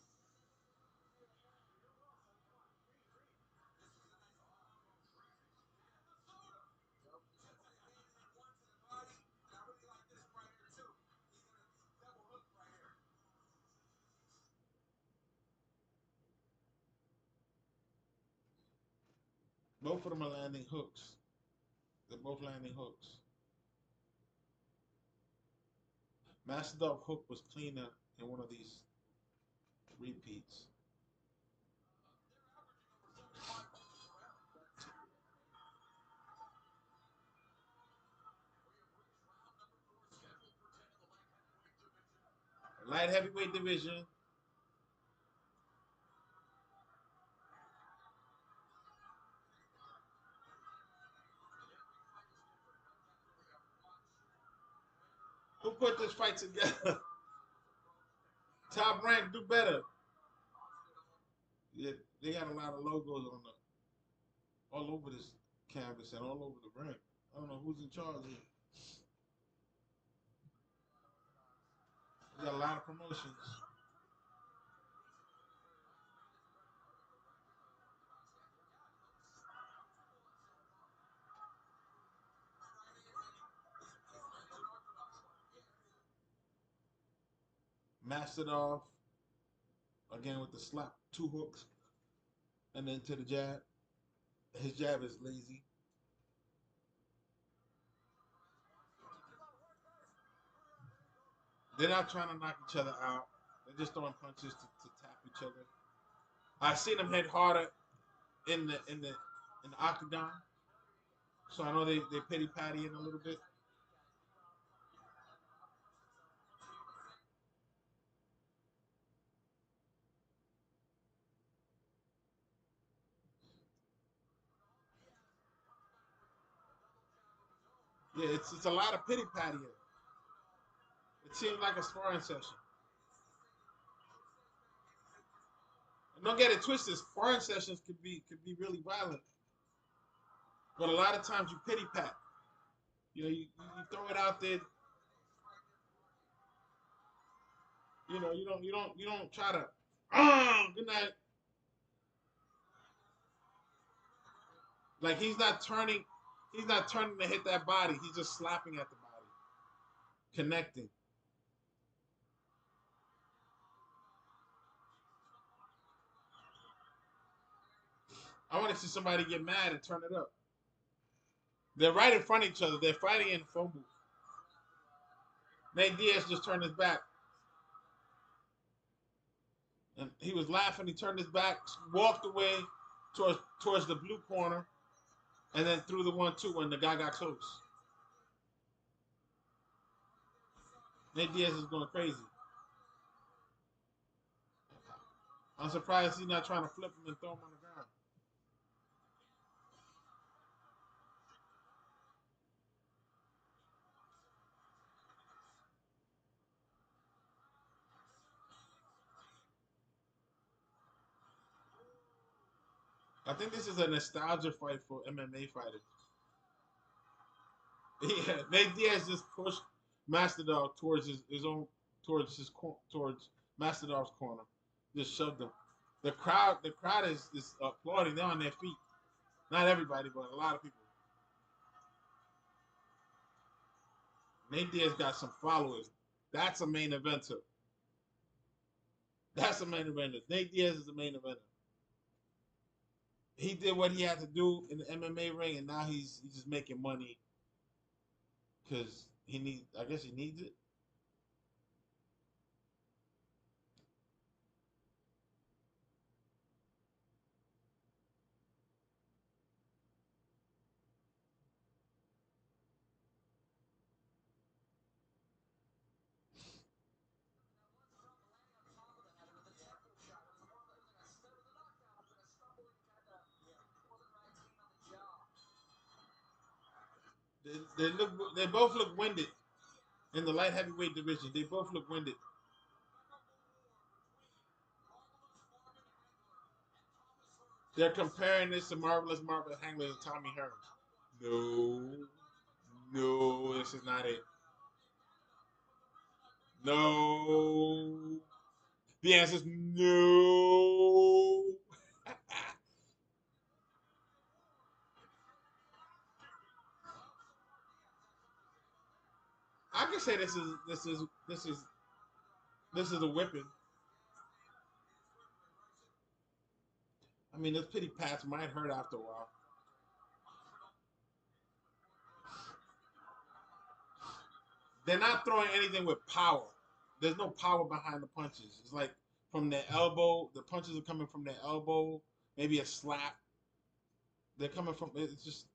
both of them are landing hooks. They're both landing hooks. Masterdorf hook was cleaner in one of these repeats. Light heavyweight division. Who put this fight together? Top Rank do better. Yeah, they got a lot of logos on the all over this canvas and all over the ring. I don't know who's in charge here. We got a lot of promotions. Mastered off again with the slap, 2 hooks, and then to the jab. His jab is lazy. They're not trying to knock each other out. They're just throwing punches to tap each other. I've seen them hit harder in the octagon, so I know they pity patty in a little bit. Yeah, it's a lot of pity patty. It seems like a sparring session. And don't get it twisted. Sparring sessions could be really violent, but a lot of times you pity pat. You throw it out there. You don't try to. Good night. Like he's not turning. He's not turning to hit that body. He's just slapping at the body, connecting. I want to see somebody get mad and turn it up. They're right in front of each other. They're fighting in the phone booth. Nate Diaz just turned his back. And he was laughing. He turned his back, walked away towards the blue corner, and then threw the 1-2 when the guy got close. Nate Diaz is going crazy. I'm surprised he's not trying to flip him and throw him on the ground. I think this is a nostalgia fight for MMA fighters. Yeah, Nate Diaz just pushed Mastodon towards his own towards Mastodon's corner. Just shoved him. The crowd is applauding. They're on their feet. Not everybody, but a lot of people. Nate Diaz got some followers. That's a main eventer. That's a main eventer. Nate Diaz is the main eventer. He did what he had to do in the MMA ring, and now he's just making money because he needs. I guess he needs it. They both look winded in the light heavyweight division. They both look winded. They're comparing this to Marvelous Marvin Hagler and Tommy Hearns. No, no, this is not it. No. The answer is no. I can say this is a whipping. I mean, those pity pats might hurt after a while. They're not throwing anything with power. There's no power behind the punches. It's like from their elbow. The punches are coming from their elbow. Maybe a slap. They're coming from. It's just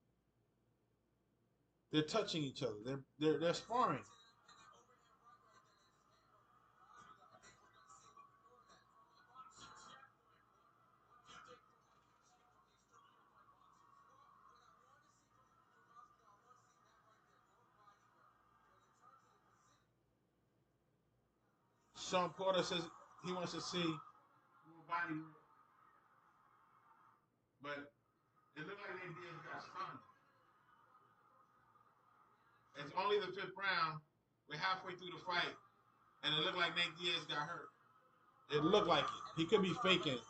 they're touching each other. They're sparring. Sean Porter says he wants to see more body work, but it looked like they did got stunned. It's only the fifth round. We're halfway through the fight, and it looked like Nate Diaz got hurt. It looked like it. He could be faking.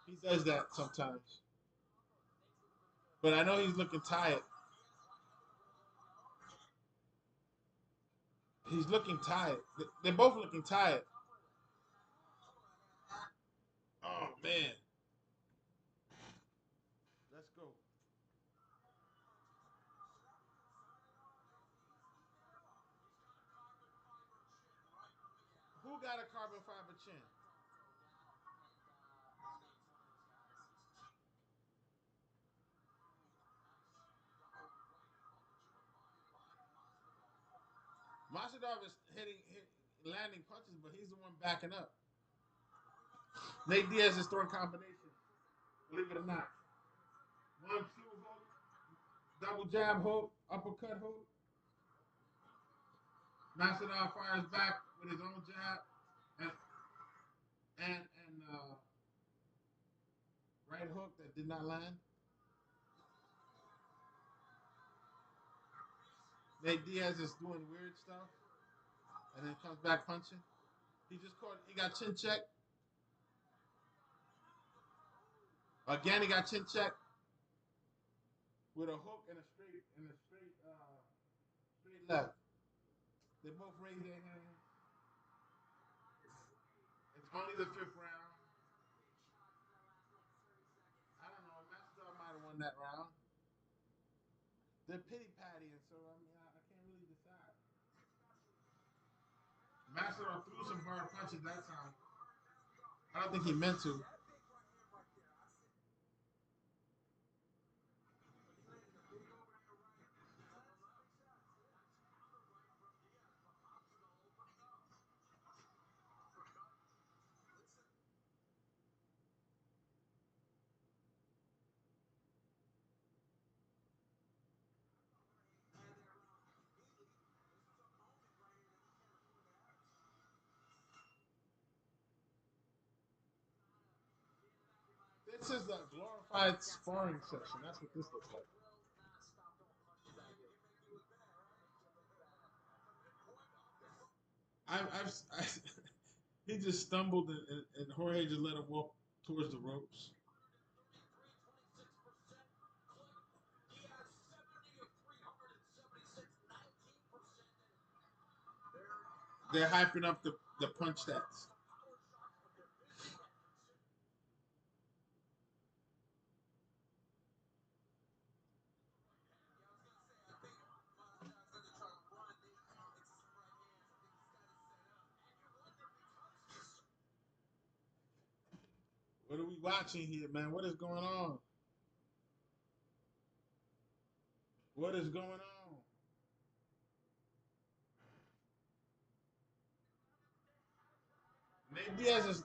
He does that sometimes. But I know he's looking tired. He's looking tired. They're both looking tired. Oh man. Let's go. Who got a carbon fiber chin? Masadov is landing punches, but he's the one backing up. Nate Diaz is throwing combinations. Believe it or not. 1-2 hook, double jab hook, uppercut hook. Masadov fires back with his own jab and and right hook that did not land. Nate Diaz is doing weird stuff and then comes back punching. He got chin check. Again, he got chin check with a hook and a straight and a straight left. They both raised their hands. It's only the fifth round. I don't know. Masvidal might have won that round. They're pity pattying, so I mean, I can't really decide. Masvidal threw some hard punches that time. I don't think he meant to. This is a glorified sparring session. That's what this looks like. I he just stumbled and Jorge just let him walk towards the ropes. They're hyping up the punch stats. What are we watching here, man? What is going on? What is going on? Nate Diaz is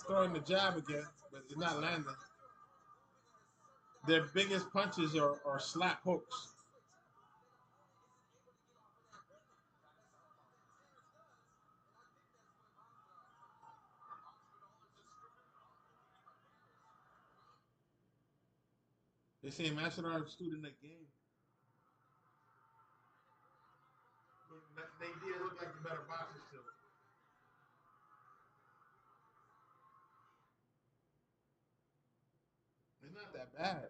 throwing the jab again, but it's not landing. Their biggest punches are slap hooks. They say Masvidal is student the game. Nate Diaz look like the better boxer still. It's not that bad.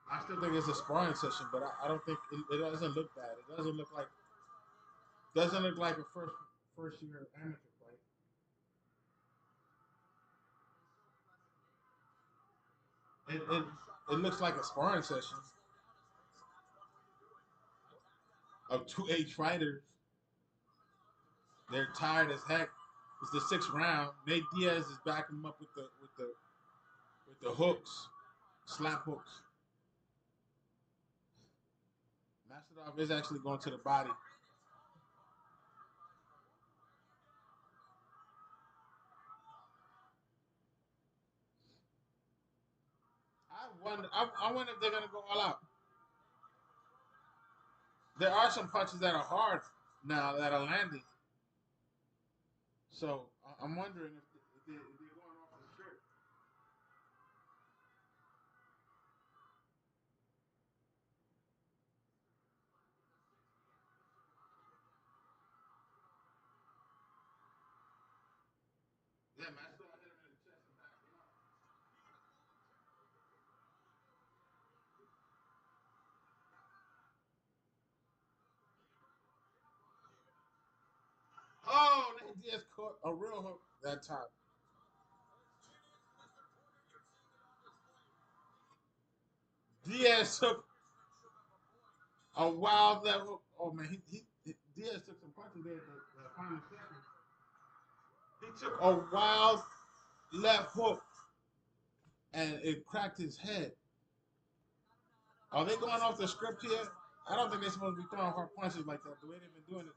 I still think it's a sparring session, but I don't think it doesn't look bad. It doesn't look like a first year amateur fight. It looks like a sparring session of two age fighters. They're tired as heck. It's the sixth round. Nate Diaz is backing him up with the hooks, slap hooks. Masvidal is actually going to the body. I wonder if they're gonna go all out. There are some punches that are hard now that are landing. So I'm wondering if they're going off the script. Yeah, Masvidal hit him in the chest and backed him up. Oh, Nate Diaz caught a real hook that time. Diaz took a wild left hook. Oh man, Diaz took some punches there at the final second. He took a wild left hook and it cracked his head. Are they going off the script here? I don't think they're supposed to be throwing hard punches like that. The way they've been doing it,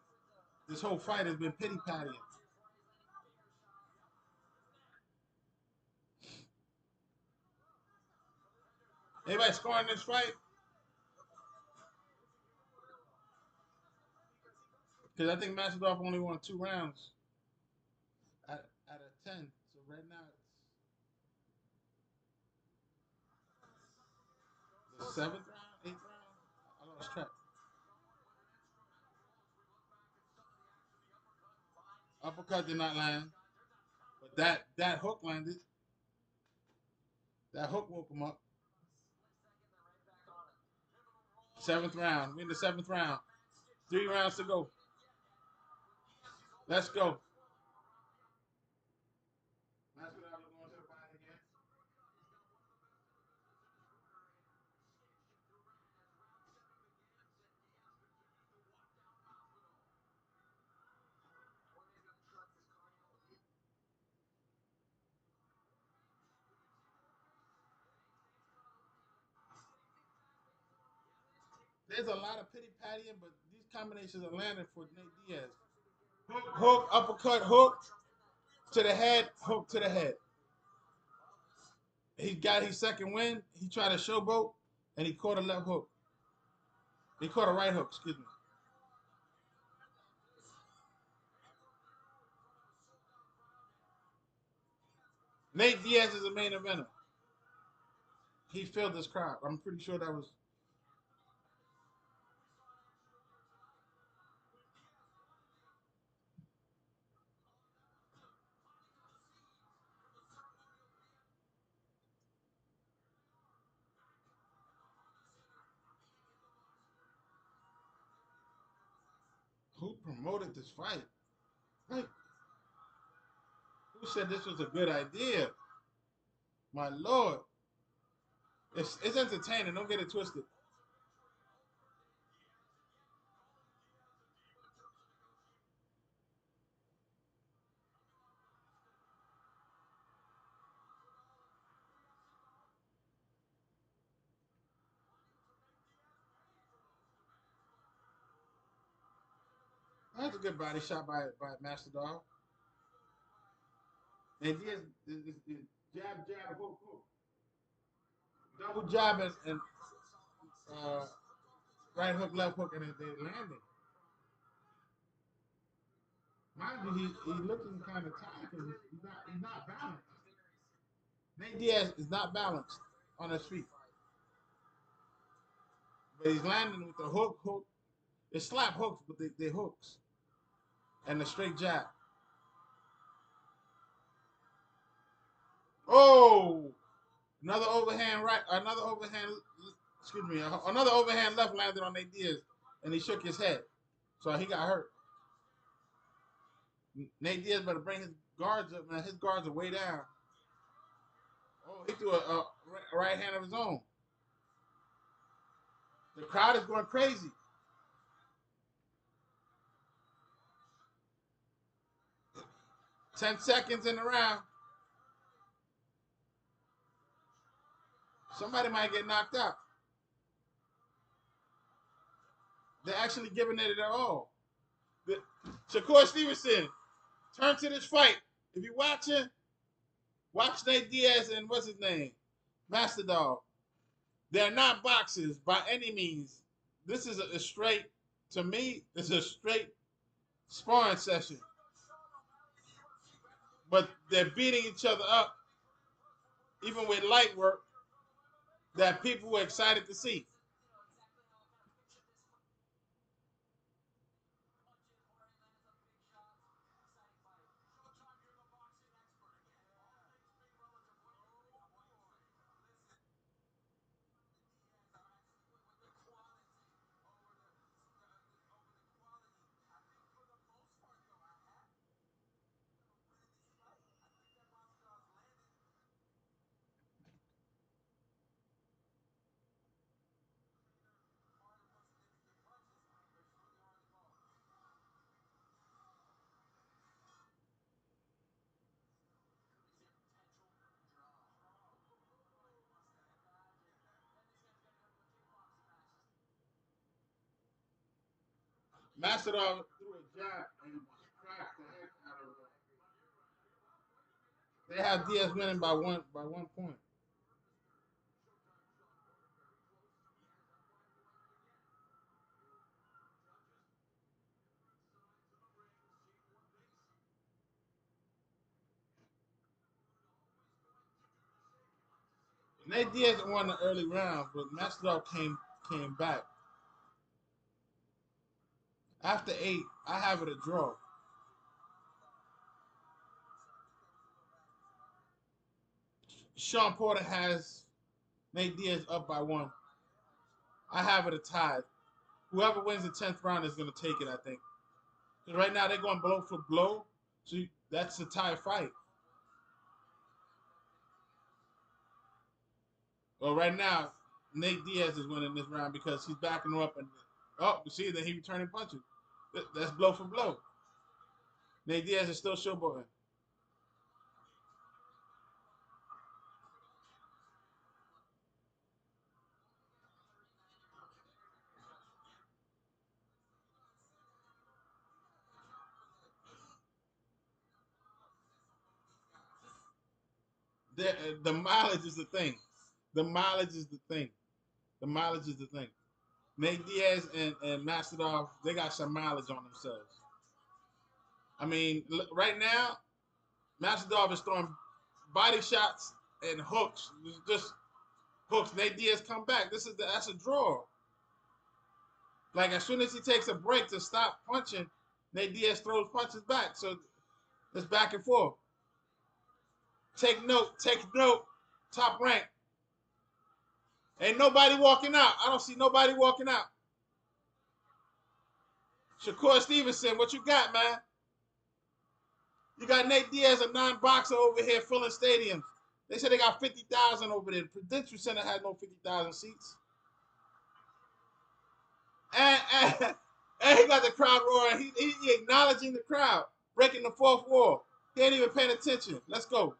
this whole fight has been pity pattying. Anybody scoring this fight? Because I think Masvidal only won 2 rounds out of 10. So right now it's the seventh round, eighth round. I lost track. Uppercut did not land, but that hook landed. That hook woke him up. 7th round. We in the 7th round. 3 rounds to go. Let's go. There's a lot of pity pattying, but these combinations are landing for Nate Diaz. Hook, uppercut, hook to the head, hook to the head. He got his second win. He tried to showboat, and he caught a left hook. He caught a right hook, excuse me. Nate Diaz is the main eventer. He filled this crowd. I'm pretty sure that was. Who promoted this fight? Like, who said this was a good idea? My lord. It's entertaining. Don't get it twisted. That's a good body shot by Master Dog. And Diaz is jab, jab, hook, hook. Double jab and uh, right hook, left hook, and they landing. Mind you, he's looking kind of tired because he's not balanced. Nate Diaz is not balanced on his feet, but he's landing with the hook, hook. They slap hooks, but they hooks and the straight jab. Oh, another overhand right, another overhand. Excuse me, another overhand left landed on Nate Diaz, and he shook his head, so he got hurt. Nate Diaz better bring his guards up, man. His guards are way down. Oh, he threw a right hand of his own. The crowd is going crazy. Ten seconds in the round. Somebody might get knocked out. They're actually giving it their all. Shakur Stevenson, turn to this fight. If you're watching, watch Nate Diaz and what's his name? Master Dog. They're not boxers by any means. This is a straight, to me, it's a straight sparring session. But they're beating each other up, even with light work, that people were excited to see. Master Dog threw a jab and cracked the heck out of him. They have Diaz winning by one point. Nate Diaz won the early rounds, but Master Dog came back. After 8, I have it a draw. Sean Porter has Nate Diaz up by 1. I have it a tie. Whoever wins the 10th round is going to take it, I think. Right now, they're going blow for blow. So that's a tie fight. Well, right now, Nate Diaz is winning this round because he's backing him up. And, oh, you see that he returning punches. That's blow for blow. Nate Diaz is still showboating. The mileage is the thing. The mileage is the thing. The mileage is the thing. Nate Diaz and Mastodov, they got some mileage on themselves. I mean, right now, Mastodov is throwing body shots and hooks. Just hooks. Nate Diaz come back. That's a draw. Like as soon as he takes a break to stop punching, Nate Diaz throws punches back. So it's back and forth. Take note. Take note. Top rank. Ain't nobody walking out. I don't see nobody walking out. Shakur Stevenson, what you got, man? You got Nate Diaz, a non-boxer over here filling stadiums. They said they got 50,000 over there. The Prudential Center has no 50,000 seats. And he got the crowd roaring. He acknowledging the crowd, breaking the fourth wall. He ain't even paying attention. Let's go.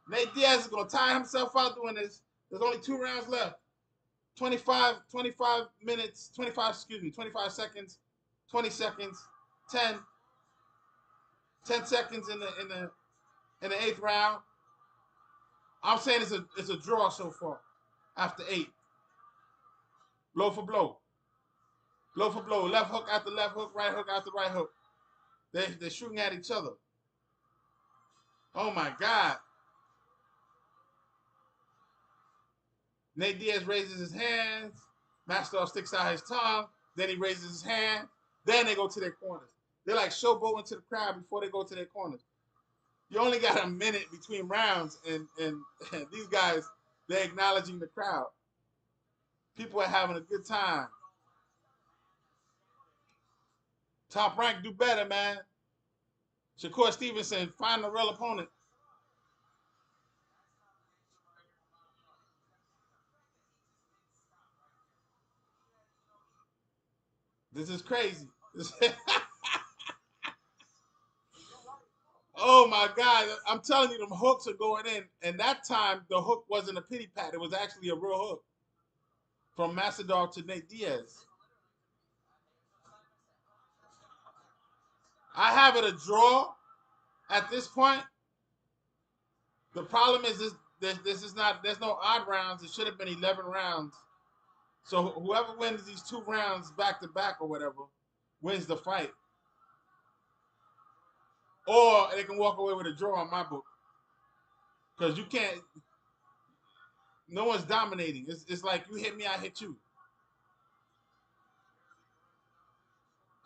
Nate Diaz is going to tire himself out doing this. There's only 2 rounds left. 25 minutes, 25 seconds, 20 seconds, 10 seconds in the 8th round. I'm saying it's a draw so far after 8. Blow for blow. Blow for blow. Left hook after left hook, right hook after right hook. They're shooting at each other. Oh my God. Nate Diaz raises his hands. Mastodov sticks out his tongue. Then he raises his hand. Then they go to their corners. They're like showboating to the crowd before they go to their corners. You only got a minute between rounds, and these guys, they're acknowledging the crowd. People are having a good time. Top Rank, do better, man. Shakur Stevenson, find a real opponent. This is crazy. Oh my God. I'm telling you, them hooks are going in. And that time, the hook wasn't a pity pat. It was actually a real hook from Mastodov to Nate Diaz. I have it a draw at this point. The problem is this is not, there's no odd rounds. It should have been 11 rounds. So whoever wins these 2 rounds back to back or whatever wins the fight. Or they can walk away with a draw on my book. Because you can't, no one's dominating. It's like you hit me, I hit you.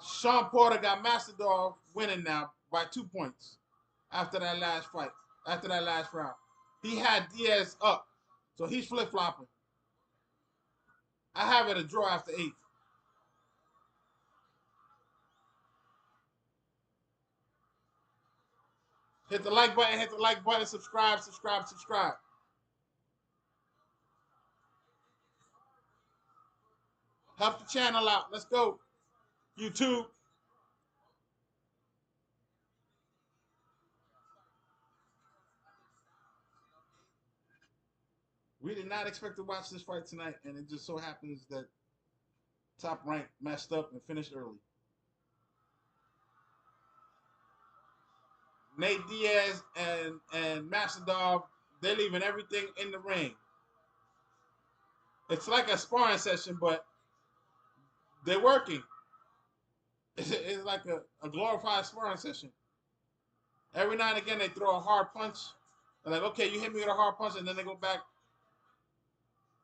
Sean Porter got Mastodov winning now by 2 points after that last fight, after that last round. He had Diaz up, so he's flip-flopping. I have it a draw after 8. Hit the like button, subscribe. Help the channel out. Let's go. YouTube. We did not expect to watch this fight tonight, and it just so happens that Top Rank messed up and finished early. Nate Diaz and Mastodov, they're leaving everything in the ring. It's like a sparring session, but they're working. It's like a glorified sparring session. Every now and again, they throw a hard punch. They're like, okay, you hit me with a hard punch, and then they go back.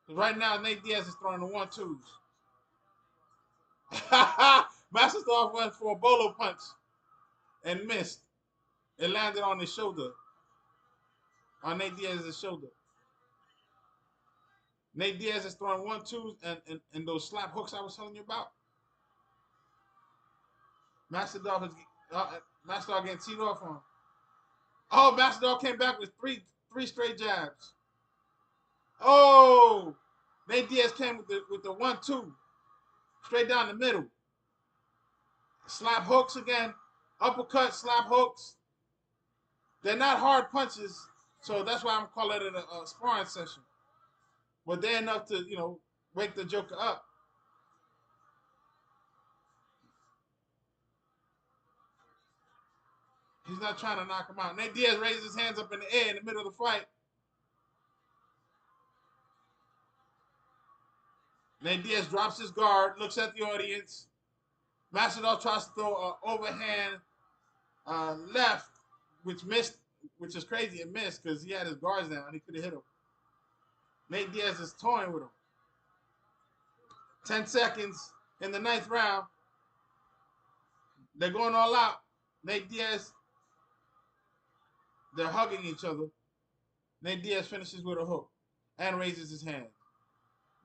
Right now, Nate Diaz is throwing the 1-2s. Mastodov went for a bolo punch and missed. It landed on his shoulder, on Nate Diaz's shoulder. Nate Diaz is throwing 1-2s and those slap hooks I was telling you about. Master Dog getting teed off on him. Oh, Master Dog came back with three straight jabs. Oh, Nate Diaz came with the 1-2 straight down the middle. Slap hooks again, uppercut, slap hooks. They're not hard punches, so that's why I'm calling it a sparring session. But they're enough to, wake the Joker up. He's not trying to knock him out. Nate Diaz raises his hands up in the air in the middle of the fight. Nate Diaz drops his guard, looks at the audience. Masvidal tries to throw an overhand left, which missed, which is crazy. It missed because he had his guards down. He could have hit him. Nate Diaz is toying with him. 10 seconds in the 9th round. They're going all out. Nate Diaz, they're hugging each other. Nate Diaz finishes with a hook and raises his hand.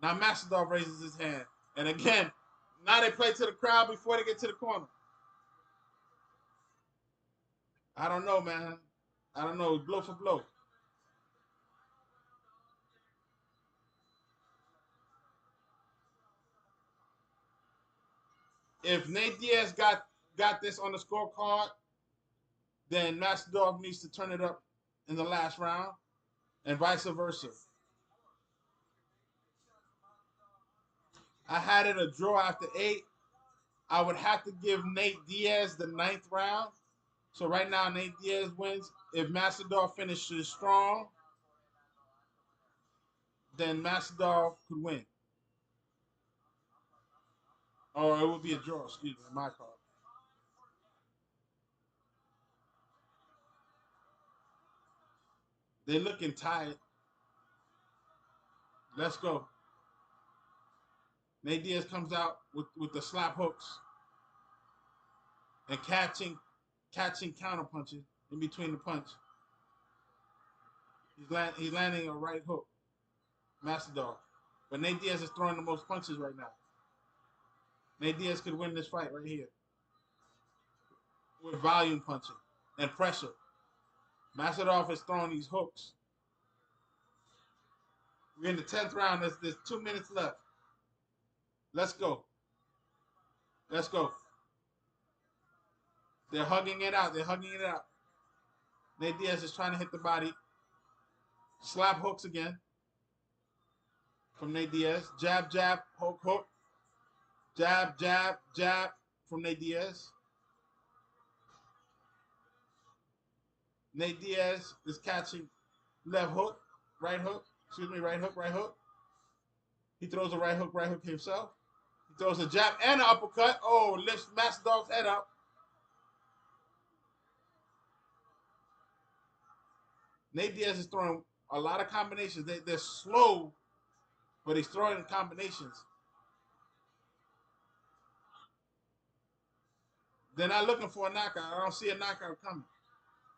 Now Masvidal raises his hand. And again, now they play to the crowd before they get to the corner. I don't know, man. I don't know. Blow for blow. If Nate Diaz got this on the scorecard, then Masvidal needs to turn it up in the last round, and vice versa. I had it a draw after 8. I would have to give Nate Diaz the 9th round. So right now, Nate Diaz wins. If Masvidal finishes strong, then Masvidal could win. Or it would be a draw, excuse me, my card. They're looking tired. Let's go. Nate Diaz comes out with the slap hooks and catching counter punches in between the punch. He's landing a right hook, Masvidal. But Nate Diaz is throwing the most punches right now. Nate Diaz could win this fight right here with volume punching and pressure. Masvidal is throwing these hooks. We're in the 10th round. There's 2 minutes left. Let's go. Let's go. They're hugging it out. They're hugging it out. Nate Diaz is trying to hit the body. Slap hooks again from Nate Diaz. Jab, jab, hook, hook. Jab, jab, jab from Nate Diaz. Nate Diaz is catching left hook, right hook. Excuse me, right hook, right hook. He throws a right hook himself. He throws a jab and an uppercut. Oh, lifts Masvidal's head up. Nate Diaz is throwing a lot of combinations. They're slow, but he's throwing combinations. They're not looking for a knockout. I don't see a knockout coming.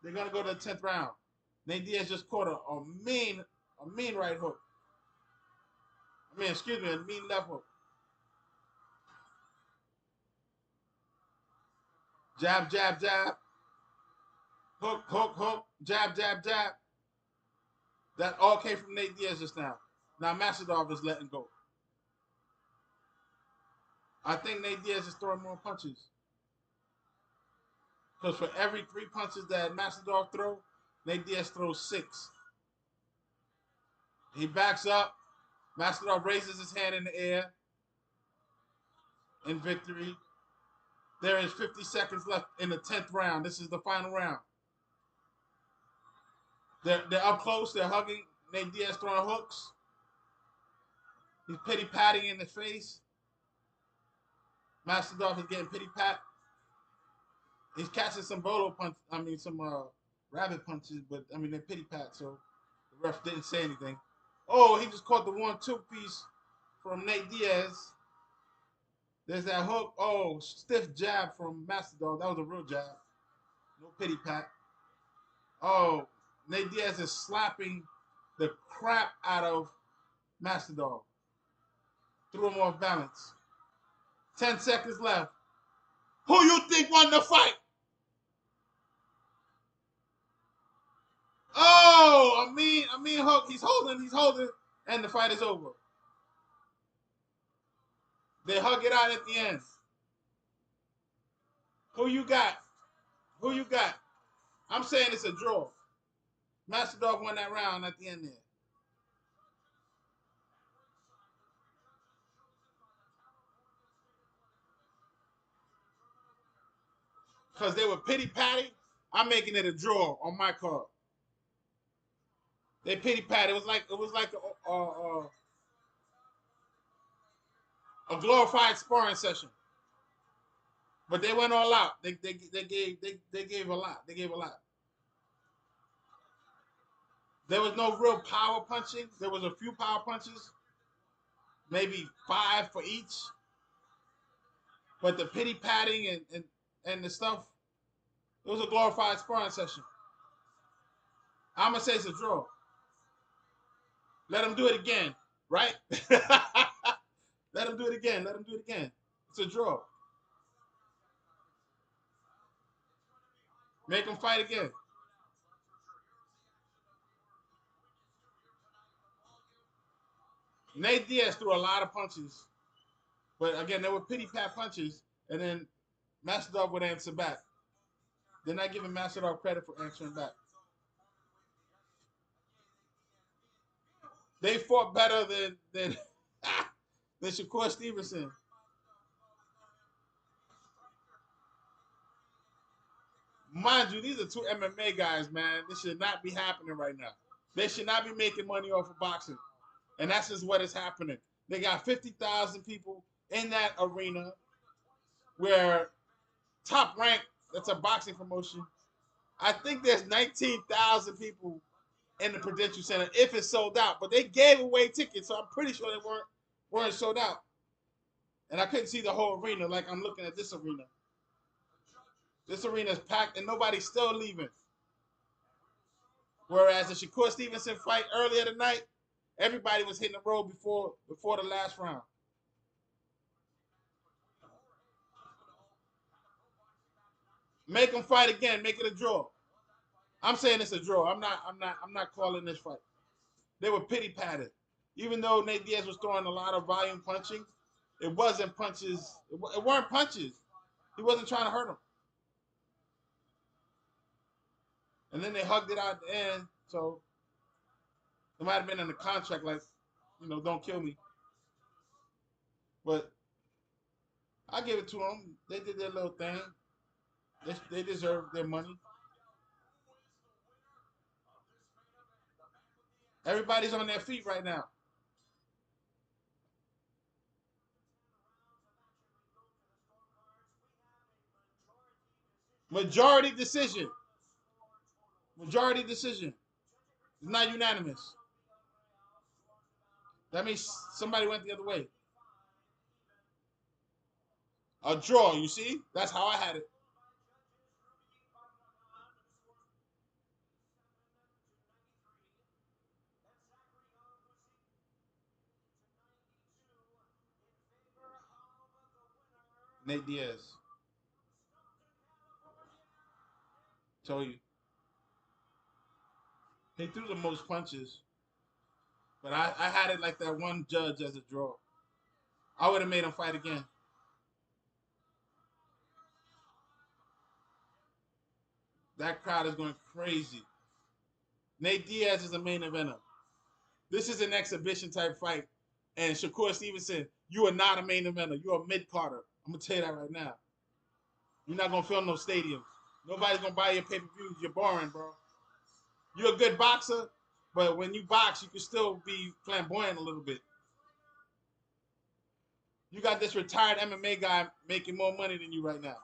They're going to go to the 10th round. Nate Diaz just caught a mean right hook. A mean left hook. Jab, jab, jab. Hook, hook, hook. Jab, jab, jab. That all came from Nate Diaz just now. Now Masvidal is letting go. I think Nate Diaz is throwing more punches. Because for every 3 punches that Masvidal throws, Nate Diaz throws 6. He backs up. Masvidal raises his hand in the air in victory. There is 50 seconds left in the 10th round. This is the final round. They're up close. They're hugging. Nate Diaz throwing hooks. He's pity-patting in the face. Masvidal is getting pity-pat. He's catching some some rabbit punches, but they're pity-pat, so the ref didn't say anything. Oh, he just caught the 1-2 piece from Nate Diaz. There's that hook. Oh, stiff jab from Masvidal. That was a real jab. No pity-pat. Oh, Nate Diaz is slapping the crap out of Master Dog. Threw him off balance. 10 seconds left. Who you think won the fight? Oh, I mean, Hook. He's holding, and the fight is over. They hug it out at the end. Who you got? Who you got? I'm saying it's a draw. Master Dog won that round at the end there. Because they were pity patty, I'm making it a draw on my card. They pity patty. It was like a glorified sparring session. But they went all out. They gave a lot. They gave a lot. There was no real power punching. There was a few power punches, maybe 5 for each. But the pity patting and the stuff, it was a glorified sparring session. I'm gonna say it's a draw. Let them do it again, right? Let them do it again. Let them do it again. It's a draw. Make them fight again. Nate Diaz threw a lot of punches, but again, they were pity pat punches, and then Master Dog would answer back. They're not giving Master Dog credit for answering back. They fought better than Shakur Stevenson. Mind you, these are 2 MMA guys, man. This should not be happening right now. They should not be making money off of boxing. And that's just what is happening. They got 50,000 people in that arena where Top Rank, that's a boxing promotion. I think there's 19,000 people in the Prudential Center if it's sold out. But they gave away tickets, so I'm pretty sure they weren't sold out. And I couldn't see the whole arena like I'm looking at this arena. This arena is packed and nobody's still leaving. Whereas the Shakur Stevenson fight earlier tonight, everybody was hitting the road before the last round. Make them fight again. Make it a draw. I'm saying it's a draw. I'm not calling this fight. They were pity patted. Even though Nate Diaz was throwing a lot of volume punching, it wasn't punches. It weren't punches. He wasn't trying to hurt him. And then they hugged it out at the end. So it might have been in the contract, like, don't kill me. But I give it to them. They did their little thing. They deserve their money. Everybody's on their feet right now. Majority decision. Majority decision. It's not unanimous. That means somebody went the other way. A draw, you see? That's how I had it. Nate Diaz. Told you. He threw the most punches. But I had it like that one judge as a draw. I would have made him fight again. That crowd is going crazy. Nate Diaz is a main eventer. This is an exhibition type fight. And Shakur Stevenson, you are not a main eventer. You're a mid-carder. I'm going to tell you that right now. You're not going to fill no stadiums. Nobody's going to buy your pay-per-views. You're boring, bro. You're a good boxer, but when you box, you can still be flamboyant a little bit. You got this retired MMA guy making more money than you right now.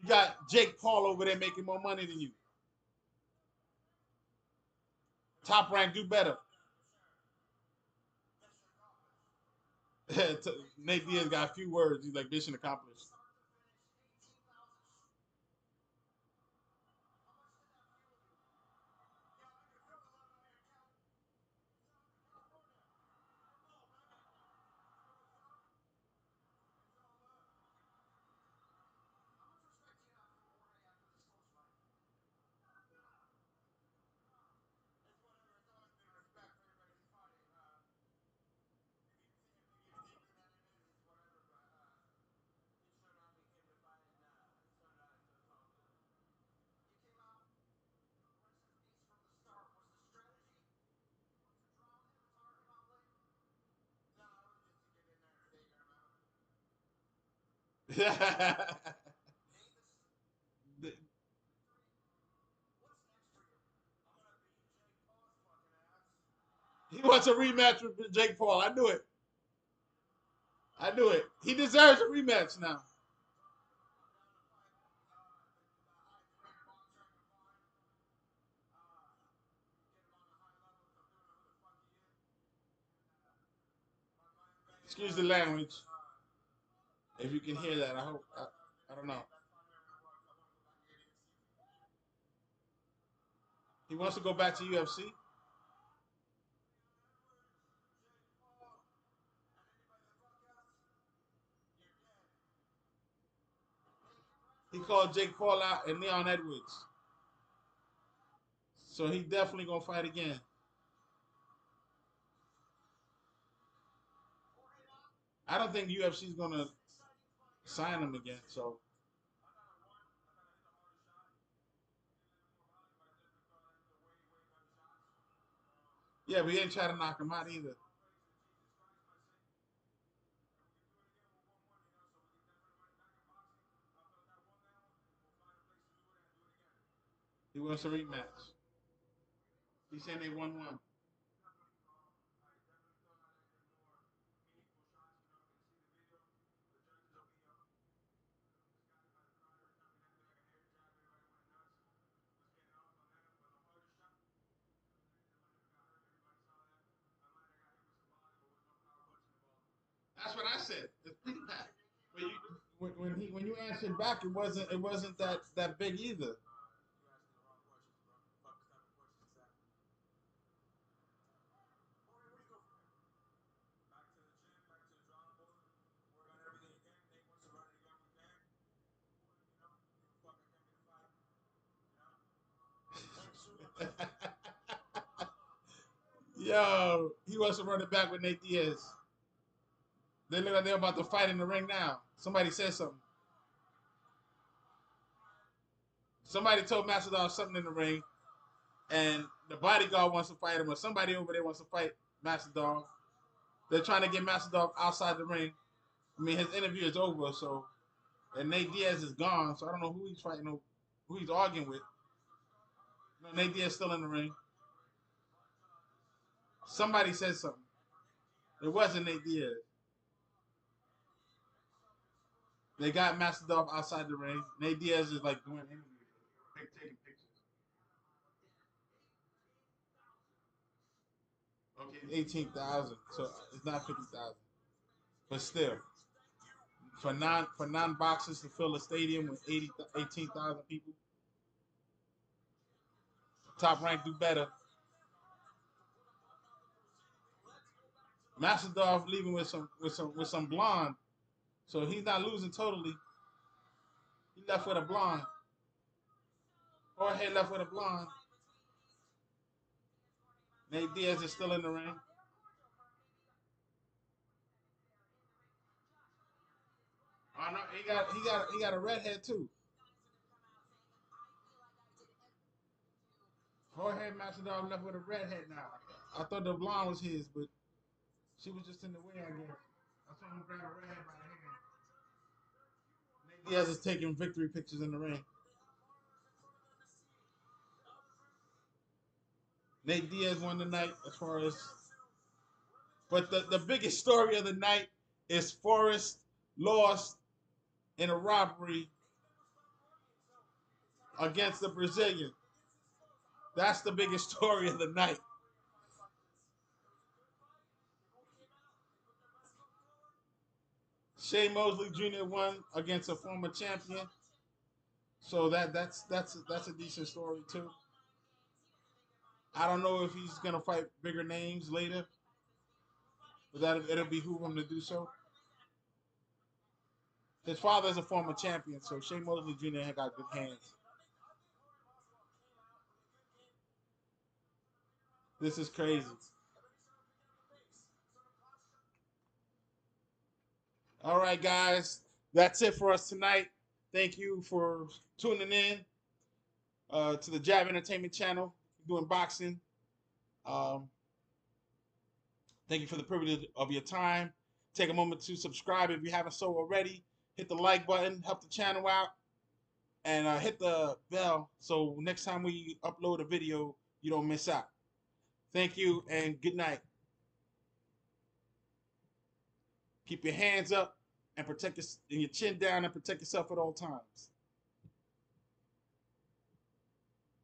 You got Jake Paul over there making more money than you. Top Rank, do better. Nate Diaz got a few words. He's like, mission accomplished. He wants a rematch with Jake Paul. I knew it. I knew it. He deserves a rematch now. Excuse the language. If you can hear that, I hope. I don't know. He wants to go back to UFC. He called Jake Paul out and Leon Edwards. So he definitely gonna fight again. I don't think UFC is gonna sign him again. So yeah, we ain't trying to knock him out either. He wants a rematch. He's saying they won one. That's what I said. It's pretty bad. When you answered back, it wasn't that big either. Yo, he wants to run it back with Nate Diaz. They look like they're about to fight in the ring now. Somebody said something. Somebody told Macedon something in the ring, and the bodyguard wants to fight him, or somebody over there wants to fight Macedon. They're trying to get Macedon outside the ring. I mean, his interview is over, so and Nate Diaz is gone, so I don't know who he's fighting, who he's arguing with. No, Nate Diaz still in the ring. Somebody said something. It wasn't Nate Diaz. They got Macedon outside the ring. Nate Diaz is like doing interviews, taking pictures. Okay, 18,000, so it's not 50,000, but still, for non boxers to fill a stadium with 18,000 people, Top Rank do better. Macedon leaving with some blonde, so he's not losing totally. He left with a blonde. Jorge left with a blonde. Nate Diaz is still in the ring. Oh no, he got a redhead too. Jorge Macedon left with a redhead now. I thought the blonde was his, but she was just in the way, I guess. I saw him grab a redhead by the hand. Nate Diaz is taking victory pictures in the ring. Nate Diaz won the night as far as, but the biggest story of the night is Forrest lost in a robbery against the Brazilian. That's the biggest story of the night. Shea Mosley Jr. won against a former champion, so that's a decent story too. I don't know if he's gonna fight bigger names later, but it'll behoove him to do so. His father is a former champion, so Shea Mosley Jr. had got good hands. This is crazy. All right, guys, that's it for us tonight. Thank you for tuning in to the Jab Entertainment Channel, doing boxing. Um, Thank you for the privilege of your time. Take a moment to subscribe if you haven't so already. hit the like button, help the channel out, and hit the bell so next time we upload a video, you don't miss out. Thank you and good night. Keep your hands up and protect your chin down and protect yourself at all times.